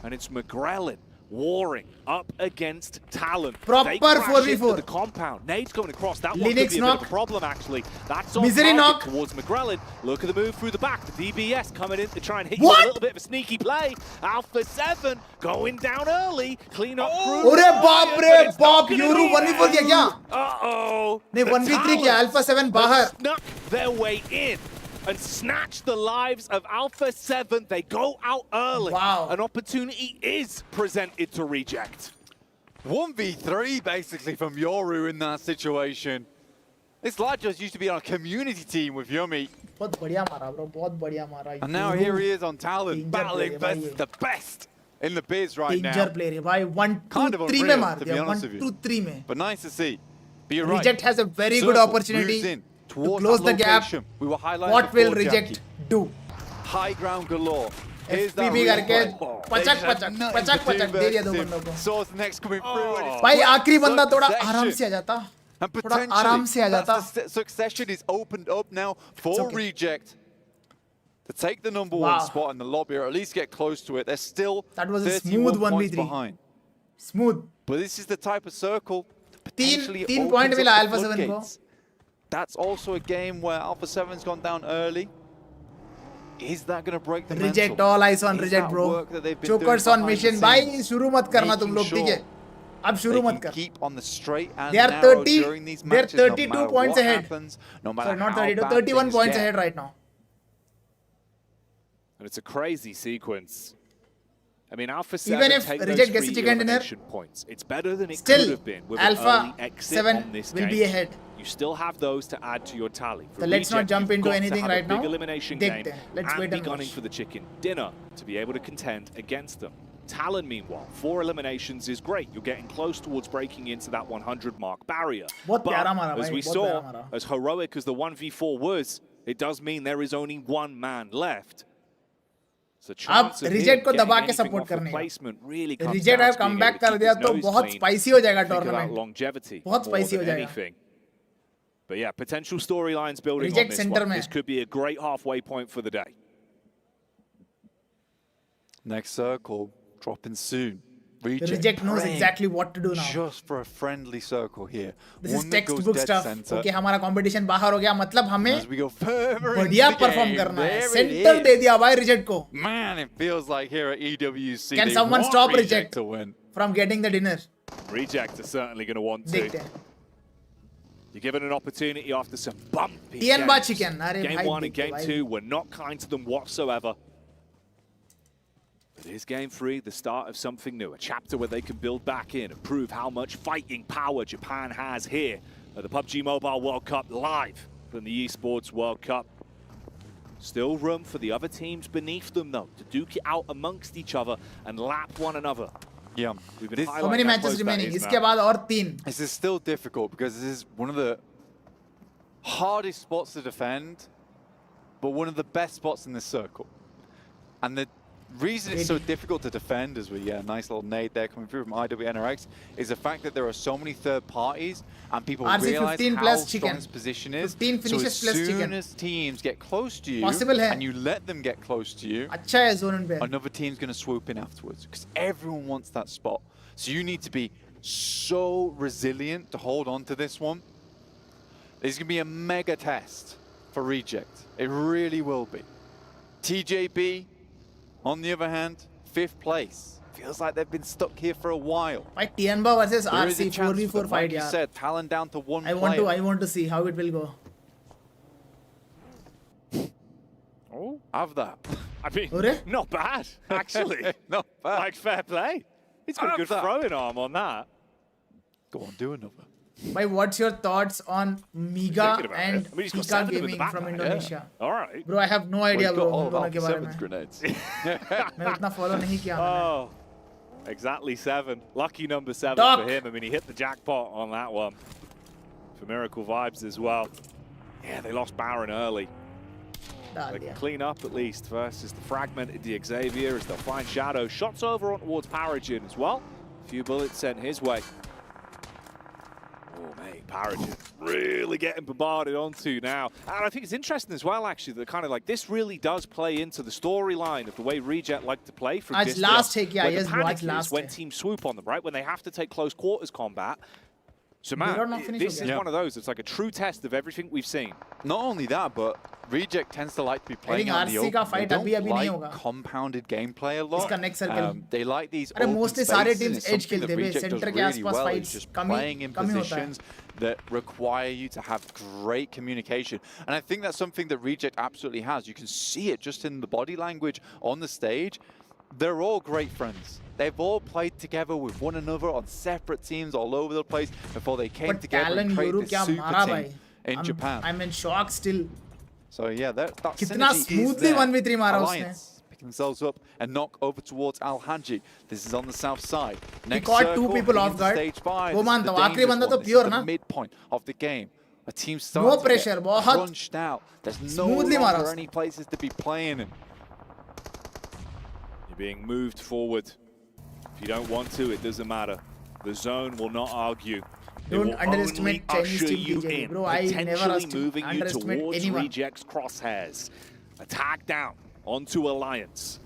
and it's McGrellin warring up against Talon. Proper 4v4. The compound. Nade's coming across. That one could be a knock. bit of a problem actually. That's on Misery knock towards McGrellin. Look at the move through the back. The DBS coming in to try and hit you with a little bit of a sneaky play. Alpha 7 going down early. Clean up crew. अरे बाप रे बाप यूरू 1v4 किया क्या Uh-oh. नहीं 1v3 किया Alpha 7 बाहर their way in and snatch the lives of Alpha 7. They go out early. Wow. An opportunity is presented to Reject. 1v3 basically from Yoru in that situation. This lad just used to be on a community team with Yummy. बहुत बढ़िया मारा bro, बहुत बढ़िया मारा. And now here he is on Talon, Danger battling player है the best in the biz right now. Danger player है भाई, 1 Kind 2 of 3 में unreal, मार to be दिया, honest 1 with 2 you. 3 में. But nice to see. But you're right. Reject has a very good Circle opportunity moves in to towards close that the gap. location. We were highlighting What will before, Reject Jackie. do? High ground galore. Here's that FPB करके replay. पचक They had पचक nothing पचक to do पचक दे दिया दो versus बंदों को. him. Source next coming through. and it's भाई quick आखिरी बंदा थोड़ा succession. आराम से आ जाता. And थोड़ा potentially, आराम से आ जाता. that's the succession is opened up now for It's okay. Reject to take the number Wow. one spot in the lobby, or at least get close to it. They're still That was a 31 smooth points 1v3. behind. Smooth. But this is the type of circle that potentially तीन opens point up मिला the Alpha 7 को. floodgates. That's also a game where Alpha 7's gone down early. Is that going to break the Reject, mental? all eyes on Is Reject that bro. work that they've been Chokers doing on behind mission. the भाई scenes, शुरू मत करना तुम making लोग, ठीक है? sure अब शुरू they मत can कर. keep on the straight and They are narrow 30. during these They are matches, no 32 matter points what ahead. happens, no matter Sorry, not how 32, bad 31 things points get. ahead right now. And it's a crazy sequence. I mean, Alpha 7 Even if take Reject those gets 3 a chicken dinner, elimination points. It's better than it still, could have been with Alpha an early exit 7 on this will game. be ahead. You still have those to add to your tally. For So let's not Reject, jump you've into got to anything have right a big now. elimination देखते game हैं. Let's and wait be and gunning watch. for the chicken dinner to be able to contend against them. Talon, meanwhile, 4 eliminations is great. You're getting close towards breaking into that 100 mark barrier. बहुत But प्यारा मारा as भाई, we बहुत saw, प्यारा मारा. as heroic as the 1v4 was, it does mean there is only one man left. So chance of Reject को him getting दबा के anything support off the करने का. placement really comes Reject down अगर to being comeback able to कर keep दिया his तो nose बहुत clean. spicy हो जाएगा Think about tournament. longevity बहुत more spicy than हो जाएगा. anything. But yeah, potential storylines building Reject on this center one. में. This could be a great halfway point for the day. Next circle dropping soon. Reject knows praying exactly what to do now. Just for a friendly circle here. This is One that goes textbook dead stuff. center. Okay, हमारा competition बाहर हो गया, मतलब हमें As we go further into बढ़िया the perform game, करना है. there it Center is. दे दिया भाई Reject को. Man, it feels like here at EWC Can they someone want stop Reject Reject to win. from getting the dinner? Reject are certainly going to want to. देखते हैं. You're given an opportunity after some bumpy TN बा games. chicken. अरे Game भाई 1 and देखते Game भाई. 2 were not kind to them whatsoever. But here's Game 3, the start of something new. A chapter where they can build back in and prove how much fighting power Japan has here at the PUBG Mobile World Cup live from the Esports World Cup. Still room for the other teams beneath them, though, to duke it out amongst each other and lap one another. Yeah. We've been How many highlighting how matches close that remaining? is, इसके man. बाद और 3. This is still difficult because this is one of the hardest spots to defend, but one of the best spots in this circle. And the reason it's so difficult to defend, as we nice little nade there coming through from IWNRX, is the fact that there are so many third parties and people RC realize 15 how plus strong chicken. this position is. 15 So finishes as plus soon chicken. as teams get close to you Possible है. and you let them get close to you, अच्छा है zone पे. another team's going to swoop in afterwards because everyone wants that spot. So you need to be so resilient to hold on to this one. It's going to be a mega test for Reject. It really will be. TJB, on the other hand, 5th place. Feels like they've been stuck here for a while. भाई TN versus There is a RC chance for 4v4 them. fight Like you यार. said, Talon down to one I player. want to see how it will go. Oh, Have that. I mean, Ore? not bad, actually. Not bad. Like, fair play. He's got a Have good that. throwing arm on that. Go on, do another. Bhai, what's your thoughts on Miga Thinking about and it. I mean, he's got Pika 7 of them in the Gaming back from there. Indonesia? All right. Bro, I have no Well, idea he's got bro all उन of दोनों के Alpha बारे 7's में. grenades. मैं उतना follow नहीं किया मैंने. Oh, exactly 7. Lucky number 7 Doc. for him. I mean, he hit the jackpot on that one. For Miracle Vibes as well. Yeah, they lost Baron early. डाल They can दिया. clean up at least versus the fragmented the Xavier as they'll find Shadow. Shots over on towards Paragin as well. A few bullets sent his way. Oh, mate, Paragin really getting bombarded onto now. And I think it's interesting as well, actually, that kind of like this really does play into the storyline of the way Reject like to play from आज last है क्या? where the Yes, panic watch is last when है. teams swoop on them, right? When they have to take close quarters combat. So Matt, this is one of those. It's like a true test of everything we've seen. Not only that, but Reject tends to like to be playing on the open. They don't like compounded gameplay a lot. They like these open spaces, and it's something that Reject does really well. It's just playing in positions that require you to have great communication. And I think that's something that Reject absolutely has. You can see it just in the body language on the stage. They're all great friends. They've all played together with one another on separate teams all over the place before they came together and created this super team in Japan. I'm in shock still. So yeah, that synergy is there. Alliance pick themselves up and knock over towards Al Haji. This is on the south side. Next caught two people off guard. Stage 5. This is the midpoint of the game. A team starts to get crunched out. There's no longer any places to be playing in. You're being moved forward. If you don't want to, it doesn't matter. The zone will not argue. Don't underestimate Chinese team DJ, bro. I never moving you towards anyone. Reject's crosshairs. Attack down onto Alliance.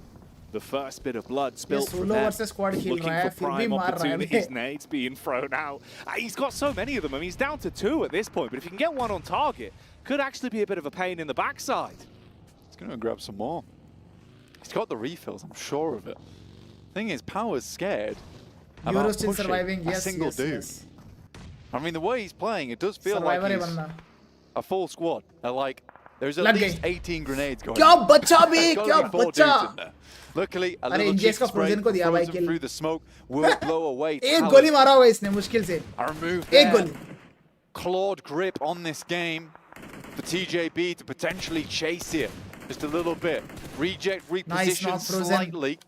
The first bit of blood spilled from them. Looking for prime opportunities. Nades being thrown out. He's got so many of them. I mean, he's down to 2 at this point. But if he can get one on target, could actually be a bit of a pain in the backside. He's going to grab some more. He's got the refills, I'm sure of it. Thing is, Power's scared about still surviving. a single dude. I mean, the way he's playing, it does feel like he's a full squad. Like, there's at least 18 grenades going on. Luckily, a little cheek spray frozen through the smoke will blow away talent. I removed their clawed grip on this game for TJB to potentially chase it just a little bit. Reject repositioned slightly.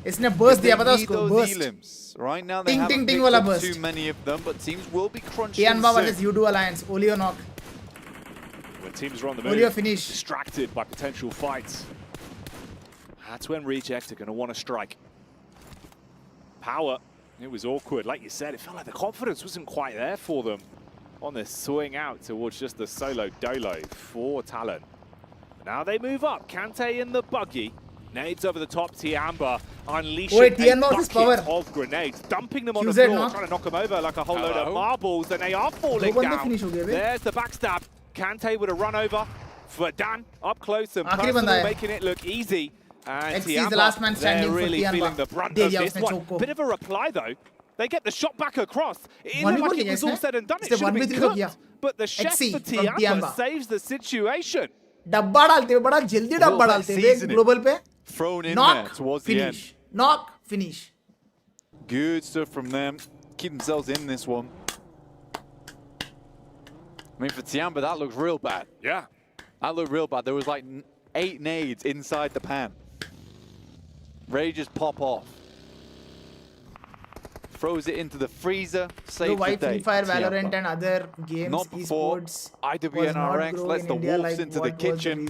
इसने burst दिया पता उसको burst. Right now they haven't picked up too many of them, but teams will be crunching. Tianba versus U2 Alliance. Olio knock. When teams are on the move, distracted by potential fights, that's when Reject are going to want to strike. Power, it was awkward. Like you said, it felt like the confidence wasn't quite there for them on this swing out towards just the solo dolo for Talon. Now they move up. Kante in the buggy. Nades over the top, Tiamba unleashing a bucket of grenades, dumping them on the floor, trying to knock them over like a whole load of marbles, and they are falling down. There's the backstab. Kante with a run over for Dan, up close and personal, making it look easy. And Tiamba, they're really feeling the brunt of this one. Bit of a reply though. They get the shot back across. It looked like it was all said and done. It should have been cooked. But the chef for Tiamba saves the situation. डब्बा डालते हुए बड़ा जल्दी डब्बा डालते हुए global पे thrown in there towards the end. Knock, finish. Good stuff from them. Keep themselves in this one. I mean, for Tiamba, that looked real bad. Yeah. That looked real bad. There was like 8 nades inside the pan. Ready to just pop off. Throws it into the freezer, saves the day. Free Fire, Valorant and other games, not before IWNRX lets the wolves into the kitchen.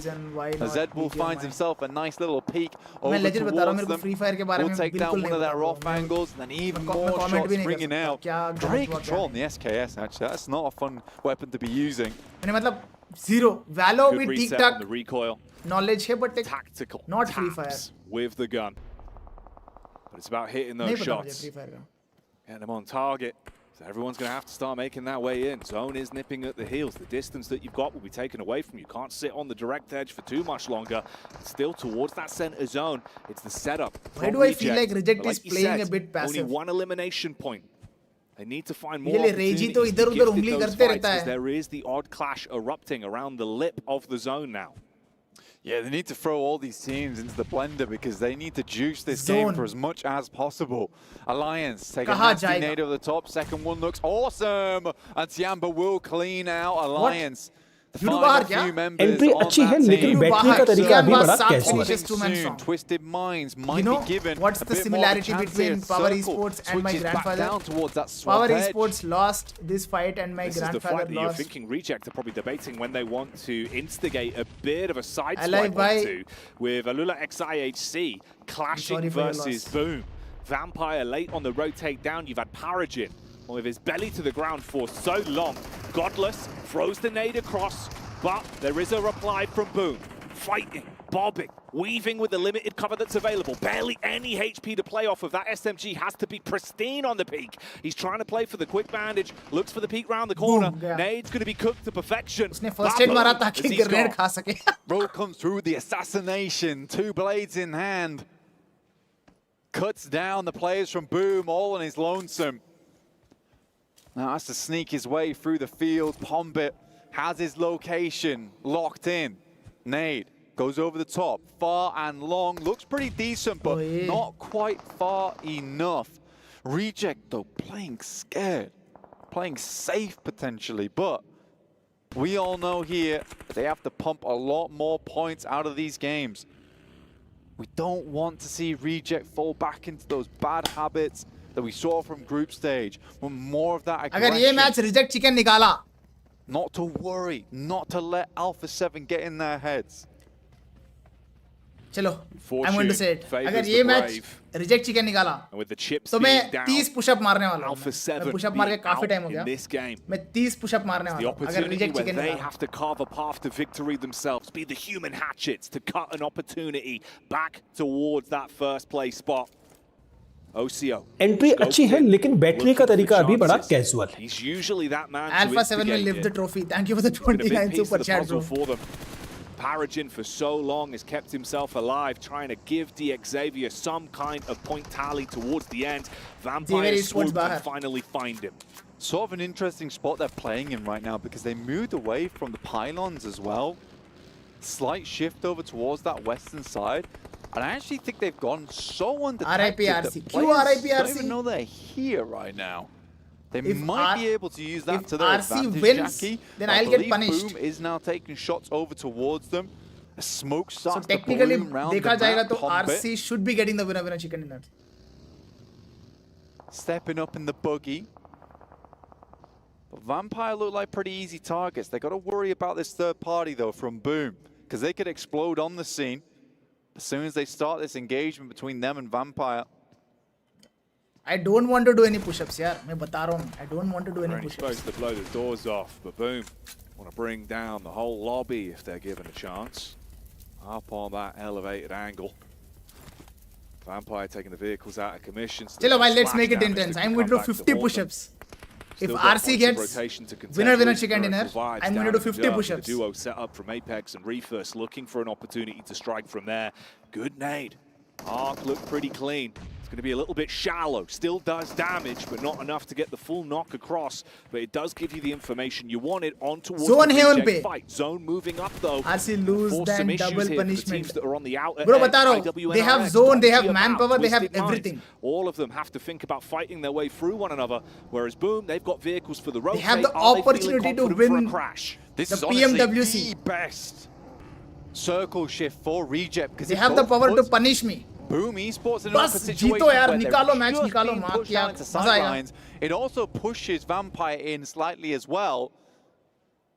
As Zed Wolf finds himself a nice little peek over towards them. We'll take down one of their off angles, and then even more shots ringing out. Great control on the SKS, actually. That's not a fun weapon to be using. Zero. Valo with tic-tac the recoil. Knowledge here, but tactical not Free Fire. With the gun. But it's about hitting those shots. Getting them on target. So everyone's going to have to start making that way in. Zone is nipping at the heels. The distance that you've got will be taken away from you. Can't sit on the direct edge for too much longer. Still towards that center zone. It's the setup. Why do I feel like Reject is playing a bit passive? Only one elimination point. They need to find more opportunities to gift those fights, because there is the odd clash erupting around the lip of the zone now. Yeah, they need to throw all these teams into the blender because they need to juice this game for as much as possible. Alliance take a nasty nade over the top. Second one looks awesome. And Tiamba will clean out Alliance. Entry अच्छी है लेकिन बैठने का तरीका अभी बड़ा casual है. Twisted minds might be given what's the similarity between Power Esports and my grandfather? Power Esports lost this fight and my grandfather lost. This is the fight that you're thinking Reject are probably debating when they want to instigate a bit of a sideswipe onto, with Alula XIHC clashing versus Boom. Vampire late on the rotate down. You've had Paragin with his belly to the ground for so long. Godless throws the nade across, but there is a reply from Boom. Fighting bobbing, weaving with the limited cover that's available. Barely any HP to play off of. That SMG has to be pristine on the peak. He's trying to play for the quick bandage, looks for the peak round the corner. Nade's going to be cooked to perfection. First aid mara taki grenade kha sake. Rogue comes through the assassination, 2 blades in hand. Cuts down the players from Boom, all on his lonesome. Now has to sneak his way through the field. Pombit has his location locked in. Nade goes over the top, far and long. Looks pretty decent, but not quite far enough. Reject, though, playing scared. Playing safe, potentially. But we all know here they have to pump a lot more points out of these games. We don't want to see Reject fall back into those bad habits that we saw from group stage. We want more of that aggression. अगर ये match Reject chicken निकाला, not to worry, not to let Alpha 7 get in their heads. चलो, I'm going to say it. अगर ये match Reject chicken निकाला, तो मैं 30 pushup मारने वाला हूँ. मैं पुशअप मार के काफी टाइम हो गया. मैं 30 पुशअप मारने वाला हूँ. अगर Reject chicken they निकाला. have to carve a path to victory themselves, be the human hatchets to cut an opportunity back towards that first place spot. OCO. Entry अच्छी है लेकिन बैठने का तरीका अभी बड़ा कैजुअल है. He's usually that man Alpha 7 will lift the trophy. Thank you for the 29 super chat, bro. For them. Paragin for so long has kept himself alive, trying to give Xavier some kind of point tally towards the end. Vampire swoop and finally find him. Sort of an interesting spot they're playing in right now because they moved away from the pylons as well. Slight shift over towards that western side. And I actually think they've gone so undetected that players don't even know they're here right now. They might be able to use that to their advantage, wins, Jackie. then I'll get punished. Boom is now taking shots over towards them. A smoke starts so technically, to bloom around देखा जाएगा तो Pombit. RC should be getting the winner chicken dinner. Stepping up in the buggy. But Vampire look like pretty easy targets. They got to worry about this third party though from Boom, because they could explode on the scene as soon as they start this engagement between them and Vampire. I don't want to do any push-ups, yaar. मैं बता रहा हूँ. I don't want to do any They're push-ups. supposed to blow the doors off, but Boom want to bring down the whole lobby if they're given a chance. Up on that elevated angle. Vampire taking the vehicles out of commission. चलो भाई, let's make it intense. I'm going to do 50 push-ups. If RC gets winner chicken dinner, I'm going to do 50 push-ups. The duo set up from Apex and Refus, looking for an opportunity to strike from there. Good nade. Arc looked pretty clean. It's going to be a little bit shallow. Still does damage, but not enough to get the full knock across. But it does give you the information you wanted on towards Zone the Reject fight. Zone moving up though. RC lose then double punishment. That are on the outer Bro, edge. बता रहा हूँ. They have zone, they have manpower, they have everything. All of them have to think about fighting their way through one another. Whereas Boom, they've got vehicles for the rotate. They have the opportunity to win This the is honestly PMWC. the best circle shift for Reject because they have the power to punish me. Boom Esports in an open situation जीतो यार, where निकालो they're match, just निकालो being मार pushed किया, down into मजा आएगा. sidelines. It also pushes Vampire in slightly as well.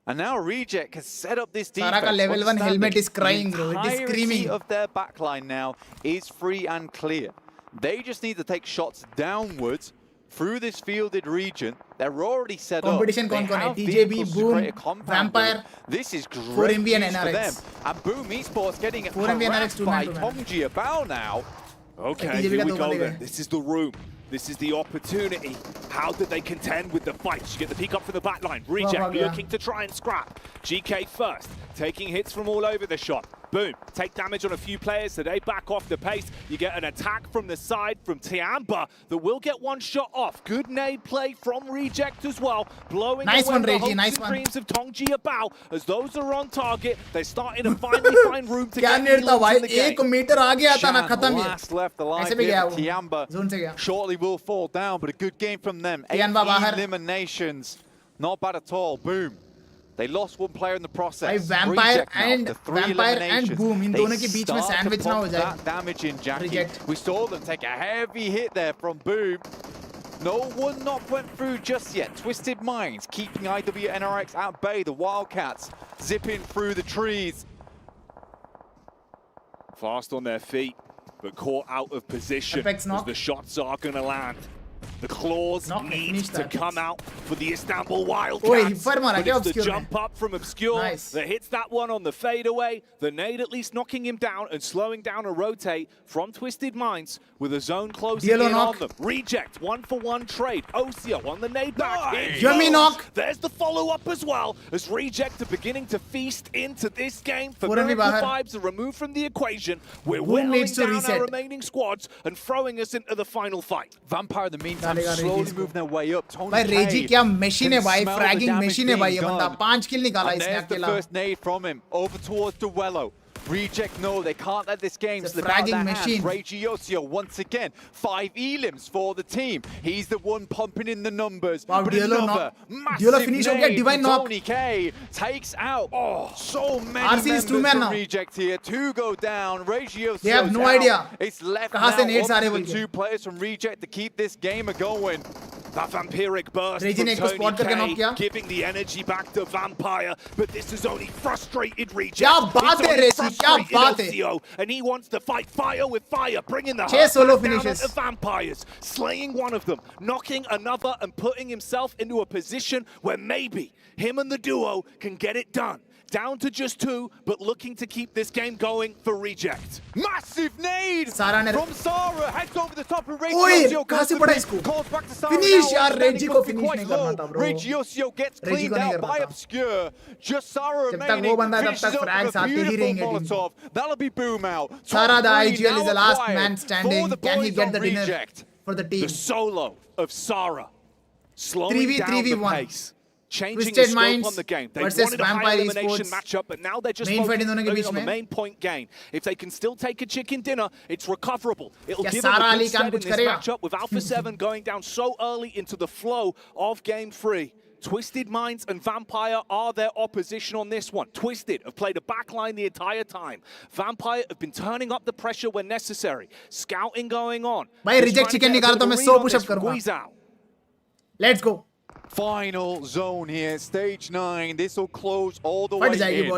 And now Reject has set up this defense. सारा का level 1 helmet is crying, bro. It is screaming. The entirety of their backline now is free and clear. They just need to take shots downwards through this fielded region. They're already set Competition up. कौन कौन है? TJB, Boom, Vampire, This is great 4MB and news for them. NRX. And Boom Esports getting 4MB and NRX harassed by 2-man. Tongji Abao now. Okay, here we go then. This is the room. This is the opportunity. How did they contend with the fights? You get the peek up from the back line. Reject looking to try and scrap. GK first, taking hits from all over the shot. Boom, take damage on a few players, so they back off the pace. You get an attack from the side from Tiamba that will get one shot off. Good nade play from Reject as well, blowing away the hopes and dreams of Tongji Abao. As those are on target, they're starting to finally find room to get in the game. 1 meter आ गया था ना, खत्म ही. Last left alive ऐसे भी here. गया वो. Tiamba Zone से गया. shortly will fall down, but a good game from them. 8 Tiamba बाहर. eliminations, not bad at all. Boom. They lost one player in the process. Vampire and Boom इन दोनों के बीच में sandwich ना हो जाए. That damage in Jackie. Reject. We saw them take a heavy hit there from Boom. No one knock went through just yet. Twisted Minds keeping IWNRX at bay. The Wildcats zipping through the trees. Fast on their feet, but caught out of position as the shots are going to land. The claws need to come out for the Istanbul Wildcats. But it's the jump up from Obscure that hits that one on the fadeaway. The nade at least knocking him down and slowing down a rotate from Twisted Minds with a zone closing in on them. Reject, 1-for-1 trade. Ocio on the nade back. Yummy knock. There's the follow-up as well, as Reject are beginning to feast into this game. For Miracle vibes are removed from the equation. We're whittling down our remaining squads and throwing us into the final fight. Vampire in the meantime slowly moving their way up. भाई रेजी क्या machine है भाई, fragging machine है भाई ये बंदा, 5 kill निकाला इसने अकेला. The first nade from him over towards Duello. Reject, no, they can't let this game slip out of their hands. Regiosio once again, 5 elims for the team. He's the one pumping in the numbers. Wow, but Duello another massive finish nade Divine knock. Tony K takes out so many members from Reject here. 2 go down. Regiosio they have no idea. It's left now up to 2 players from Reject to keep this game going. That vampiric burst from Tony K, giving the energy back to Vampire, but this has only frustrated Reject. And he wants to fight fire with fire, bringing the hurt down onto Vampires, slaying one of them, knocking another, and putting himself into a position where maybe him and the duo can get it done. Down to just 2, but looking to keep this game going for Reject. Massive nade from Sara, heads over the top of Regiosio. Calls back to Sara. Finish यार, Regi को finish नहीं करना था bro. Regiosio gets cleaned out by Obscure. Just Sara जब तक वो बंदा तब तक frags आते ही रहेंगे team. That'll be boom out. Sara the IGL is the last man standing. Can he get the dinner for the team? The solo of Sara, slowing down the pace. Changing Twisted the Minds scope on the game. They versus wanted a high elimination matchup, but now they're just focusing on the main point gain. If they can still take a chicken dinner, it's recoverable. It'll give them a good step in this matchup with Alpha 7 going down so early into the flow of Game 3. Twisted Minds and Vampire are their opposition on this one. Twisted have played a backline the entire time. Vampire have been turning up the pressure when necessary. Scouting going on. भाई reject chicken निकालो तो मैं 100 push up करूँगा. Let's go. Final zone here, stage 9. This will close all the way in.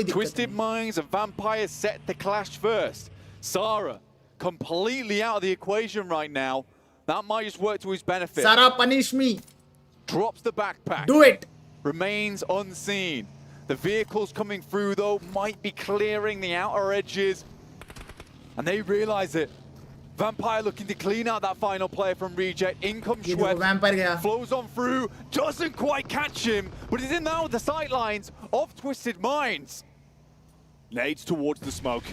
Twisted Minds and Vampire set the clash first. Sara completely out of the equation right now. That might just work to his benefit. Sara, punish me. Drops the backpack. Do it. Remains unseen. The vehicles coming through though might be clearing the outer edges. And they realize it. Vampire looking to clean out that final player from Reject. In comes Schweb, flows on through, doesn't quite catch him, but he's in now with the sightlines of Twisted Minds. Nades towards the smoke.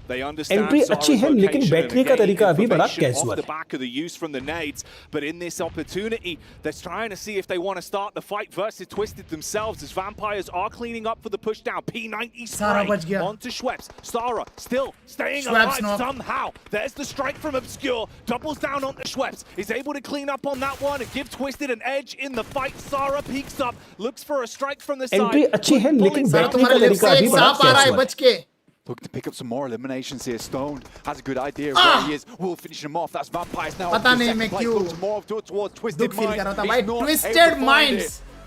They understand entry अच्छी है लेकिन बैठने का तरीका अभी बड़ा casual है. Back of the use from the nades, but in this opportunity, they're trying to see if they want to start the fight versus Twisted themselves as Vampires are cleaning up for the pushdown. P90 spray onto Schweppes. Sara still staying alive somehow. There's the strike from Obscure, doubles down onto Schweppes. Is able to clean up on that one and give Twisted an edge in the fight. Sara peeks up, looks for a strike from the side. Entry अच्छी है लेकिन बैठने का तरीका अभी बड़ा casual है. Looking to pick up some more eliminations here. Stoned has a good idea of where he is. Will finish him off. That's Vampires now. पता नहीं मैं क्यों more towards Twisted Minds.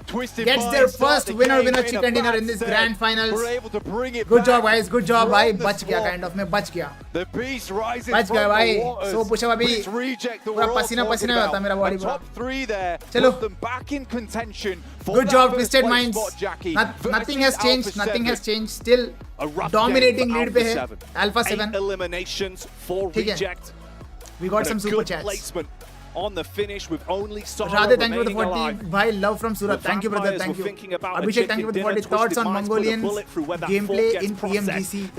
Twisted Minds gets their first winner chicken dinner in this grand finals. Good job guys, good job भाई. बच गया kind of, मैं बच गया. The beast rises बच गया भाई. So push up अभी पूरा पसीना पसीना होता मेरा body पूरा. Top 3 there. चलो. Put them back in contention. Good job Twisted Minds. Nothing has changed. Nothing has changed. Still dominating lead पे है. Alpha 7. Eliminations for Reject. We got some super chats. On the finish with only Sara Radhe, thank you for the 40. Bhai, love from Surat. Thank you, brother. Thank you. Abhishek, thank you for the 40 thoughts on Mongolians gameplay in PMGC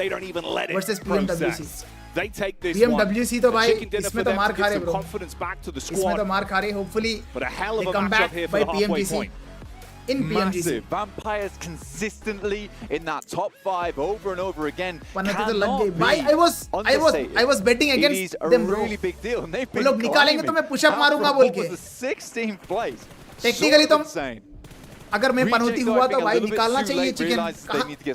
versus PMWC. They take this PMWC तो भाई इसमें तो मार खा रहे bro. इसमें तो मार खा रहे. Hopefully they come back by PMGC. In PMGC. Massive. Vampires consistently in that top 5 over and over again. I was betting against them bro. Really big deal. And they've been लोग निकालेंगे तो मैं push up मारूंगा बोल के. 16th place. Technically तो अगर मैं पनौती हुआ तो भाई निकालना चाहिए चिकन.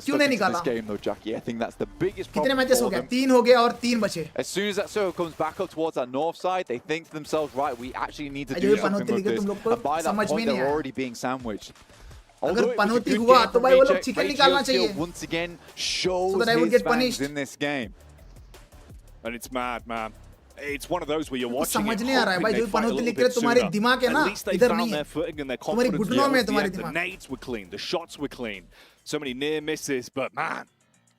क्यों नहीं निकाला? कितने मैचेस हो गए? 3 हो गए और 3 बचे. As soon as that circle comes back up towards that north side, they think to themselves, right, we actually need to do something with this. And by that point, they're already being sandwiched. अगर पनौती हुआ तो भाई वो लोग chicken निकालना चाहिए. Once again, shows so that I would his get punished in this game. And it's mad, man. It's one of those where you're watching समझ it, नहीं आ रहा है भाई, hoping जो they fight a Panauti little लिख रहे bit तुम्हारे sooner. दिमाग है ना, At least they इधर found नहीं their है, footing and their तुम्हारी confidence घुटनों में है towards the तुम्हारी end. The दिमाग. nades were clean, the shots were clean. So many near misses, but man,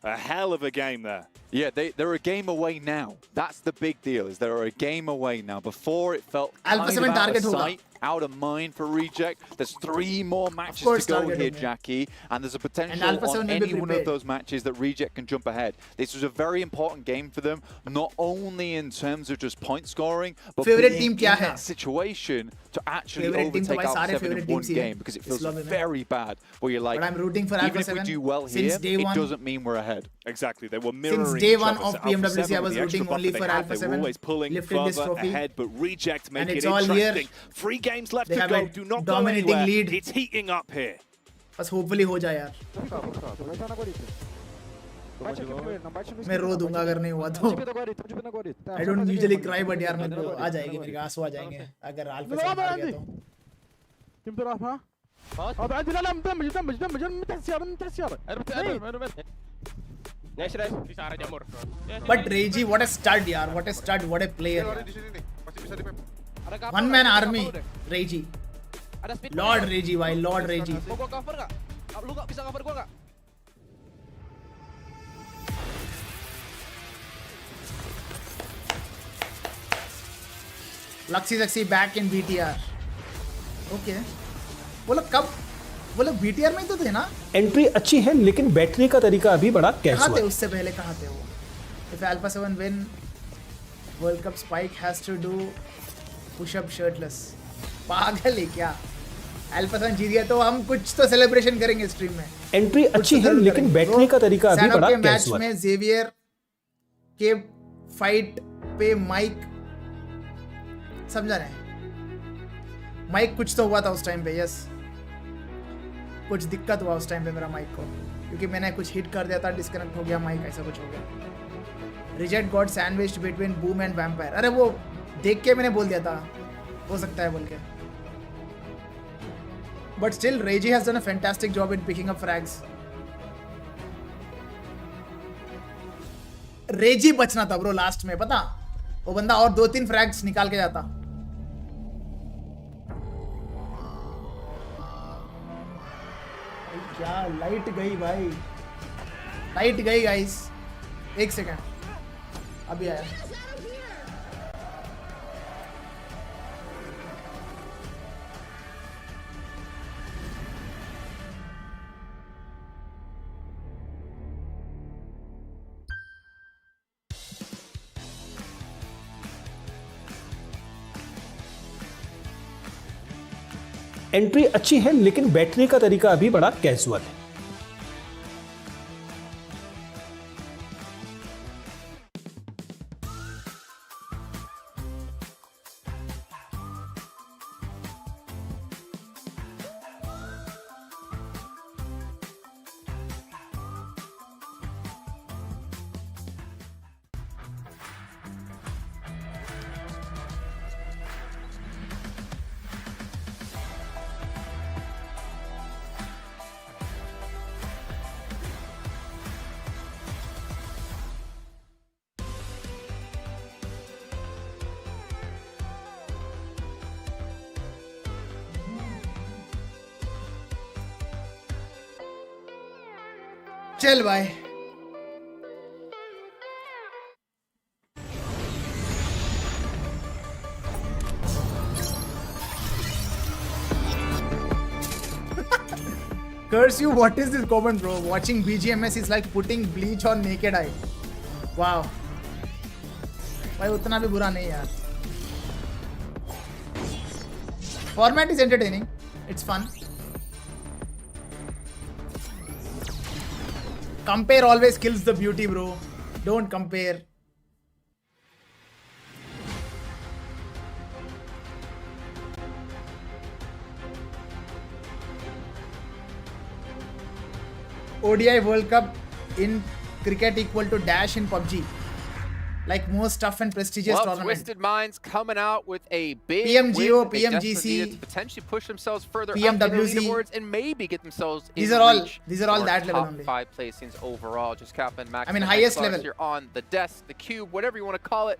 a hell of a game there. Yeah, they're a game away now. That's the big deal, is they're a game away now. Before it felt Alpha kind 7 of out target of होगा. sight, out of mind for Reject. There's 3 more matches course to go target here, होंगे. Jackie, and there's a potential Alpha 7 on will be any one of prepared. those matches that Reject can jump ahead. This was a very important game for them, not only in terms of just point scoring, but Favorite being team in क्या है? that situation to actually Favorite team तो overtake भाई Alpha सारे 7 in favorite one teams ही हैं game, because it इस feels lobby में. very bad, where you're like, But I'm rooting for even Alpha if we 7 do well since here, day it one. doesn't mean we're ahead. Exactly, they were mirroring Since day each one other. of So Alpha PMWC, 7 I with was the extra rooting buff only that for they had, Alpha they were 7 always pulling lifting this further trophy. ahead, but Reject make it's it all here. interesting. 3 games left They to have go. a Do not go dominating anywhere. lead. It's heating up here. बस hopefully हो जाए यार. मैं रो दूंगा अगर नहीं हुआ तो. I don't usually cry, but यार मैं तो आ जाएगी, मेरे आंसू आ जाएंगे अगर Alpha 7 हार गया तो. But Reggie, what a stud यार, what a stud, what a player. One man army, Reggie. Lord Reggie भाई, Lord Reggie. Luxy back in BTR. Okay. वो लोग कब, वो लोग BTR में ही तो थे ना? एंट्री अच्छी है लेकिन बैठने का तरीका अभी बड़ा कैजुअल कहाँ थे है. उससे पहले, कहाँ थे वो? If Alpha 7 win World Cup, Spike has to do push-up shirtless. पागल है क्या? Alpha 7 जीत गया तो हम कुछ तो सेलिब्रेशन करेंगे स्ट्रीम में. एंट्री अच्छी है लेकिन बैठने का तरीका अभी बड़ा मैच कैजुअल है. में जेवियर के फाइट पे माइक, समझा रहे हैं? माइक कुछ तो हुआ था उस टाइम पे. यस, कुछ दिक्कत हुआ उस टाइम पे मेरा माइक को, क्योंकि मैंने कुछ हिट कर दिया था, डिस्कनेक्ट हो गया माइक, ऐसा कुछ हो गया. Reject got sandwiched between boom and vampire. अरे वो देख के मैंने बोल दिया था, हो सकता है बोल के. But still Regi has done a fantastic job in picking up frags. Regi बचना था ब्रो लास्ट में, पता? वो बंदा और 2-3 फ्रैग्स निकाल के जाता. क्या लाइट गई भाई, लाइट गई गाइस. 1 सेकंड, अभी आया. एंट्री अच्छी है लेकिन बैठने का तरीका अभी बड़ा कैजुअल है. चल भाई. Curse you, what is this comment bro? Watching BGMS is like putting bleach on naked eye. Wow. भाई उतना भी बुरा नहीं यार. Format is entertaining. It's fun. Compare always kills the beauty, bro. Don't compare. ODI World Cup in cricket equal to dash in PUBG. Like most tough and prestigious tournament. Twisted Minds coming out with a big PMGO, win. They desperately PMGC, needed to potentially push themselves further up in PMWC. the leaderboards and maybe get themselves These in are all- reach these are all for that level top only. 5 placings overall. Just Kaplan, Max, I mean, and highest Xbox level. here on the desk, the cube, whatever you want to call it.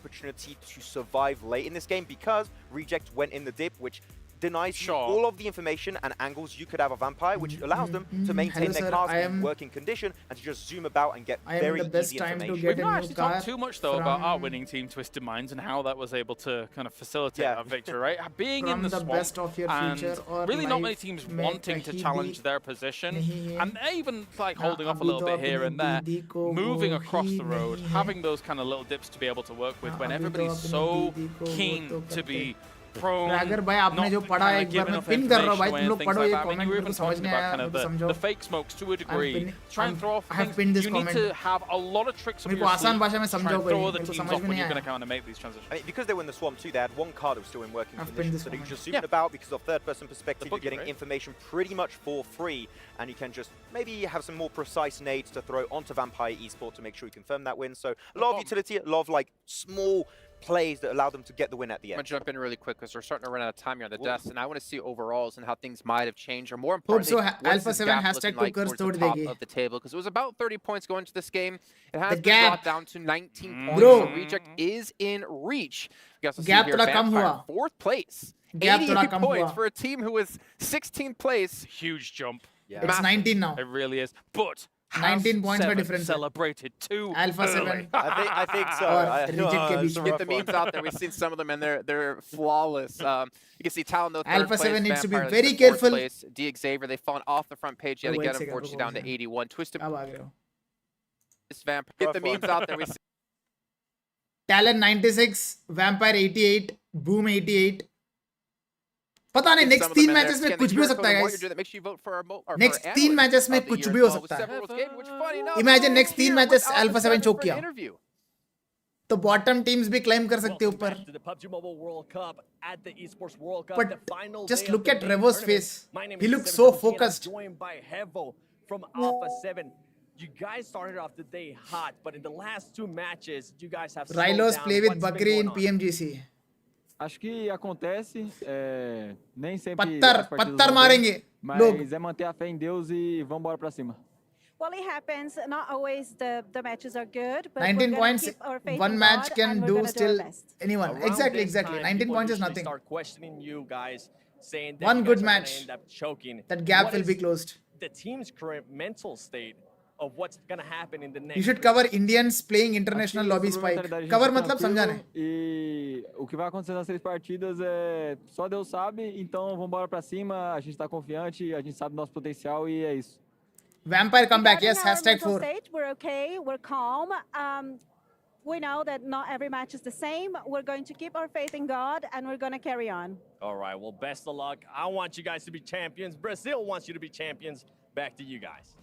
opportunity to survive late in this game because Reject went in the dip, which denies you all of the information and angles you could have of Vampire, which allows them to maintain their cars in working condition and to just zoom about and get very easy information. We've not actually talked too much, though, about our winning team, Twisted Minds, and how that was able to kind of facilitate our victory, right? Being in the swamp and really not many teams wanting to challenge their position, and even like holding off a little bit here and there, moving across the road, having those kind of little dips to be able to work with when everybody's so keen to be prone, अगर भाई आपने जो पढ़ा है एक बार मैं pin कर रहा हूँ भाई तुम लोग पढ़ो ये कमेंट मेरे को समझ नहीं आया मेरे को समझो the fake smokes to a degree. Try and throw off I have pinned this you need comment. to have a lot of tricks up मेरे your को आसान sleeve. भाषा में Try समझाओ and कोई throw मेरे the को teams समझ off में when नहीं you're going आया to kind of make these transitions. I mean, because they were in the Swamp too, they had one car that was still in working I've pinned condition, this so you comment. just zoom about because of third-person perspective, you're getting information pretty much for free, and you can just maybe have some more precise nades to throw onto Vampire Esport to make sure you confirm that win. So a lot of utility, a lot of like small plays that allow them to get the win at the end. I'm going to jump in really quick because we're starting to run out of time here on the desk, and I want to see overalls and how things might have changed, or more importantly, what is this gap looking like towards the top of the table, because it was about 30 points going into this game. It has been brought down to 19 points, so Reject is in reach. You guys will see here, Vampire, 4th place. 88 points for a team who was 16th place. Huge jump. Yeah. It's 19 now. It really is. But 19 points for difference. Celebrated too Alpha 7. I think so. Get the memes out there. We've seen some of them, and they're flawless. You can see Talon, though, Alpha 7 place, needs to be Vampire very careful. Place. D Xavier, they've fallen off the front page yet again, unfortunately, down to 81. Twisted. This Vampire. Get the memes out there. We see Talon 96, Vampire 88, Boom 88. पता नहीं next 3 matches में कुछ भी हो सकता है guys next 3 matches में कुछ भी हो सकता है इमेजिन नेक्स्ट 3 मैचेस अल्फा 7 चोक किया तो बॉटम टीम्स भी क्लेम कर सकते हैं ऊपर but just look at Revo's face ही looks so focused You guys started off the day hot, but in the last 2 matches, you guys have Rylos play with Bakri in PMGC. Acho que acontece, nem sempre पत्थर मारेंगे लोग. Mas é manter a fé em Deus e vamos embora pra cima. Well, it happens. Not always the matches are good, but 19 points, one match can do still anyone. Exactly. 19 points is nothing. Start questioning you guys, saying that one good match, end up choking. that gap will be closed. The team's current mental state of what's gonna happen in the next. You should cover Indians playing international lobby spike. Cover मतलब समझाने. E o que vai acontecer nas 3 partidas é só Deus sabe. Então vamos embora pra cima. A gente tá confiante, a gente sabe do nosso potencial e é isso. Vampire comeback, yes. #4. We're okay. We're calm. We know that not every match is the same. We're going to keep our faith in God, and we're going to carry on. All right. Well, best of luck. I want you guys to be champions. Brazil wants you to be champions. Back to you guys.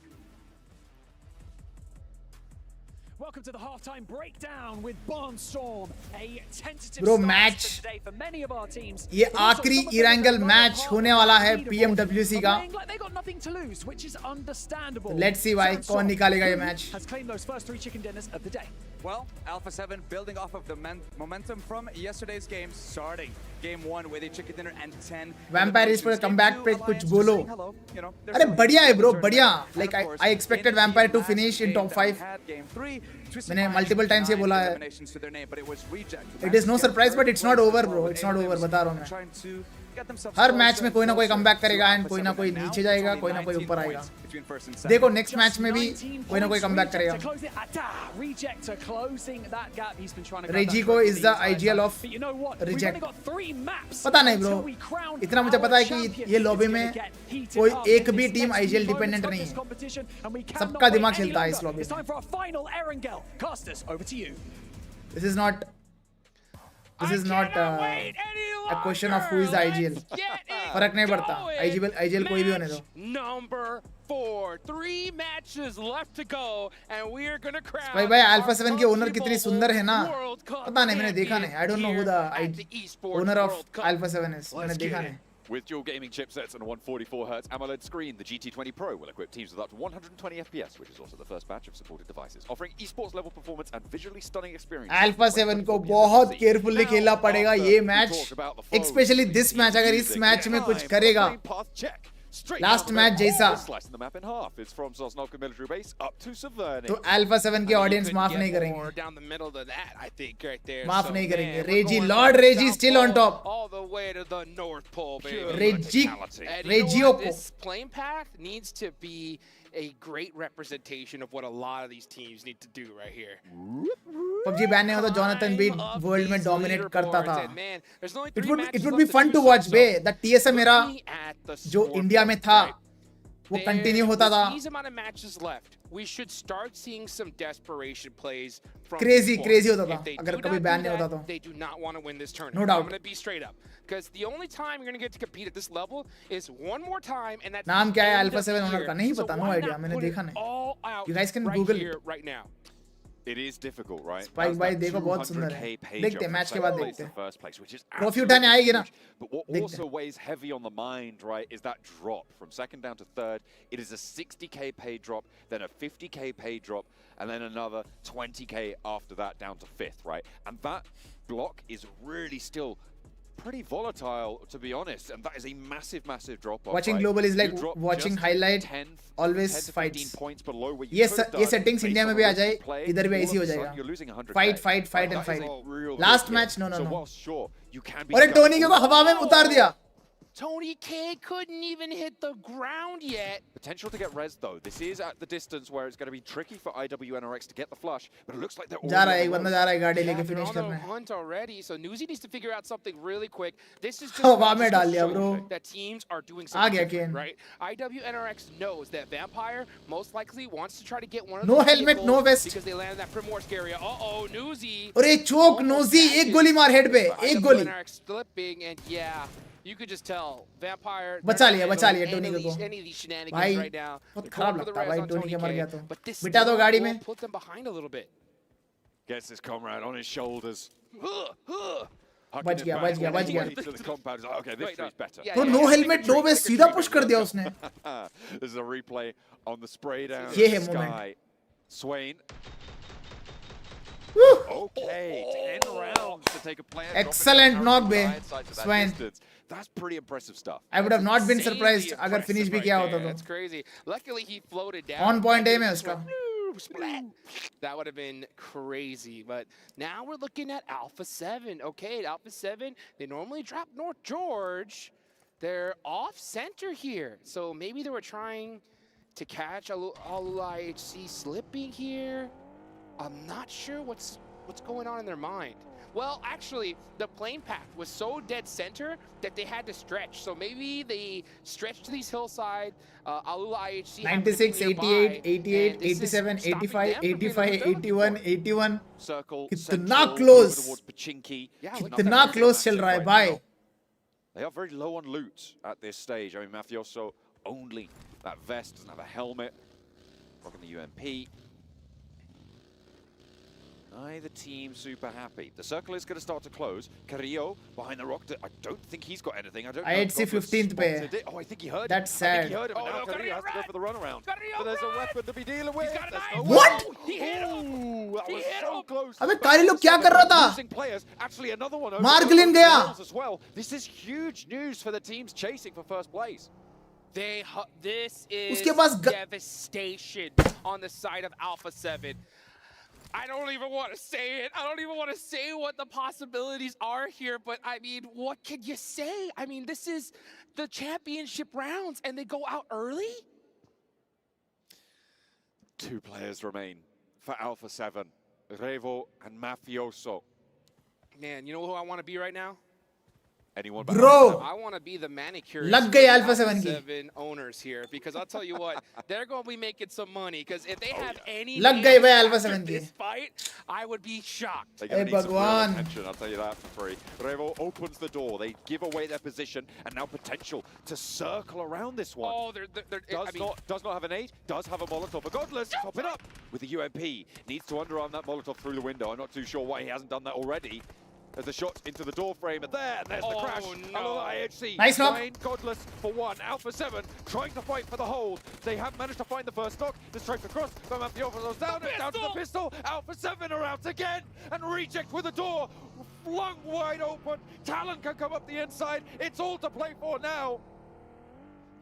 Welcome to the halftime breakdown with Barnstorm, a tentative Bro, start match. for today for many of our teams. ये आखिरी Erangel match होने वाला है PMWC का. Like they got nothing to lose, which is understandable. Let's see why कौन निकालेगा ये match. Has claimed those first 3 chicken dinners of the day. Well, Alpha 7 building off of the momentum from yesterday's game, starting game 1 with a chicken dinner and 10. Vampire is for a comeback पे कुछ बोलो. अरे बढ़िया है bro, बढ़िया. Like I expected Vampire to finish in top 5. मैंने multiple times ये बोला है. It is no surprise, but it's not over bro. It's not over. बता रहा हूँ मैं. हर मैच में कोई ना कोई कमबैक करेगा एंड कोई ना कोई नीचे जाएगा कोई ना कोई ऊपर आएगा देखो नेक्स्ट मैच में भी कोई ना कोई कमबैक करेगा रेजी को is the ideal of reject पता नहीं ब्रो इतना मुझे पता है कि ये लॉबी में कोई एक भी टीम आईजीएल डिपेंडेंट नहीं है सबका दिमाग चलता है इस लॉबी में This is not a question of who is the IGL. फर्क नहीं पड़ता. IGL कोई भी होने दो. Number 4, 3 matches left to go, and we are gonna crown. भाई Alpha 7 के ओनर कितनी सुंदर है ना. पता नहीं मैंने देखा नहीं. I don't know who the owner of Alpha 7 is. मैंने देखा नहीं. With dual gaming chipsets and a 144Hz AMOLED screen, the GT20 Pro will equip teams with up to 120 FPS, which is also the first batch of supported devices, offering esports level performance and visually stunning experience. Alpha 7 को बहुत carefully खेलना पड़ेगा ये match, especially this match. अगर इस match में कुछ करेगा लास्ट मैच जैसा Slicing the map in half. It's from Sanhok military base up to Saverny. तो अल्फा 7 के ऑडियंस माफ नहीं करेंगे, down the middle of that, I think, right there. माफ So, नहीं करेंगे. man, we're रेजी, going Lord from रेजी South still on Pole top. all the way to the North Pole, baby. रेजी, And you know रेजियो what? को This playing path needs to be a great representation of what a lot of these teams need to do right here. PUBG ban नहीं होता, Jonathan भी world में dominate करता था. And man, there's only It 3 would matches be left fun to do watch so. बे. The TSM era At the जो India में था वो कंटिन्यू होता था. These amount of matches left. We should start seeing some desperation plays from Crazy people. होता था If they अगर do कभी not बैन do नहीं होता that, तो. they do not want to win this tournament. No doubt. I'm going to be straight up. Because the only time you're going to get to compete at this level is one more time, and that's नाम क्या है the end alpha of the 7 owner year. का? नहीं So पता, no why idea, not मैंने put देखा it नहीं. all out You guys can right Google here, it. right now. It is difficult, right? Spike That's भाई that देखो बहुत सुंदर 200K है. page देखते हैं up मैच from के बाद second place देखते to हैं. first place, which is trophy उठाने आएगी ना. huge. But what देखते also weighs heavy on the mind, right, is that drop from second down to third. It is a 60K pay drop, then a 50K pay drop, and then another 20K after that down to fifth, right? And that block is really still pretty volatile, to be honest, and that is a massive drop off. Watching right? global is like You drop watching just highlight. 10 Always 10 to 15 fights. points below where you ये could have ये done settings based India on में the भी आ risky जाए, play. इधर भी All ऐसी of हो a sudden जाएगा. you're losing 100K. Fight Like, and that is fight. a real last big match hit. No no So no. while sure you can be अरे Tony को हवा में उतार दिया. Tony K couldn't even hit the ground yet. Potential to get res though. This is at the distance where it's going to be tricky for IWNRX to get the flush, but it looks like they're जा रहा है, already एक on बंदा the जा रहा है road. गाड़ी Yeah, लेके they're फिनिश on the करना है. hunt already, so Newsy needs to figure out something really quick. This is just हवा में to डाल दिया show bro. that teams are doing uh something गया different, Kane. right? IWNRX knows that Vampire most likely wants to try to get one of No those helmet, no vehicles vest. because they landed in that Primorsk area. Uh-oh, Newsy. अरे चोक nosy, एक गोली मार head पे, एक गोली. IWNRX slipping, and yeah, you could just tell Vampire. बचा लिया any Tony of को. these shenanigans भाई right now. बहुत They're खराब going for the लगता है res भाई on टोनी Tony के मर K, गया तो. but this बिटा दो still गाड़ी will में. put them behind a little bit. Gets his comrade on his shoulders. बच गया, बच गया, बच गया. To the compound. He's like, okay, this is better. तो नो हेलमेट नो वेस्ट सीधा पुश कर दिया उसने. This is a replay on the spray down. ये है Sky. moment. Swain. Okay, 10 rounds to take a player. Excellent knock बे, Swain. That's pretty impressive stuff. I would have not been Insanely surprised अगर finish भी impressive किया right होता there. तो. That's crazy. Luckily, he floated down. On point aim है Just उसका. went, "Woo," splat. That would have been crazy. But now we're looking at Alpha 7. Okay, at Alpha 7, they normally drop North George. They're off center here. So maybe they were trying to catch Alula IHC slipping here. I'm not sure what's going on in their mind. Well, actually, the plane path was so dead center that they had to stretch. So maybe they stretched to these hillside. Alula IHC 96, 88, 88, 87, 85, 85, 81, 81. Circle. कितना close. Towards Pachinki. कितना close चल रहा है भाई. They are very low on loot at this stage. I mean, Mafioso only that vest, doesn't have a helmet. Rocking the UMP. Neither team super happy. The circle is going to start to close. Carrillo behind the rock. I don't think he's got anything. I don't know. IHC 15th पे. Oh, I think he heard That's him. I think sad. he heard him. Now Carrillo has to go for the runaround. But there's a weapon to be dealing with. There's no What? He hit him. That was so close. अबे कारिलो क्या कर रहा था? Losing players. Actually, another one. Marglin गया. As well. This is huge news for the teams chasing for first place. This is उसके पास devastation on the side of Alpha 7. I don't even want to say it. I don't even want to say what the possibilities are here, but I mean, what can you say? I mean, this is the championship rounds and they go out early? 2 players remain for Alpha 7. Revo and Mafioso. Man, you know who I want to be right now? Anyone Bro, I want to be the manicure. लग गई Alpha 7 की. 7 owners here because I'll tell you what, they're going to be making some money because if they have any लग गई भाई Alpha after 7 की. this fight, I would be shocked. They're going to Hey, need some real Bhagwan. attention, I'll tell you that for free. Revo opens the door. They give away their position and now potential to circle around this one. Oh, they're Does not have an aid, does have a Molotov. But Godless, top it up with the UMP. Needs to underarm that Molotov through the window. I'm not too sure why he hasn't done that already. There's the shot into the door frame, and there's the crash. No. IHC. Nice knock. Godless for 1. Alpha 7 trying to fight for the hold. They have managed to find the first knock. The strike across, but Mafioso's down to the pistol. Alpha 7 are out again, and Reject with the door flung wide open. Talon can come up the inside. It's all to play for now.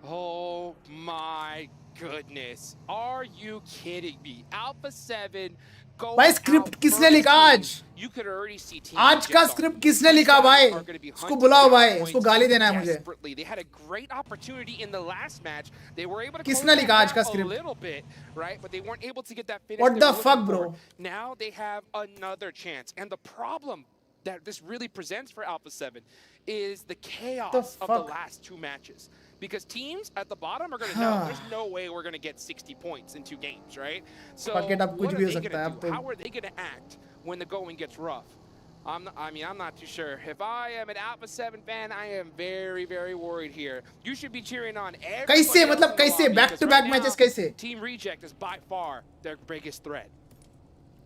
Oh my goodness. Are you kidding me? Alpha 7 go भाई script किसने लिखा आज? You could already see आज का script किसने लिखा भाई? उसको बुलाओ भाई, उसको गाली देना है मुझे. They had a great opportunity in the last match. They were able to किसने लिखा आज का a script? little bit, right? But they weren't able to get that finish. What they the were fuck, looking bro? for. Now they have another chance. And the problem that this really presents for Alpha 7 is the chaos of the last two matches. Because teams at the bottom are going to know there's no way we're going to get 60 points in 2 games, right? So what are they going to do? How are they going to act when the going gets rough? I'm not too sure. If I am an Alpha 7 fan, I am very, very worried here. You should be cheering on everybody. कैसे मतलब कैसे back to back matches कैसे? Team Reject is by far their biggest threat.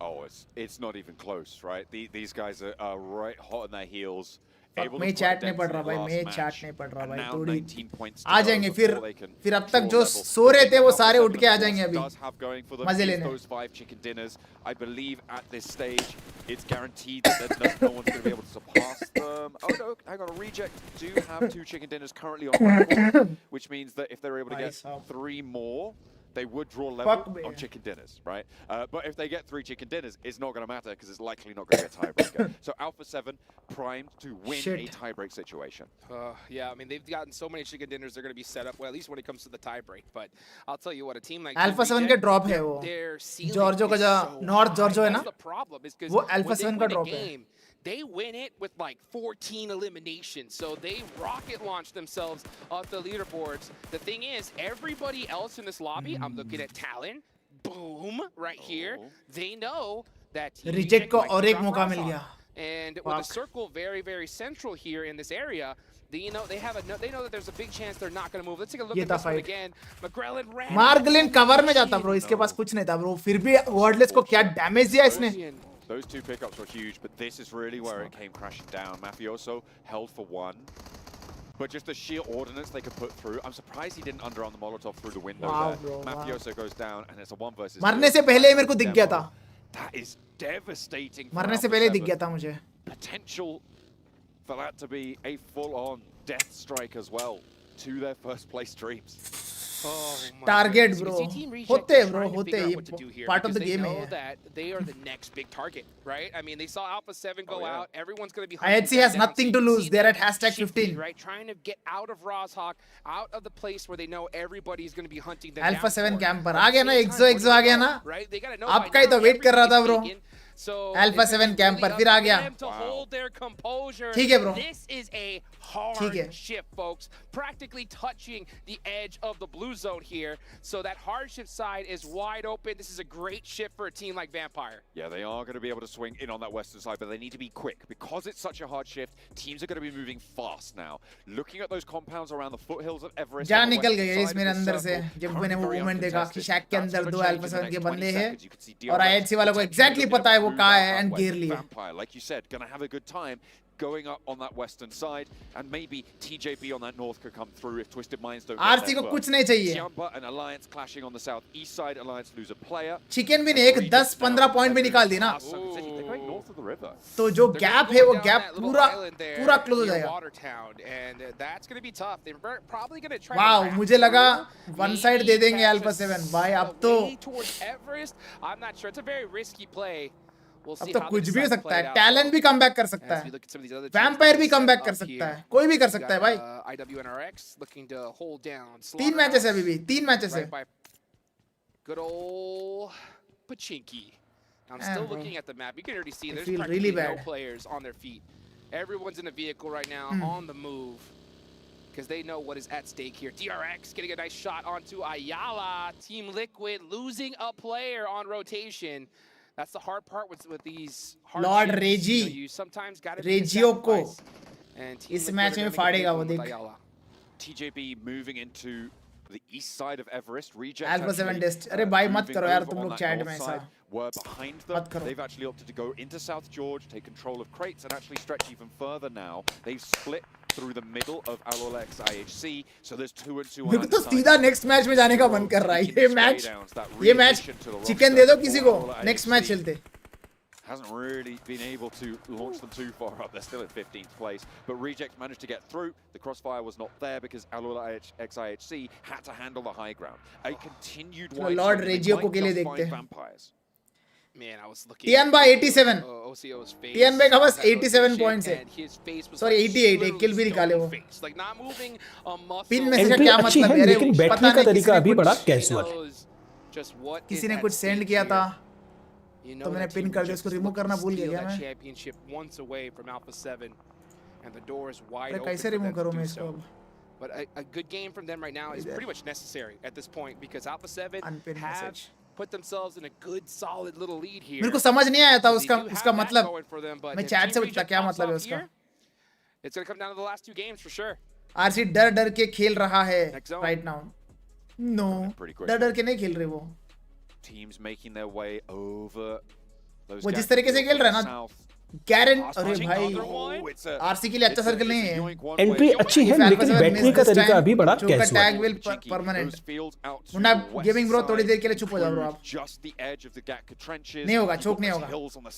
Oh, it's not even close, right? These guys are right hot on their heels. मैं chat नहीं पढ़ रहा भाई, मैं चैट नहीं पढ़ रहा भाई, थोड़ी आ जाएंगे फिर अब तक जो सो रहे थे वो सारे उठ के आ जाएंगे अभी मजे लेने. I believe at this stage it's guaranteed that no one's going to be able to surpass them. Oh no, hang on, a Reject do have 2 chicken dinners currently on record, which means that if they're able to get 3 more, they would draw level on chicken dinners, right? But if they get 3 chicken dinners, it's not going to matter because it's likely not going to be a tiebreaker. So Alpha 7 primed to win a tiebreak situation. Yeah, I mean, they've gotten so many chicken dinners, they're going to be set up well, at least when it comes to the tiebreak. But I'll tell you what, a team like Alpha 7 के drop है वो. जॉर्जो का जो north जॉर्जो है ना, वो Alpha 7 का drop है. They win it with like 14 eliminations, so they rocket launch themselves off the leaderboards. The thing is, everybody else in this lobby, I'm looking at Talon, boom, right here. They know that Reject को और एक मौका मिल गया. And with the circle very, very central here in this area, they know that there's a big chance they're not going to move. Let's take a look at this one again. McGrellan ran. Marglin cover में जाता bro, इसके पास कुछ नहीं था bro, फिर भी wordless को क्या डैमेज दिया इसने. Those 2 pickups were huge, but this is really where it came crashing down. Mafioso held for 1. But just the sheer ordnance they could put through. I'm surprised he didn't underarm the Molotov through the window there. Bro, Mafioso goes down, and it's a 1 versus 2. मरने से पहले ही मेरे को दिख गया था. That is devastating. मरने से पहले दिख गया था मुझे. Potential for that to be a full-on death strike as well to their first place dreams. Target bro, होते हैं bro, होते हैं. Part of the game है. That they are the next big target, right? I mean, they saw Alpha 7 go out. Everyone's going to be. IHC has nothing to lose. They're at hashtag 15. Right, trying to get out of Rozhawk, out of the place where they know everybody's going to be hunting them. Alpha 7 camper आ गया ना, exo आ गया ना. आपका ही तो wait कर रहा था bro. Alpha 7 camper फिर आ गया. ठीक है bro. This is a hard shift, folks. Practically touching the edge of the blue zone here. So that hardship side is wide open. This is a great shift for a team like Vampire. Yeah, they are going to be able to swing in on that western side, but they need to be quick. Because it's such a hard shift, teams are going to be moving fast now. Looking at those compounds around the foothills of Everest. जान निकल गई इस मेरे अंदर से जब मैंने वो मूवमेंट देखा कि शैक के अंदर 2 Alpha 7 के बंदे हैं और IHC वालों को एग्जैक्टली पता है वो कहाँ है एंड घेर लिया. Like you said, going to have a good time going up on that western side, and maybe TJB on that north could come through if Twisted Minds don't get RC को कुछ नहीं चाहिए. Tiamba and Alliance clashing on the southeast side. Alliance lose a player. Chicken भी ने एक 10-15 point भी निकाल दी ना. तो जो गैप है वो गैप पूरा क्लोज हो जाएगा. वाओ, मुझे लगा वन साइड दे देंगे Alpha 7 भाई. अब तो अब तो कुछ भी हो सकता है. टैलेंट भी कमबैक कर सकता है, वैम्पायर भी कमबैक कर सकता है, कोई भी कर सकता है भाई. 3 मैचेस है अभी भी, 3 मैचेस है. Good old Pachinki. I'm still looking at the map. You can already see there's practically really no players on their feet. Everyone's in a vehicle right now on the move because they know what is at stake here. DRX getting a nice shot onto Ayala. Team Liquid losing a player on rotation. That's the hard part with these hard Lord shifts. Reggie, You know, you sometimes got to Regio को इस match में फाड़ेगा वो देख. TJB moving into the east side of Everest. Reject Alpha 7 Dest. अरे भाई मत करो यार तुम लोग चैट में ऐसा. Were behind them. They've actually opted to go into South George, take control of crates, and actually stretch even further now. They've split through the middle of Alolex IHC, so there's 2 and 2 on मेरे को तो सीधा next match में जाने का मन कर रहा है. ये मैच चिकन दे दो किसी को, नेक्स्ट मैच चलते. hasn't really been able to launch them too far up. They're still in 15th place, but Reject managed to get through. The crossfire was not there because Alula XIHC had to handle the high ground. A continued white Lord zone, Regio they को might के लिए just देखते find हैं. vampires. Man, I was looking. TN by 87. OCO's face. TN by का बस that 87 rotation, points है. and his face was Sorry, like 88 एक kill भी literally निकाले वो. stone face, like not moving a muscle. Pin में से क्या मतलब है? लेकिन बैठने का तरीका अभी बड़ा कैजुअल है. Just what किसी is ने at कुछ सेंड stake किया था. You know तो मैंने that पिन Team कर दिया, Reject उसको is रिमूव looking करना to भूल steal गया that मैं. championship once away from Alpha 7, and the door is wide अरे open कैसे for रिमूव them to करूँ do मैं इसको so. अब? But a good game from them right now is pretty much necessary at this point because Alpha 7 Unpinned have message. put themselves in a good, solid little lead here. मेरे को समझ नहीं आया था So they उसका do have उसका that मतलब. going for them, but मैं if चैट Team से पूछता Reject क्या pops मतलब है off उसका. here, it's going to come down to the last two games for sure. RC डर डर के खेल रहा है right now. No, डर डर के नहीं खेल रहे वो. Teams making their way over those वो जिस तरीके से खेल रहा है ना, गैरन, अरे भाई आरसी के लिए अच्छा सर्कल नहीं है. एंट्री अच्छी है लेकिन बैठने का तरीका अभी बड़ा कैजुअल है. Tag will permanent. Munna gaming bro थोड़ी देर के लिए चुप हो जाओ ब्रो आप. नहीं होगा, चोक नहीं होगा.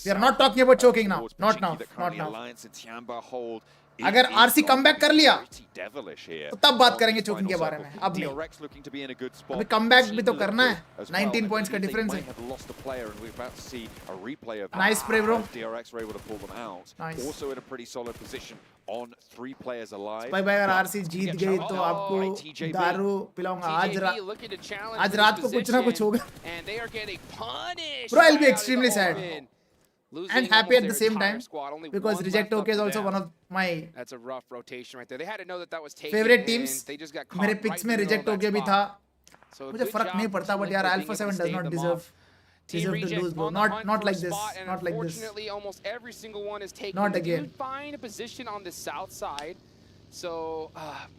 We are not talking about choking now. Not now. Not now. अगर आरसी कमबैक कर लिया तो तब बात करेंगे चोकिंग के बारे में. अब नहीं. अभी कमबैक भी तो करना है. 19 पॉइंट्स का डिफरेंस है. Nice spray bro. Also in a pretty solid position on 3 players alive. भाई अगर आरसी जीत गई तो आपको दारू पिलाऊंगा. आज रात को कुछ ना कुछ होगा. Bro, I'll be extremely sad and happy at the same time because Reject OK is also one of my That's a rough rotation right there. They had to know that that was taken. favorite teams. They just got caught मेरे right pics in में the middle Reject of OK that भी था. spot. मुझे फर्क नहीं पड़ता but यार Alpha 7 does not deserve to lose bro. Not like this. Not like this. Unfortunately, almost every single one is taken. Not They again. do find a position on the south side. So,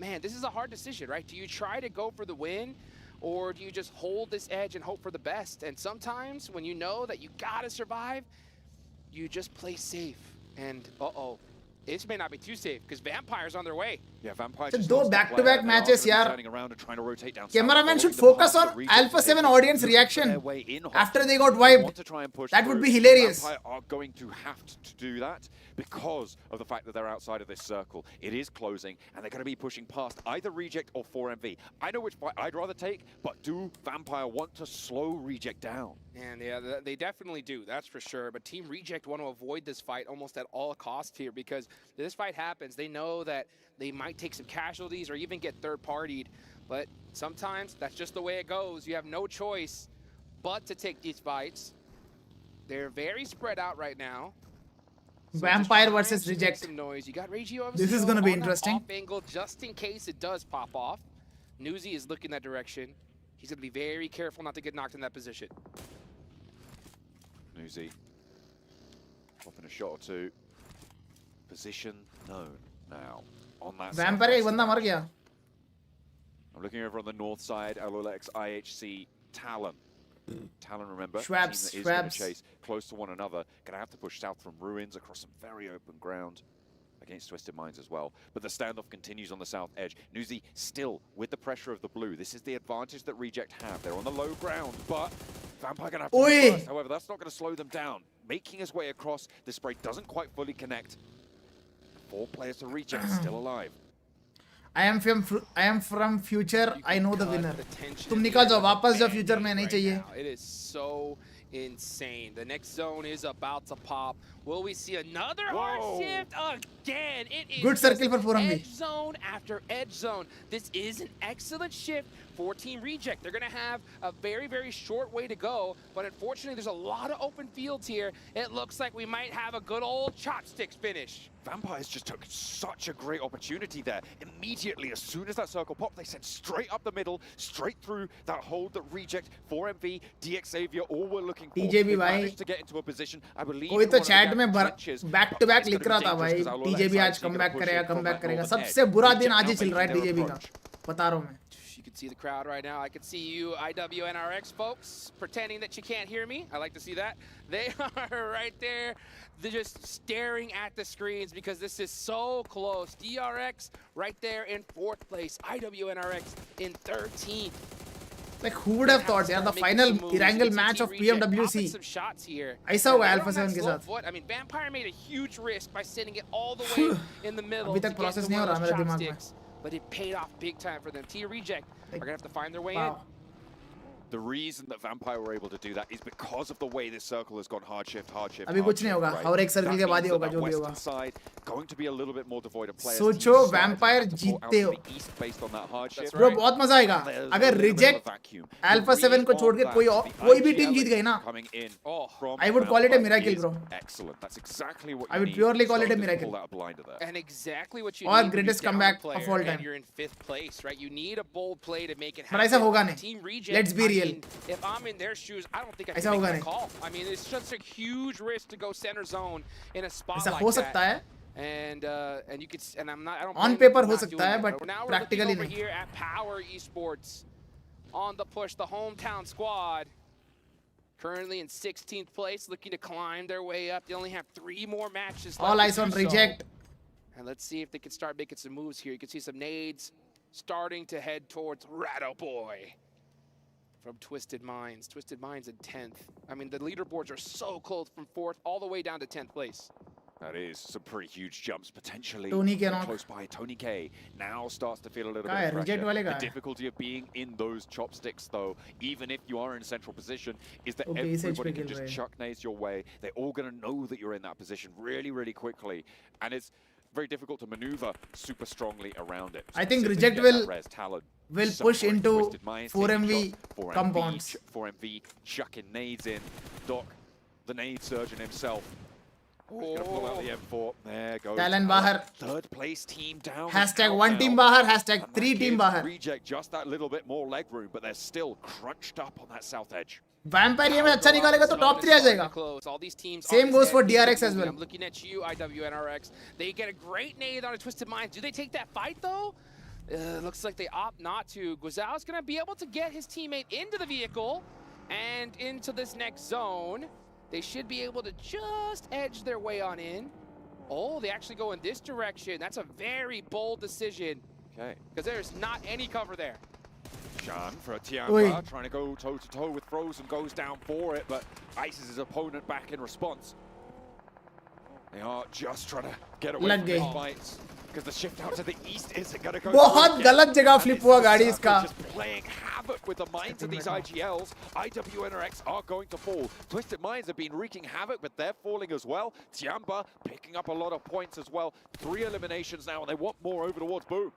man, this is a hard decision, right? Do you try to go for the win? Or do you just hold this edge and hope for the best? And sometimes when you know that you gotta survive, you just play safe. And this may not be too safe because Vampire's on their way. Yeah, Vampire. दो back-to-back matches यार. Cameraman should focus on Alpha 7 audience reaction after they got wiped. That would be hilarious. Vampire are going to have to do that because of the fact that they're outside of this circle. It is closing, and they're going to be pushing past either Reject or 4MV. I know which fight I'd rather take, but do Vampire want to slow Reject down? And yeah, they definitely do, that's for sure. But Team Reject want to avoid this fight almost at all costs here because if this fight happens, they know that they might take some casualties or even get third-partied. But sometimes that's just the way it goes. You have no choice but to take these fights. They're very spread out right now. So Vampire versus Reject. Some noise. You got Regio This is going to be interesting. Off angle just in case it does pop off. Newsy is looking that direction. He's going to be very careful not to get knocked in that position. Newsy popping a shot or two. Position known now on that Vampire एक बंदा मर गया. I'm looking over on the north side. Alolex IHC Talon. Talon, remember, Schwabs, team that is going to chase close to one another. Going to have to push south from Ruins across some very open ground against Twisted Minds as well. But the standoff continues on the south edge. Newsy still with the pressure of the blue. This is the advantage that Reject have. They're on the low ground, but Vampire going to have to move first. However, that's not going to slow them down. Making his way across, the spray doesn't quite fully connect. 4 players to Reject still alive. I am from future. I know the winner. तुम निकल जाओ वापस जाओ future में नहीं चाहिए. It is so insane. The next zone is about to pop. Will we see another hard shift again? It is good circle for 4MV. Edge zone after edge zone. This is an excellent shift for Team Reject. They're going to have a very, very short way to go, but unfortunately there's a lot of open fields here. It looks like we might have a good old chopsticks finish. Vampires just took such a great opportunity there. Immediately, as soon as that circle popped, they sent straight up the middle, straight through that hold that Reject, 4MV, DX Xavier, all were looking for. TJB भाई, managed to get into a position, I believe. कोई तो chat में back to back लिख रहा था भाई. TJB आज comeback करेगा. सबसे बुरा दिन आज ही चल रहा है TJB का. बता रहा हूँ मैं. You can see the crowd right now. I can see you IWNRX folks pretending that you can't hear me. I like to see that. They are right there. They're just staring at the screens because this is so close. DRX right there in 4th place. IWNRX in 13th. Like who would have thought, यार, the final Erangel match of PMWC ऐसा होगा Alpha 7 के साथ. I mean, Vampire made a huge risk by sending it all the way in the middle. अभी तक process नहीं हो रहा मेरे दिमाग में. But it paid off big time for them. Team Reject are gonna have to find their way in. The reason that Vampire were able to do that is because of the way this circle has gone hard shift. अभी कुछ नहीं होगा, और एक circle के बाद ही होगा जो भी होगा. Side going to be a little bit more devoid of players. सोचो Vampire जीतते हो. Bro बहुत मजा आएगा. अगर Reject Alpha 7 को छोड़ के कोई भी टीम जीत गई ना. I would call it a miracle, bro. Excellent. That's exactly what I would purely call it a miracle. And exactly what you or need greatest comeback of all time. And you're in 5th place, right? You need a bold play to make it But happen. ऐसा होगा नहीं. Team Reject, Let's be real. I mean, if I'm in their shoes, I don't think I ऐसा can होगा make that नहीं. call. I mean, it's just a huge risk to go center zone in a spot ऐसा like हो that. सकता है. And you could, and I'm not, I don't. On blame paper them हो for not सकता doing है, it. but Now we're practically looking over नहीं. here at Power Esports on the push, the hometown squad. Currently in 16th place, looking to climb their way up. They only have 3 more matches left. All eyes on Reject. And let's see if they can start making some moves here. You can see some nades starting to head towards Ratto Boy from Twisted Minds. Twisted Minds in 10th. I mean, the leaderboards are so close from 4th all the way down to 10th place. That is some pretty huge jumps potentially. Tony K not. Close by. Tony K now starts to feel a little Kaya, bit of Reject pressure. wale The difficulty of being in those chopsticks, though, even if you are in a central position, is that Okay, everybody can just chuck nades your way. They're all going to know that you're in that position really, really quickly, and it's very difficult to maneuver super strongly around it. I think Specifically Reject get that res talent. will push Suffering, into Twisted Minds, 4MV 4MV, compounds. 4MV chucking nades in. Doc, the nade surgeon himself. Gonna pull out the M4. There goes. Talent बाहर. 3rd place team down. Hashtag 1 team बाहर. Hashtag 3 team बाहर. Reject just that little bit more leg room, but they're still crunched up on that south edge. Vampire ये में अच्छा निकालेगा तो top 3 आ जाएगा. All these teams Same goes for DRX as well. I'm looking at you, IWNRX. They get a great nade on a Twisted Minds. Do they take that fight though? Looks like they opt not to. Guizao's going to be able to get his teammate into the vehicle and into this next zone. They should be able to just edge their way on in. Oh, they actually go in this direction. That's a very bold decision. Okay. Because there's not any cover there. Shan for a Tiamba, trying to go toe-to-toe with Frozen, goes down for it, but ices his opponent back in response. They are just trying to get away from these fights. Because the shift out to the east isn't going to go. बहुत गलत जगह flip हुआ गाड़ी इसका. Just playing havoc with the minds of these IGLs. IWNRX are going to fall. Twisted Minds have been wreaking havoc, but they're falling as well. Tiamba picking up a lot of points as well. 3 eliminations now, and they want more over towards Boom.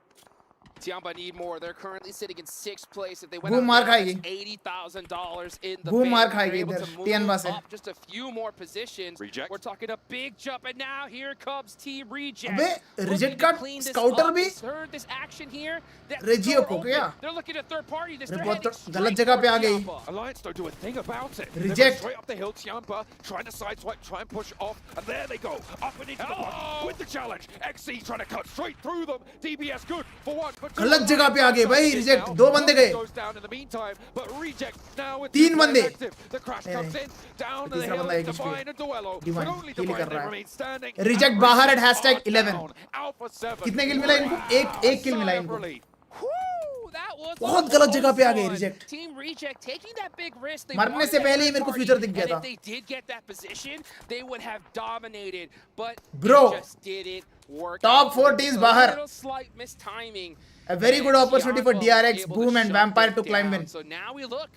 Tiamba need more. They're currently sitting in 6th place. If they win Boom out, मार $80,000 in the Boom bank. मार They're खाएगी able इधर to move Tiamba से. up just a few more positions. Reject. We're talking a big jump, and now here comes Team Reject. अबे Reject का scouter भी heard this action here. Regio को क्या? They're looking at third party. They're गलत जगह पे आ गई. Alliance don't do a thing about it. Reject. They're straight up the hill. Tiamba trying to sideswipe, try and push off, and there they go. Up and into the block with the challenge. XC trying to cut straight through them. DBS good for 1, for 2. गलत जगह पे आ गए भाई. Reject 2 बंदे गए. Goes down in the meantime, but Reject now with 3 बंदे. The crash comes in down the तीसरा hill. बंदा एक Divine and Duello. Divine, But only kill Divine कर they रहा है. remain standing. Reject बाहर at hashtag 11. Alpha 7. कितने किल मिला इनको? एक किल मिला इनको. That was बहुत गलत जगह पे आ गए Reject. Team Reject taking that big risk. मरने से पहले ही मेरे को future दिख गया था. And if they did get that position, they would have dominated. But Bro, it just didn't work. top 4 teams बाहर. A little slight mistiming. A very good opportunity for DRX, Boom and Vampire to climb in. So now we look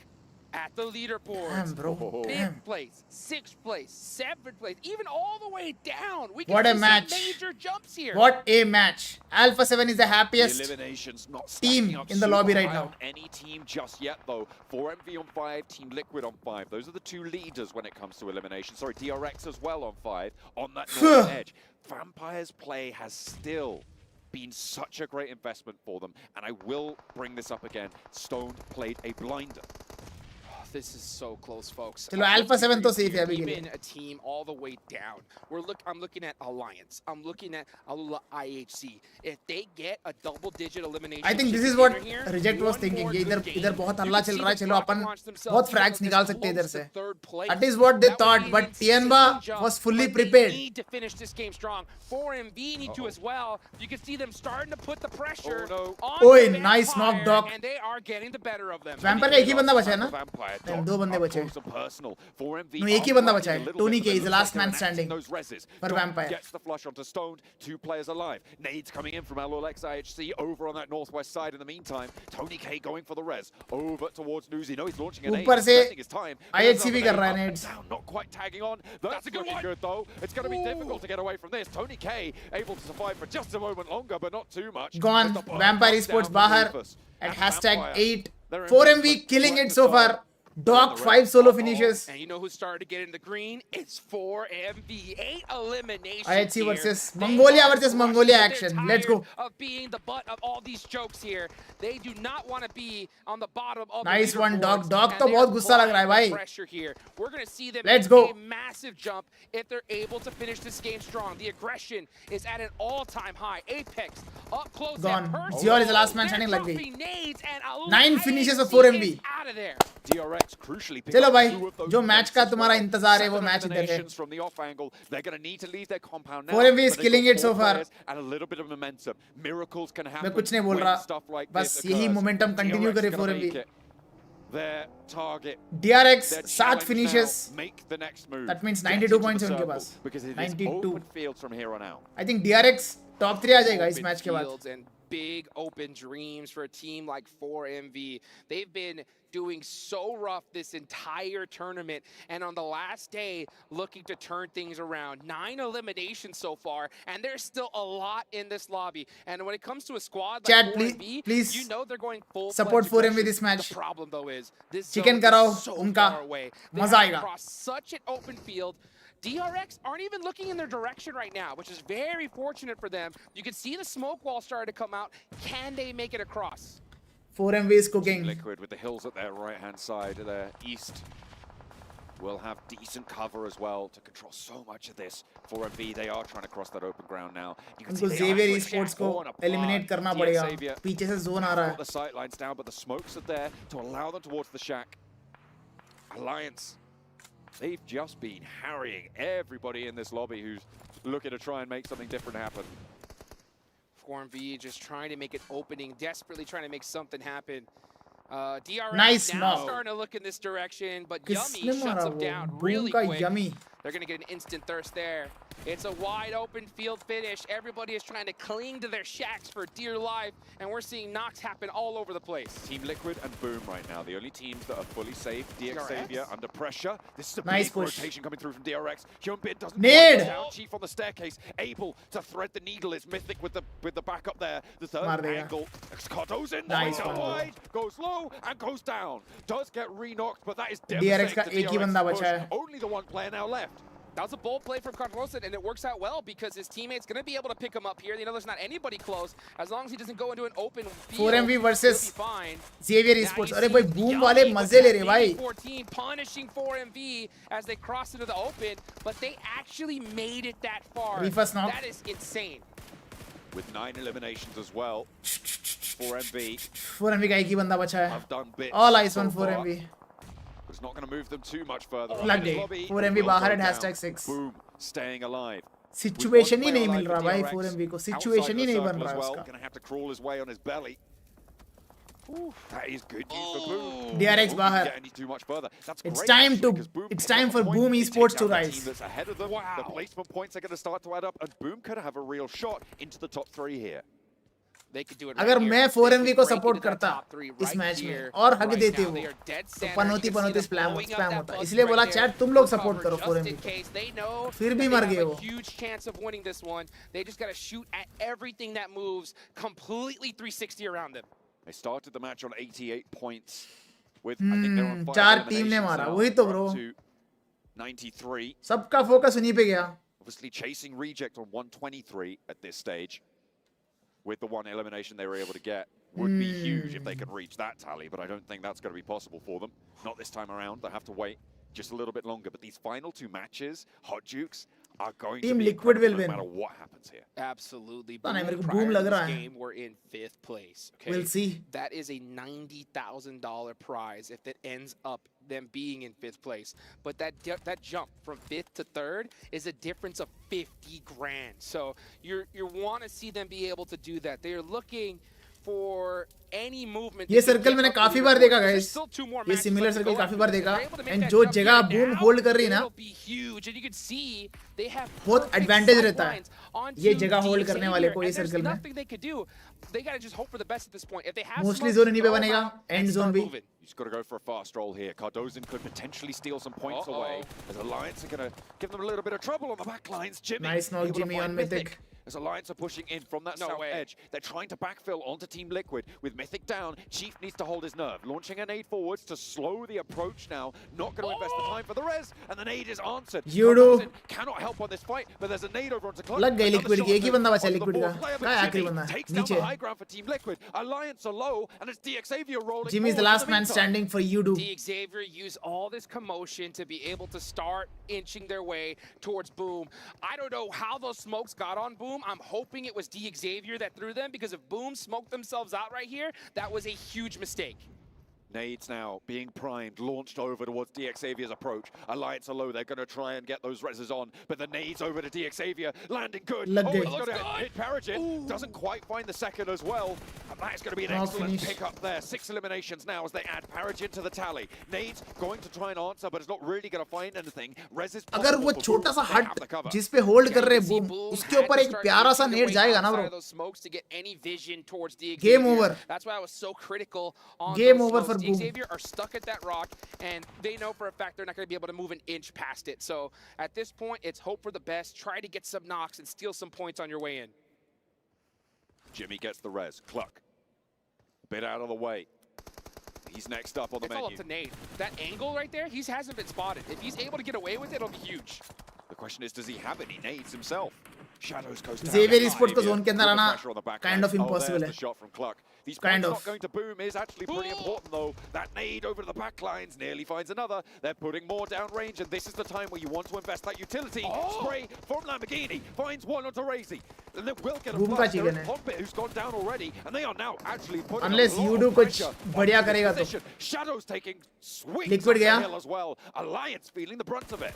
at the leaderboards. Damn, bro. Damn. 5th place, 6th place, 7th place, even all the way down. We can What a see match. some major jumps here. What a match. Alpha 7 is the happiest The eliminations not team stacking up in the lobby super right high now. on any team just yet, though. 4MV on 5, Team Liquid on 5. Those are the 2 leaders when it comes to elimination. Sorry, DRX as well on 5 on that northern edge. Vampire's play has still been such a great investment for them, and I will bring this up again. Stone played a blinder. this is so close, folks. चलो Alpha 7 तो safe है अभी के लिए. Even a team all the way down. I'm looking at Alliance. I'm looking at Alula IHC. If they get a double-digit elimination, I think this is what Reject was thinking. ये इधर बहुत हल्ला चल रहा है, चलो अपन बहुत frags निकाल सकते हैं इधर से. That is what they thought, but Tianba was fully prepared. Need to finish this game strong. 4MV need to as well. You can see them starting to put the pressure on. Oi, nice knock, Doc. And they are getting the better of them. Vampire का एक ही बंदा बचा है ना? नहीं, दो बंदे बचे. नहीं, एक ही बंदा बचा है. Tony K is the last man standing for Vampire. Gets the flush onto Stoned, 2 players alive. Nades coming in from LOLX IHC over on that northwest side in the meantime. Tony K going for the res. Over towards Newsy. No, he's launching an ऊपर से time. IHC भी कर रहा है Nades. Not quite tagging on. That's a good though. It's going to be difficult to get away from this. Tony K able to survive for just a moment longer, but not too much. Gone. Vampire Esports बाहर at #8. 4MV killing it so far. Doc 5 solo finishes. And you know who started to get in the green? It's 4MV. 8 eliminations. IHC versus Mongolia versus Mongolia action. Let's go. Of being the butt of all these jokes here. They do not want to be on the bottom of nice the one, Doc. leaderboards, Doc तो and बहुत they're गुस्सा लग रहा है भाई. pressure here. We're going to see them Let's make go. a massive jump if they're able to finish this game strong. The aggression is at an all-time high. Apex up close. Gone. Ziol is the last man standing लग गई. 9 finishes of 4MV. Out of there. DRX crucially picked चलो up भाई, 2 of those जो match का points तुम्हारा as well. इंतजार है वो 7 मैच इधर है. eliminations from the off angle. They're going to need to leave their compound now. 4MV is but they've killing got it so 4 far. players and a little bit of momentum. Miracles can happen मैं कुछ नहीं बोल when रहा. stuff like बस this यही occurs. momentum continue DRX करे gonna 4MV. make it their target. DRX Their 7 challenge finishes. now, make the next move. That means Get 92 into points the है उनके circle, pass. because it is 92. open field from here on out. I think DRX top 3 आ जाएगा इस match के बाद. Fields and big open dreams for a team like 4MV. They've been doing so rough this entire tournament, and on the last day looking to turn things around. 9 eliminations so far, and there's still a lot in this lobby. And when it comes to a squad like Chat, 4MV, please you know they're going full support 4MV this match. The problem though is this Chicken zone is कराओ so उनका. far away. They मजा have to आएगा. cross such an open field. DRX aren't even looking in their direction right now, which is very fortunate for them. You can see the smoke wall starting to come out. Can they make it across? 4MV is cooking. Liquid with the hills at their right-hand side, their east will have decent cover as well to control so much of this. 4MV, they are trying to cross that open ground now. You can see उनको they Xavier are Esports को torn apart. eliminate करना DX पड़ेगा. Xavier पीछे से zone आ रहा got है. the sight lines down, but the smokes are there to allow them towards the shack. Alliance, they've just been harrying everybody in this lobby who's looking to try and make something different happen. 4MV just trying to make an opening, desperately trying to make something happen. DRX Nice now knock. starting to look in this direction, but किसने Yummy मारा shuts him वो? down Boom really का quick. Yummy. They're going to get an instant thirst there. It's a wide open field finish. Everybody is trying to cling to their shacks for dear life, and we're seeing knocks happen all over the place. Team Liquid and Boom right now, the only teams that are fully safe. DX Xavier under pressure. This is a Nice big push. rotation coming through from DRX. Hyunbin doesn't Nade! down. Chief on the staircase, able to thread the needle. Is Mythic with the backup there. The मार third देगा. angle. Scardo's in. Nice Goes one. wide, goes low, and goes down. Does get re-knocked, but that is DRX का devastating एक to ही बंदा DRX's बचा push. है. Only the one player now left. That was a bold play from Carlosen, and it works out well because his teammate's going to be able to pick him up here. You know, there's not anybody close. As long as he doesn't go into an open field, 4MV versus he'll be fine. Xavier Esports. अरे भाई Boom वाले मजे ले रहे भाई. 14 punishing 4MV as they cross into the open, but they actually made it that far. Reefus knock. That is insane. With 9 eliminations as well. 4MV 4MV का एक ही बंदा बचा है. have done bits. All eyes on so far. 4MV. It's not going to move them too much further. लग गई. 4MV बाहर at #6. Boom, staying alive. Situation ही नहीं मिल रहा भाई 4MV को. Situation ही नहीं बन रहा well. उसका. Going to have to crawl his way on his belly. That is good news for Boom. DRX बाहर. Get any too much further. That's It's great, time actually, to. 'cause Boom It's pick time up for a point. Boom They Esports take to down the rise. team that's ahead of them. The placement points are going to start to add up, and Boom could have a real shot into the top 3 here. They could do it अगर right मैं here. 4MV They को could break support into that करता top 3 इस right match here, में और हक right देते now. वो They are dead तो center. Panauti You can see Panauti them spam blowing up spam that होता buzzer इसलिए right बोला there. चैट तुम लोग Full सपोर्ट cover करो just 4MV in को case. They know फिर that भी they मर have गए a वो huge chance of winning this one. They just got to shoot at everything that moves completely 360 around them. They started the match on 88 points. With I think they're on 5 चार team ने eliminations मारा now. वही तो They're bro up to 93. सबका focus उन्हीं पे गया Obviously chasing Reject on 123 at this stage with the 1 elimination they were able to get. would be huge if they could reach that tally, but I don't think that's going to be possible for them. Not this time around. They have to wait just a little bit longer. But these final two matches, Hot Jukes, are going Team to be Liquid will no win. matter what happens here. Absolutely. पता नहीं, मेरे को Prior boom to लग this रहा है. game, we're in 5th place. Okay? We'll see. That is a $90,000 prize if it ends up them being in 5th place. But that jump from 5th to 3rd is a difference of 50 grand. So you want to see them be able to do that. They're looking for any movement. ये circle मैंने काफी बार देखा guys, ये similar circle काफी बार देखा, and जो जगह boom hold कर रही है ना, बहुत एडवांटेज रहता है ये जगह होल्ड करने वाले को ये सर्कल में. मोस्टली जोन इन्हीं पे बनेगा, एंड जोन भी. He's got to go for a fast roll here. Cardozen could potentially steal some points away. As Alliance are going to give them a little bit of trouble on the back lines. Jimmy, nice knock, Jimmy on Mythic. As Alliance are pushing in from that south edge, they're trying to backfill onto Team Liquid. With Mythic down, Chief needs to hold his nerve. Launching a nade forwards to slow the approach now. Not going to invest the time for the res, and the nade is answered. Cardozen cannot help on this fight, but there's a nade over onto Clutch. लग गई liquid की, एक ही बंदा बचा liquid का. क्या आखिरी बंदा takes down नीचे. the high ground for Team Liquid. Alliance are low, and it's DXavier rolling. Jimmy's the last man standing for you, do. DXavier used all this commotion to be able to start inching their way towards Boom. I don't know how those smokes got on Boom. I'm hoping it was DXavier that threw them, because if Boom smoked themselves out right here, that was a huge mistake. Nades now being primed, launched over towards DXavier's approach. Alliance are low, they're going to try and get those reses on, but the nades over to DXavier, landing good. Lag Oh, gaye. it's going to hit Paragin, doesn't quite find the second as well. And that is going to be an excellent pick up there. 6 eliminations now as they add Paragin to the tally. Nades going to try and answer, but it's not really going to find anything. Res is अगर वो छोटा सा हट जिस पे hold कर रहे हैं बूम, उसके ऊपर एक प्यारा सा नेट जाएगा ना bro. Game over. That's why I was so critical on Game over for DXavier are stuck at that rock, and they know for a fact they're not going to be able to move an inch past it. So at this point, it's hope for the best. Try to get some knocks and steal some points on your way in. Jimmy gets the res. Cluck. A bit out of the way. He's next up on the menu. It's all up to Nate. That angle right there, he hasn't been spotted. If he's able to get away with it, it'll be huge. The question is, does he have any nades himself? Shadows goes down. Xavier Esports को zone के अंदर आना kind of impossible है. Shot from Cluck. These Kind points of. not going to boom is actually pretty important though. That nade over to the back lines nearly finds another. They're putting more down range, and this is the time where you want to invest that utility. Spray from Lamborghini finds one onto Razy. And then will get a Boom का flash. chicken है. Hobbit, who's gone down already, and they are now actually putting Unless a lot you of do कुछ pressure बढ़िया on this करेगा तो. position. Shadows taking sweet Liquid गया. hill as well. Alliance feeling the brunt of it.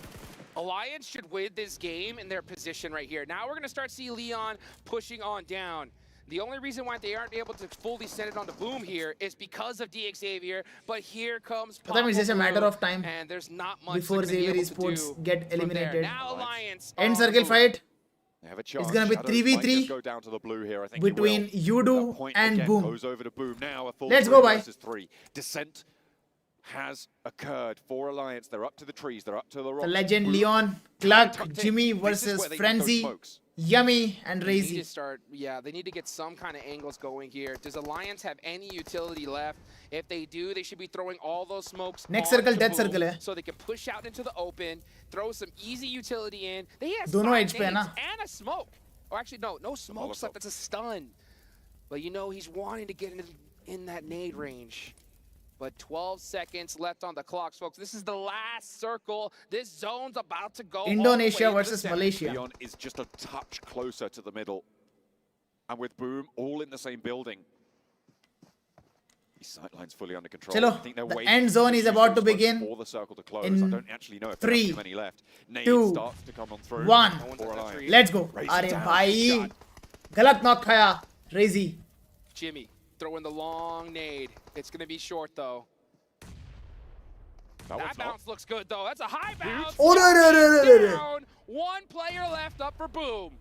Alliance should win this game in their position right here. Now we're going to start see Leon pushing on down. The only reason why they aren't able to fully send it on the Boom here is because of DXavier, but here comes पता है, it's just a matter of time and there's not much before Xavier Esports get eliminated. Now Alliance End circle fight. They have a chance. It's gonna be Shadows 3v3 might just go down to the blue here. I think between Yudu and again Boom. Goes over to Boom now. A full Let's 3 go, bye. versus 3. Descent has occurred for Alliance. They're up to the trees. They're up to the rocks. The legend Boom. Leon, Cluck, Tucked in. Jimmy This is versus where they get those Frenzy, smokes. Yummy, and They need Razy. to start, they need to get some kind of angles going here. Does Alliance have any utility left? If they do, they should be throwing all those smokes Next onto circle, death Boom circle है. so they can push out into the open, throw some easy utility in. They have दोनों 5 edge पे है nades ना. and a smoke. Or actually, no smokes left. That's a stun. But you know, he's wanting to get in that nade range. But 12 seconds left on the clock, folks. This is the last circle. This zone's about to go Indonesia all the way to versus the center. Malaysia. Leon is just a touch closer to the middle. And with Boom all in the same building. These sightlines fully under control. Chalo, I think they're the waiting end zone for is the about to smokes begin for the circle to close. in I don't actually know if there are 3, too many left. Nade 2, starts to come on through. 1. For Alliance. Let's go. Razy अरे down. भाई, Shot. गलत knock खाया. Razy. Jimmy throwing the long nade. It's going to be short, though. That bounce looks good, though. That's a high bounce. Oh, no. Down. One player left up for Boom.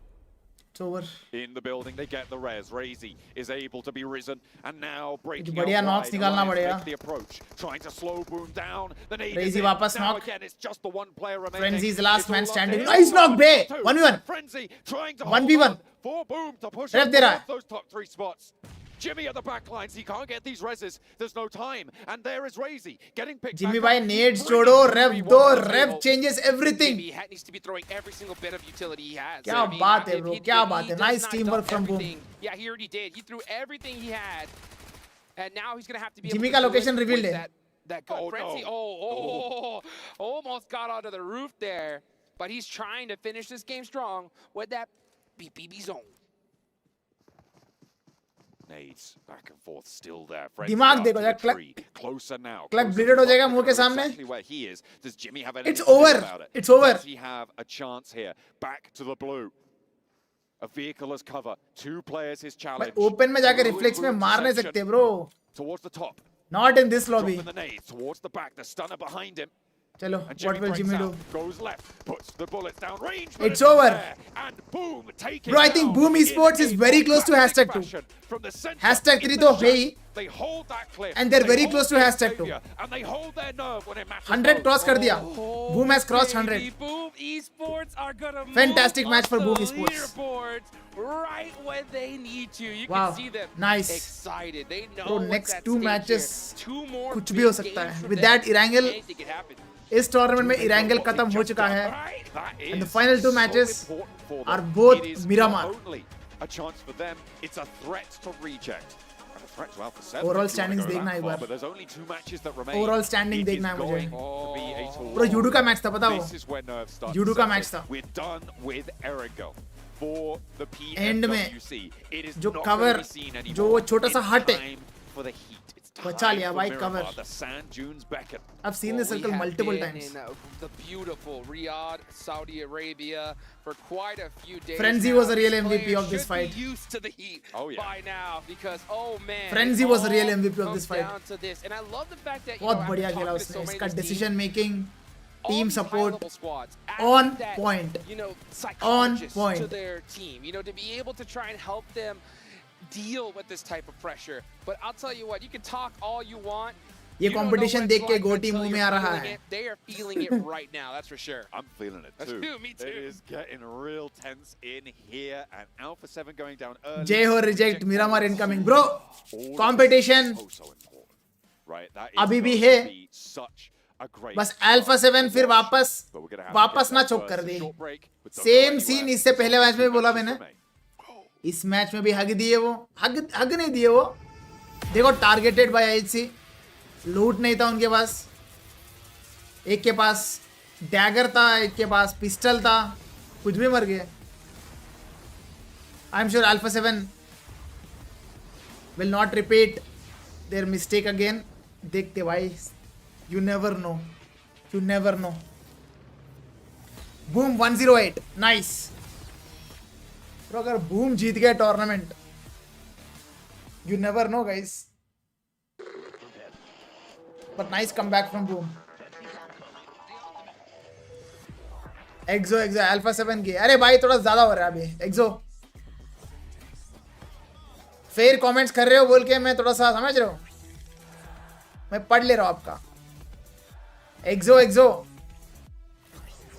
It's over. In the building, they get the res. Razy is able to be risen, and now breaking बढ़िया out knocks wide. निकालना Alliance पड़ेगा. make the approach, trying to slow Boom down. The nade Razy is in. वापस Now knock. again, it's just the one player remaining. Frenzy's the last It's man all up standing. to Nice him. knock, Bray. Two. 1v1. Frenzy trying to 1v1. hold on for Boom to push Ref up दे रहा है. those top 3 spots. Jimmy at the back lines, he can't get these reses. There's no time. And there is Razy getting picked Jimmy back भाई up. nades Bringing जोड़ो, rev 3v1 दो, to the rev table. changes everything. He needs to be throwing every single bit of utility he has. क्या बात है bro, क्या बात है. Nice teamwork from Boom. Yeah, he already did. He threw everything he had And now he's going to have to be Jimmy able का to do location it revealed with है. that good frenzy. Almost got onto the roof there. But he's trying to finish this game strong with that BPB zone. Nades back and forth, still there. दिमाग देखो यार, closer now. Clock ब्लीडेड हो जाएगा मुंह के सामने. Exactly where he is. Does Jimmy have It's anything to over. do about it? It's over. Does he have a chance here? Back to the blue. A vehicle as cover. 2 players his challenge. Open में जाके reflex में मार नहीं सकते bro. Towards the top. Not in this lobby. Dropping the nades towards the back. The stunner behind him. चलो, And what will Jimmy do? Goes left, puts the bullets down range. It's over. And boom, take it. Bro, I think Boom Esports is very close to hashtag 2. Hashtag 3 तो है ही. They hold that cliff. And they're very close to hashtag 2. And they hold their nerve when it matters. 100 cross कर दिया. Boom has crossed 100. Boom Esports are gonna Fantastic match for Boom the Esports. leaderboards right when they need to. You Wow, can see them nice. excited. They know Bro, what's next at 2 stake matches here. 2 more कुछ भी हो सकता है. With that, Erangel anything can happen. इस tournament में Erangel खत्म हो चुका है. And the final 2 matches are both Miramar. A chance for them. It's a threat to reject. And a threat to Alpha 7. Overall standings देखना एक बार. But there's only 2 matches that remain. Overall standing देखना है मुझे. Bro, Bro, judo का match था पता वो. This is where nerves start. Judo का मैच था. We're done with Erangel. For the End में PMWC. It is जो not cover, gonna be seen anymore. जो वो छोटा सा hut है. Time for the heat. बचा लिया भाई cover. The sand dunes beckon. I've seen this circle multiple times. In the beautiful Riyadh, Saudi Arabia for quite a few days. Frenzy now. was a real MVP Players of this should fight. Be used to the heat by now because man, Frenzy was a real MVP of this fight. Down to this. And I love the fact that बहुत बढ़िया खेला उसने. इसका decision making, team support, on point. On point. To their team, to be able to try and help them deal with this type of pressure. But I'll tell you what, you can talk all you want. ये competition देख के गोटी मुंह में आ रहा है. They are feeling it right now, that's for sure. I'm feeling it too. Me too. It is getting real tense in here, and Alpha 7 going down early. Jay ho reject, Miramar incoming. Bro, competition right, that is अभी भी है. such a great बस Alpha 7 फिर वापस ना चोक कर दे. Same scene इससे पहले मैच में भी बोला मैंने. इस मैच में भी हग दिए वो. हग नहीं दिए वो. देखो टारगेटेड बाय आईसी. लूट नहीं था उनके पास. एक के पास डैगर था, एक के पास पिस्टल था. कुछ भी मर गए. I am sure Alpha 7 will not repeat their mistake again. देखते भाई. You never know. You never know. Boom 108. Nice. तो अगर बूम जीत गया tournament, you never know guys. But nice comeback from Boom. Exo Alpha 7 की. अरे भाई थोड़ा ज्यादा हो रहा है अभी. Exo फेयर कमेंट्स कर रहे हो बोल के मैं थोड़ा सा समझ रहे हो. मैं पढ़ ले रहा हूँ आपका. Exo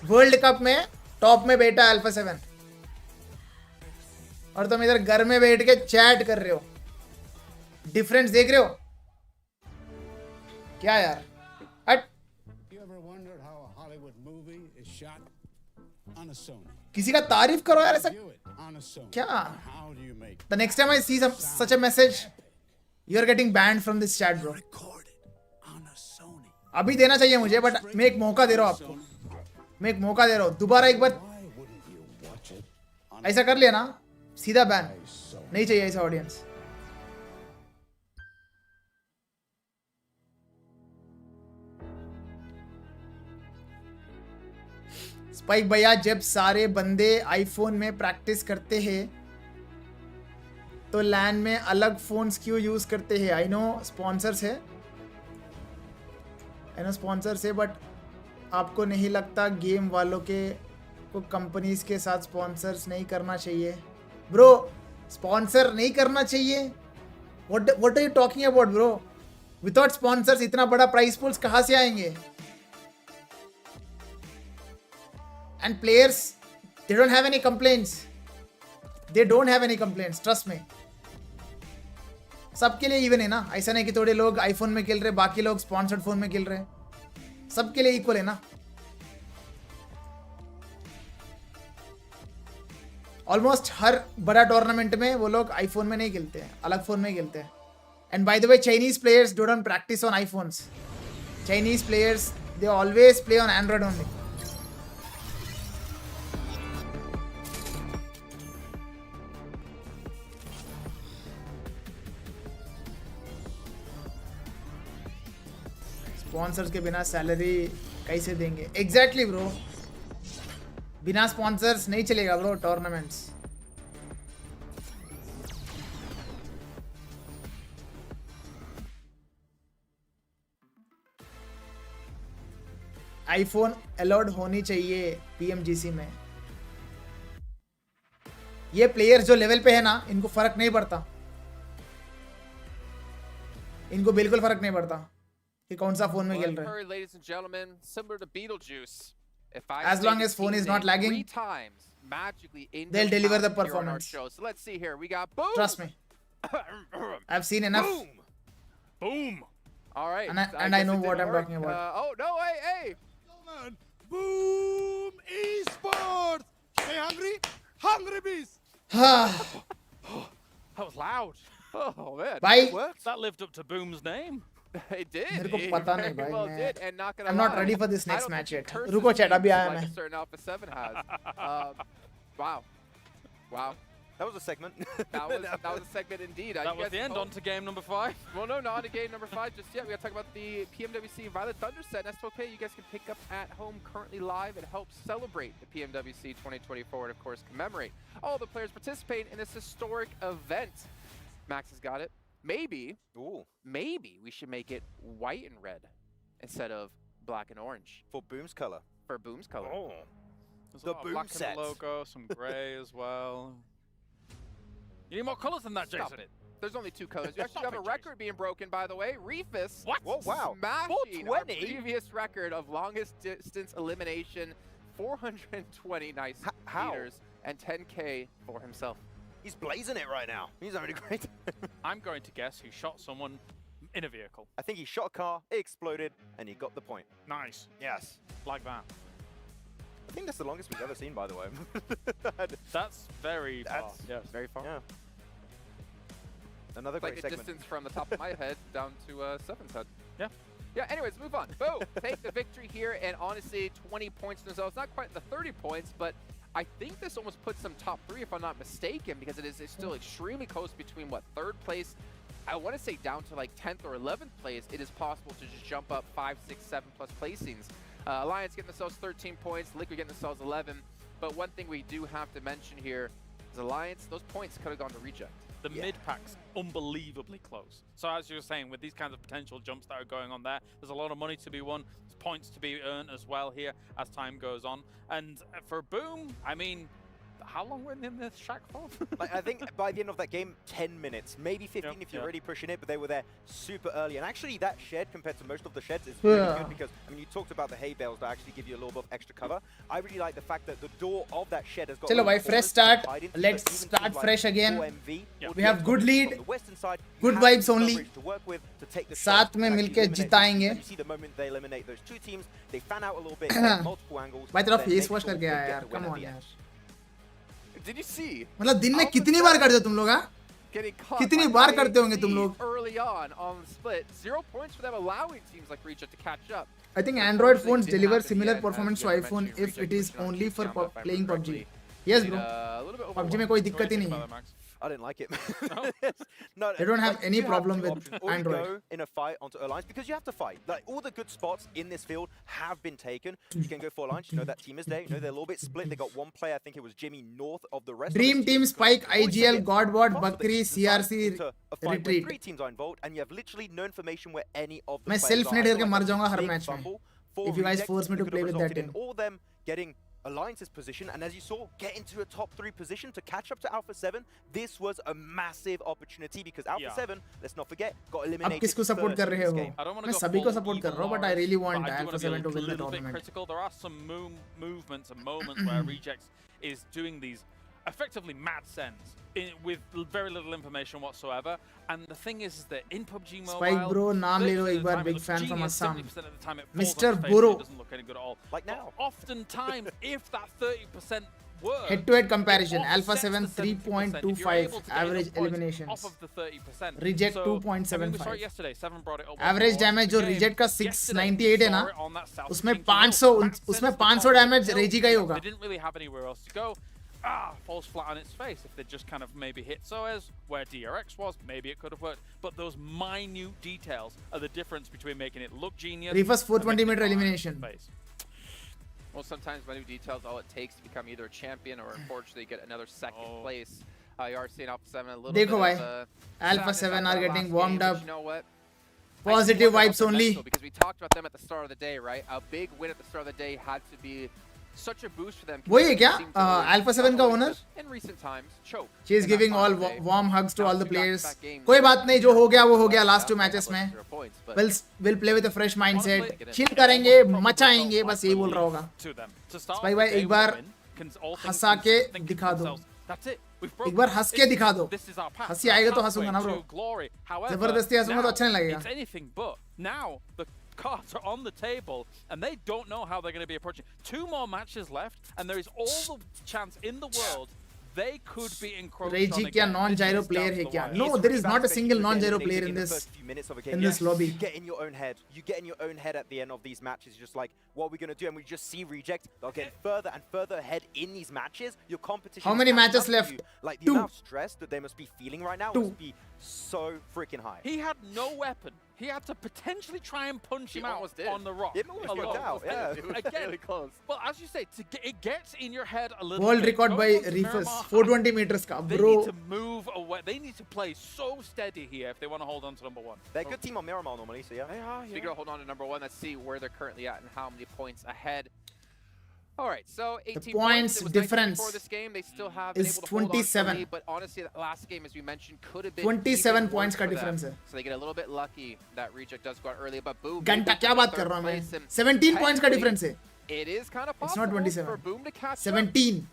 वर्ल्ड कप में टॉप में बैठा Alpha 7 और तुम इधर घर में बैठ के चैट कर रहे हो. डिफरेंस देख रहे हो क्या यार. हट. किसी का तारीफ करो यार ऐसा क्या. The next time I see such a message you are getting banned from this chat bro. अभी देना चाहिए मुझे बट मैं एक मौका दे रहा हूँ आपको. मैं एक मौका दे रहा हूँ. दोबारा एक बार ऐसा कर लिया ना सीधा बैन. नहीं चाहिए ऐसा ऑडियंस. स्पाइक भैया जब सारे बंदे आईफोन में प्रैक्टिस करते हैं तो लैन में अलग फोन्स क्यों यूज करते हैं. आई नो स्पॉन्सर्स है बट आपको नहीं लगता गेम वालों के को कंपनीज के साथ स्पॉन्सर्स नहीं करना चाहिए. ब्रो स्पॉन्सर नहीं करना चाहिए. What are you talking about bro. Without sponsors इतना बड़ा प्राइस पूल्स कहाँ से आएंगे. And players, they don't have any complaints. Trust me. सबके लिए इवन है ना. ऐसा नहीं कि थोड़े लोग आईफोन में खेल रहे, बाकी लोग स्पॉन्सर्ड फोन में खेल रहे. सबके लिए इक्वल है ना. ऑलमोस्ट हर बड़ा टूर्नामेंट में वो लोग आईफोन में नहीं खेलते हैं, अलग फोन में खेलते हैं. And by the way, Chinese players don't practice on iPhones. Chinese players, they always play on Android only. Sponsors के बिना सैलरी कैसे देंगे? Exactly bro. बिना sponsors नहीं चलेगा bro tournaments. आईफोन अलाउड होनी चाहिए पीएमजीसी में. ये प्लेयर्स जो लेवल पे है ना, इनको फर्क नहीं पड़ता. इनको बिल्कुल फर्क नहीं पड़ता कि कौन सा फोन में खेल रहे हैं. Ladies and gentlemen, similar to Beetlejuice, as long as phone is not lagging, they'll deliver the performance. So let's see here. We got boom. Trust me. I've seen enough. Boom. All right. And I know what I'm talking about. Oh no! Hey. Boom Esports. Stay hungry. Hungry bees. That was loud. Oh man. Bye. That lived up to Boom's name. It did. मेरे को पता नहीं भाई. Well, did, and not gonna I'm not lie, ready for this next I don't match think yet. it रुको chat, अभी आया like मैं. a certain Alpha 7 has. Wow. That was a segment. That was a segment indeed. That was the end. On to game number 5. Well, no, not on to game number 5 just yet. We got to talk about the PMWC Violet Thunder set. S12K, you guys can pick up at home currently live and help celebrate the PMWC 2024 and, of course, commemorate all the players participating in this historic event. Max has got it. Maybe we should make it white and red instead of black and orange. For Boom's color. For Boom's color. Oh. There's The a lot of Boom black set. in the logo, some grey as well. You need more colours than that, Jason. Stop it. There's only 2 colors. You actually have a record being broken, by the way. Reefus. What? Whoa, wow. Smashing our 420? previous record of longest distance elimination. 420 nice meters and 10K for himself. He's blazing it right now. He's having a great time. I'm going to guess he shot someone in a vehicle. I think he shot a car, it exploded, and he got the point. Nice. Yes. Like that. I think that's the longest we've ever seen, by the way. That's very far. Yes, very far. Yeah. Another It's like great the segment. distance from the top of my head down to 7's head. Yeah. Yeah, anyways, move on. Boom! Take the victory here, and honestly, 20 points in themselves. Not quite the 30 points, but I think this almost puts them top 3, if I'm not mistaken, because it is still extremely close between, what, 3rd place? I want to say down to like 10th or 11th place. It is possible to just jump up 5, 6, 7 plus placings. Alliance getting themselves 13 points, Liquid getting themselves 11. But one thing we do have to mention here is Alliance, those points could have gone to Reject. The mid-pack's unbelievably close. So as you were saying, with these kinds of potential jumps that are going on there, there's a lot of money to be won, there's points to be earned as well here as time goes on. And for Boom, I mean, how long were they in this shack for? Like, I think by the end of that game, 10 minutes, maybe 15 if you're already pushing it, but they were there super early. And actually that shed, compared to most of the sheds, is really good because, I mean, you talked about the hay bales that actually give you a little bit of extra cover. I really like the fact that the door of that shed has got... Chalo bhai, fresh start. Let's start fresh again. We have good lead, good vibes only. साथ में मिलके जिताएंगे. You see the moment they eliminate those 2 teams, they fan out a little bit, multiple angles. भाई तेरा face wash करके आया यार. Come on यार. Did you see? मतलब दिन में कितनी बार करते हो तुम लोग? कितनी बार करते होंगे तुम लोग? Early on the split, 0 points for them, allowing teams like Reject to catch up. I think Android phones deliver similar performance to iPhone if it is only for playing PUBG. Yes, bro. PUBG में कोई दिक्कत ही नहीं है. I didn't like it. No, they don't have any problem with Android. Go in a fight onto Alliance because you have to fight. Like all the good spots in this field have been taken. You can go for Alliance. You know that team is there. You know they're a little bit split. They got one player. I think it was Jimmy north of the rest. Dream Team, Spike, IGL, Godbot, Bakri, CRC, Retreat. 3 teams are involved, and you have literally no information where any of the मैं players self-net करके मर जाऊंगा हर big match में. fumble If you guys Reject, force me to could play have with that resulted in team. all them getting Alliance's position, and as you saw, get into a top 3 position to catch up to Alpha 7. This was a massive opportunity because Alpha 7, let's not forget, got eliminated. अब किसको support कर रहे हो? मैं सभी को support कर रहा हूँ, but I really want Alpha 7 to win the tournament. Critical. There are some movements and moments where Reject is doing these effectively mad sends with very little information whatsoever. And the thing is that in PUBG Mobile, Spike bro, नाम ले लो एक बार, big fan from Assam. Mr. It Buro. doesn't look any good at all. Like now. Oftentimes, if that 30% were. Head-to-head comparison. It Alpha offsets 7 the 70% if you're 3.25 able to get average enough points eliminations. off of the 30%. Reject So, I mean, we saw it 2.75. yesterday. Seven brought it up Average once more. damage जो Game reject का yesterday, 698 है ना, saw it on that South उसमें King 500 Back उसमें since the 500 top damage hill, रेजी का ही होगा. They didn't really have anywhere else to go. Falls flat on its face. If they just kind of maybe hit Soez where DRX was, maybe it could have worked. But those minute details are the difference between making it look genius. Reverse 420-meter elimination. Well, sometimes minute details all it takes to become either a champion or unfortunately get another second place. You are seeing Alpha 7 a little देखो bit भाई, of a Alpha sadness 7 after are that getting last warmed game, up. but you know what? Positive vibes only. Because we talked about them at the start of the day, right? A big win at the start of the day had to be such a boost for them. वही है क्या? Alpha 7 का owner? In recent times, choke. She is giving all warm hugs to all the players. कोई बात नहीं, जो हो गया वो हो गया last 2 matches में. We'll play with a fresh mindset. Chill करेंगे, मचाएंगे, बस यही बोल रहा होगा. Spy भाई एक बार हंसा के दिखा दो. एक बार हंस के दिखा दो. हंसी आएगा तो हंसूंगा ना ब्रो. जबरदस्ती हंसूंगा तो अच्छा नहीं लगेगा. It's anything but. Now the cards are on the table and they don't know how they're going to be approaching. 2 more matches left and there is all the chance in the world they could be encroached on Reiji क्या again. non-gyro player है क्या? No, there is not a single non-gyro player in this lobby. You get in your own head. You get in your own head at the end of these matches. You're just like, what are we going to do? And we just see reject. They'll get further and further ahead in these matches. Your competition. How many matches left? Like the 2. amount of stress that they must be feeling right now must be so freaking high. He had no weapon. He had to potentially try and punch him out on the rock. It almost worked out, yeah. Again, really close. Well, as you say, it gets in your head a little World bit. record by Reefers, 420 meters का, They bro. need to move away. They need to play so steady here if they want to hold on to number 1. They're a good team on Miramar normally, so yeah. They are, Speaking of hold on to number 1, let's see where they're currently at and how many points ahead. All right, so 18 points It was difference before this game. They still have is been able to hold on to the 27. lead, but honestly, that last game, as we mentioned, could have been 27 even points worse का for them. difference है. So they get a little bit lucky that reject does go out early, but boom. घंटा क्या बात कर रहा हूँ मैं? 17 points का difference है. It is kind of It's not possible 27. for Boom to catch 17. up.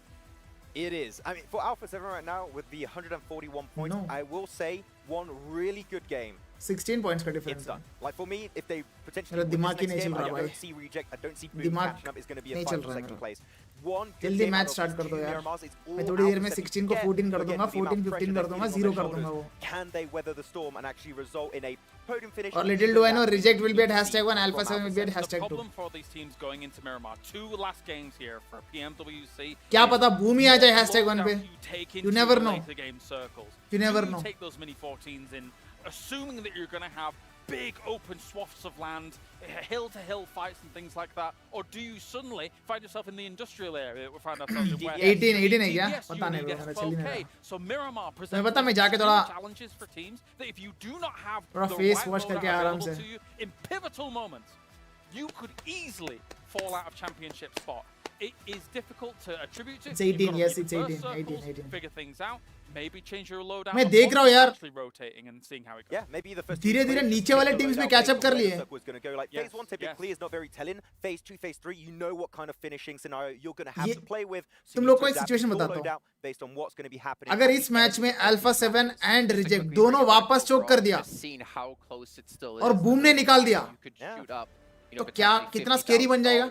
It is. I mean, for Alpha 7 right now, with the 141 points, No. I will say one really good game. 16 points का difference It's है. done. Like for me, if they potentially मेरा win दिमाग ही this नहीं next चल game, रहा I भाई. don't see reject. I don't see Boom दिमाग catching up. It's going to be a नहीं fight चल for रहा है second मेरा. place. One good जल्दी game match out of start these कर दो 2 यार. Miramars. It's all मैं थोड़ी देर Alpha में 7 16 को get. 14 कर Again, दूंगा, the amount 14 of 15 pressure कर they're दूंगा, feeling 0 on कर their दूंगा वो. shoulders. Can they weather the storm and actually result in a podium finish? और little do I know, reject will be at #1, Alpha 7 will be at The #2. problem for these teams going into Miramar, 2 last games here for PMWC. क्या पता boom ही आ जाए #1 पे. You never know. Game circles. You never Do know. Take those mini 14s in, assuming that you're going to have big open swaths of land, hill-to-hill fights and things like that, or do you suddenly find yourself in the industrial area that we find ourselves in? Where 18 है क्या? DPS पता नहीं unit bro, gets मेरा चल ही नहीं 12K. रहा. So Miramar मैं presents पता मैं जाके two थोड़ा challenges for teams that if you do not have थोड़ा the face right wash loadout करके आराम available से. to you in pivotal moments, you could easily fall out of championship spot. It is difficult to attribute to. It's 18, You've got to yes, read it's the 18, first 18, circles, 18. Figure things out. Maybe change your loadout. मैं देख रहा हूँ यार. Actually rotating and seeing how it goes. Yeah, maybe the first धीरे-धीरे नीचे वाले teams में catch up कर लिए. was going to go like phase 1 typically is not very telling. Phase 2, phase 3, you know what kind of finishing scenario you're going to have to play with. So तुम you लोग need को to एक adapt situation your बताता loadout हूँ. based on what's going to be happening. अगर इस match में Alpha 7 and Reject दोनों वापस चोक कर दिया और बूम ने निकाल दिया, तो क्या कितना स्केरी बन जाएगा?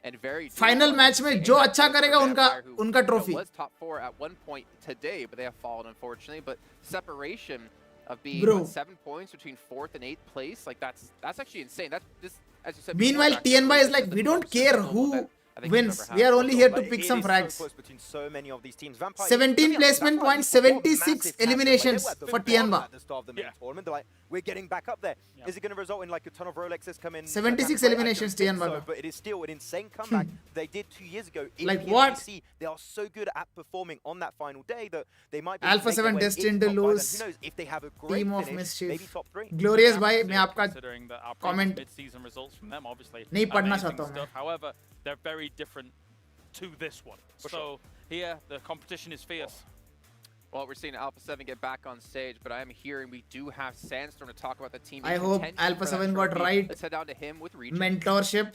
फाइनल मैच में जो अच्छा करेगा उनका trophy. Bro. 7 points between 4th and 8th place, like that's actually insane. As you said. Meanwhile, TNY is like, we don't care who wins. We are only here to pick some frags. 17 placement points, 76 eliminations for TNY. They're like, we're getting back up there. Is it going to result in like a ton of Rolexes come in? 76 eliminations TNY. But it is still an insane comeback they did 2 years ago. In Like what? They are so good at performing on that final day that they might be Alpha 7 destined to lose. Who knows if they have a great Team of finish, mischief. maybe top 3. Glorious भाई, मैं आपका Considering that our comment mid-season results from them obviously नहीं पढ़ना amazing चाहता हूँ मैं. stuff. However, they're very different to this one. So here the competition is fierce. Well, we're seeing Alpha 7 get back on stage, but I am hearing we do have Sandstorm to talk about the team. I hope Alpha 7 got right Let's head down to him with Reject. mentorship.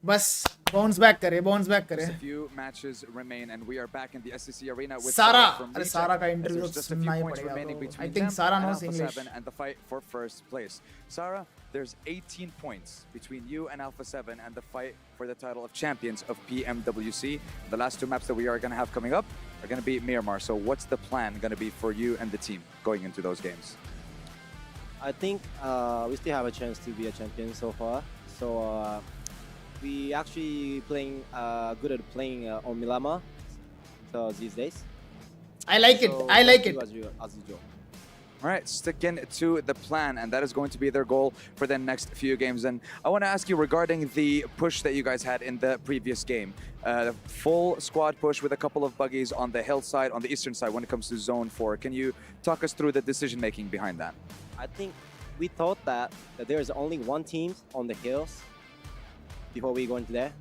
बस bounce back करे. Just a few matches remain, and we are back in the SEC arena with Sara. from अरे Reject, Sara का as interview there's just a सुनना few ही points पड़ेगा remaining bro. between I think them Sara and knows Alpha English. 7 and the fight for first place. Sara, there's 18 points between you and Alpha 7 and the fight for the title of champions of PMWC. The last two maps that we are going to have coming up are going to be Miramar. So what's the plan going to be for you and the team going into those games? I think we still have a chance to be a champion so far. So we actually playing good at playing on Miramar these days. I like it. I like it. As usual. All right, sticking to the plan, and that is going to be their goal for the next few games. And I want to ask you regarding the push that you guys had in the previous game. The full squad push with a couple of buggies on the hillside, on the eastern side when it comes to Zone 4. Can you talk us through the decision-making behind that? I think we thought that there is only one team on the hills before we go into there.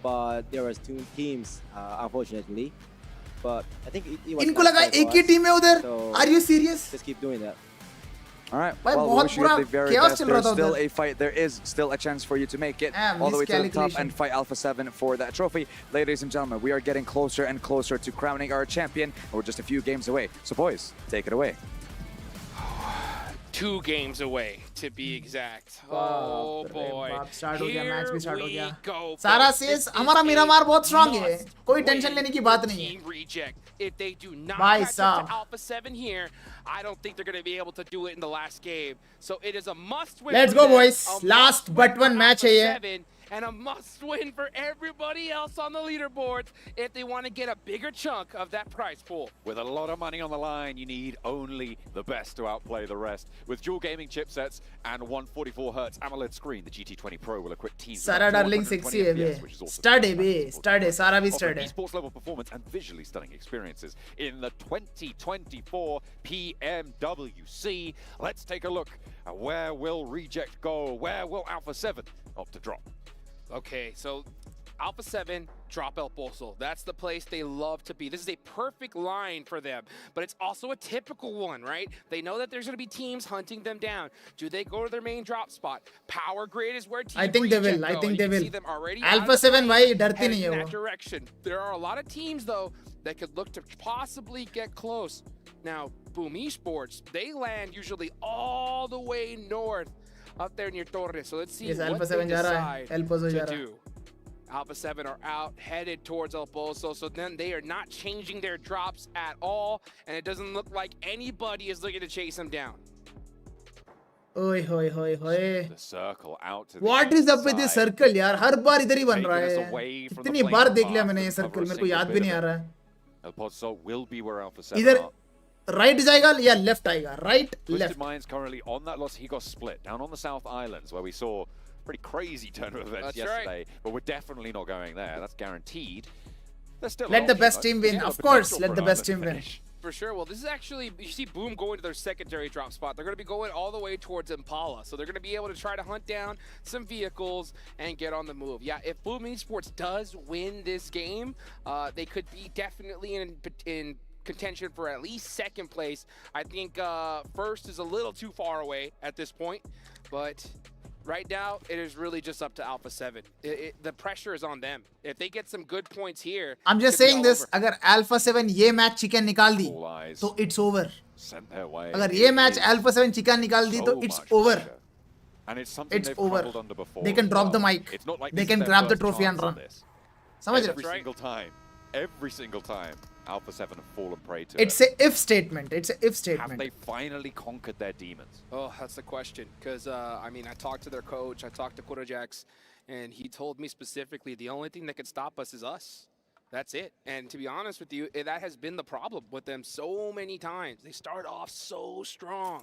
But there was two teams, unfortunately. But I think it was इनको लगा एक ही team है उधर. Are you serious? Just keep doing that. All right. भाई Well, we बहुत wish you बुरा the very chaos best. चल रहा There's था still उधर. a fight. There is still a chance for you to make it all the way to the top and fight Alpha 7 for that trophy. Ladies and gentlemen, we are getting closer and closer to crowning our champion. We're just a few games away. So boys, take it away. 2 games away, to be exact. Oh boy. Start हो गया, match भी start हो गया. Go, सारा folks. Says This हमारा is Miramar a बहुत strong है. कोई must टेंशन win लेने की बात नहीं है. Team Reject. If they do not भाई catch up साहब. to Alpha 7 here, I don't think they're going to be able to do it in the last game. So it is a must win. Let's for go them, boys. a Last must but win one for match Alpha है ये. 7, and a must win for everybody else on the leaderboards if they want to get a bigger chunk of that prize pool. With a lot of money on the line, you need only the best to outplay the rest. With dual gaming chipsets and 144Hz AMOLED screen, the GT20 Pro will equip teams सारा darling sexy है बे. Start है बे. Start है. सारा भी start है. Esports level performance and visually stunning experiences in the 2024 PMWC. Let's take a look at where will Reject go? Where will Alpha 7 opt to drop? Okay, so Alpha 7, drop El Pozo. That's the place they love to be. This is a perfect line for them, but it's also a typical one, right? They know that there's going to be teams hunting them down. Do they go to their main drop spot? Power Grid is where teams I think they will. I think they will. Alpha 7 भाई डरते नहीं है that वो. direction. There are a lot of teams though that could look to possibly get close. Now, Boom Esports, they land usually all the way north up there near Torres. So let's see Yes, what Alpha they 7 जा रहा है. decide El Pozo जा to रहा है. do. Alpha 7 are out, headed towards El Pozo, so then they are not changing their drops at all, and it doesn't look like anybody is looking to chase them down. ओए होए होए होए. The circle out to the What is up with this circle यार? हर बार इधर ही बन रहा है. कितनी बार देख लिया मैंने ये सर्कल, मेरे को याद भी नहीं आ रहा है. El Pozo will be where Alpha 7 इधर are. राइट जाएगा या लेफ्ट आएगा? Right Twisted left. Minds currently on that loss. He got split down on the South Islands where we saw pretty crazy turn of events That's yesterday. But we're definitely not going there. That's guaranteed. There's still Let the best team win. Of course, let the best team win. For sure. Well, this is actually, you see Boom going to their secondary drop spot. They're going to be going all the way towards Impala. So they're going to be able to try to hunt down some vehicles and get on the move. Yeah, if Boom Esports does win this game, they could be definitely in contention for at least second place. I think first is a little too far away at this point. But right now, it is really just up to Alpha 7. The pressure is on them. If they get some good points here, I'm just saying this, अगर Alpha 7 ये match chicken निकाल दी तो it's over. Sent their way. अगर ये match Alpha 7 chicken निकाल दी तो it's over. And it's something It's they've over. crumbled under before. They can as drop the well. mic. It's not like They this is can their grab the first trophy and chance run. on this. समझ Every रहे? single time, Alpha 7 have fallen prey to It's it. a if statement. It's a if Have statement. they finally conquered their demons? Oh, that's the question. Because, I mean, I talked to their coach, I talked to Kurajax, and he told me specifically the only thing that could stop us is us. That's it. And to be honest with you, that has been the problem with them so many times. They start off so strong.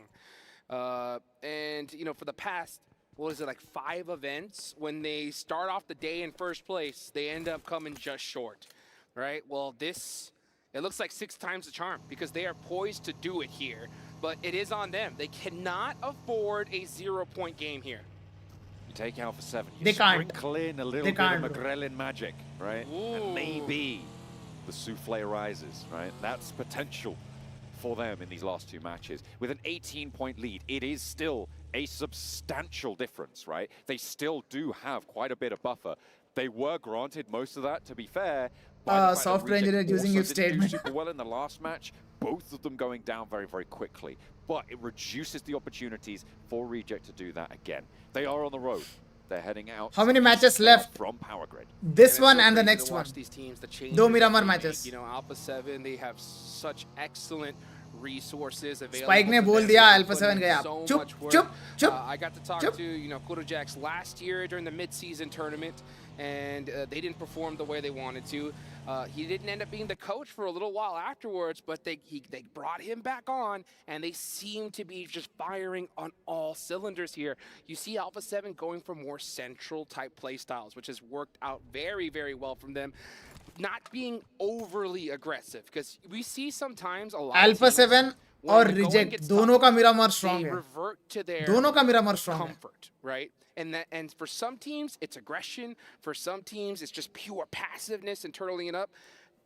And, you know, for the past, what is it, like 5 events, when they start off the day in first place, they end up coming just short, right? Well, this, it looks like 6 times the charm because they are poised to do it here, but it is on them. They cannot afford a 0-point game here. You take Alpha 7, you They can't. sprinkle in a little They bit can't, of bro. Magrelin magic, right? And maybe the souffle rises, right? That's potential for them in these last 2 matches. With an 18-point lead, it is still a substantial difference, right? They still do have quite a bit of buffer. They were granted most of that, to be fair. Software engineer using if statement. Super well in the last match, both of them going down very, very quickly. But it reduces the opportunities for Reject to do that again. They are on the road. They're heading out. How many matches left? From Power Grid. This one and the next one. These teams, the changes दो Miramar they make. matches. You know, Alpha 7, they have such excellent resources available. Spike ने बोल दिया Alpha 7 गया. चुप चुप चुप. I got to talk to, you know, Kodojax last year during the mid-season tournament, and they didn't perform the way they wanted to. He didn't end up being the coach for a little while afterwards, but they brought him back on, and they seem to be just firing on all cylinders here. You see Alpha 7 going for more central type playstyles, which has worked out very, very well from them. Not being overly aggressive, because we see sometimes a lot Alpha 7 और Reject दोनों का Miramar strong है. Revert to their दोनों का Miramar strong है. comfort, right? And for some teams it's aggression, for some teams it's just pure passiveness and turtling it up.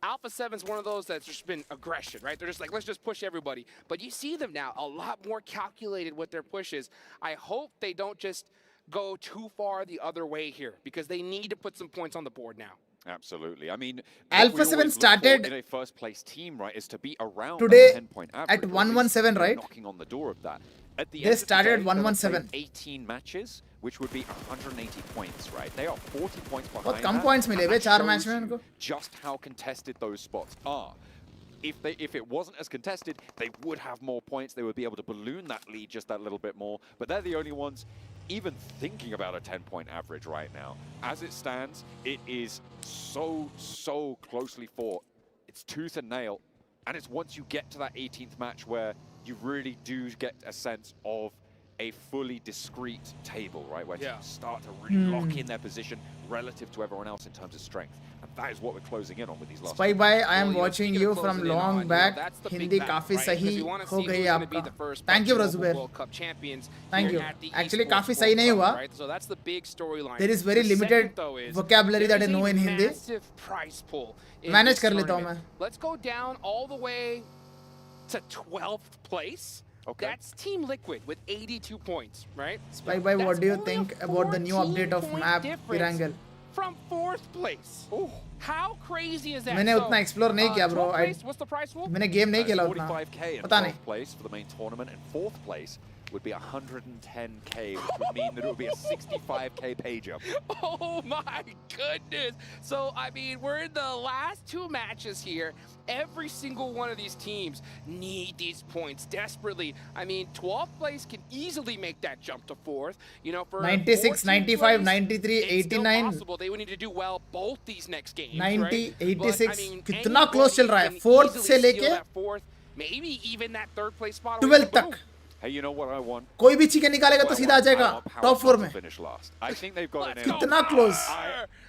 Alpha 7's one of those that's just been aggression, right? They're just like, let's just push everybody. But you see them now a lot more calculated with their pushes. I hope they don't just go too far the other way here, because they need to put some points on the board now. Absolutely. I mean, Alpha 7 started in a first place team, right, is to be around today 10-point average, at 117, right? Knocking on the door of that. At the They end started of the day, 117. 18 matches, which would be 180 points, right? They are 40 points behind. बहुत कम that, points मिले and बे that 4 shows match में you उनको. just how contested those spots are. If it wasn't as contested, they would have more points. They would be able to balloon that lead just that little bit more. But they're the only ones even thinking about a 10-point average right now. As it stands, it is so closely fought. It's tooth and nail. And it's once you get to that 18th match where you really do get a sense of a fully discrete table, right? Where you start to really lock in their position relative to everyone else in terms of strength. And that is what we're closing in on with these last Spike bhai, I am watching you from long back. Hindi काफी सही हो गई आपका. Thank you Razubair. Thank you. Actually काफी सही नहीं हुआ. So that's the big storyline. There is very limited vocabulary that I know in Hindi. Massive prize pool. Manage कर लेता हूँ मैं. Let's go down all the way to 12th place. Okay. That's Team Liquid with 82 points, right? Spike bhai, what do you think about the new update of map Erangel? From 4th place. Ooh. How crazy is that? मैंने उतना explore नहीं किया bro. What's the prize pool? मैंने game नहीं खेला उतना. 45k in पता नहीं. 12th place for the main tournament, and 4th place would be 110k, which would mean that it would be a 65k pay jump. Oh my goodness! So I mean, we're in the last 2 matches here. Every single one of these teams need these points desperately. I mean, 12th place can easily make that jump to 4th. You know, for 96, 95, 93, it's 89. still possible. They would need to do well both these next games. 90, right? 86. But, I mean, कितना close चल रहा है? 4th से लेके 4th, maybe even that 3rd place spot. 12th तक. Hey, you know what I want? कोई भी chicken निकालेगा तो सीधा आ जाएगा top 4 में. Finish last. I think they've got an कितना close.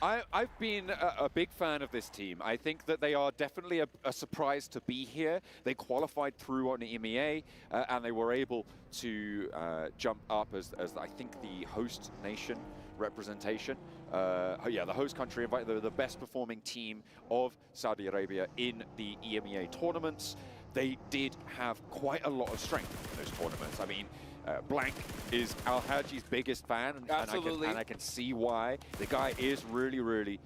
I've been a big fan of this team. I think that they are definitely a surprise to be here. They qualified through on EMEA, and they were able to jump up as I think the host nation representation. Yeah, the host country invited the best performing team of Saudi Arabia in the EMEA tournaments. They did have quite a lot of strength in those tournaments. I mean, Blank is Al-Haji's biggest fan, and I can see why. The guy is really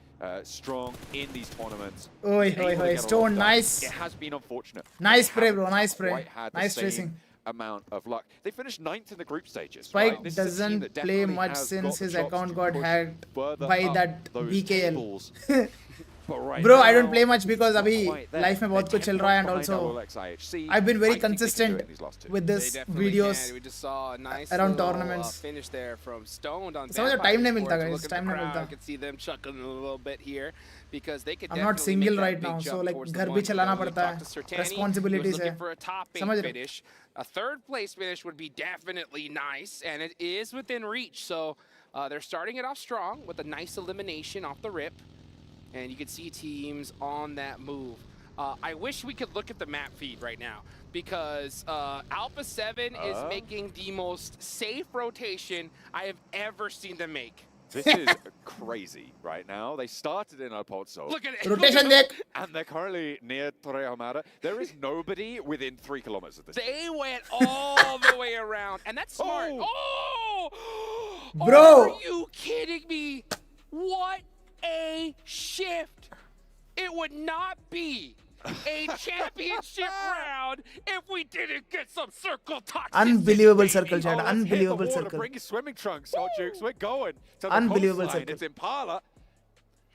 strong in these tournaments. Oi, Stone, nice. It has been unfortunate. Nice play, bro. Nice play. Nice tracing. Amount of luck. They finished 9th in the group stages. Spike right? doesn't play much since his account got hacked by that BKL. Bro, I don't play much because अभी life में बहुत कुछ चल रहा है, and also I've been very consistent with this videos we just saw a nice around tournaments. Finish there from Stoned on समझो time नहीं मिलता guys, time नहीं मिलता. You can see them chuckling a little bit here because they could. I'm not single right now, so like घर भी चलाना पड़ता है, responsibilities है. समझ रहे? A 3rd place finish would be definitely nice, and it is within reach. So they're starting it off strong with a nice elimination off the rip. And you can see teams on that move. I wish we could look at the map feed right now, because Alpha 7 is making the most safe rotation I have ever seen them make. This is crazy right now. They started in El Pozo. Look at it. Rotation deck. And they're currently near Torre Ahumada. There is nobody within 3 kilometers of this. They went all the way around, and that's smart. Oh! Bro! Are you kidding me? What a shift! It would not be a championship round if we didn't get some circle toxicity. Unbelievable circle, Oh, chat. let's hit the Unbelievable water, circle. bring your swimming trunks, Hot Jukes. We're going to the Unbelievable coastline. circle. It's Impala.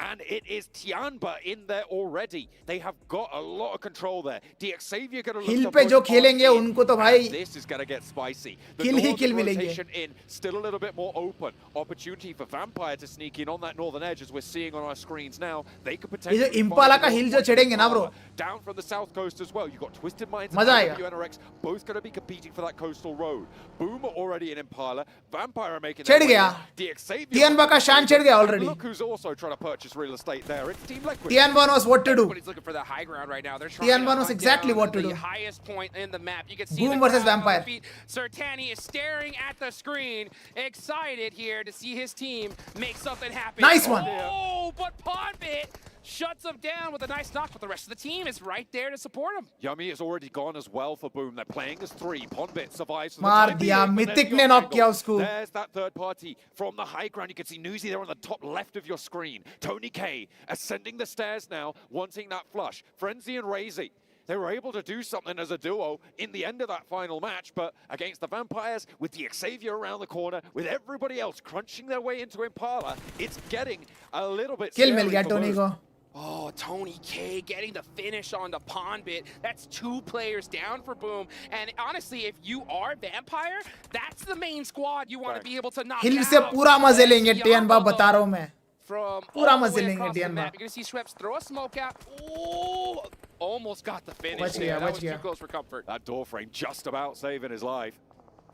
And it is Tianba in there already. They have got a lot of control there. Xavier going to look Hill to पे push जो on खेलेंगे in, उनको तो and भाई this is going to get spicy. The kill he northern kill मिलेंगे. rotation in, still a little bit more open. Opportunity for Vampire to sneak in on that northern edge, as we're seeing on our screens now. They could ये potentially जो Impala का hill जो चढ़ेंगे ना bro. Down from the south coast as well. You've got Twisted Minds and मजा आएगा. WNRX both going to be competing for that coastal road. Boom already in Impala. Vampire are making चढ़ their way गया. in. Xavier Tianba का शान चढ़ गया and already. look who's also trying to purchase real estate there. It's Team Liquid. Tianba knows what to do. Everybody's looking for the high ground right now. They're trying Tianba to knows hunt exactly down what to the do. highest point in the map. You can see Boom the versus crowd on Vampire. their feet. Sertani is staring at the screen, excited here to see his team make something happen. Nice one. Oh, but Pondbit shuts him down with a nice knock, but the rest of the team is right there to support him. Yummy is already gone as well for Boom. They're playing as three. Pondbit survives. For the मार time दिया. being, but Mythic there's ने the knock angle. किया उसको. There's that third party from the high ground. You can see Newsy there on the top left of your screen. Tony K ascending the stairs now, wanting that flush. Frenzy and Razy. They were able to do something as a duo in the end of that final match, but against the Vampires, with the Xavier around the corner, with everybody else crunching their way into Impala, it's getting a little bit Kill mill scary गया for Tony Boom. को. Oh, Tony K getting the finish on the Pondbit. That's 2 players down for Boom. And honestly, if you are Vampire, that's the main squad you want to be able to knock hill out. से पूरा मजे लेंगे टियनबा बता रहा हूँ मैं. From पूरा all the मजे way लेंगे across the टियनबा. map. You're going to see Schweppes throw a smoke out. Oh, almost got the finish बच there. गया, That बच was गया. too close for comfort. That door frame just about saving his life.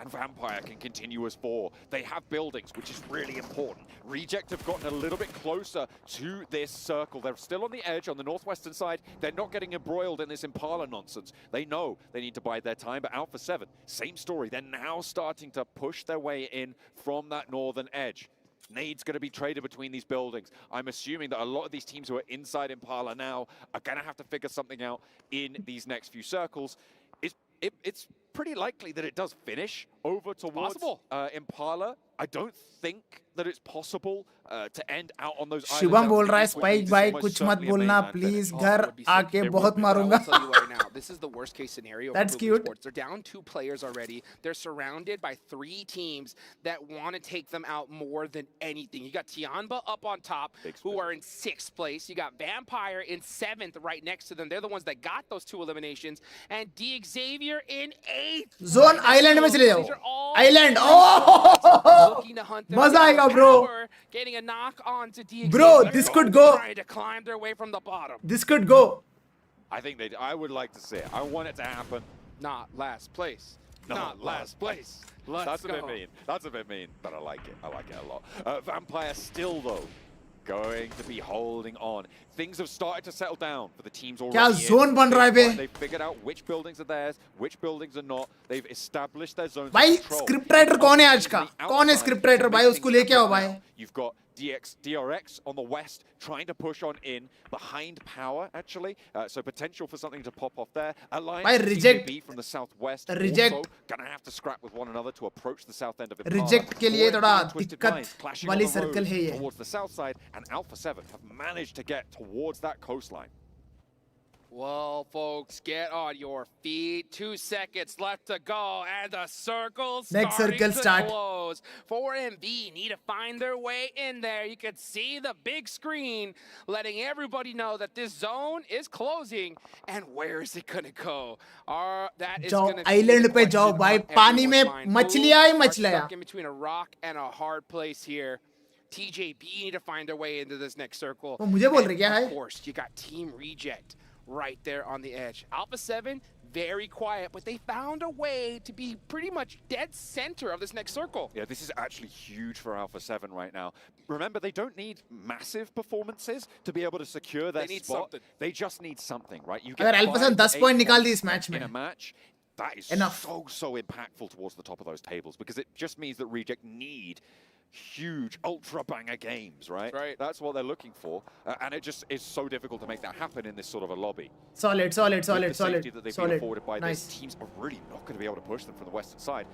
And Vampire can continue as 4. They have buildings, which is really important. Reject have gotten a little bit closer to this circle. They're still on the edge on the northwestern side. They're not getting embroiled in this Impala nonsense. They know they need to bide their time, but Alpha 7, same story. They're now starting to push their way in from that northern edge. Nade's going to be traded between these buildings. I'm assuming that a lot of these teams who are inside Impala now are going to have to figure something out in these next few circles. It's pretty likely that it does finish over towards Impala. I don't think that it's possible to end out on those islands. Shivam बोल रहा है Which spike is भाई almost कुछ मत certainly a बोलना mainland please finish. घर आके बहुत मारूंगा. I'll tell you right now, this is the worst case scenario. That's for Blue cute. Sports. They're down 2 players already. They're surrounded by 3 teams that want to take them out more than anything. You got Tianba up on top, who are in 6th place. You got Vampire in 7th right next to them. They're the ones that got those 2 eliminations. And Xavier in 8th. Zone island में चले जाओ. Island. Oh Looking to hunt them मजा down. आएगा bro. Power getting a knock on to Xavier. Bro, this could go. Trying to climb their way from the bottom. This could go. I think I would like to see it. I want it to happen. Not last place. Not last place. Let's That's a go. bit mean. That's a bit mean, but I like it. I like it a lot. Vampire still, though, going to be holding on. Things have started to settle down for the teams already. क्या zone बन रहा है बे? They've figured out which buildings are theirs, which buildings are not. They've established their zones भाई of control. Script writer कौन है आज का? कौन है स्क्रिप्ट राइटर भाई? उसको लेके आओ भाई. You've got DRX on the west trying to push on in behind Power, actually. So potential for something to pop off there. Alliance By reject. TJB from the southwest. Reject. Also gonna have to scrap with one another to approach the south end of Impala. Reject के लिए थोड़ा Twisted दिक्कत Minds clashing वाली on the road circle है ये. towards the south side, and Alpha 7 have managed to get towards that coastline. Well, folks, get on your feet. 2 seconds left to go, and the circle's Next starting circle to start. close. 4MV need to find their way in there. You can see the big screen letting everybody know that this zone is closing, and where is it gonna go? That is जाओ gonna be island the पे जाओ question भाई. on पानी में everyone's mind. मछलियां ही Boom are मछलियां. stuck in between a rock and a hard place here. TJB need to find their way into this next circle. वो मुझे बोल And रहे क्या है? of course, you got Team Reject right there on the edge. Alpha 7, very quiet, but they found a way to be pretty much dead center of this next circle. Yeah, this is actually huge for Alpha 7 right now. Remember, they don't need massive performances to be able to secure their They need spot. something. They just need something, right? You अगर Alpha 7 10 point निकाल दी इस match in में. a match, that is Enough. so impactful towards the top of those tables, because it just means that Reject need huge ultra banger games, right? Right. That's what they're looking for, and it just is so difficult to make that happen in this sort of a lobby. Solid, solid, With the solid, safety that they've been solid. afforded by Nice. this, teams are really not going to be able to push them from the western side.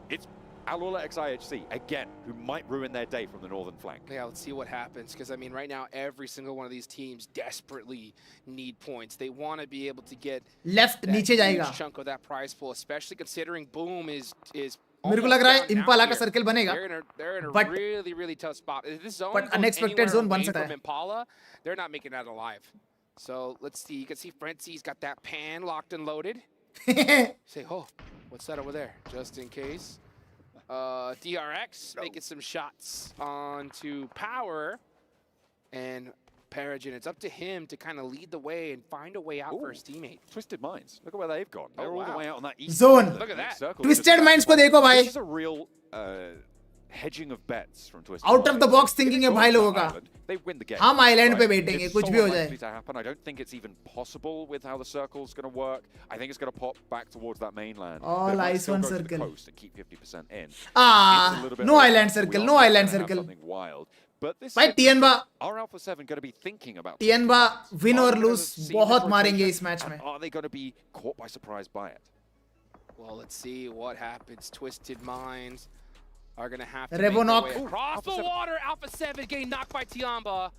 It's Alula XIHC, again, who might ruin their day from the northern flank. Yeah, let's see what happens, because, I mean, right now, every single one of these teams desperately need points. They want to be able to get Left that नीचे जाएगा. huge chunk of that prize pool, especially considering Boom is मेरे को लग रहा है Impala का circle बनेगा. They're in a But really tough spot. If this zone but goes unexpected anywhere zone बन away सकता from है. Impala, they're not making that alive. So let's see. You can see Frenzy's got that pan locked and loaded. Say, oh, what's that over there? Just in case. DRX making some shots onto Power and Peregrine. It's up to him to kind of lead the way and find a way out for his teammate. Twisted Minds. Look at where they've gone. They're all the way out on that east Zone. Look at that. Twisted Minds को देखो भाई. This is a real hedging of bets from Twisted Out of the box thinking है भाई लोगों का. They win the game. हम island पे right? बैठेंगे It's कुछ so भी हो unlikely जाए. to happen. I don't think it's even possible with how the circle's going to work. I think it's going to pop back towards that mainland. All They might ice still one go to the circle. coast and keep 50% in. Ah, It's a little bit no like island we circle, are no gonna island have circle. Something wild. But this भाई Tianba are Alpha 7 going to be thinking about Tianba win Are or they gonna lose see बहुत this मारेंगे rotation? इस match And में. are they going to be caught by surprise by it? Well, let's see what happens. Twisted Minds are going to have to Revo make their knock. way across the water. Alpha 7 getting knocked by Tianba.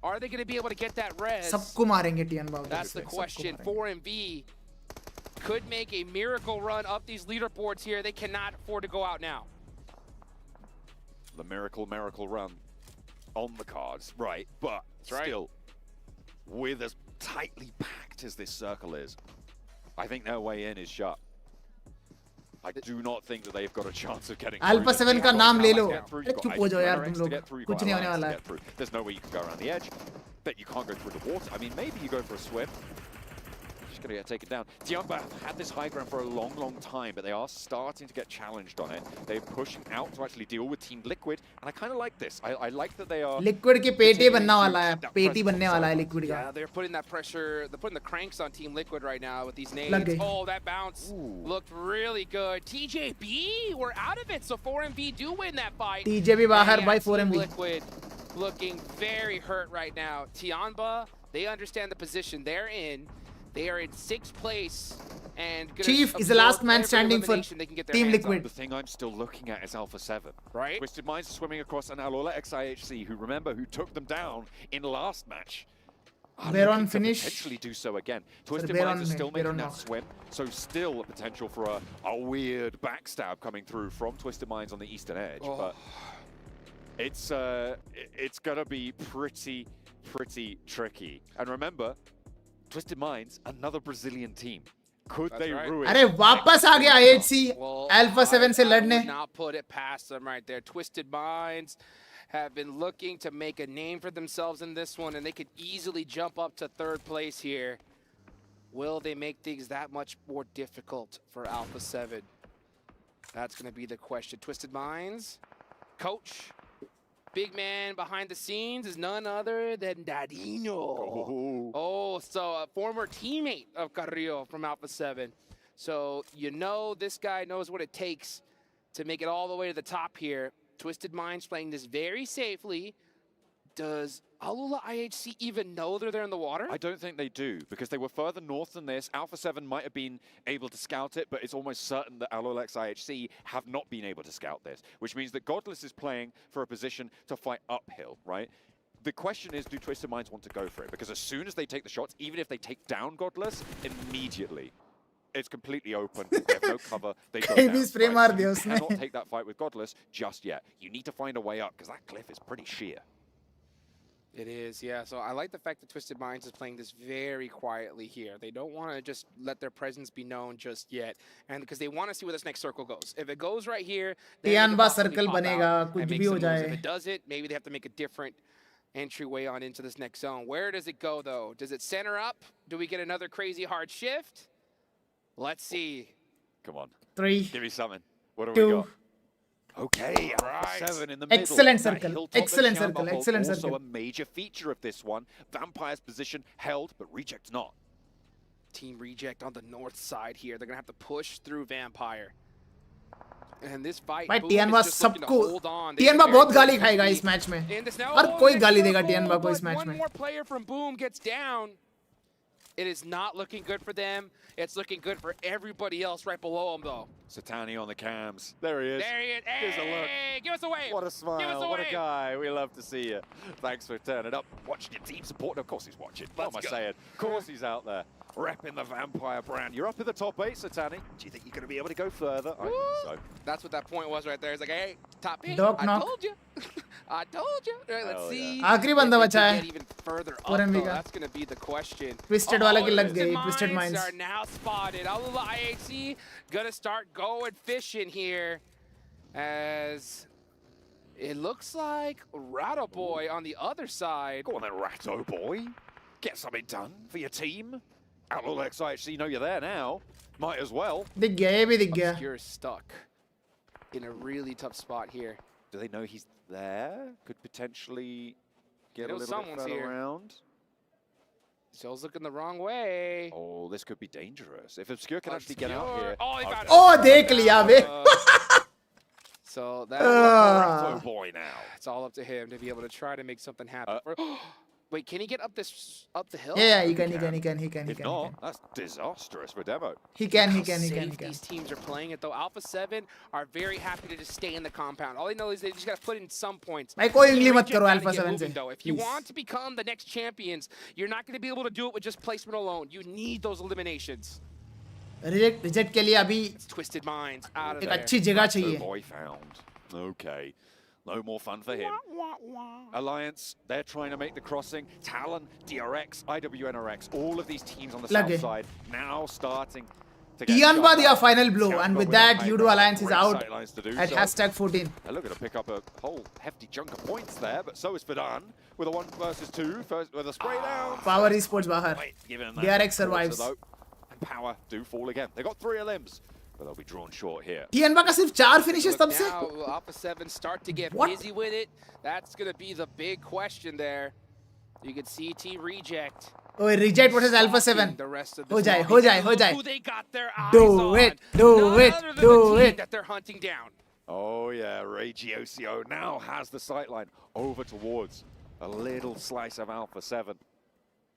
Are they going to be able to get that res? सबको मारेंगे Tianba. That's the question. 4MV could make a miracle run up these leaderboards here. They cannot afford to go out now. The miracle run on the cards, right? But still, with as tightly packed as this circle is, I think their way in is shut. I do not think that they've got a chance of getting Alpha through. 7 का नाम ले लो. Through. अरे You've चुप got हो जाओ यार Ice तुम to लोग. get through, you've कुछ got नहीं होने Alliance to वाला get through. There's no way you can go around the edge. Bet you can't go through the water. I mean, maybe you go for a swim. Just going to get taken down. Tianba have had this high ground for a long time, but they are starting to get challenged on it. They're pushing out to actually deal with Team Liquid, and I kind of like this. I like that they are... Liquid की पेटी बनने वाला है. पेटी बनने वाला है Liquid का. Yeah, they're putting that pressure, they're putting the cranks on Team Liquid right now with these लग nades. गई. Oh, that bounce looked really good. TJB, we're out of it, so 4MV do win that fight. TJB बाहर by Team 4MV. Liquid looking very hurt right now. Tianba, they understand the position they're in. They are in 6th place. And Chief is the last man standing for Team Liquid. The thing I'm still looking at is Alpha 7. Right. Twisted Minds are swimming across an Alola XIHC, who took them down in the last match. Baron finish. Potentially do so again. Twisted Baron Minds are still Baron making that knock. swim, so still a potential for a weird backstab coming through from Twisted Minds on the eastern edge. But it's gonna be pretty tricky. And remember, Twisted Minds, another Brazilian team. Could they ruin? अरे वापस आ गया IHC Alpha 7 से लड़ने. I would not put it past them right there. Twisted Minds have been looking to make a name for themselves in this one, and they could easily jump up to 3rd place here. Will they make things that much more difficult for Alpha 7? That's going to be the question. Twisted Minds, coach, big man behind the scenes is none other than Dadino. Oh, so a former teammate of Carrillo from Alpha 7. So you know this guy knows what it takes to make it all the way to the top here. Twisted Minds playing this very safely. Does Alula IHC even know they're there in the water? I don't think they do, because they were further north than this. Alpha 7 might have been able to scout it, but it's almost certain that Alolex IHC have not been able to scout this, which means that Godless is playing for a position to fight uphill, right? The question is, do Twisted Minds want to go for it? Because as soon as they take the shots, even if they take down Godless, immediately it's completely open. They have no cover. They go down. Right? You cannot take that fight with Godless just yet. You need to find a way up, because that cliff is pretty sheer. It is, yeah. So I like the fact that Twisted Minds is playing this very quietly here. They don't want to just let their presence be known just yet, and because they want to see where this next circle goes. If it goes right here, then Tianba circle बनेगा, कुछ भी हो जाए. If it does it, maybe they have to make a different entryway on into this next zone. Where does it go, though? Does it center up? Do we get another crazy hard shift? Let's see. Come on. 3. Give me something. What do 2. we got? Okay, Alpha 7 in the middle. Excellent That circle. hilltop that Excellent Tianba circle. hold, Excellent also circle. a major feature of this one. Vampire's position held, but Reject's not. Team Reject on the north side here. They're going to have to push through Vampire. And this fight, भाई Boom Tianba is just looking to सबको hold on. They Tianba are बहुत very गाली खाएगा deep इस match में. in this now. हर कोई next गाली देगा circle, Tianba को इस but मैच one में. more player from Boom gets down. It is not looking good for them. It's looking good for everybody else right below them, though. Satani on the cams. There he is. There he is. Here's a look. Hey, give us a wave. What a smile. Give us a What wave. a guy. We love to see you. Thanks for turning up. Watching your team support. Of course he's watching. What am I saying? Of course he's out there. Repping the Vampire brand. You're up in the top 8, Satani. Do you think you're going to be able to go further? I think so. That's what that point was right there. It's like, hey, top 8. Dog I knock. told you. I told you. All right, let's see. आखिरी बंदा बचा है Get even further up, पूरे though. का That's going to be the question. Twisted वाले की लग Twisted गई Twisted Minds Minds are now spotted. All of the IHC gonna start going fishing here, as it looks like Ratto Boy on the other side. Go on then, Ratto Boy. Get something done for your team. Outlaw X IHC know you're there now. Might as well. दिख गया ये भी दिख गया You're stuck in a really tough spot here. Do they know he's there? Could potentially get They a know little bit someone's further here. around. Joe's looking the wrong way. Oh, this could be dangerous. If Obscure can actually get out here. Oh, he got it. ओ देख लिया बे So that's Ratto Boy now. It's all up to him to be able to try to make something happen. Wait, can he get up the hill? yeah he can If not, that's disastrous for Demo. he can Safe these teams are playing it though. Alpha 7 are very happy to just stay in the compound. All they know is they just got to put in some points. भाई कोई उंगली मत Reject करो gotta Alpha get 7 moving, से though. If you please. want to become the next champions, you're not going to be able to do it with just placement alone. You need those eliminations. Reject के लिए अभी Twisted Minds out of एक there. अच्छी जगह Ratto चाहिए Boy found. Okay. No more fun for him. Alliance, they're trying to make the crossing. Talon, DRX, IWNRX, all of these teams on the Lage. south side now starting to get Tianba shut their down. final blow and with that high Yudo ground, Alliance is great out sightlines to do at so. hashtag 14 They're looking to pick up a whole hefty chunk of points there, but so is Fadan with a 1 versus 2, first with a spray down. Power Esports बाहर Giving them DRX that survives quarter, though, and Power do fall again. They got 3 limbs, but they'll be drawn short here. Tianba का सिर्फ 4 finishes Look तब से now, Alpha 7 start to get What? busy with it. That's going to be the big question there. You can see T reject. ओए reject versus Alpha 7 The rest of हो this जाए lobby. हो जाए हो Look जाए who they got their eyes do on. it do None it other than do the team it that they're hunting down. Oh yeah, Ray Giocio now has the sightline over towards a little slice of Alpha 7.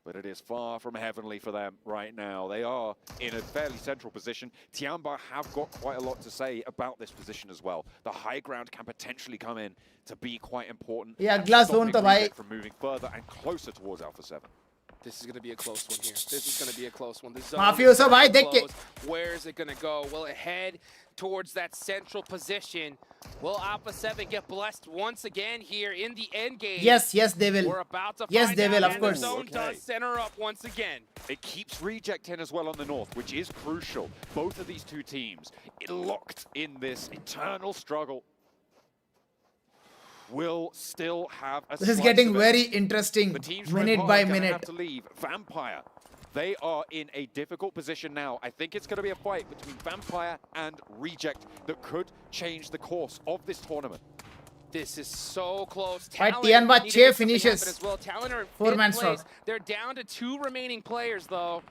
But it is far from heavenly for them right now. They are in a fairly central position. Tianba have got quite a lot to say about this position as well. The high ground can potentially come in to be quite important. ये अगला zone तो भाई Reject from moving further and closer towards Alpha 7. This is going to be a close one here. This is going to be a close one. This Mafioso भाई देख के Where is it going to go? Will it head towards that central position? Will Alpha 7 get blessed once again here in the end game? yes they will We're about to yes find they out, will of and course the zone does center up once again. It keeps Reject in as well on the north, which is crucial. Both of these two teams locked in this eternal struggle will still have a this is slice getting of it. very interesting The teams minute Red by Heart are gonna minute have to leave. Vampire, they are in a difficult position now. I think it's going to be a fight between Vampire and Reject that could change the course of this tournament. This is so close. Right, Talent Tianba need to 6 get something finishes. happen as well. Talent are in 4-man fifth place. stroke. They're down to 2 remaining players though.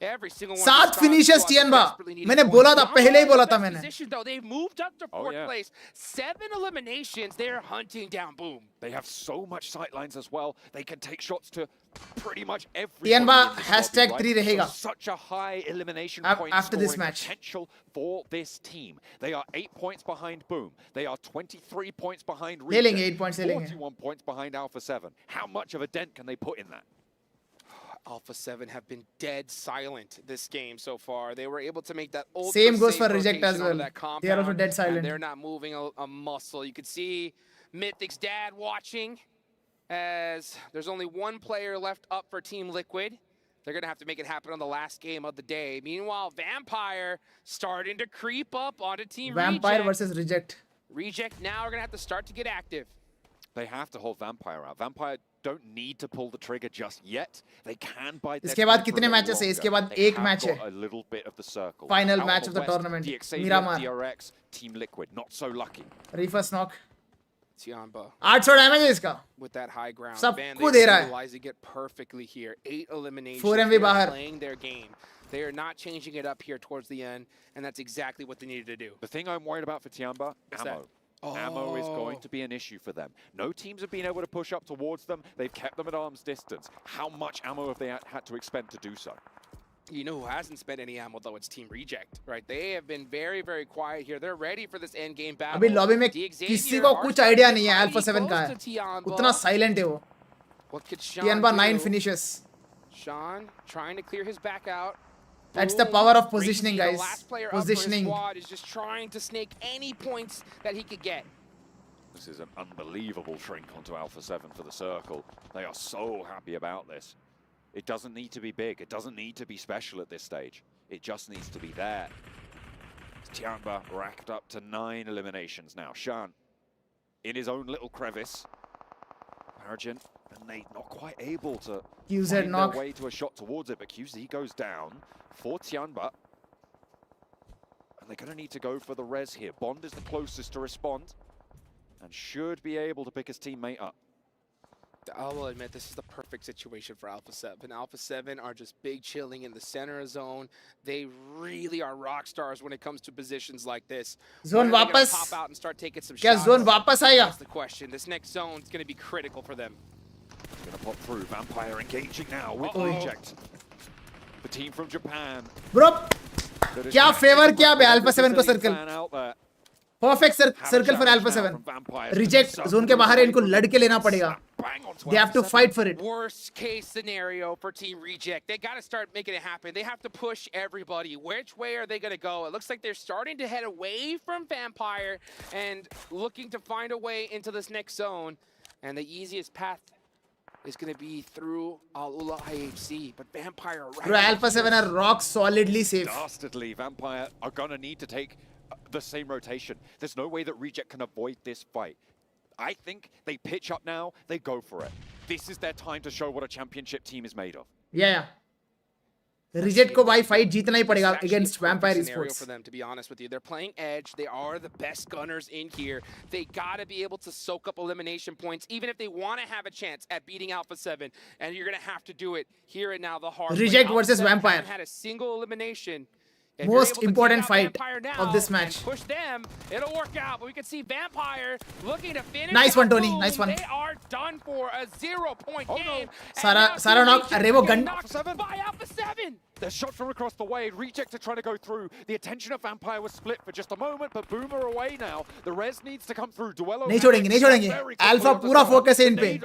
Every single one. 7 finishes Tianba मैंने बोला था पहले ही बोला था मैंने Position though, they've moved up to 4th place. 7 eliminations. They're hunting down Boom. They have so much sightlines as well. They can take shots to pretty much every. Tianba hashtag 3 रहेगा Such a high elimination point after this scoring match potential for this team. They are 8 points behind Boom. They are 23 points behind ले लेंगे Reject. 8 points ले लेंगे 41 points behind Alpha 7. How much of a dent can they put in that? Alpha 7 have been dead silent this game so far. They were able to make that ultra Same goes safe for Reject as rotation well. onto that compound, They are also dead and silent. they're not moving a muscle. You could see Mythic's dad watching as there's only 1 player left up for Team Liquid. They're going to have to make it happen on the last game of the day. Meanwhile, Vampire starting to creep up onto Team Vampire Reject. versus Reject Reject now are going to have to start to get active. They have to hold Vampire out. Vampire don't need to pull the trigger just yet. They can buy. इसके बाद कितने matches है इसके बाद एक match है A little bit of the circle. Final Out match on of the west, tournament. DXA, Miramar. DRX, Team Liquid, not so lucky. Reefers knock Tianba 800 damage है इसका with that high ground. सबको दे रहा है Utilizing it perfectly here. 8 eliminations. 4 MV They're बाहर playing their game. They are not changing it up here towards the end, and that's exactly what they needed to do. The thing I'm worried about for Tianba, ammo. Ammo is going to be an issue for them. No teams have been able to push up towards them. They've kept them at arm's distance. How much ammo have they had to expend to do so? You know who hasn't spent any ammo though? It's Team Reject, right? They have been very, very quiet here. They're ready for this end game battle. अभी lobby में किसी को कुछ idea नहीं है alpha 7 का है उतना साइलेंट है वो Tianba 9 finishes Sean trying to clear his back out. That's the power of positioning, guys. The last player Positioning. up for his squad is just trying to snake any points that he could get. This is an unbelievable shrink onto Alpha 7 for the circle. They are so happy about this. It doesn't need to be big. It doesn't need to be special at this stage. It just needs to be there. Tianba racked up to 9 eliminations now. Shan in his own little crevice. Argent and Nate not quite able to find their way to a shot towards it, but QZ goes down for Tianba. And they're going to need to go for the res here. Bond is the closest to respond and should be able to pick his teammate up. I will admit, this is the perfect situation for Alpha 7. Alpha 7 are just big chilling in the center of zone. They really are rock stars when it comes to positions like this. Zone वापस pop out and start taking some क्या shots? zone वापस आएगा? That's the question. This next zone is going to be critical for them. It's going to pop through. Vampire engaging now with Reject. The team from Japan. Bro, क्या favor किया बे Alpha 7 को circle? Perfect circle for Alpha 7. Reject zone के बाहर इनको लड़के लेना पड़ेगा. They have to fight for it. Worst case scenario for Team Reject. They got to start making it happen. They have to push everybody. Which way are they going to go? It looks like they're starting to head away from Vampire and looking to find a way into this next zone. And the easiest path is going to be through Al-Ula IHC. But Vampire right Bro, Alpha 7 are rock solidly safe. Dastardly, Vampire are going to need to take the same rotation. There's no way that Reject can avoid this fight. I think they pitch up now, they go for it. This is their time to show what a championship team is made of. Yeah. Reject को भाई fight जीतना ही पड़ेगा against Vampire scenario Esports. For them, to be honest with you, they're playing edge. They are the best gunners in here. They got to be able to soak up elimination points, even if they want to have a chance at beating Alpha 7. And you're going to have to do it here and now. The hard Reject versus Vampire. Had a single elimination. Most important fight of this match. Push them, it'll work out. But we can see Vampire looking to finish. Nice one, Tony. Nice one. They are done for a 0-point game. Sara knock. Revo gun. By Alpha 7. There's shots from across the way. Reject are trying to go through. The attention of Vampire was split for just a moment, but Boomer away now. The res needs to come through. Duello नहीं छोड़ेंगे. Alpha पूरा focus है इन पे.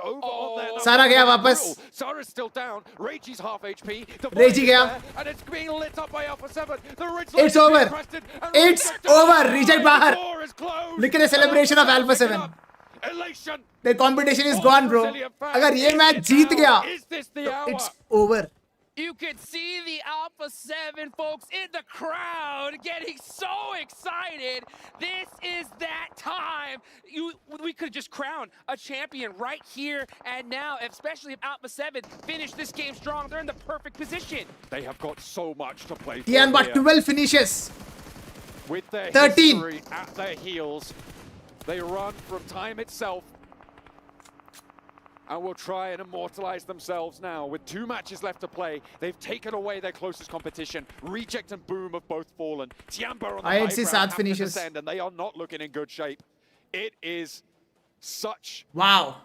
सारा गया वापस. Sara's still down. Regi's half HP. Regi गया. And it's being lit up by Alpha 7. It's over. It's over. Reject बाहर. Look at the celebration of Alpha 7. The competition is gone, bro. अगर ये match जीत गया, it's over. You could see the Alpha 7 folks in the crowd getting so excited. This is that time. We could just crown a champion right here and now, especially if Alpha 7 finish this game strong. They're in the perfect position. They have got so much to play for. Tianba 12 finishes. With their 13 history at their heels, they run from time itself. And will try and immortalize themselves now. With 2 matches left to play, they've taken away their closest competition. Reject and Boom have both fallen. Tianba on the high ground have to descend, and they are not looking in good shape. It is such wow.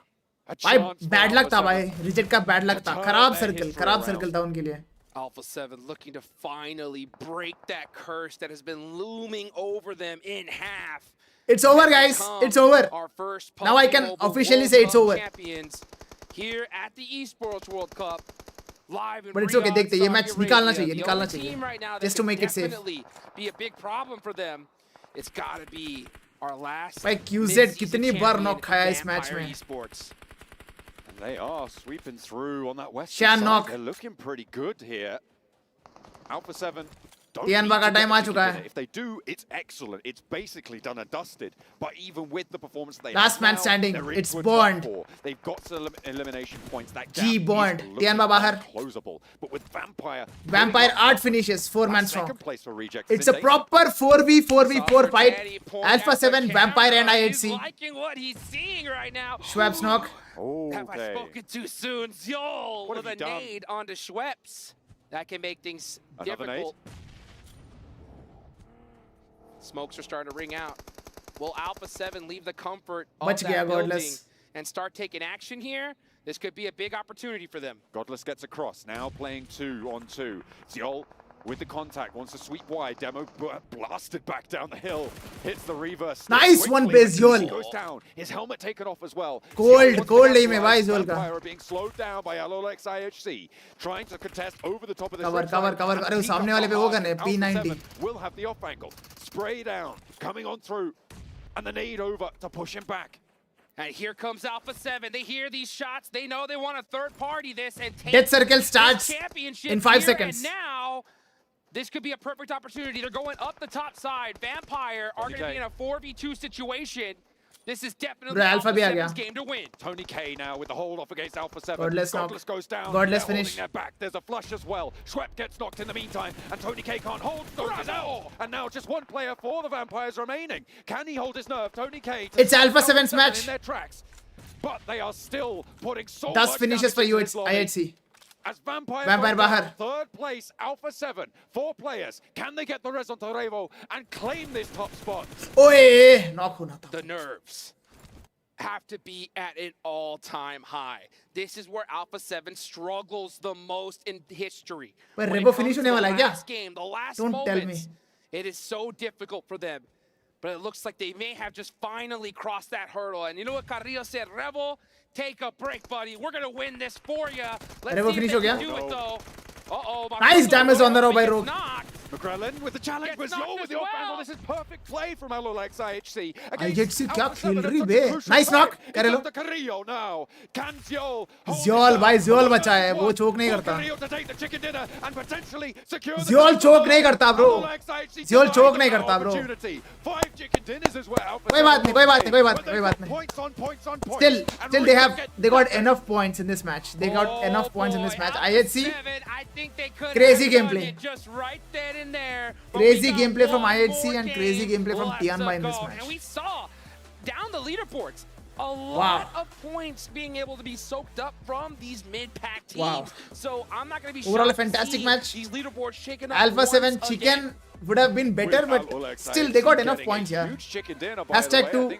भाई bad luck था भाई. Reject का bad luck था. खराब circle था उनके लिए. Alpha 7 looking to finally break that curse that has been looming over them in half. It's over, guys. It's over. Now I can officially say it's over. Here at the Esports World Cup, live in But it's okay. देखते ये match निकालना चाहिए. Just to make it safe. Be a big problem for them. It's got to be our last. भाई QZ कितनी बार knock खाया इस match में. And they are sweeping through on that western Shan side. knock. They're looking pretty good here. Alpha 7. Tianba का time आ चुका है. If they do, it's excellent. It's basically done and dusted. But even with the performance they last have man now, standing, it's Bond. They've got some elimination points. That G gap Bond. is looking Tianba बाहर. Closable. But with Vampire 8 finishes, 4-man strong. Second place for Reject. It's a proper 4v4 fight. Alpha 7, Vampire and IHC. Liking what he's seeing right now. Schweppes knock. Have I spoken too soon? Zol with a nade onto Schweppes. That can make things difficult. Smokes are starting to ring out. Will Alpha 7 leave the comfort of Bach gaya, that building Godless. and start taking action here? This could be a big opportunity for them. Godless gets across, now playing 2-on-2. Ziol with the contact, wants to sweep wide. Demo blasted back down the hill, hits the reverse. Nice one, Ziol. Goes down, his helmet taken off as well. Cold aim hai bhai Ziol ka. Vampire being slowed down by Alolex IHC, trying to contest over the top of the cover. अरे वो सामने वाले पे वो gun है P90. Will have the off angle, spray down, coming on through, and the nade over to push him back. And here comes Alpha 7. They hear these shots. They know they want a third party this and take Death Circle starts in 5 here. seconds. And now, this could be a perfect opportunity. They're going up the top side. Vampire are going to be in a 4v2 situation. This is definitely Alpha 7's game to win. Tony K now with the hold off against Alpha 7. Godless goes down. Godless finish. Their back. There's a flush as well. Schwepp gets knocked in the meantime, and Tony K can't hold. And now just one player for the Vampires remaining. Can he hold his nerve? Tony K. It's Alpha 7's match. In their tracks. But they are still putting so Dust much finishes for damage you, into it's this lobby. IHC. As Vampire Bahar. third place, Alpha 7, 4 players. Can they get the res on Revo and claim this top spot? Oye, knock hona tha. The nerves have to be at an all-time high. This is where Alpha 7 struggles the most in history. But When it Revo comes finish to hone wala the hai kya? last game, the last Don't tell me. moments, it is so difficult for them. But it looks like they may have just finally crossed that hurdle. And you know what Carrillo said? Revo, take a break, buddy. We're going to win this for you. Let's Revo see finish if they ho can gaya? do it, though. Uh-oh. Nice damage on the row by Rogue. McGrellan with the challenge with Zol with the off angle. This is perfect play from Alolex IHC. IHC क्या खेल रही बे? Nice knock. करे लो. Carrillo now. Can Ziol Ziol भाई Ziol बचा है. वो choke नहीं करता. Ziol choke नहीं करता bro. Ziol choke नहीं करता bro. 5 chicken dinners as well. कोई बात नहीं. Still they got enough points in this match. They got enough points in this match. IHC crazy gameplay. Just right then and there. Crazy gameplay from IHC and crazy gameplay from Tianma in this match. And we saw down the leaderboards a lot of points being able to be soaked up from these mid-pack teams. Wow. So I'm not going to be Overall a shocked to fantastic see match. these leaderboards shaken up. Alpha 7 once chicken again. would have been better, but still they got enough points here. Hashtag 2.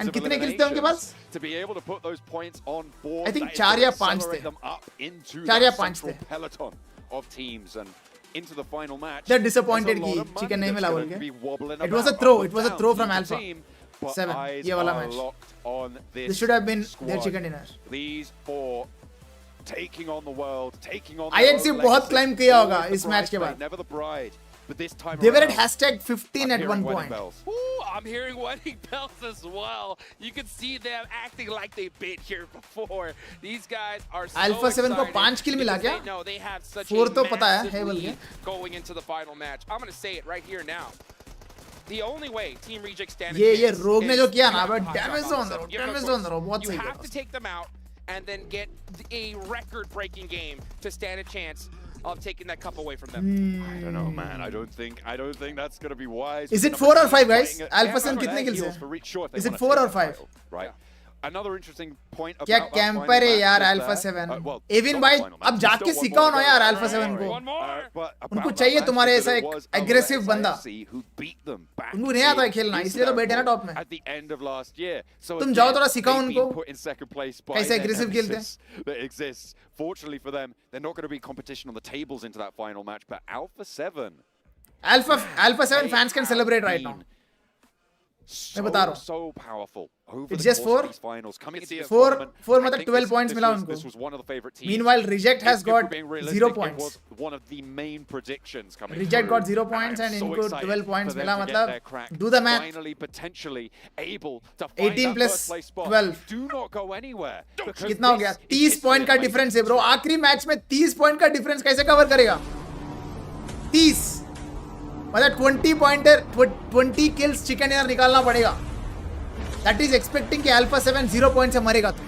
And कितने kills थे उनके पास? To be able to put those points on board. I think 4 या 5 थे. 4 या 5 थे. Peloton of teams and into the final match. They're disappointed कि chicken नहीं मिला बोल के. It was a throw. It was a throw from Alpha 7. ये वाला match. This should have been their chicken dinner. These 4 taking on the world, taking on. IHC बहुत climb किया होगा इस match के बाद. Never the bride. But this time they were at hashtag 15 at one point. Ooh, I'm hearing wedding bells as well. You can see them acting like they've been here before. These guys are so Alpha 7 को 5 kill मिला क्या? 4 तो पता है बोल के. Going into the final match. I'm going to say it right here now. The only way Team Reject stand ये Rogue ने जो किया ना, damage on the road, बहुत सही. You have to take them out and then get a record-breaking game to stand a chance of taking that cup away from them. I don't know, man. I don't think that's going to be wise. Is it 4 or 5, guys? Alpha 7 कितने kills है? Is it 4 or 5? Right. Another interesting point about क्या camper है यार Alpha 7? Evin भाई अब जाके सिखाओ ना यार Alpha 7 को. उनको चाहिए तुम्हारे ऐसा एक aggressive बंदा. उनको नहीं आता है खेलना, इसलिए तो बैठे ना टॉप में. तुम जाओ थोड़ा सिखाओ उनको कैसे aggressive खेलते हैं. Fortunately for them, they're not going to be competition on the tables into that final match. But Alpha 7 fans can celebrate right now. So powerful. It's just 4. 4 मतलब 12 points मिला उनको. This was one of the favorite teams. Meanwhile, Reject has got 0 points. It was one of the main predictions coming. Reject got 0 points and इनको 12 points मिला मतलब. Do the math. Finally, potentially able to 18 plus 12. Do not go anywhere. कितना हो गया? 30 point का difference है bro. आखिरी match में 30 point का difference कैसे cover करेगा? 30. मतलब 20 kills chicken dinner निकालना पड़ेगा. That is expecting कि Alpha 7 0 points से मरेगा तो.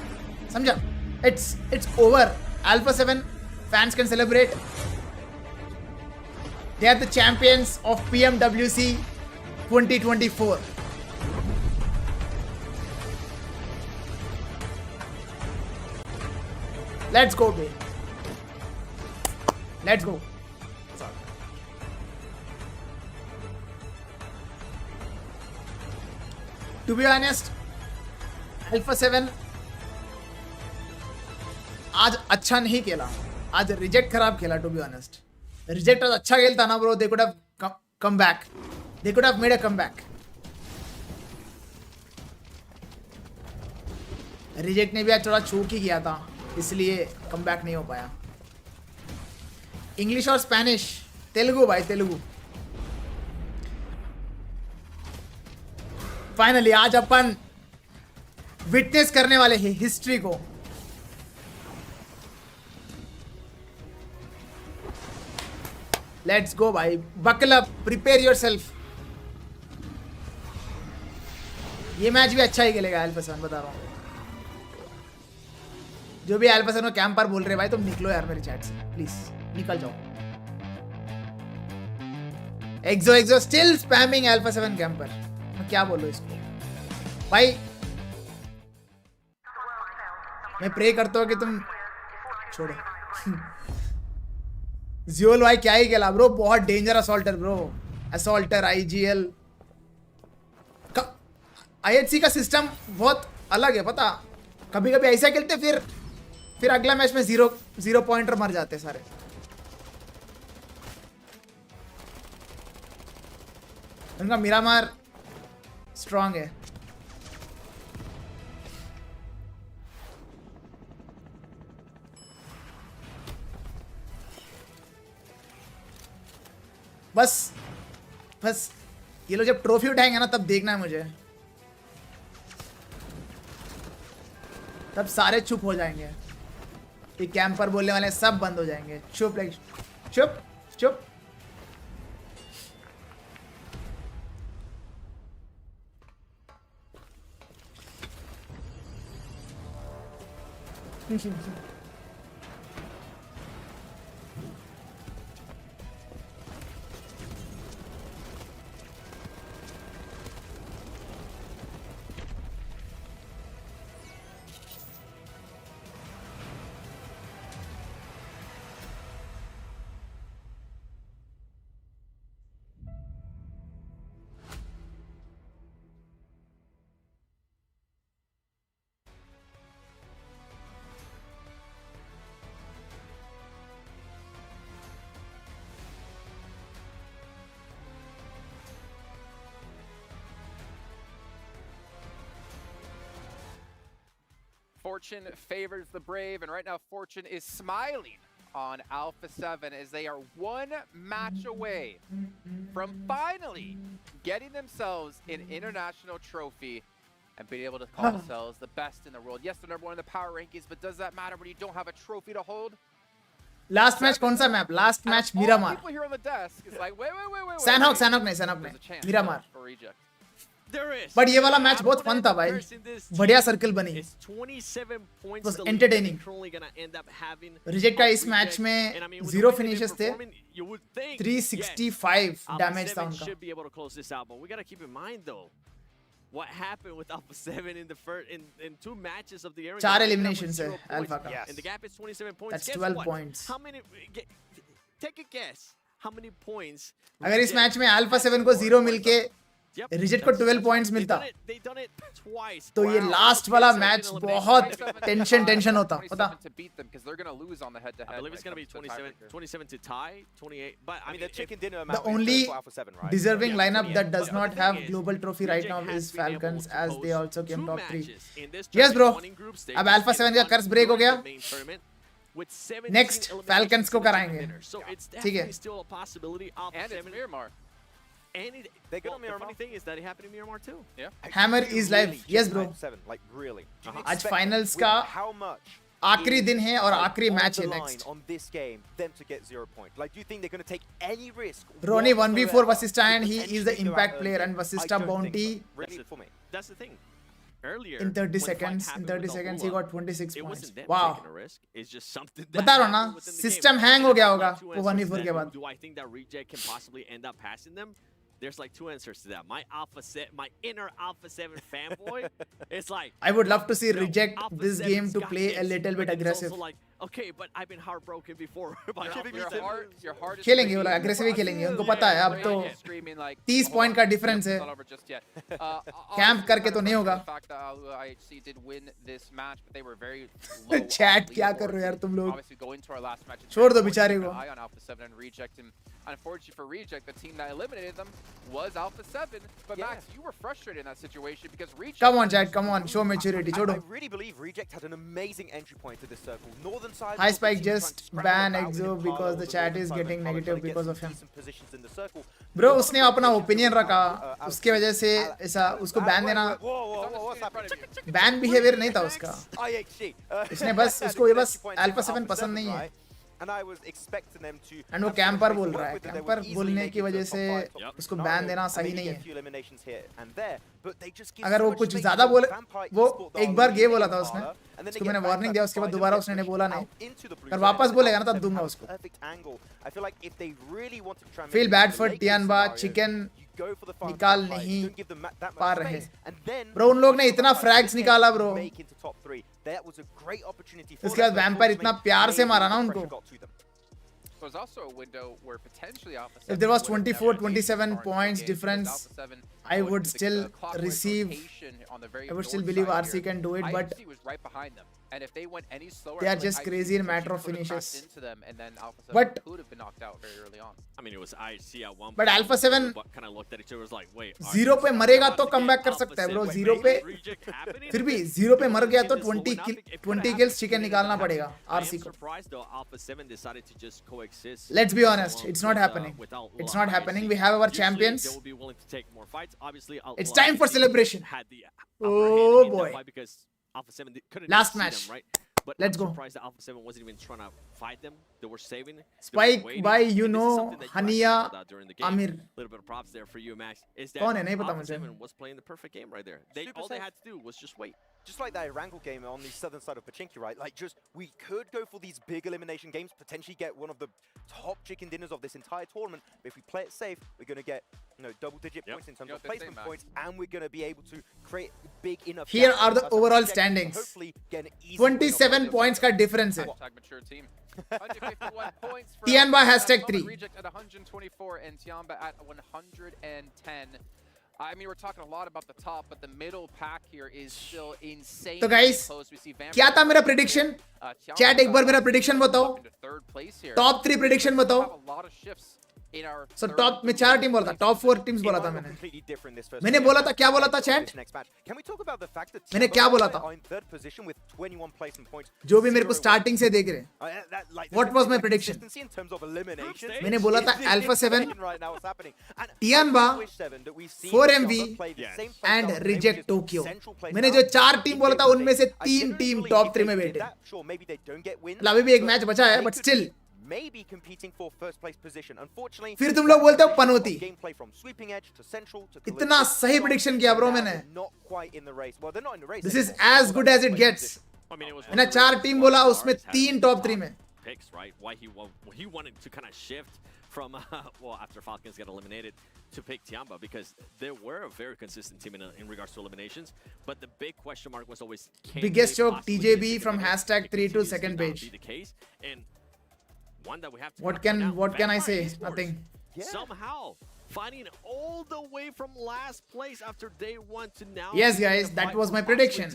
समझा? It's over. Alpha 7 fans can celebrate. They are the champions of PMWC 2024. Let's go, babe. Let's go. To be honest Alpha 7 आज अच्छा नहीं खेला, आज रिजेक्ट खराब खेला। टू बी ऑनेस्ट रिजेक्ट आज अच्छा खेलता ना bro, they could have come back, they could have made a come back. Reject ने भी आज थोड़ा चूक ही किया था, इसलिए कम बैक नहीं हो पाया। इंग्लिश और स्पेनिश, तेलुगु भाई तेलुगु। फाइनली आज अपन विटनेस करने वाले हैं हिस्ट्री को। लेट्स गो भाई, बकल अप, प्रिपेयर योरसेल्फ। ये मैच भी अच्छा ही खेलेगा अल्फा 7, बता रहा हूँ। जो भी अल्फा 7 कैंपर बोल रहे भाई, तुम निकलो यार मेरे चैट से प्लीज, निकल जाओ। एक्सो स्टिल स्पैमिंग अल्फा 7 कैंपर। मैं क्या बोलूं इसको भाई। मैं प्रे करता हूँ कि तुम छोड़ो। जियोल भाई क्या ही खेला ब्रो, बहुत danger assaulter bro. Assaulter IGL IHC का सिस्टम बहुत अलग है पता। कभी कभी ऐसा खेलते फिर अगला मैच में जीरो पॉइंटर मर जाते सारे। उनका मिरामार स्ट्रांग है। बस ये लोग जब ट्रॉफी उठाएंगे ना तब देखना है मुझे, तब सारे चुप हो जाएंगे। ये कैंपर बोलने वाले सब बंद हो जाएंगे। चुप लाइक चुप चुप। Fortune favors the brave, and right now Fortune is smiling on Alpha 7 as they are one match away from finally getting themselves an international trophy and being able to call themselves the best in the world. Yes, they're #1 in the power rankings, but does that matter when you don't have a trophy to hold? Last match कौन सा map? Last match Miramar. People here on the desk is like, wait. Sanhok नहीं Miramar. There is. But ये वाला match बहुत fun था भाई, बढ़िया circle बनी। It was entertaining. रिजेक्ट का इस मैच में 0 फिनिशेस थे, 365 डैमेज था उनका। Should be able to close this out, but we gotta keep in mind though, what happened with Alpha 7 in the first in 2 matches of the Erangel. 4 eliminations है Alpha का। And the gap is 27 points. That's 12 points. How many? Take a guess. How many points? अगर इस match में Alpha 7 को 0 मिलके reject को 12 points मिलता तो ये लास्ट वाला मैच बहुत टेंशन होता पता। I believe it's going to be 27 to tie, 28. But I mean, the chicken dinner the only deserving lineup that does not have global trophy right now is Falcons, as they also came top 3. Yes bro, अब Alpha 7 का कर्स break हो गया, next Falcons को कराएंगे, ठीक है। And it's Miramar. They got Miramar. The funny thing is that it happened in Miramar too. Yeah. Hammer is live. Yes bro. Like really. आज finals का आखिरी दिन है और आखिरी मैच है next. On this game, them to get 0 point. Like, do you think they're going to take any risk? Ronnie 1v4 Vasista and he is the impact player, and Vasista bounty. That's the thing. Earlier, in 30 seconds, he got 26 it points. wasn't them Wow. taking a risk. It's just something that बता रहा हूँ ना, system hang हो गया होगा वो 1v4 के बाद। Do I think that reject can possibly end up passing them? There's like 2 answers to that. My inner Alpha 7 fanboy, it's like I would love to see reject this game to play a little bit aggressive. Like, Okay, but I've been heartbroken before by your heart is खेलेंगे वो लोग aggressively खेलेंगे उनको पता है अब तो 30 point का डिफरेंस है कैंप करके तो नहीं होगा चैट क्या कर रहे हो यार तुम लोग छोड़ दो बेचारे को Unfortunately for Reject, the team that eliminated them was Alpha 7. But Max, you were frustrated in that situation because Reject... Come on, chat, come on, show maturity. I really believe Reject had an amazing entry point to this circle. Northern side... High Spike just ban Exo because the chat is getting negative because of him. Bro, उसने अपना opinion रखा, उसके वजह से ऐसा उसको ban देना ban behavior नहीं था उसका. उसने बस उसको ये बस Alpha 7 पसंद नहीं है. And I was expecting them to. And वो कैंपर बोल रहा है. कैंपर बोलने की वजह से उसको बैन देना सही नहीं है. अगर वो कुछ ज़्यादा बोले, वो एक बार गे बोला था उसने. उसको मैंने वार्निंग दिया उसके बाद दोबारा उसने नहीं बोला नहीं. अगर वापस बोलेगा ना तब दूंगा उसको. Feel bad for Tianba, chicken निकाल नहीं पा रहे. ब्रो उन लोग ने इतना फ्रैग्स निकाला ब्रो. इसके बाद वैम्पायर इतना प्यार से मारा ना उनको. If there was 24-27 points difference, I would still believe RC can do it, but and if they went any slower, they are just crazy in matter of finishes. And then Alpha 7 But could have been knocked out very early on. I mean, it was IC at one point. But Alpha 7 kind of looked at each other was like, wait, zero पे मरेगा तो comeback कर सकता है bro. Zero पे फिर भी zero पे मर गया तो 20 kills chicken निकालना पड़ेगा RC को. Let's be honest, it's not happening. It's not happening. We have our champions. It's time for celebration. Oh boy. Alpha 7 couldn't Last see match. them, right? But Let's I'm go. surprised that Alpha 7 wasn't even trying to fight them. They were saving. Spike by Hania Amir. A little bit of props there for you, Max. Is that कौन है नहीं पता Alpha मुझे. 7 was playing the perfect game right there. All they had to do was just wait. Just like that Erangel game on the southern side of Pachinki, right? Like, just we could go for these big elimination games, potentially get one of the top chicken dinners of this entire tournament. But if we play it safe, we're going to get, double-digit points in terms of placement points, and we're going to be able to create big enough. Here are the overall standings. 27 points का difference है. Tianba #3. Reject at 124 and Tianba at 110. I mean, we're talking a lot about the top, but the middle pack here is still insane. तो guys, क्या था मेरा prediction? Chat एक बार मेरा prediction बताओ. Top 3 prediction बताओ. So top में 4 team बोला था, top 4 टीम्स बोला था मैंने. मैंने बोला था क्या बोला था chat? मैंने क्या बोला था? जो भी मेरे को starting से देख रहे हैं. What was my prediction? मैंने बोला था Alpha 7, Tianba, 4MV and Reject Tokyo. मैंने जो 4 टीम बोला था उनमें से 3 टीम top 3 में बैठे. अभी भी एक मैच बचा है, but still. Maybe competing for first place position. Unfortunately, फिर तुम लोग बोलते हो पनौती. Gameplay from sweeping edge to central to इतना सही prediction किया ब्रो मैंने. Not quite in the race. Well, they're not in the race. This is as good as it gets. मैंने 4 टीम बोला उसमें 3 top 3 में. Picks, right? Why he wanted to kind of shift from after Falcons get eliminated to pick Tianba, because they were a very consistent team in regards to eliminations, but the big question mark was always biggest joke TJB from #3 to second page. The case, and one that we have to what can I say? Nothing. Somehow fighting all the way from last place after day 1 to now. Yes, guys, that was my prediction.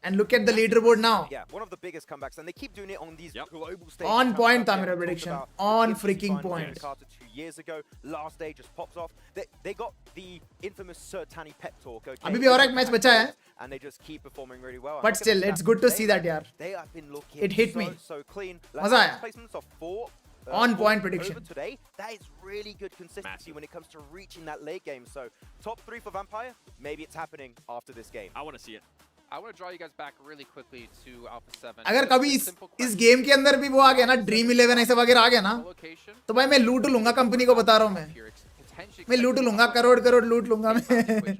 And look at the leaderboard now. Yeah, one of the biggest comebacks, and they keep doing it on these global stages. On point, था मेरा prediction. On freaking point. 2 years ago, last day just pops off. They got the infamous Sir Tani pep talk. Okay, अभी भी और एक match बचा है. And they just keep performing really well. But still, it's good to see that, yaar. They have been looking It hit me. so clean. मजा आया. Placements of 4. On point prediction. Today, that is really good consistency when it comes to reaching that late game. So, top 3 for Vampire. Maybe it's happening after this game. I want to see it. I want to draw you guys back really quickly to Alpha 7. अगर कभी इस game के अंदर भी वो आ गया ना, Dream 11 ऐसा वगैरह आ गया ना, तो भाई मैं लूट लूंगा कंपनी को, बता रहा हूँ मैं लूट लूंगा, करोड़ लूट लूंगा मैं.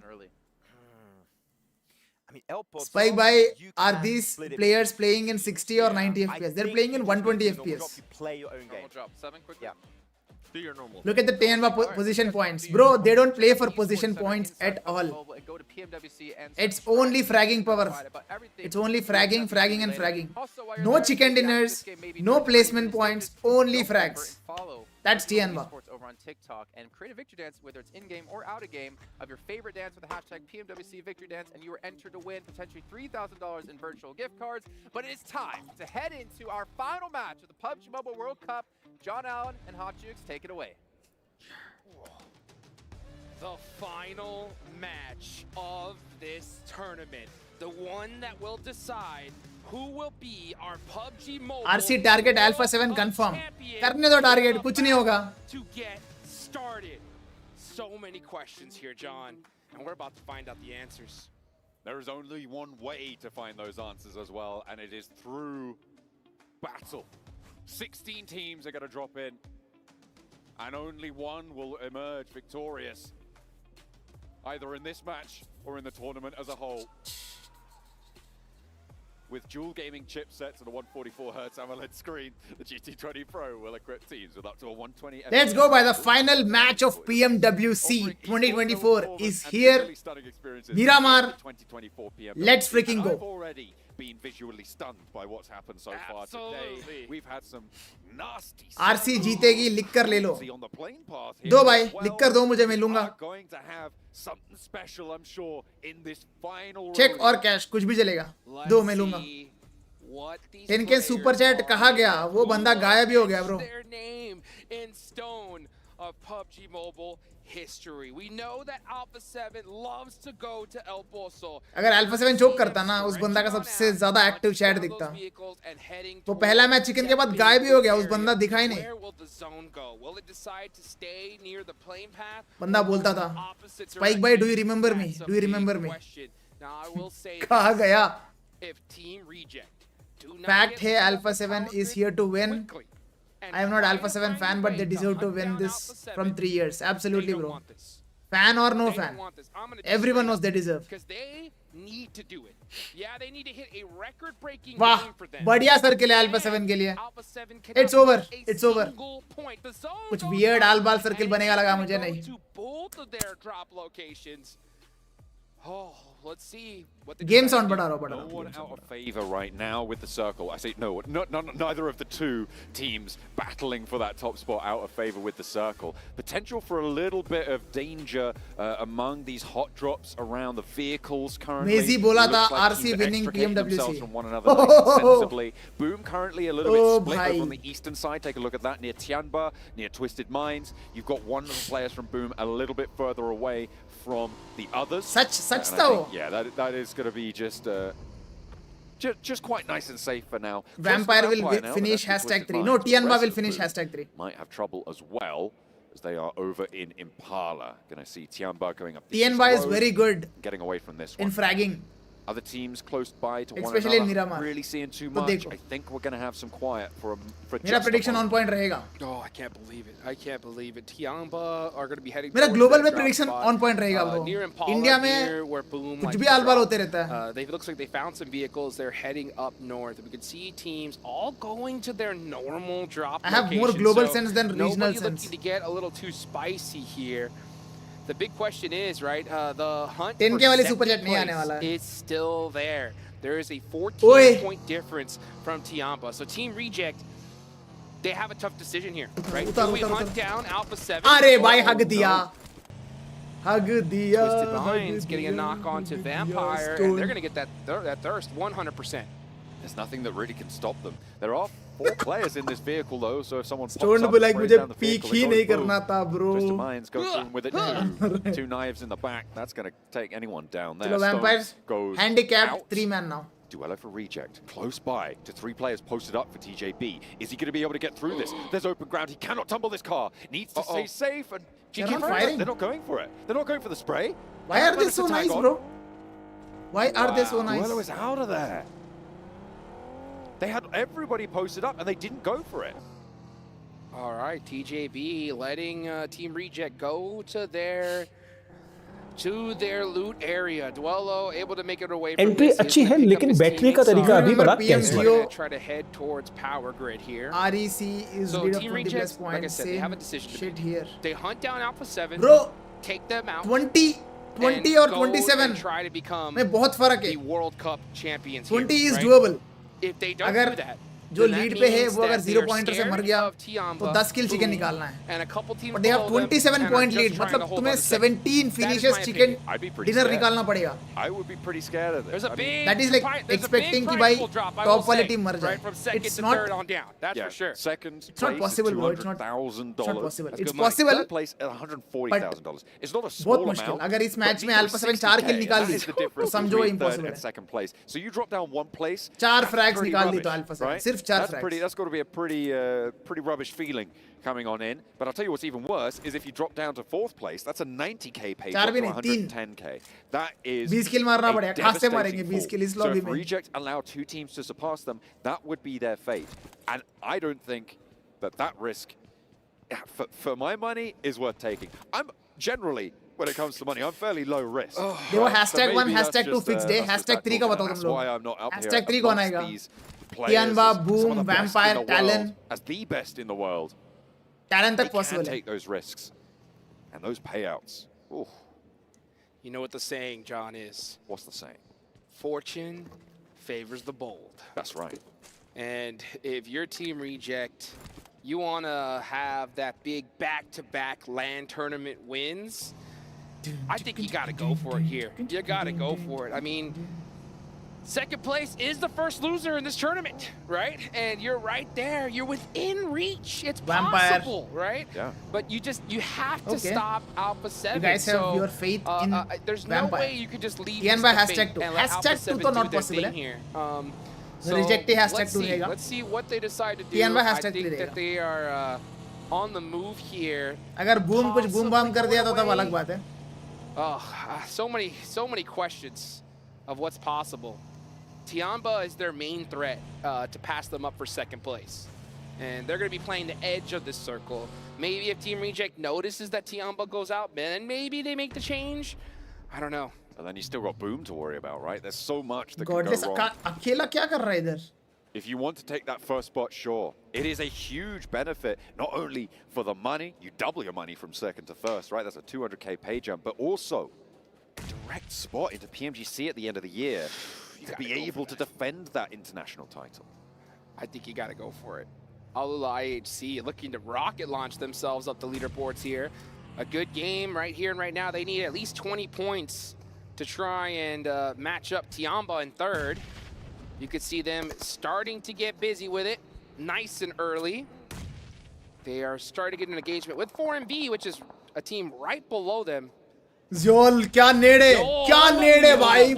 Spike by, are these players playing in 60 or 90 FPS? They're playing in 120 FPS. Play your own game. Drop 7 quickly. Yeah. Do your normal. Look at the Tianba position points. Bro, they don't play for position points at all. It's only fragging power. It's only fragging, fragging and fragging. No chicken dinners, no placement points, only frags. That's Tianba. Over on TikTok and create a victory dance, whether it's in-game or out-of-game, of your favorite dance with the hashtag PMWC Victory Dance, and you are entered to win potentially $3,000 in virtual gift cards. But it is time to head into our final match of the PUBG Mobile World Cup. John Allen and Hot Jukes, take it away. The final match of this tournament, the one that will decide who will be our PUBG Mobile RC target Alpha 7 confirm. करने दो target, कुछ नहीं होगा. To get started. So many questions here, John, and we're about to find out the answers. There is only one way to find those answers as well, and it is through battle. 16 teams are going to drop in, and only one will emerge victorious, either in this match or in the tournament as a whole. With dual gaming chipsets and a 144Hz AMOLED screen, the GT20 Pro will equip teams with up to a 120 FPS. Let's go by the final match of PMWC 2024 is here. Miramar, let's freaking go. I've already been visually stunned by what's happened so far today. We've had some nasty RC जीतेगी लिख कर ले लो. on the plane path here. दो भाई, लिख कर दो मुझे मैं लूंगा. Going to have something special, I'm sure, in this final check और कैश कुछ भी चलेगा. दो मैं लूंगा. 10K सुपर चैट कहा गया, वो बंदा गायब ही हो गया bro. Their name in stone of PUBG Mobile history. We know that Alpha 7 loves to go to El Pozo. अगर Alpha 7 चोक करता ना, उस बंदा का सबसे ज्यादा एक्टिव चैट दिखता. वो पहला मैच चिकन के बाद गायब ही हो गया, उस बंदा दिखा ही नहीं. बंदा बोलता था, स्पाइक भाई, do you remember me? Do you remember me? कहा गया. Fact है, Alpha 7 is here to win. I am not Alpha 7 fan, but they deserve to win this from 3 years. Absolutely, bro. Fan or no fan, everyone knows they deserve. Because they need to do it. Yeah, they need to hit a record-breaking वाह, game for them. बढ़िया circle है Alpha 7 के लिए. It's over. It's over. कुछ weird आल-बाल circle बनेगा लगा मुझे नहीं. Both of their drop locations. Oh, let's see what the game sound बढ़ा रहा. No one out of favor right now with the circle. I say no, neither of the two teams battling for that top spot out of favor with the circle. Potential for a little bit of danger among these hot drops around the vehicles currently. Mezi बोला था RC winning PMWC. From one another nice sensibly. Boom currently a little bit split bhai. over on the eastern side. Take a look at that near Tianba, near Twisted Minds. You've got one of the players from Boom a little bit further away from the others. Such though. Yeah, that is going to be just quite nice and safe for now. Vampire will finish #3. No, Tianba will finish #3. Might have trouble as well as they are over in Impala. Going to see Tianba going up. Tianba is very good. Getting away from this one. In fragging. Other teams close by to Especially one in another. Miramar. Really seeing too much. I think we're going to have some quiet for मेरा prediction on point रहेगा. Oh, I can't believe it. I can't believe it. Tianba are going to be heading. मेरा global में prediction on point रहेगा bro. India में कुछ भी आल-बाल होते रहता है. It looks like they found some vehicles. They're heading up north. We can see teams all going to their normal drop. I have more global sense than regional sense. Looking to get a little too spicy here. The big question is, right, the hunt 10K वाली super for chat नहीं आने वाला second है. place is still there. There is a 14-point difference from Tianba. So Team Reject, they have a tough decision here, right? Do we hunt down Alpha 7? अरे भाई hug दिया. Hug दिया. Twisted Minds getting a knock onto Vampire, and they're going to get that thirst 100%. There's nothing that really can stop them. There are 4 players in this vehicle though, so if someone pops Stone up, भी like sprays मुझे down the peek vehicle, he it नहीं goes boom. करना था bro. Twisted Minds goes boom with it. Two knives in the back. That's going to take anyone down there. चलो Vampires goes handicapped out. 3-man now. Duello for Reject, close by to 3 players posted up for TJB. Is he going to be able to get through this? There's open ground. He cannot tumble this car. Needs to stay safe. And They're not fighting. They're not going for it. They're not going for the spray. Why are they so nice, bro? Why are they so nice? Duello is out of there. They had everybody posted up and they didn't go for it. All right, TJB letting Team Reject go to their to their loot area. Dwello able to make it away from entry this. अच्छी है लेकिन बैठने का तरीका अभी बड़ा casual है. Try to head towards power grid here. REC is So lead of Team 20 plus Rejects, like I points. said, they have a decision to Shit make. here. They hunt down Alpha 7. Bro, take them out. 20 और 27. Try to become में बहुत फर्क है. the World Cup champions 20 here, is right? doable. If they don't अगर do that, जो lead पे है वो अगर 0 पॉइंटर से मर गया तो 10 किल चिकन निकालना है. But they have 27 point lead. मतलब तुम्हें 17 finishes chicken dinner निकालना पड़ेगा. I would be pretty scared of this. That is like expecting कि भाई top वाली टीम मर जाए. It's not. That's for sure. Second It's not place possible, bro. is $200,000. It's not possible. That's It's good money. possible. Third place at $140,000. It's not a small बहुत मुश्किल. amount. अगर इस match में but alpha 7 these are 4 kill 60K, निकाल and the that is the तो difference समझो between third impossible and है. second place. So you drop down one place. 4 that's frags pretty निकाल दी तो rubbish, अल्फा 7. right? सिर्फ 4 That's frags. that's got to be a pretty rubbish feeling coming on in. But I'll tell you what's even worse is if you drop down to fourth place, that's a 90K pay drop to 110K. That is 20 किल मारना a पड़ेगा. खास से मारेंगे devastating 20 fall. किल इस So lobby if में. Reject allow two teams to surpass them, that would be their fate. And I don't think that risk, for my money, is worth taking. I'm generally, when it comes to money, I'm fairly low risk. देखो hashtag 1 hashtag 2 fixed है. Hashtag 3 का बताओ तुम That's लोग. why I'm not up Hashtag 3 here कौन amongst आएगा? these players Tianba, as some Boom, of the best Vampire, in the Talon. world, as the best in the world. Talon They तक can possible है. take those risks and those payouts. Ooh, You know what the saying, John, is? what's the saying? Fortune favors the bold. That's right. And if your Team Reject, you want to have that big back-to-back LAN tournament wins, I think you got to go for it here. You got to go for it. I mean, second place is the first loser in this tournament, right? And you're right there. You're within reach. It's Vampire. possible, right? Yeah. But you have to Okay. stop Alpha 7. You guys have your faith in There's Vampire. no way you could just leave Tianba this to hashtag fate 2. and let Alpha Hashtag 2 7 तो do not their possible thing है. here. Reject he hashtag let's 2 see. रहेगा. Let's see what they decide to do. Tianba I hashtag think 3 that they are on the move here. अगर boom कुछ boom bam कर दिया तो तब अलग बात है. So many questions of what's possible. Tianba is their main threat to pass them up for second place. And they're going to be playing the edge of this circle. Maybe if Team Reject notices that Tianba goes out, then maybe they make the change. I don't know. And then you still got Boom to worry about, right? There's so much that Godless can go wrong. अकेला क्या कर रहा है इधर? If you want to take that first spot, sure. It is a huge benefit, not only for the money, you double your money from second to first, right? That's a 200K pay jump, but also a direct spot into PMGC at the end of the year to be able to defend that international title. I think you got to go for it. Alula IHC looking to rocket launch themselves up the leaderboards here. A good game right here and right now. They need at least 20 points to try and match up Tianba in third. You could see them starting to get busy with it, nice and early. They are starting to get an engagement with 4MV, which is a team right below them. ज़ोल क्या नेड़े, क्या नेड़े भाई.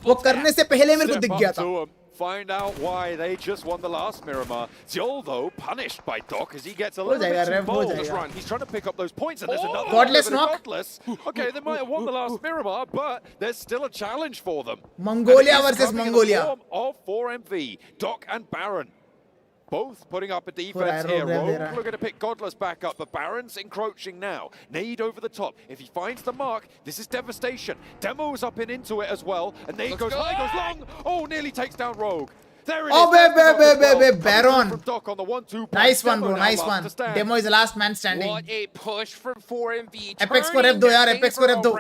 वो करने से पहले मेरे को दिख गया था. Find out why they just won the last Miramar. Ziol, though, punished by Doc as he gets a little bit too bold. He's trying to pick up those points, and there's another Godless knock. Godless. Okay, they might have won the last Miramar, but there's still a challenge for them. Mongolia versus Mongolia. In the form of 4MV, Doc and Baron. Both putting up a defense here. Rogue looking to pick Godless back up, but Baron's encroaching now. Nade over the top. If he finds the mark, this is devastation. Demo's up and into it as well, and Nade goes high, goes long. Oh, nearly takes down Rogue. There it is. Baron. From Doc on the 1-2. Nice one, bro. Nice one. Demo is the last man standing. What a push from 4MV. Apex को rep दो यार. Apex को rep दो.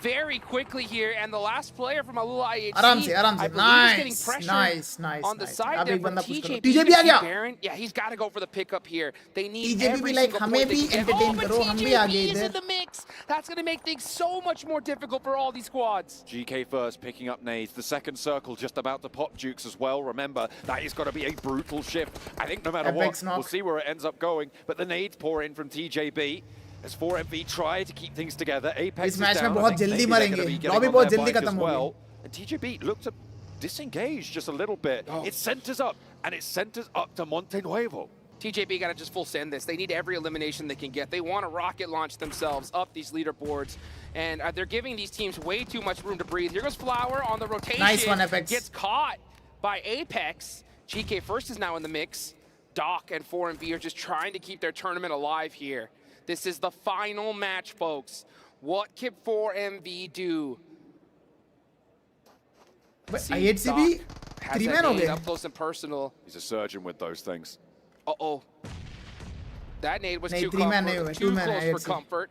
Very quickly here, and the last player from Alula IHC, आराम से. Nice. on the side there from TJB. TJB आ गया. Baron, yeah, he's got to go for the pickup here. They need TJB every भी like single हमें point भी they can get. entertain but करो, हम भी आ गए TJB is इधर. in the mix. That's going to make things so much more difficult for all these squads. GK first, picking up nades. The second circle just about to pop Jukes as well. Remember, that is going to be a brutal shift. I think no matter what, we'll see where it ends up going. But the nades pour in from TJB. As 4MV try to keep things together. Apex इस match is में down. बहुत जल्दी मरेंगे. Lobby बहुत जल्दी खत्म होगी. And TJB looked to disengage just a little bit. It centers up, and it centers up to Montenuevo. TJB got to just full send this. They need every elimination they can get. They want to rocket launch themselves up these leaderboards. And they're giving these teams way too much room to breathe. Here goes Flower on the rotation. Nice one, Apex. Gets caught by Apex. GK first is now in the mix. Doc and 4MV are just trying to keep their tournament alive here. This is the final match, folks. What can 4MV do? But IHCB 3-man हो गए. Up close and personal. He's a surgeon with those things. Uh-oh. That nade was नहीं, too 3-man comfort, नहीं हुए, too 2-man close है for IHC. comfort.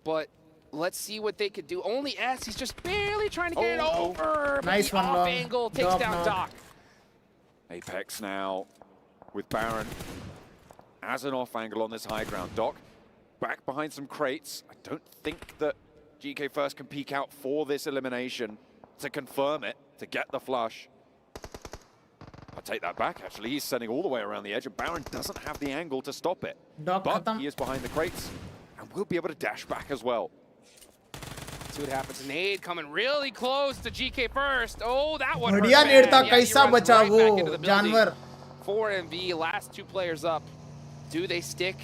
But let's see what they could do. Only S, he's just barely trying to get it over. Nice but the one, off Long. angle takes Doc, down knock. Doc. Apex now with Baron as an off angle on this high ground. Doc back behind some crates. I don't think that GK First can peek out for this elimination to confirm it, to get the flush. I take that back, actually. He's sending all the way around the edge, and Baron doesn't have the angle to stop it. Doc but khatam. he is behind the crates and will be able to dash back as well. See what happens. Nade coming really close to GK First. Oh, that one बढ़िया hurt नेड था, bad. Yeah, he कैसा runs बचा right वो back into the building. जानवर. 4MV, last two players up. Do they stick?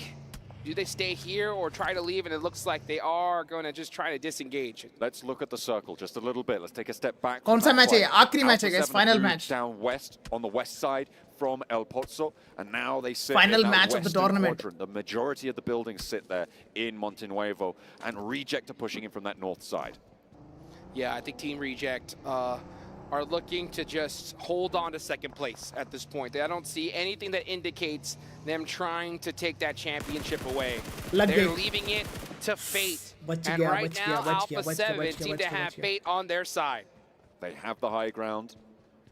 Do they stay here or try to leave? And it looks like they are going to just try to disengage. Let's look at the circle just a little bit. Let's take a step back. कौन सा match है? आखिरी match है guys, Alpha final 7 match. down west on the west side from El Pozo, and now they sit Final in that match of the western tournament. quadrant. The majority of the buildings sit there in Montenuevo, and Reject are pushing in from that north side. Yeah, I think Team Reject are looking to just hold on to second place at this point. I don't see anything that indicates them trying to take that championship away. They're leaving it to fate. And right now, Alpha 7 seem to have fate on their side. They have the high ground.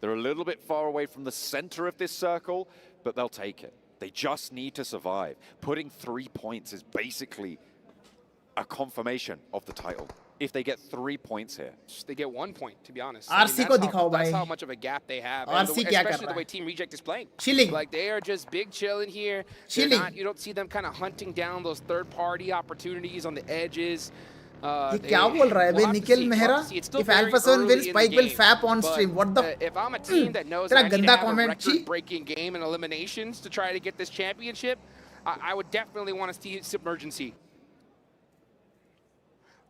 They're a little bit far away from the center of this circle, but they'll take it. They just need to survive. Putting 3 points is basically a confirmation of the title. If they get 3 points here. They get 1 point, to be honest. RC को दिखाओ That's भाई. how much of a gap they have. RC क्या कर especially रहा the way है? Team Reject is playing. Chilling. Like they are just big chilling here. Chilling. You don't see them kind of hunting down those third-party opportunities on the edges. ये क्या बोल रहा है बे Nikhil Mehra? If Alpha 7 wins, Spike will fap on stream. What the? If I'm a team that knows तेरा that I need to गंदा have a comment छी. record-breaking game in eliminations to try to get this championship, I would definitely want to see Submergency.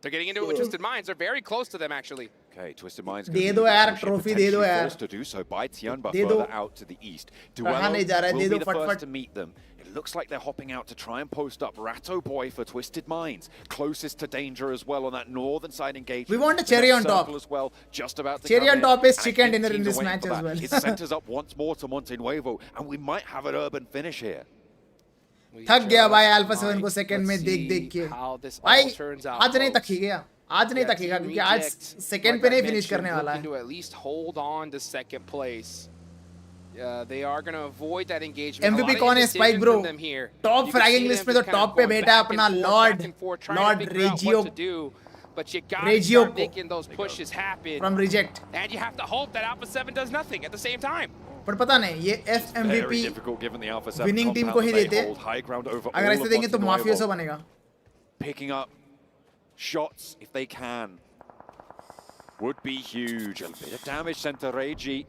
They're getting into it with Twisted Minds. They're very close to them, actually. Okay, Twisted Minds. दे दो यार trophy दे दो यार. Forced to do so by Tianba दे दो. further out to the east. रहा नहीं जा रहा है, will दे be दो the फट first फट. to meet them. It looks like they're hopping out to try and post up Ratto Boy for Twisted Minds, closest to danger as well on that northern side engagement. We want a The cherry next on top. circle as well, just about to Cherry come on in, top is and chicken I think dinner in teams are this waiting match for as that. well. It centers up once more to Montenuevo, and we might have an urban finish here. थक गया भाई Alpha 7 को second में देख देख के. भाई आज नहीं थकेगा. आज नहीं थकेगा क्योंकि आज second पे नहीं finish करने वाला है. To at least hold on to second place. They are going to avoid that engagement. MVP कौन है Spike bro? Top fragging list पे तो top पे बैठा है अपना Lord Regio. But you got to Regio start making those pushes happen. From Reject. And you have to hope that Alpha 7 does nothing at the same time. पर पता नहीं ये Very FMVP difficult given the Alpha 7 winning team compound को ही they देते. hold high ground over अगर all ऐसे of देंगे तो Montenuevo. mafioso बनेगा. Picking up shots if they can would be huge. A bit of damage sent to Reiji.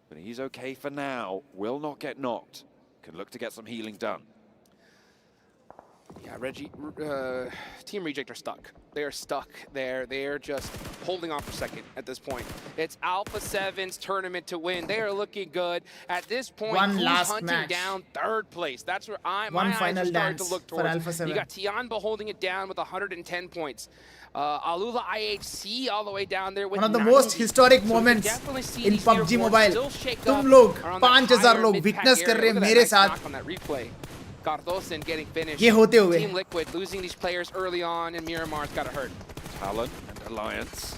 But he's okay for now. Will not get knocked. Can look to get some healing done. Yeah, Team Reject are stuck. They are stuck there. They are just holding on for second at this point. It's Alpha 7's tournament to win. They are looking good. At this point, One who's last hunting match. down third place? That's where my One eyes final are starting dance to look for towards. Alpha 7. You got Tianba holding it down with 110 points. Alula IHC all the way down there with One of the 90. most historic So we moments definitely see in these PUBG leaderboards Mobile. still shake तुम up लोग around that 5000 higher लोग mid-pack witness कर area. रहे हैं Look at that मेरे nice साथ. knock on that replay. Cardosen getting finished. ये होते हुए. Team Liquid losing these players early on, and Miramar's got to hurt. Talon and Alliance.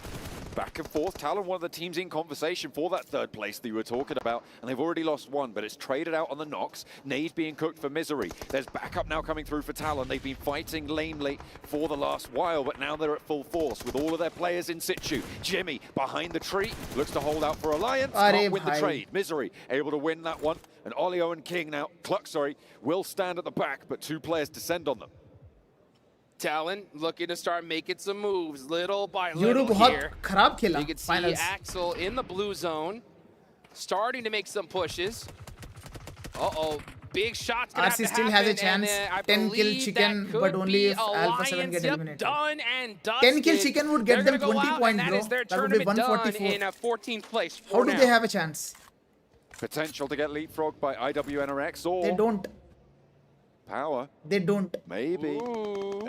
Back and forth. Talon, one of the teams in conversation for that third place that you were talking about, and they've already lost one, but it's traded out on the knocks. Nade being cooked for Misery. There's backup now coming through for Talon. They've been fighting lamely for the last while, but now they're at full force with all of their players in situ. Jimmy behind the tree, looks to hold out for Alliance, can't win the trade. Misery able to win that one, and Olio and King now, Cluck, sorry, will stand at the back, but two players descend on them. Talon looking to start making some moves little by euro little बहुत here. खराब खेला You can see finals. Axel in the blue zone, starting to make some pushes. Uh-oh, big shots gonna have to RC still has a happen, chance. and, I 10 kill believe chicken, that could but only be if Alpha 7 Alliance. get Yep, eliminated. done and 10 kill dusted. chicken would get They're them gonna go 20 out, points, and bro. that is their That would be tournament done 144. in a 14th place. How do now. they have a chance? Potential to get leapfrogged by IWNRX or... They don't. power. They don't. Maybe.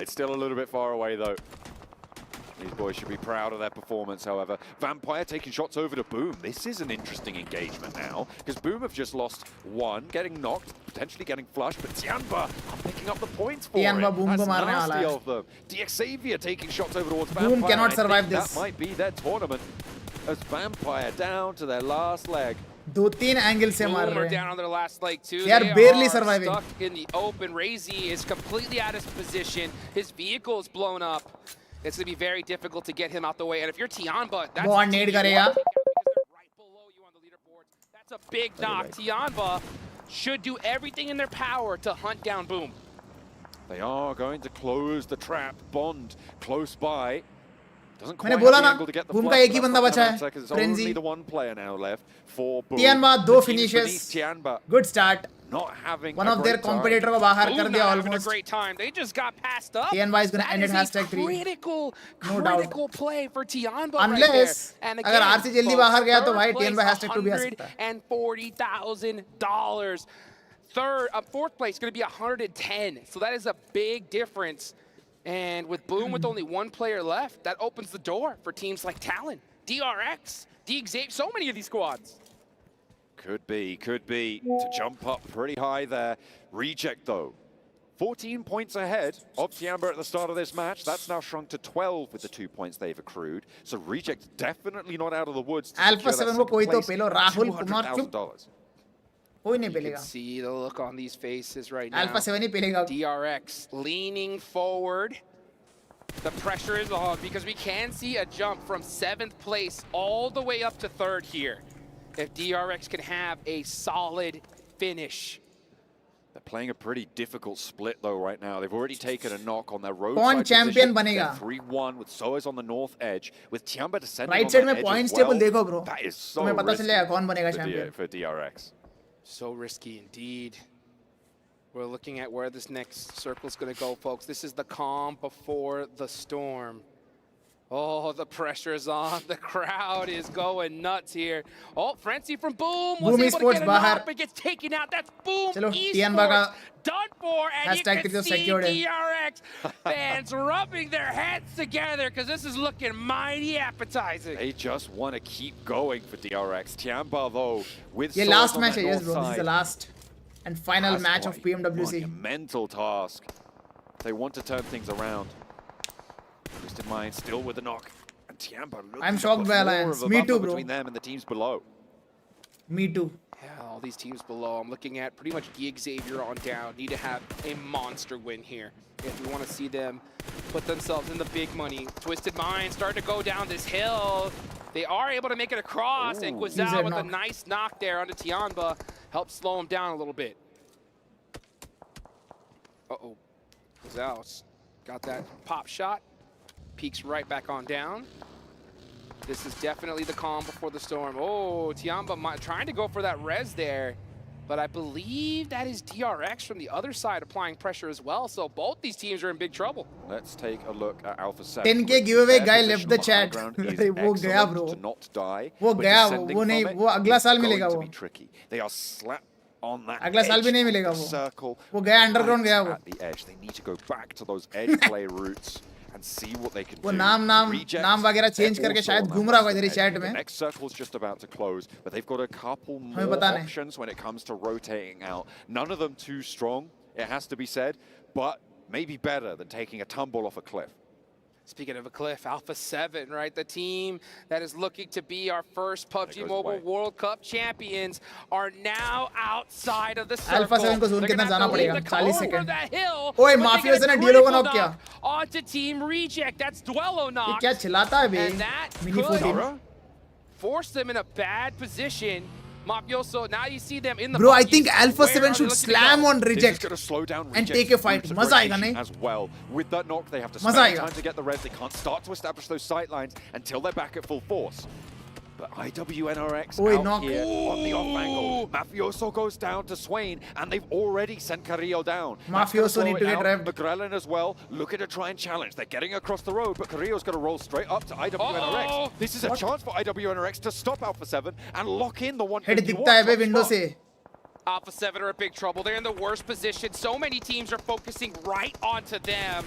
It's still a little bit far away, though. These boys should be proud of their performance, however. Vampire taking shots over to Boom. This is an interesting engagement now, because Boom have just lost one, getting knocked, potentially getting flushed, but Tianba are picking up the points for Tianba it. Boom That's ko marne wala nasty hai. of them. Xavier taking shots over towards Vampire. Boom cannot I survive think this. That might be their tournament, as Vampire down to their last leg. 2-3 angle से मार Boom are रहे down हैं. on their last leg too. They are barely are surviving. Stuck in the open. Razy is completely out of position. His vehicle is blown up. It's going to be very difficult to get him out the way. And if you're Tianba, that's बहुत need करेगा. That's a big knock. Tianba should do everything in their power to hunt down Boom. They are going to close the trap. Bond close by. Doesn't quite मैंने have बोला the ना, angle to get the Boom flush, का एक but he that's बंदा not बचा gonna है. matter 'cause it's Frenzy. only the one player now left for Boom. Tianba The 2 teams finishes. beneath Tianba Good start. not having One a of their great time. competitor को बाहर Boom कर not दिया having a almost. great time. They just got passed up. Tianba is gonna That end is it a #3. critical, No doubt. critical play for Tianba Unless right there. And अगर again, RC जल्दी folks, बाहर गया तो third भाई place, Tianba #2 भी आ सकता है. $140,000. Fourth place going to be 110. So that is a big difference. And with Boom with only one player left, that opens the door for teams like Talon, DRX, DXavier, so many of these squads. Could be to jump up pretty high there. Reject though, 14 points ahead of Tianba at the start of this match. That's now shrunk to 12 with the 2 points they've accrued. So Reject definitely not out of the woods. To Alpha 7 को कोई तो पेलो. राहुल कुमार चुप. $200,000. कोई नहीं You can पेलेगा. see the look on these faces right now. Alpha 7 he पेलेगा. DRX leaning forward. The pressure is on because we can see a jump from 7th place all the way up to 3rd here. If DRX can have a solid finish. They're playing a pretty difficult split though right now. They've already taken a knock on their road. कौन champion बनेगा? 3-1 with Soas on the north edge, with Tianba descending Right on side the में edge points as well. table देखो bro. That is so तुम्हें पता risky चलेगा कौन बनेगा champion. for DRX. So risky indeed. We're looking at where this next circle is going to go, folks. This is the calm before the storm. Oh, the pressure is on. The crowd is going nuts here. Oh, Frenzy from Boom was Boom able to Esports get a बाहर. knock, but gets taken out. That's Boom चलो, Tianba Esports का done for, and you hashtag can तो see secured है. DRX fans rubbing their heads together because this is looking mighty appetizing. They just want to keep going for DRX. Tianba though, with ये Soas last on match that है, yes north bro. This is the side, last and final That's match of quite PMWC. a mental task. They want to turn things around. Twisted Mind still with the knock. And Tianba looking I'm to shocked put by more Alliance. of a Me buffer too, bro. between them and the teams below. Me too. Yeah, all these teams below. I'm looking at pretty much Xavier on down. Need to have a monster win here if we want to see them put themselves in the big money. Twisted Mind starting to go down this hill. They are able to make it across, and Guizao with a nice knock there onto Tianba helps slow him down a little bit. Uh-oh. Guizao's got that pop shot. Peeks right back on down. This is definitely the calm before the storm. Oh, Tianba trying to go for that res there. But I believe that is DRX from the other side applying pressure as well. So both these teams are in big trouble. Let's take a look at Alpha 7. 10k giveaway guy left the chat. अरे वो गया bro. To not die, वो but गया descending वो नहीं from it वो अगला is साल going मिलेगा to वो. be tricky. They are slapped on that अगला साल भी नहीं edge मिलेगा of the वो. circle. वो गया underground right गया वो. at the edge. They need to go back to those edge play routes and see what they can वो do. नाम वगैरह चेंज करके शायद घूम रहा होगा इधर चैट The में. next circle's just about to close, but they've got a couple हमें more पता नहीं. options when it comes to rotating out. None of them too strong, it has to be said, but maybe better than taking a tumble off a cliff. Speaking of a cliff, Alpha 7, right? The team that is looking to be our first PUBG Mobile World Cup champions are now outside of the circle. Alpha 7 को zone के अंदर जाना पड़ेगा 40 second. Hill, ओए माफियोज ने डीलो को knock किया. onto Team Reject. That's Dwello knock. ये क्या चिल्लाता है बे? And that Mini could 14. force them in a bad position. Mafioso, now you see them in the Bro, I buggies. think Alpha Where 7 are they should looking to slam go? on This is Reject going to slow down and Reject's take a fight. routes of मजा आएगा rotation नहीं? as well. With that knock, they have to मजा spend आएगा. time to get the res. They can't start to establish those sight lines until they're back at full force. But IWNRX Oi, out knock. here on the off angle. Mafioso goes down to Swain, and they've already sent Carrillo down. Mafioso need to get revved. McGrellan as well, looking to try and challenge. They're getting across the road, but Carrillo's going to roll straight up to IWNRX. This is a chance for IWNRX to stop Alpha 7 and lock in the 151. Head दिखता है बे window से. Alpha 7 are in big trouble. They're in the worst position. So many teams are focusing right onto them.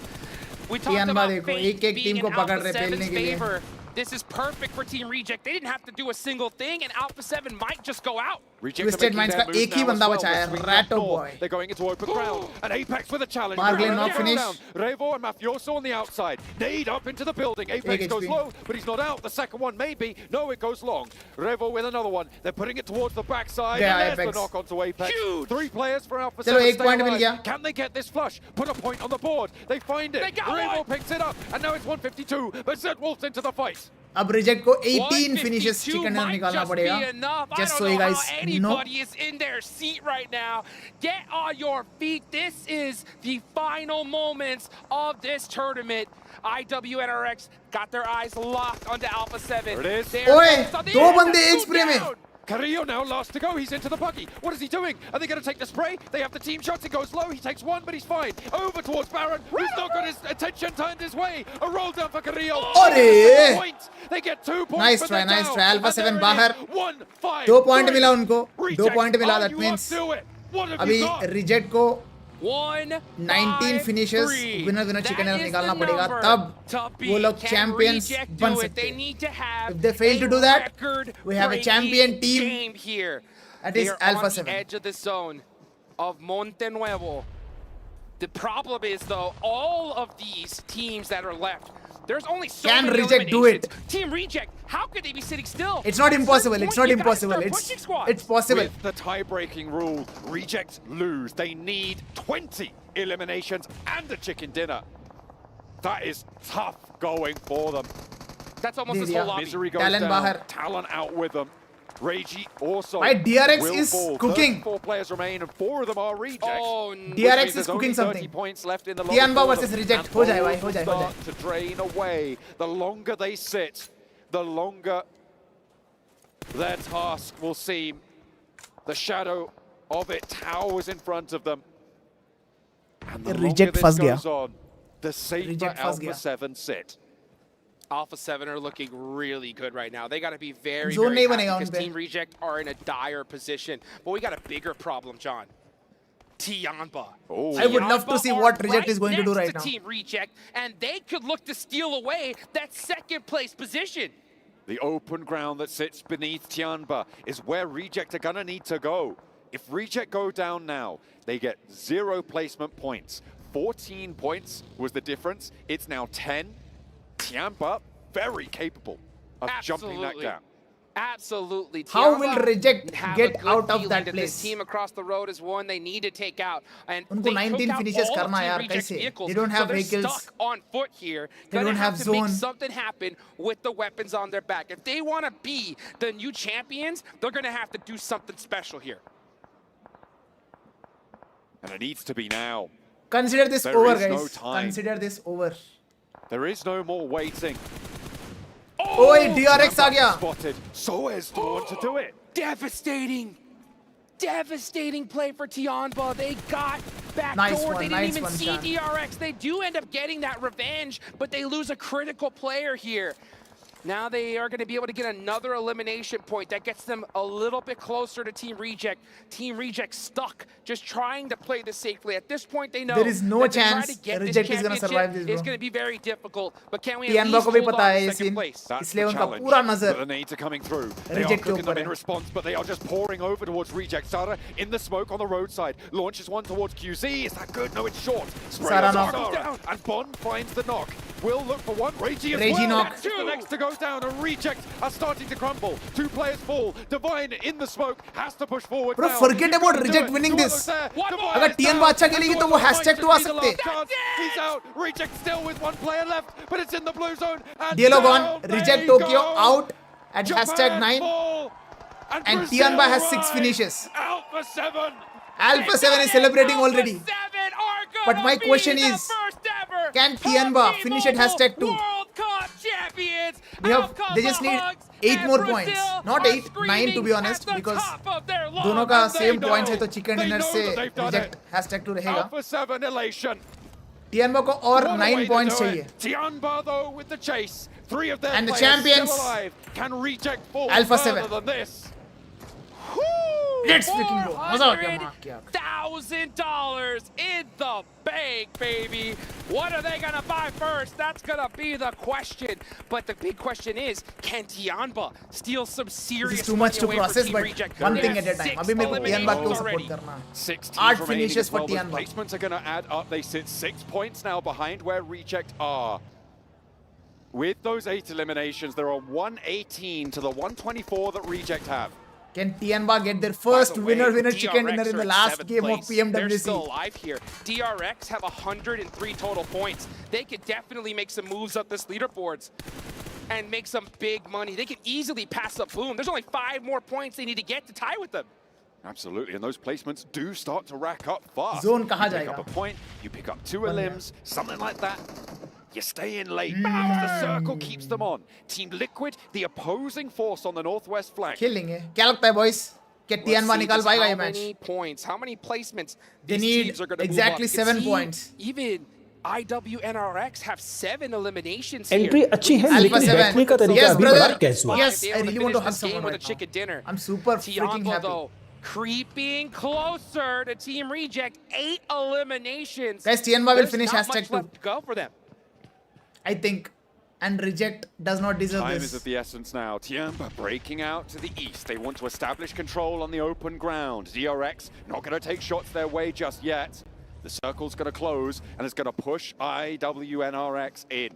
We talked about fate being in Alpha 7's favor. This is perfect for Team Reject. They didn't have to do a single thing, and Alpha 7 might just go out. Twisted Minds का एक ही बंदा बचा है, Ratto Boy. They're going into open ground, and Apex with a challenge. Marglen not finished. Revo and Mafioso on the outside. Nade up into the building. Apex goes low, but he's not out. The second one maybe. No, it goes long. Revo with another one. They're putting it towards the backside. Yeah, and there's Apex. the knock onto Apex. Huge. 3 players for Alpha चलो 7. एक point मिल गया. Can they get this flush? Put a point on the board. They find it. Revo picks it up, and now it's 152. But Zed Wolf's into the fight. अब reject को 18 finishes chicken dinner निकालना पड़ेगा. Just so you guys know. Anybody is in their seat right now. Get on your feet. This is the final moments of this tournament. IWNRX got their eyes locked onto Alpha 7. There it is. ओए, दो बंदे एक spray में. Carrillo now last to go. He's into the buggy. What is he doing? Are they going to take the spray? They have the team shots. It goes low. He takes one, but he's fine. Over towards Baron. He's not got his attention turned his way. A roll down for Carrillo. अरे! Point. They get 2 points. Nice for try, the nice down. try. Alpha 7 And बाहर. 1-5. 2 point मिला उनको. 2 Reject, point मिला. are That you means up to it? What have अभी you got? Reject को 19 finishes winner chicken dinner निकालना पड़ेगा, तब वो लोग champions बन सकते हैं. If they fail to do that, we have a champion team. That is Alpha 7. Edge of the zone of Monte Nuevo. The problem is though, all of these teams that are left, there's only so Can many Reject do it? Team Reject, how could they be sitting still? It's not impossible. It's not impossible. It's possible. With the tie-breaking rule, Reject lose. They need 20 eliminations and a chicken dinner. That is tough going for them. That's almost his whole lobby. Misery goes Talon down. बाहर. Talon out with them. Reiji also. Why DRX will is fall. cooking. 34 players remain, and 4 of them are Reject. Oh, no. DRX is cooking something. Points left in the Tianba versus Reject. हो जाए भाई, हो जाए, हो जाए. To drain away. The longer they sit, the longer their task will seem. The shadow of it towers in front of them. And the Reject longer फंस this गया. goes on, the safer Reject फंस Alpha गया. 7 sit. Alpha 7 are looking really good right now. They got to be very, Zone very नहीं happy बनेगा because उन पे. Team Reject are in a dire position. But we got a bigger problem, John. Tianba. I would love to see what Reject is going to do right now. Team Reject, and they could look to steal away that second place position. The open ground that sits beneath Tianba is where Reject are gonna need to go. If Reject go down now, they get 0 placement points. 14 points was the difference. It's now 10. Tianba, very capable of jumping that gap. Absolutely. How will Tianba Reject have get a good out of feeling that This place? team across the road is one they need to take out. And उनको they 19 took out finishes all of करना Team यार, Reject's कैसे? vehicles, They don't have so they're vehicles. stuck on foot here. They Gonna don't have to make zone. something happen with the weapons on their back. If they want to be the new champions, they're going to have to do something special here. And it needs to be now. Consider this There over, is no guys. time. Consider this over. There is no more waiting. ओए DRX आ गया. Spotted. So is the one to do it. Devastating. Devastating play for Tianba. They got back Nice door. one, They didn't nice even one, see Chan. DRX. They do end up getting that revenge, but they lose a critical player here. Now they are going to be able to get another elimination point. That gets them a little bit closer to Team Reject. Team Reject stuck, just trying to play this safely. At this point, they know There is no that to try chance to get this Reject is gonna championship survive this, bro. is going to be very difficult. But can we at Tianba least को भी hold पता on है to ये second scene, place? इसलिए उनका पूरा नजर The nades are coming through. They are Reject के cooking them ऊपर in है. response, but they are just pouring over towards Reject. Sara in the smoke on the roadside. Launches one towards QZ. Is that good? No, it's short. Spray Sara on knock. Sara. And Bond finds the knock. Will look for one. Reiji as Reiji well. knock. The next to go down, and Reject are starting to crumble. 2 players fall. Divine in the smoke has to push forward. Bro, now. forget You've about got to do Reject it. winning 2 this. others there. Divine अगर is TNB down. अच्छा खेलेगी तो वो And hashtag might तो आ be the सकते. last chance. He's out. Reject still with 1 player left, but it's in the blue zone. And Dialog down on. they Reject Tokyo go. out at Japan hashtag 9. fall. And Brazil Tianba has 6 rise. finishes. Alpha 7. Alpha 7 is celebrating already. But my question is, can Tianba finish at hashtag 2? They just need 8 more points. Not 8, 9 to be honest, because दोनों का same points है तो chicken dinner से reject hashtag 2 रहेगा. Alpha 7 elation. Tianba को और What a 9 way to points do चाहिए. it. Tianba though with the chase. 3 of their And the players champions, still alive. Can Reject fall Alpha further 7. than this? Woo! Let's freaking go. मजा आ गया मार किया. $1,000 in the bank, baby. What are they gonna buy first? That's gonna be the question. But the big question is, can Tianba steal some serious This is too much to money away process, for Team but Reject? one thing There's at a time. 6 अभी मेरे को Tianba को support already. करना. 6 teams Art remaining finishes as for well. Those Tianba. placements are going to add up. They sit 6 points now behind where Reject are. With those 8 eliminations, there are 118 to the 124 that Reject have. Can Tianba get their first winner chicken dinner in the last game of They're PMWC? still alive here. DRX have 103 total points. They could definitely make some moves up this leaderboards and make some big money. They could easily pass up Boom. There's only 5 more points they need to get to tie with them. Absolutely, and those placements do start to rack up fast. Zone kahan you pick jayega? up a point, you pick up 2 elims, something like that. You stay in late. The circle keeps them on. Team Liquid, the opposing force on the northwest flank. Killing है. क्या लगता है boys? क्या Tianba निकाल पाएगा ये How match? many points? How many placements? They These need teams are gonna exactly move up. 7 Team- points. Even IWNRX have 7 eliminations Entry here. अच्छी है, Alpha लेकिन 7. बैठने का तरीका Yes, अभी बड़ा brother. Casual. Yes, If they I able really to want to finish hug this game someone with right a chicken now. dinner. I'm super freaking Tianba, happy. though, creeping closer to Team Reject. 8 eliminations. Guys, Tianba will There's finish not hashtag much 2. left to go for them. I think. And Reject does not deserve Time this. is of the essence now. Tianba breaking out to the east. They want to establish control on the open ground. DRX not going to take shots their way just yet. The circle's going to close and it's going to push IWNRX in.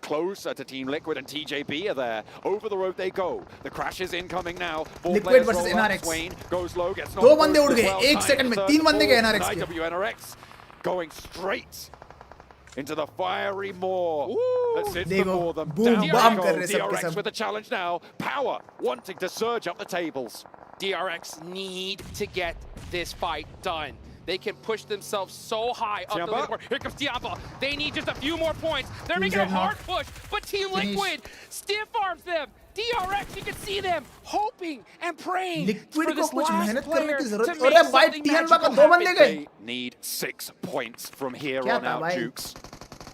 Closer to Team Liquid and TJB are there. Over the road they go. The crash is incoming now. Liquid versus NRX. Swain goes low, gets दो knocked बंदे उड़ loose as गए. well. 1 second में 3 बंदे गए NRX के. IWNRX going straight into the fiery maw that sits देखो, before them. boom, Down bam they कर go. रहे सबके DRX सब. with a challenge now. Power wanting to surge up the tables. DRX need to get this fight done. They can push themselves so high up the Tianba. leaderboard. Here comes Tianba. They need just a few more points. They're making a User hard knock. push, but Team Finish. Liquid stiff arms them. DRX, you can see them hoping and praying Liquid for को this कुछ last मेहनत करने player की to जरूरत. make अरे भाई something Tianba का magical 2 बंदे happen. गए. They need 6 points from here क्या on था out, भाई? Jukes.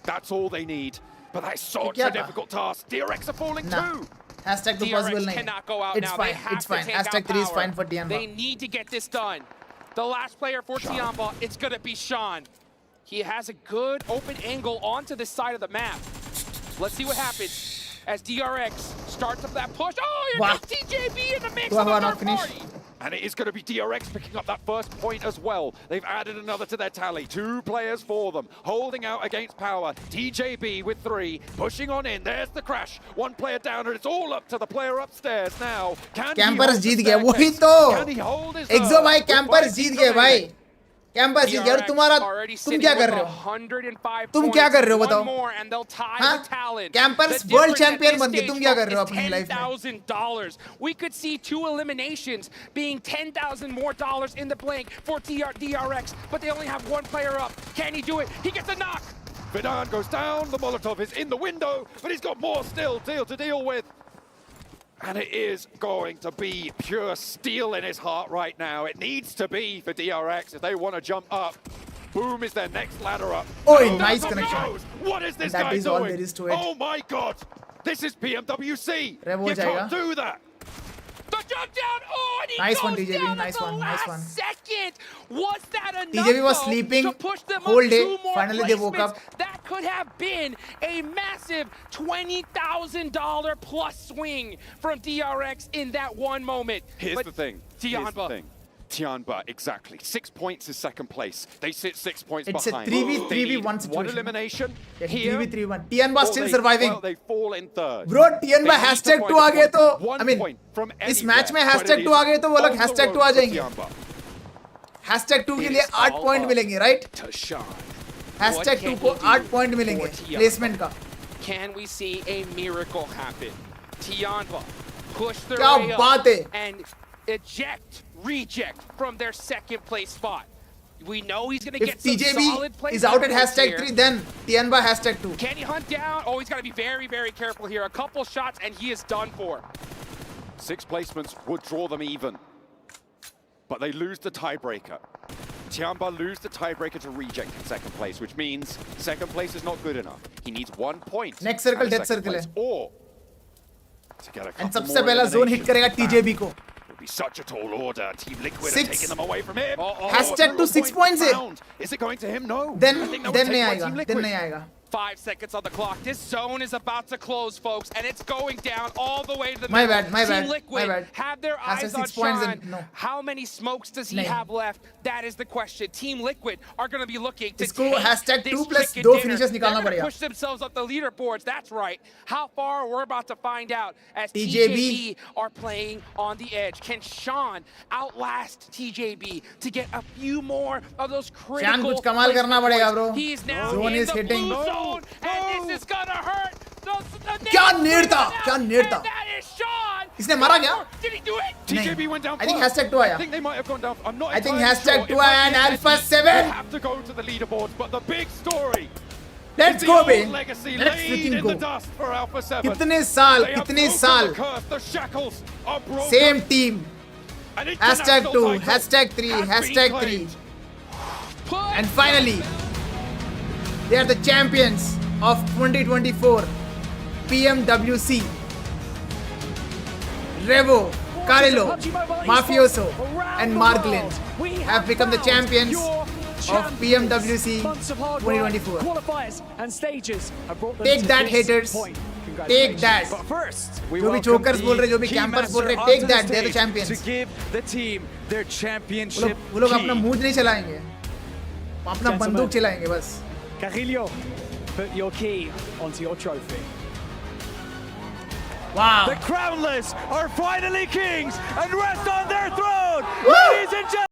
That's all they need. But that's such क्या a था? difficult task. DRX are falling Nah. too. Hashtag 2 DRX possible नहीं. cannot go out It's now. fine. They have It's to fine. take Hashtag out 3 is power. fine for Tianba. They need to get this done. The last player for Tianba, it's going to be Sean. He has a good open angle onto this side of the map. Let's see what happens as DRX starts up that push. Oh, here comes TJB in the mix on the third party. And it is going to be DRX picking up that first point as well. They've added another to their tally. 2 players for them. Holding out against Power. TJB with 3. Pushing on in. There's the crash. 1 player down and it's all up to the player upstairs now. Can Campers he hold Jeet the गए. वही staircase? तो. Can he hold his Exo nerve? भाई The Campers fight Jeet is गए भाई. remaining. Campers जीत गए. और तुम्हारा तुम क्या कर रहे हो? 105 तुम क्या कर रहे हो One बताओ? more and they'll tie हाँ? the Talon. Campers The world difference at champion this बन गए. stage, तुम क्या कर रहे हो folks, अपनी is लाइफ में? $10,000. We could see 2 eliminations being $10,000 more dollars in the blank for DRX, but they only have 1 player up. Can he do it? He gets a knock. Vidan goes down. The Molotov is in the window, but he's got more still to deal with. And it is going to be pure steel in his heart right now. It needs to be for DRX if they want to jump up. Boom is their next ladder up. Oh, Who nice knows? connection. What is this That guy is doing? all there is to it. Oh my God! This is PMWC. Rev हो You can't जाएगा. do that. The jump down. Oh, and he Nice goes one, TJB. down Nice at the one, nice last one. second. Was that enough? TJB was though, sleeping to push them whole up day. 2 more Finally they woke placements? up. That could have been a massive $20,000 plus swing from DRX in that one moment. Here's But the thing. Tianba. Tianba, exactly. 6 points is second place. They sit 6 points It's a behind. 3v1 They need situation. 1 elimination. Yeah, Here, 3v3-1. Tianba or still they- surviving. Well, they fall in third. Bro, They Tianba need to hashtag find 2 आ a गए point. तो One I mean point from इस anywhere, match में but hashtag it 2 आ is गए तो वो लोग on the hashtag road 2 uh for जाएंगे. Tianba. hashtag 2 के लिए It's 8 all पॉइंट up मिलेंगे, right? to Sean. hashtag 2 को 8 पॉइंट मिलेंगे प्लेसमेंट का. Can we see a miracle happen? Tianba push their क्या way बात up है? and reject from their second place spot. We know he's going to If get some solid TJB plays. is out at hashtag here. 3, then Tianba hashtag 2. Can he hunt down? Oh, he's got to be very, very careful here. A couple shots and he is done for. 6 placements would draw them even. But they lose the tiebreaker. Tianba lose the tiebreaker to Reject in second place, which means second place is not good enough. He needs 1 point. Next circle, out of death second circle place, है. Or to get a And couple सबसे more पहला zone hit eliminations करेगा back. TJB को. Would be such a tall order. Team Liquid are 6. taking them away from him. Hashtag to 6 points है. Is it going to him? No. Then I think that was नहीं taken by आएगा. Team Then Liquid. नहीं आएगा. 5 seconds on the clock. This zone is about to close, folks, and it's going down all the way to the My middle. bad, my Team bad, Liquid my bad. have their Hashtag eyes on 6 points Sean. and no. How many smokes does he नहीं. have left? That is the question. Team Liquid are going to be looking to इसको take hashtag this 2 plus chicken 2 dinner. finishes They're निकालना going to पड़ेगा. push themselves up the leaderboards. That's right. How far? We're about to find out as TJB TJB are playing on the edge. Can Sean outlast TJB to get a few more of those critical शान कुछ कमाल करना पड़ेगा bro. He is now Zone in is the hitting. blue zone, and this is gonna hurt. क्या नेड था? क्या नेड था? इसने मारा क्या? Did he do it? TJB went down I think first. hashtag 2 आया. I think they might have gone down. I'm not I think entirely hashtag sure. 2 It might and be Alpha Messi. 7. They have to go to the leaderboards, but the big story. Let's is go, the bे. old legacy Let's laid freaking in go. the dust for Alpha 7. कितने साल, They have कितने broken साल. the curse. The shackles are broken. Same team. An Hashtag 2, international title hashtag 3, has hashtag been 3. claimed. And finally, they are the champions of 2024 PMWC. Revo, Carrillo, Mafioso, and Markland have become the champions of PMWC 2024. Qualifiers and stages have brought them Take to that, this haters. point. Take that. But first, जो भी chokers बोल रहे, जो भी campers बोल रहे, take that. They're the champions. To give the team their championship. वो लोग अपना मूड नहीं चलाएंगे, वो अपना बंदूक चलाएंगे बस. Carrillo, put your key onto your trophy. Wow. The crownless are finally kings and rest on their throne. Woo! Ladies and gentlemen.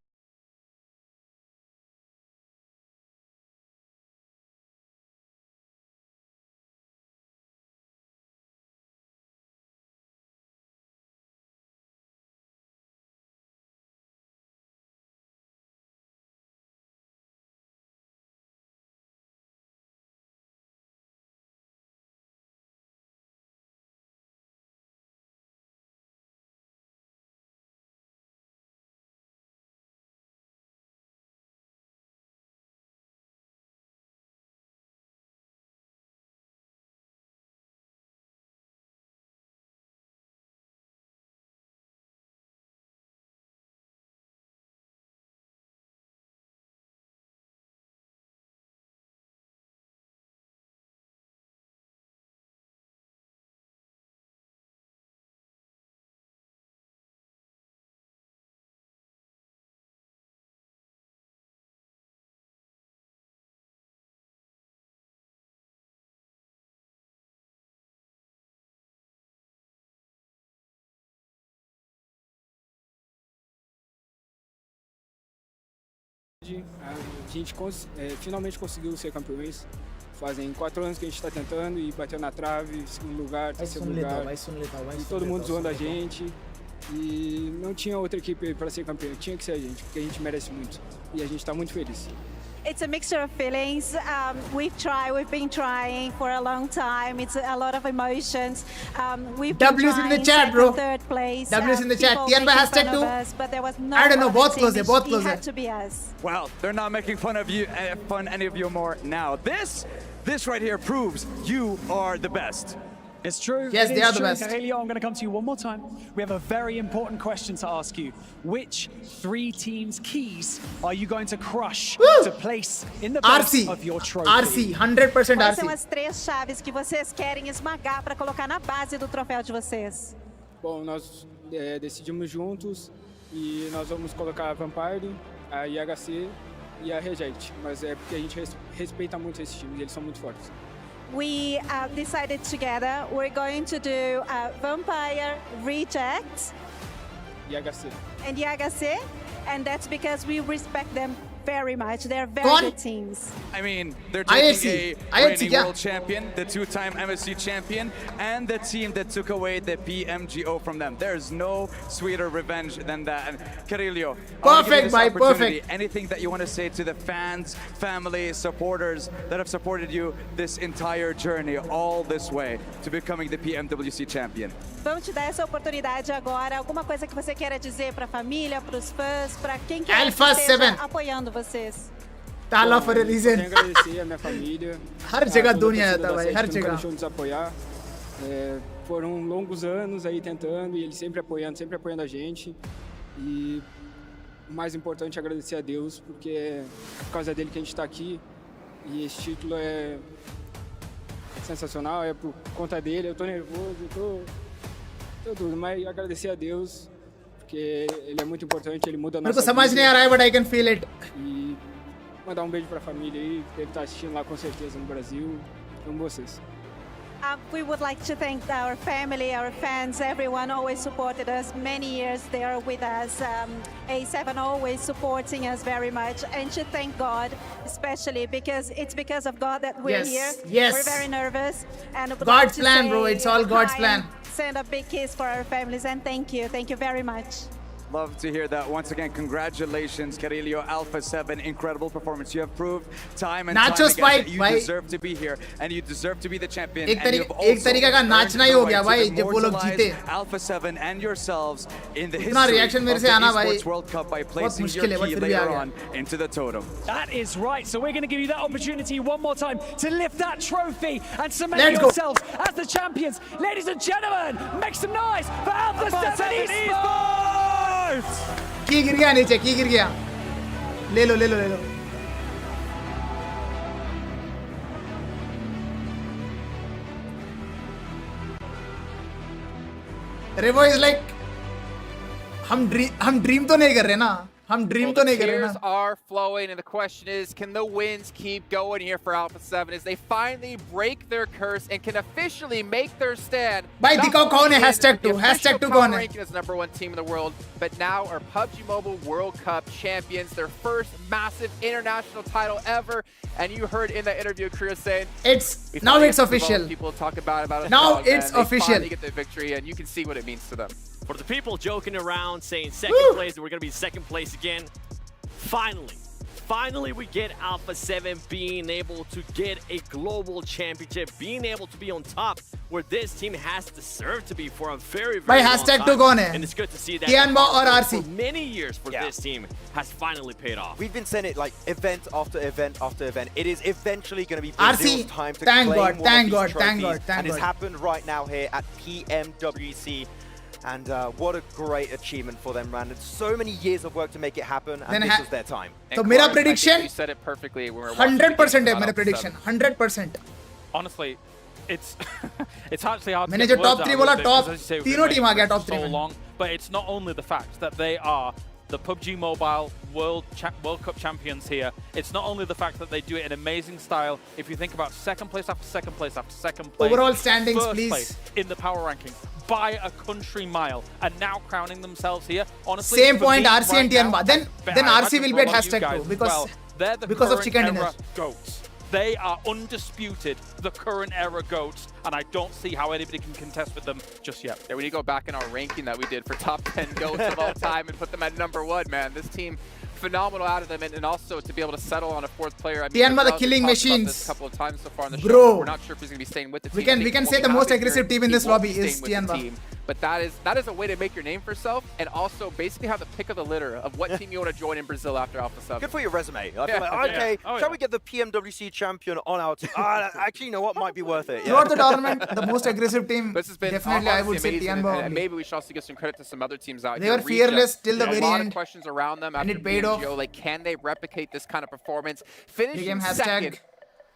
A gente finalmente conseguiu ser campeões. Fazem 4 anos que a gente está tentando e bateu na trave, segundo lugar, terceiro lugar. E todo mundo zoando a gente. E não tinha outra equipe para ser campeão, tinha que ser a gente, porque a gente merece muito. E a gente está muito feliz. It's a mixture of feelings. We've been trying for a long time. It's a lot of emotions. We've been W's in the trying chat, bro. third place. W's in the chat. People Tian by making fun hashtag of 2. us, but there was no I don't know, other both team. close है, बहुत It close had है. to be us. Well, they're not making fun of you, any of you more now. This right here proves you are the best. It's true. Yes, It they is are the true. best. Carrillo, I'm going to come to you one more time. We have a very important question to ask you. Which 3 teams' keys are you going to crush to place in the base RC, of your trophy? RC, 100% Quais são RC. as 3 chaves que vocês querem esmagar para colocar na base do troféu de vocês? Bom, nós decidimos juntos e nós vamos colocar a Vampire, a IHC e a Reject. Mas é porque a gente respeita muito esses times, eles são muito fortes. We decided together we're going to do Vampire, Reject, IHC. and IHC, and that's because we respect them very much. They're very good teams. I mean, they're taking IFC, a reigning yeah. world champion, the 2-time MSC champion, and the team that took away the PMGO from them. There's no sweeter revenge than that. And Carrillo, Perfect, bye, perfect. Anything that you want to say to the fans, family, supporters that have supported you this entire journey, all this way to becoming the PMWC champion? Vamos te dar essa oportunidade agora. Alguma coisa que você queira dizer para a família, para os fãs, para quem quer que Alpha esteja 7. apoiando vocês. Tala for a reason. Quero agradecer a minha família. हर जगह toda a दुनिया torcida आता da भाई, Sete हर que nunca जगह. deixou de nos apoiar. Foram longos anos aí tentando e eles sempre apoiando a gente. E o mais importante é agradecer a Deus, porque é por causa dele que a gente está aqui. E esse título é sensacional, é por conta dele. Eu tô nervoso, tô tudo, mas agradecer a Deus, porque ele é muito importante, ele muda a nossa vida. समझ नहीं आ रहा है, but I can feel it. E mandar beijo pra família aí, que ele tá assistindo lá com certeza no Brasil. Amo vocês. We would like to thank our family, our fans, everyone always supported us. Many years they are with us. A7 always supporting us very much. And to thank God, especially because it's because of God that we're here. Yes. We're very nervous. And God's plan, bro. It's all God's plan. Send a big kiss for our families and thank you. Thank you very much. Love to hear that. Once again, congratulations, Carillo, Alpha 7. Incredible performance. You have proved time and time again that you deserve to be here and you deserve to be the champion. And you've also earned the right to immortalize Alpha 7 and yourselves in the history of the Esports World Cup by placing your key later on into the totem. That is right. So we're going to give you that opportunity one more time to lift that trophy and cement yourselves as the champions. Ladies and gentlemen, make some noise for Alpha 7 Esports! की गिर गया नीचे, की गिर गया. ले लो. Revo is like, हम dream तो नहीं कर रहे ना. हम ड्रीम तो नहीं कर रहे ना. Tears are flowing, and the question is, can the wins keep going here for Alpha 7 as they finally break their curse and can officially make their stand? भाई दिखाओ कौन है #2 कौन है? Ranking as #1 team in the world, but now are PUBG Mobile World Cup champions, their first massive international title ever. And you heard in that interview, Chris saying, now it's official. People talk about it. Now it's official. They finally get the victory, and you can see what it means to them. For the people joking around saying second place, we're going to be second place again. Finally we get Alpha 7 being able to get a global championship, being able to be on top where this team has deserved to be for a very long time. #2 कौन है? And it's good to see that Tianba और RC for many years for this team has finally paid off. We've been saying it like event after event after event. It is eventually going to be RC, Brazil's time to thank claim God, one thank of God, these thank trophies. God, thank and it's God. happened right now here at PMWC. And what a great achievement for them, Brandon. So many years of work to make it happen, and this was their time. So मेरा prediction, you said it perfectly. 100% है मेरा prediction, 100%. Honestly, it's it's actually hard. मैंने जो top 3 बोला, top तीनों team आ गया top 3 में. But it's not only the fact that they are the PUBG Mobile World Cup champions here. It's not only the fact that they do it in amazing style. If you think about second place after second place after second place, overall standings, first please, place in the power rankings by a country mile, and now crowning themselves here. Honestly, same point RC and Tianba. Then RC will be at #2 because of chicken dinner. Goats. They are undisputed, the current era goats, and I don't see how anybody can contest with them just yet. Yeah, we need to go back in our ranking that we did for top 10 goats of all time and put them at #1, man. This team, phenomenal out of them, and also to be able to settle on a 4th player. I mean, Tianba, the killing machines. This a couple of times so far on the Bro, show. We're not sure if he's going to be staying with the team. We can say the most aggressive team in this lobby is Tianba. But that is a way to make your name for yourself, and also basically have the pick of the litter of what team you want to join in Brazil after Alpha 7. Good for your resume. I feel like, okay, shall we get the PMWC champion on our team? Actually, you know what? Might be worth it. Throughout the tournament, the most aggressive team, this has been definitely I would say Tianba. And maybe we should also give some credit to some other teams out here. They were fearless till the very end. A lot of questions around them after and it paid off. Like, can they replicate this kind of performance? Finishing hashtag second,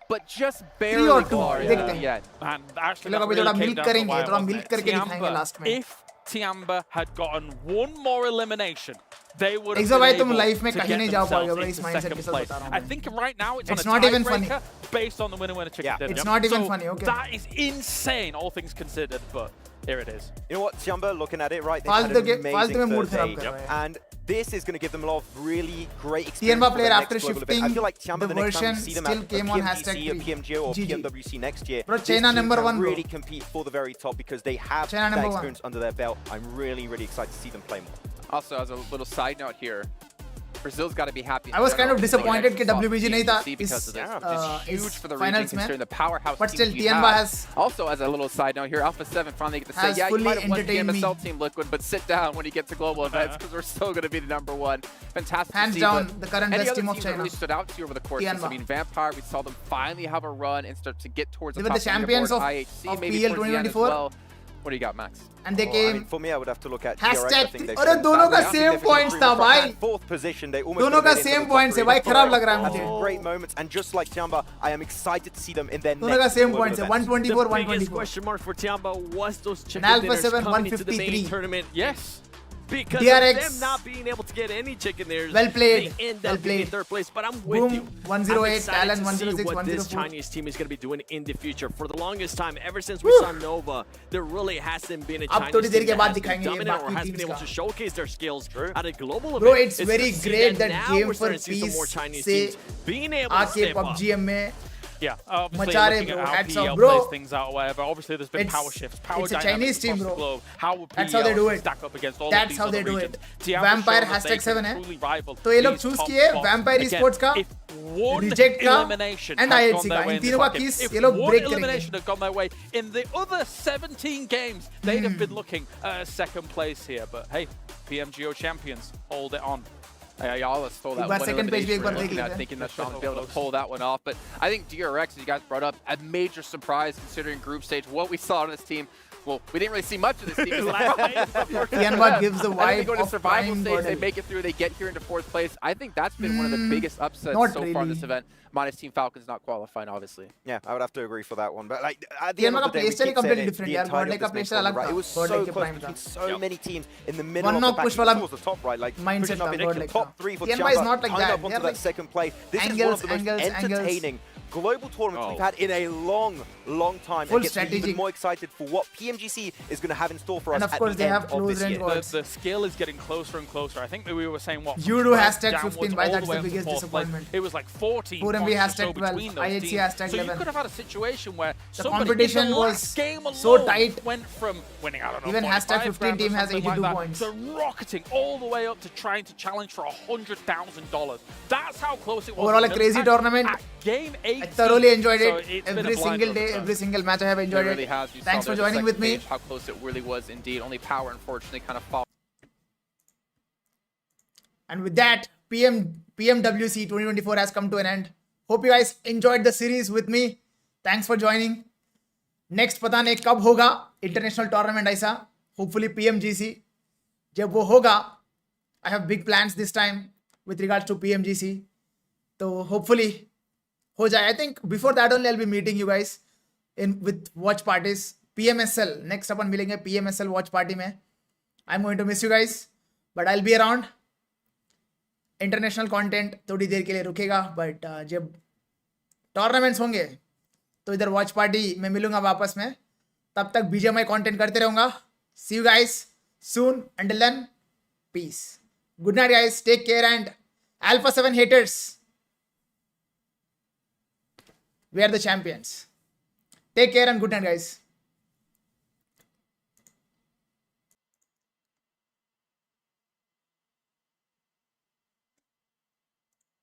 but just barely far in the end. And actually, that really came down to why last में. If Tianba had gotten one more elimination, they would have been able life में to कहीं get नहीं जा पाओगे themselves भाई into इस mindset second के साथ place. बता रहा हूँ I think right now it's not even funny. Based on the winner chicken dinner. It's not even funny. Okay. That is insane, all things considered. But here it is. You know what, Tianba, looking at it, right? They had an amazing Thursday, and this is going to give them a lot of really great experience. Tianba player after shifting I feel like Tianba, the next time version we see them still at came on #3 or PMGO or PMWC next year. Bro, this China team #1 can bro. really compete for the very top because they have China that #1 experience under their belt. I'm really, really excited to see them play more. Also, as a little side note here, Brazil's got to be happy. I was kind of disappointed that WBG नहीं था huge for the finals region considering the powerhouse but still teams Tianba has also, as a little side note here, Alpha 7 finally get to say, yeah, you might have won the MSL team Liquid, but sit down when you get to global events because we're still going to be the #1. Fantastic hands to see, down the current best team of China. China Really stood out to you over the course of this. I mean, Vampire, we saw them finally have a run and start to get towards the top champions of IHC, maybe PL towards the end as well. What do you got, Max? And they came. I mean, for me, I would have to look at hashtag. अरे दोनों का same points था भाई. Fourth position, they almost. दोनों का same points है भाई. खराब लग रहा है मुझे. Great moments, and just like Tiamba, I am excited to see them in their next. दोनों का same points है. 124, The 124. biggest question mark for Tiamba was those chicken Alpha dinners 7, coming into the 153. main tournament. Yes. Because DRX. of them not being able to get any chicken dinners, Well played. they end Well up being in played. third place. But I'm with Boom, you. 108, I'm excited Talon, to 106, see what this 104. Chinese team is going to be doing in the future. For the longest time, ever since we saw Nova, there really hasn't been a अब Chinese थोड़ी देर team के that बाद has been दिखाएंगे ये dominant or बाकी has been teams able का. to showcase their skills at a global Bro, event. it's very good to see great that now Game we're for starting to see some more Peace Chinese से teams being able to आके step up. PUBG में Yeah, obviously Machare, looking bro. at how Hats PL off, bro. plays things out or whatever. Obviously, there's been It's- power shifts, power it's a dynamics Chinese team, across the bro. globe. How would That's how they PL do it. stack up against all That's of these how other they do regions? it. Tiamba Vampire showed that they hashtag 7 can है. truly rival तो ये लोग these choose top किए spots. Vampire Again, Esports का, if one Reject का, elimination and had IHC gone their का. way in in this तीनों का bracket, kiss if ये लोग one break elimination करेंगे. had gone their way in the other 17 games, they'd have been looking at second place here. But hey, PMGO champions, hold it on. Y'all stole that एक बार one second page पे एक elimination. बार We're देख looking at लेते हैं. thinking that Sean would be able to pull that one off. But I think DRX, as you guys brought up, a major surprise considering group stage. What we saw on this team, well, we didn't really see much of this team. Tianba gives the And then they vibe go to of survival prime stage, they model. make it through, they get here into fourth place. I think that's been one of the biggest upsets not so far in this really. event. Minus Team Falcons not qualifying, obviously. Yeah, I would have to agree for that one. But like at the end Tianba of का the day, we playstyle keep completely saying it, different the यार. entirety Godlike of का this playstyle match, अलग right? था. It was so Godlike के close prime between था. so many teams in the middle One of the knock pack. push वाला Towards the top, right? Like mindset pushing up था into Godlike top का. 3 for Tianba is Tiamba, not like tying that. up onto They're that like second place. This is one angles, of the most angles, entertaining global tournaments we've had in a long time. Full And gets me strategic. even more excited for what PMGC is going to have in store for us And of at course the they end have of close this range year. wars. The skill is getting closer and closer. I think that we were saying what? You do from hashtag downwards 15, why all that's the way the up to biggest fourth place. disappointment. It was like 14 4MB points or hashtag so 12, between those IHC teams. hashtag So you 11. could have had a situation where The somebody competition in the was last game alone so tight. went from winning, I don't know, Even hashtag 45 15 grand or team has something 82 like that, points. to rocketing all the way up to trying to challenge for $100,000. That's how close it was. Overall a to crazy At tournament. Game 18. I thoroughly enjoyed So it. it's been a Every blind single day, run, every single match I have enjoyed It really it. has. You Thanks saw for there the joining with second me. page, how close it really was indeed. Only Power, unfortunately, kind of fall. And with that, PMWC 2024 has come to an end. Hope you guys enjoyed the series with me. Thanks for joining. Next पता नहीं कब होगा international tournament ऐसा. Hopefully PMGC. जब वो होगा, I have big plans this time with regards to PMGC. So hopefully हो जाए. I think before that only I'll be meeting you guys with watch parties. PMSL. Next अपन मिलेंगे PMSL watch party में. I'm going to miss you guys, but I'll be around. International content थोड़ी देर के लिए रुकेगा, but जब tournaments होंगे तो इधर वॉच पार्टी में मिलूंगा वापस में. तब तक बीजीएमआई कंटेंट करते रहूंगा. See you guys soon. Until then, peace. Good night guys, take care and Alpha 7 haters, we are the champions. Take care and good night guys.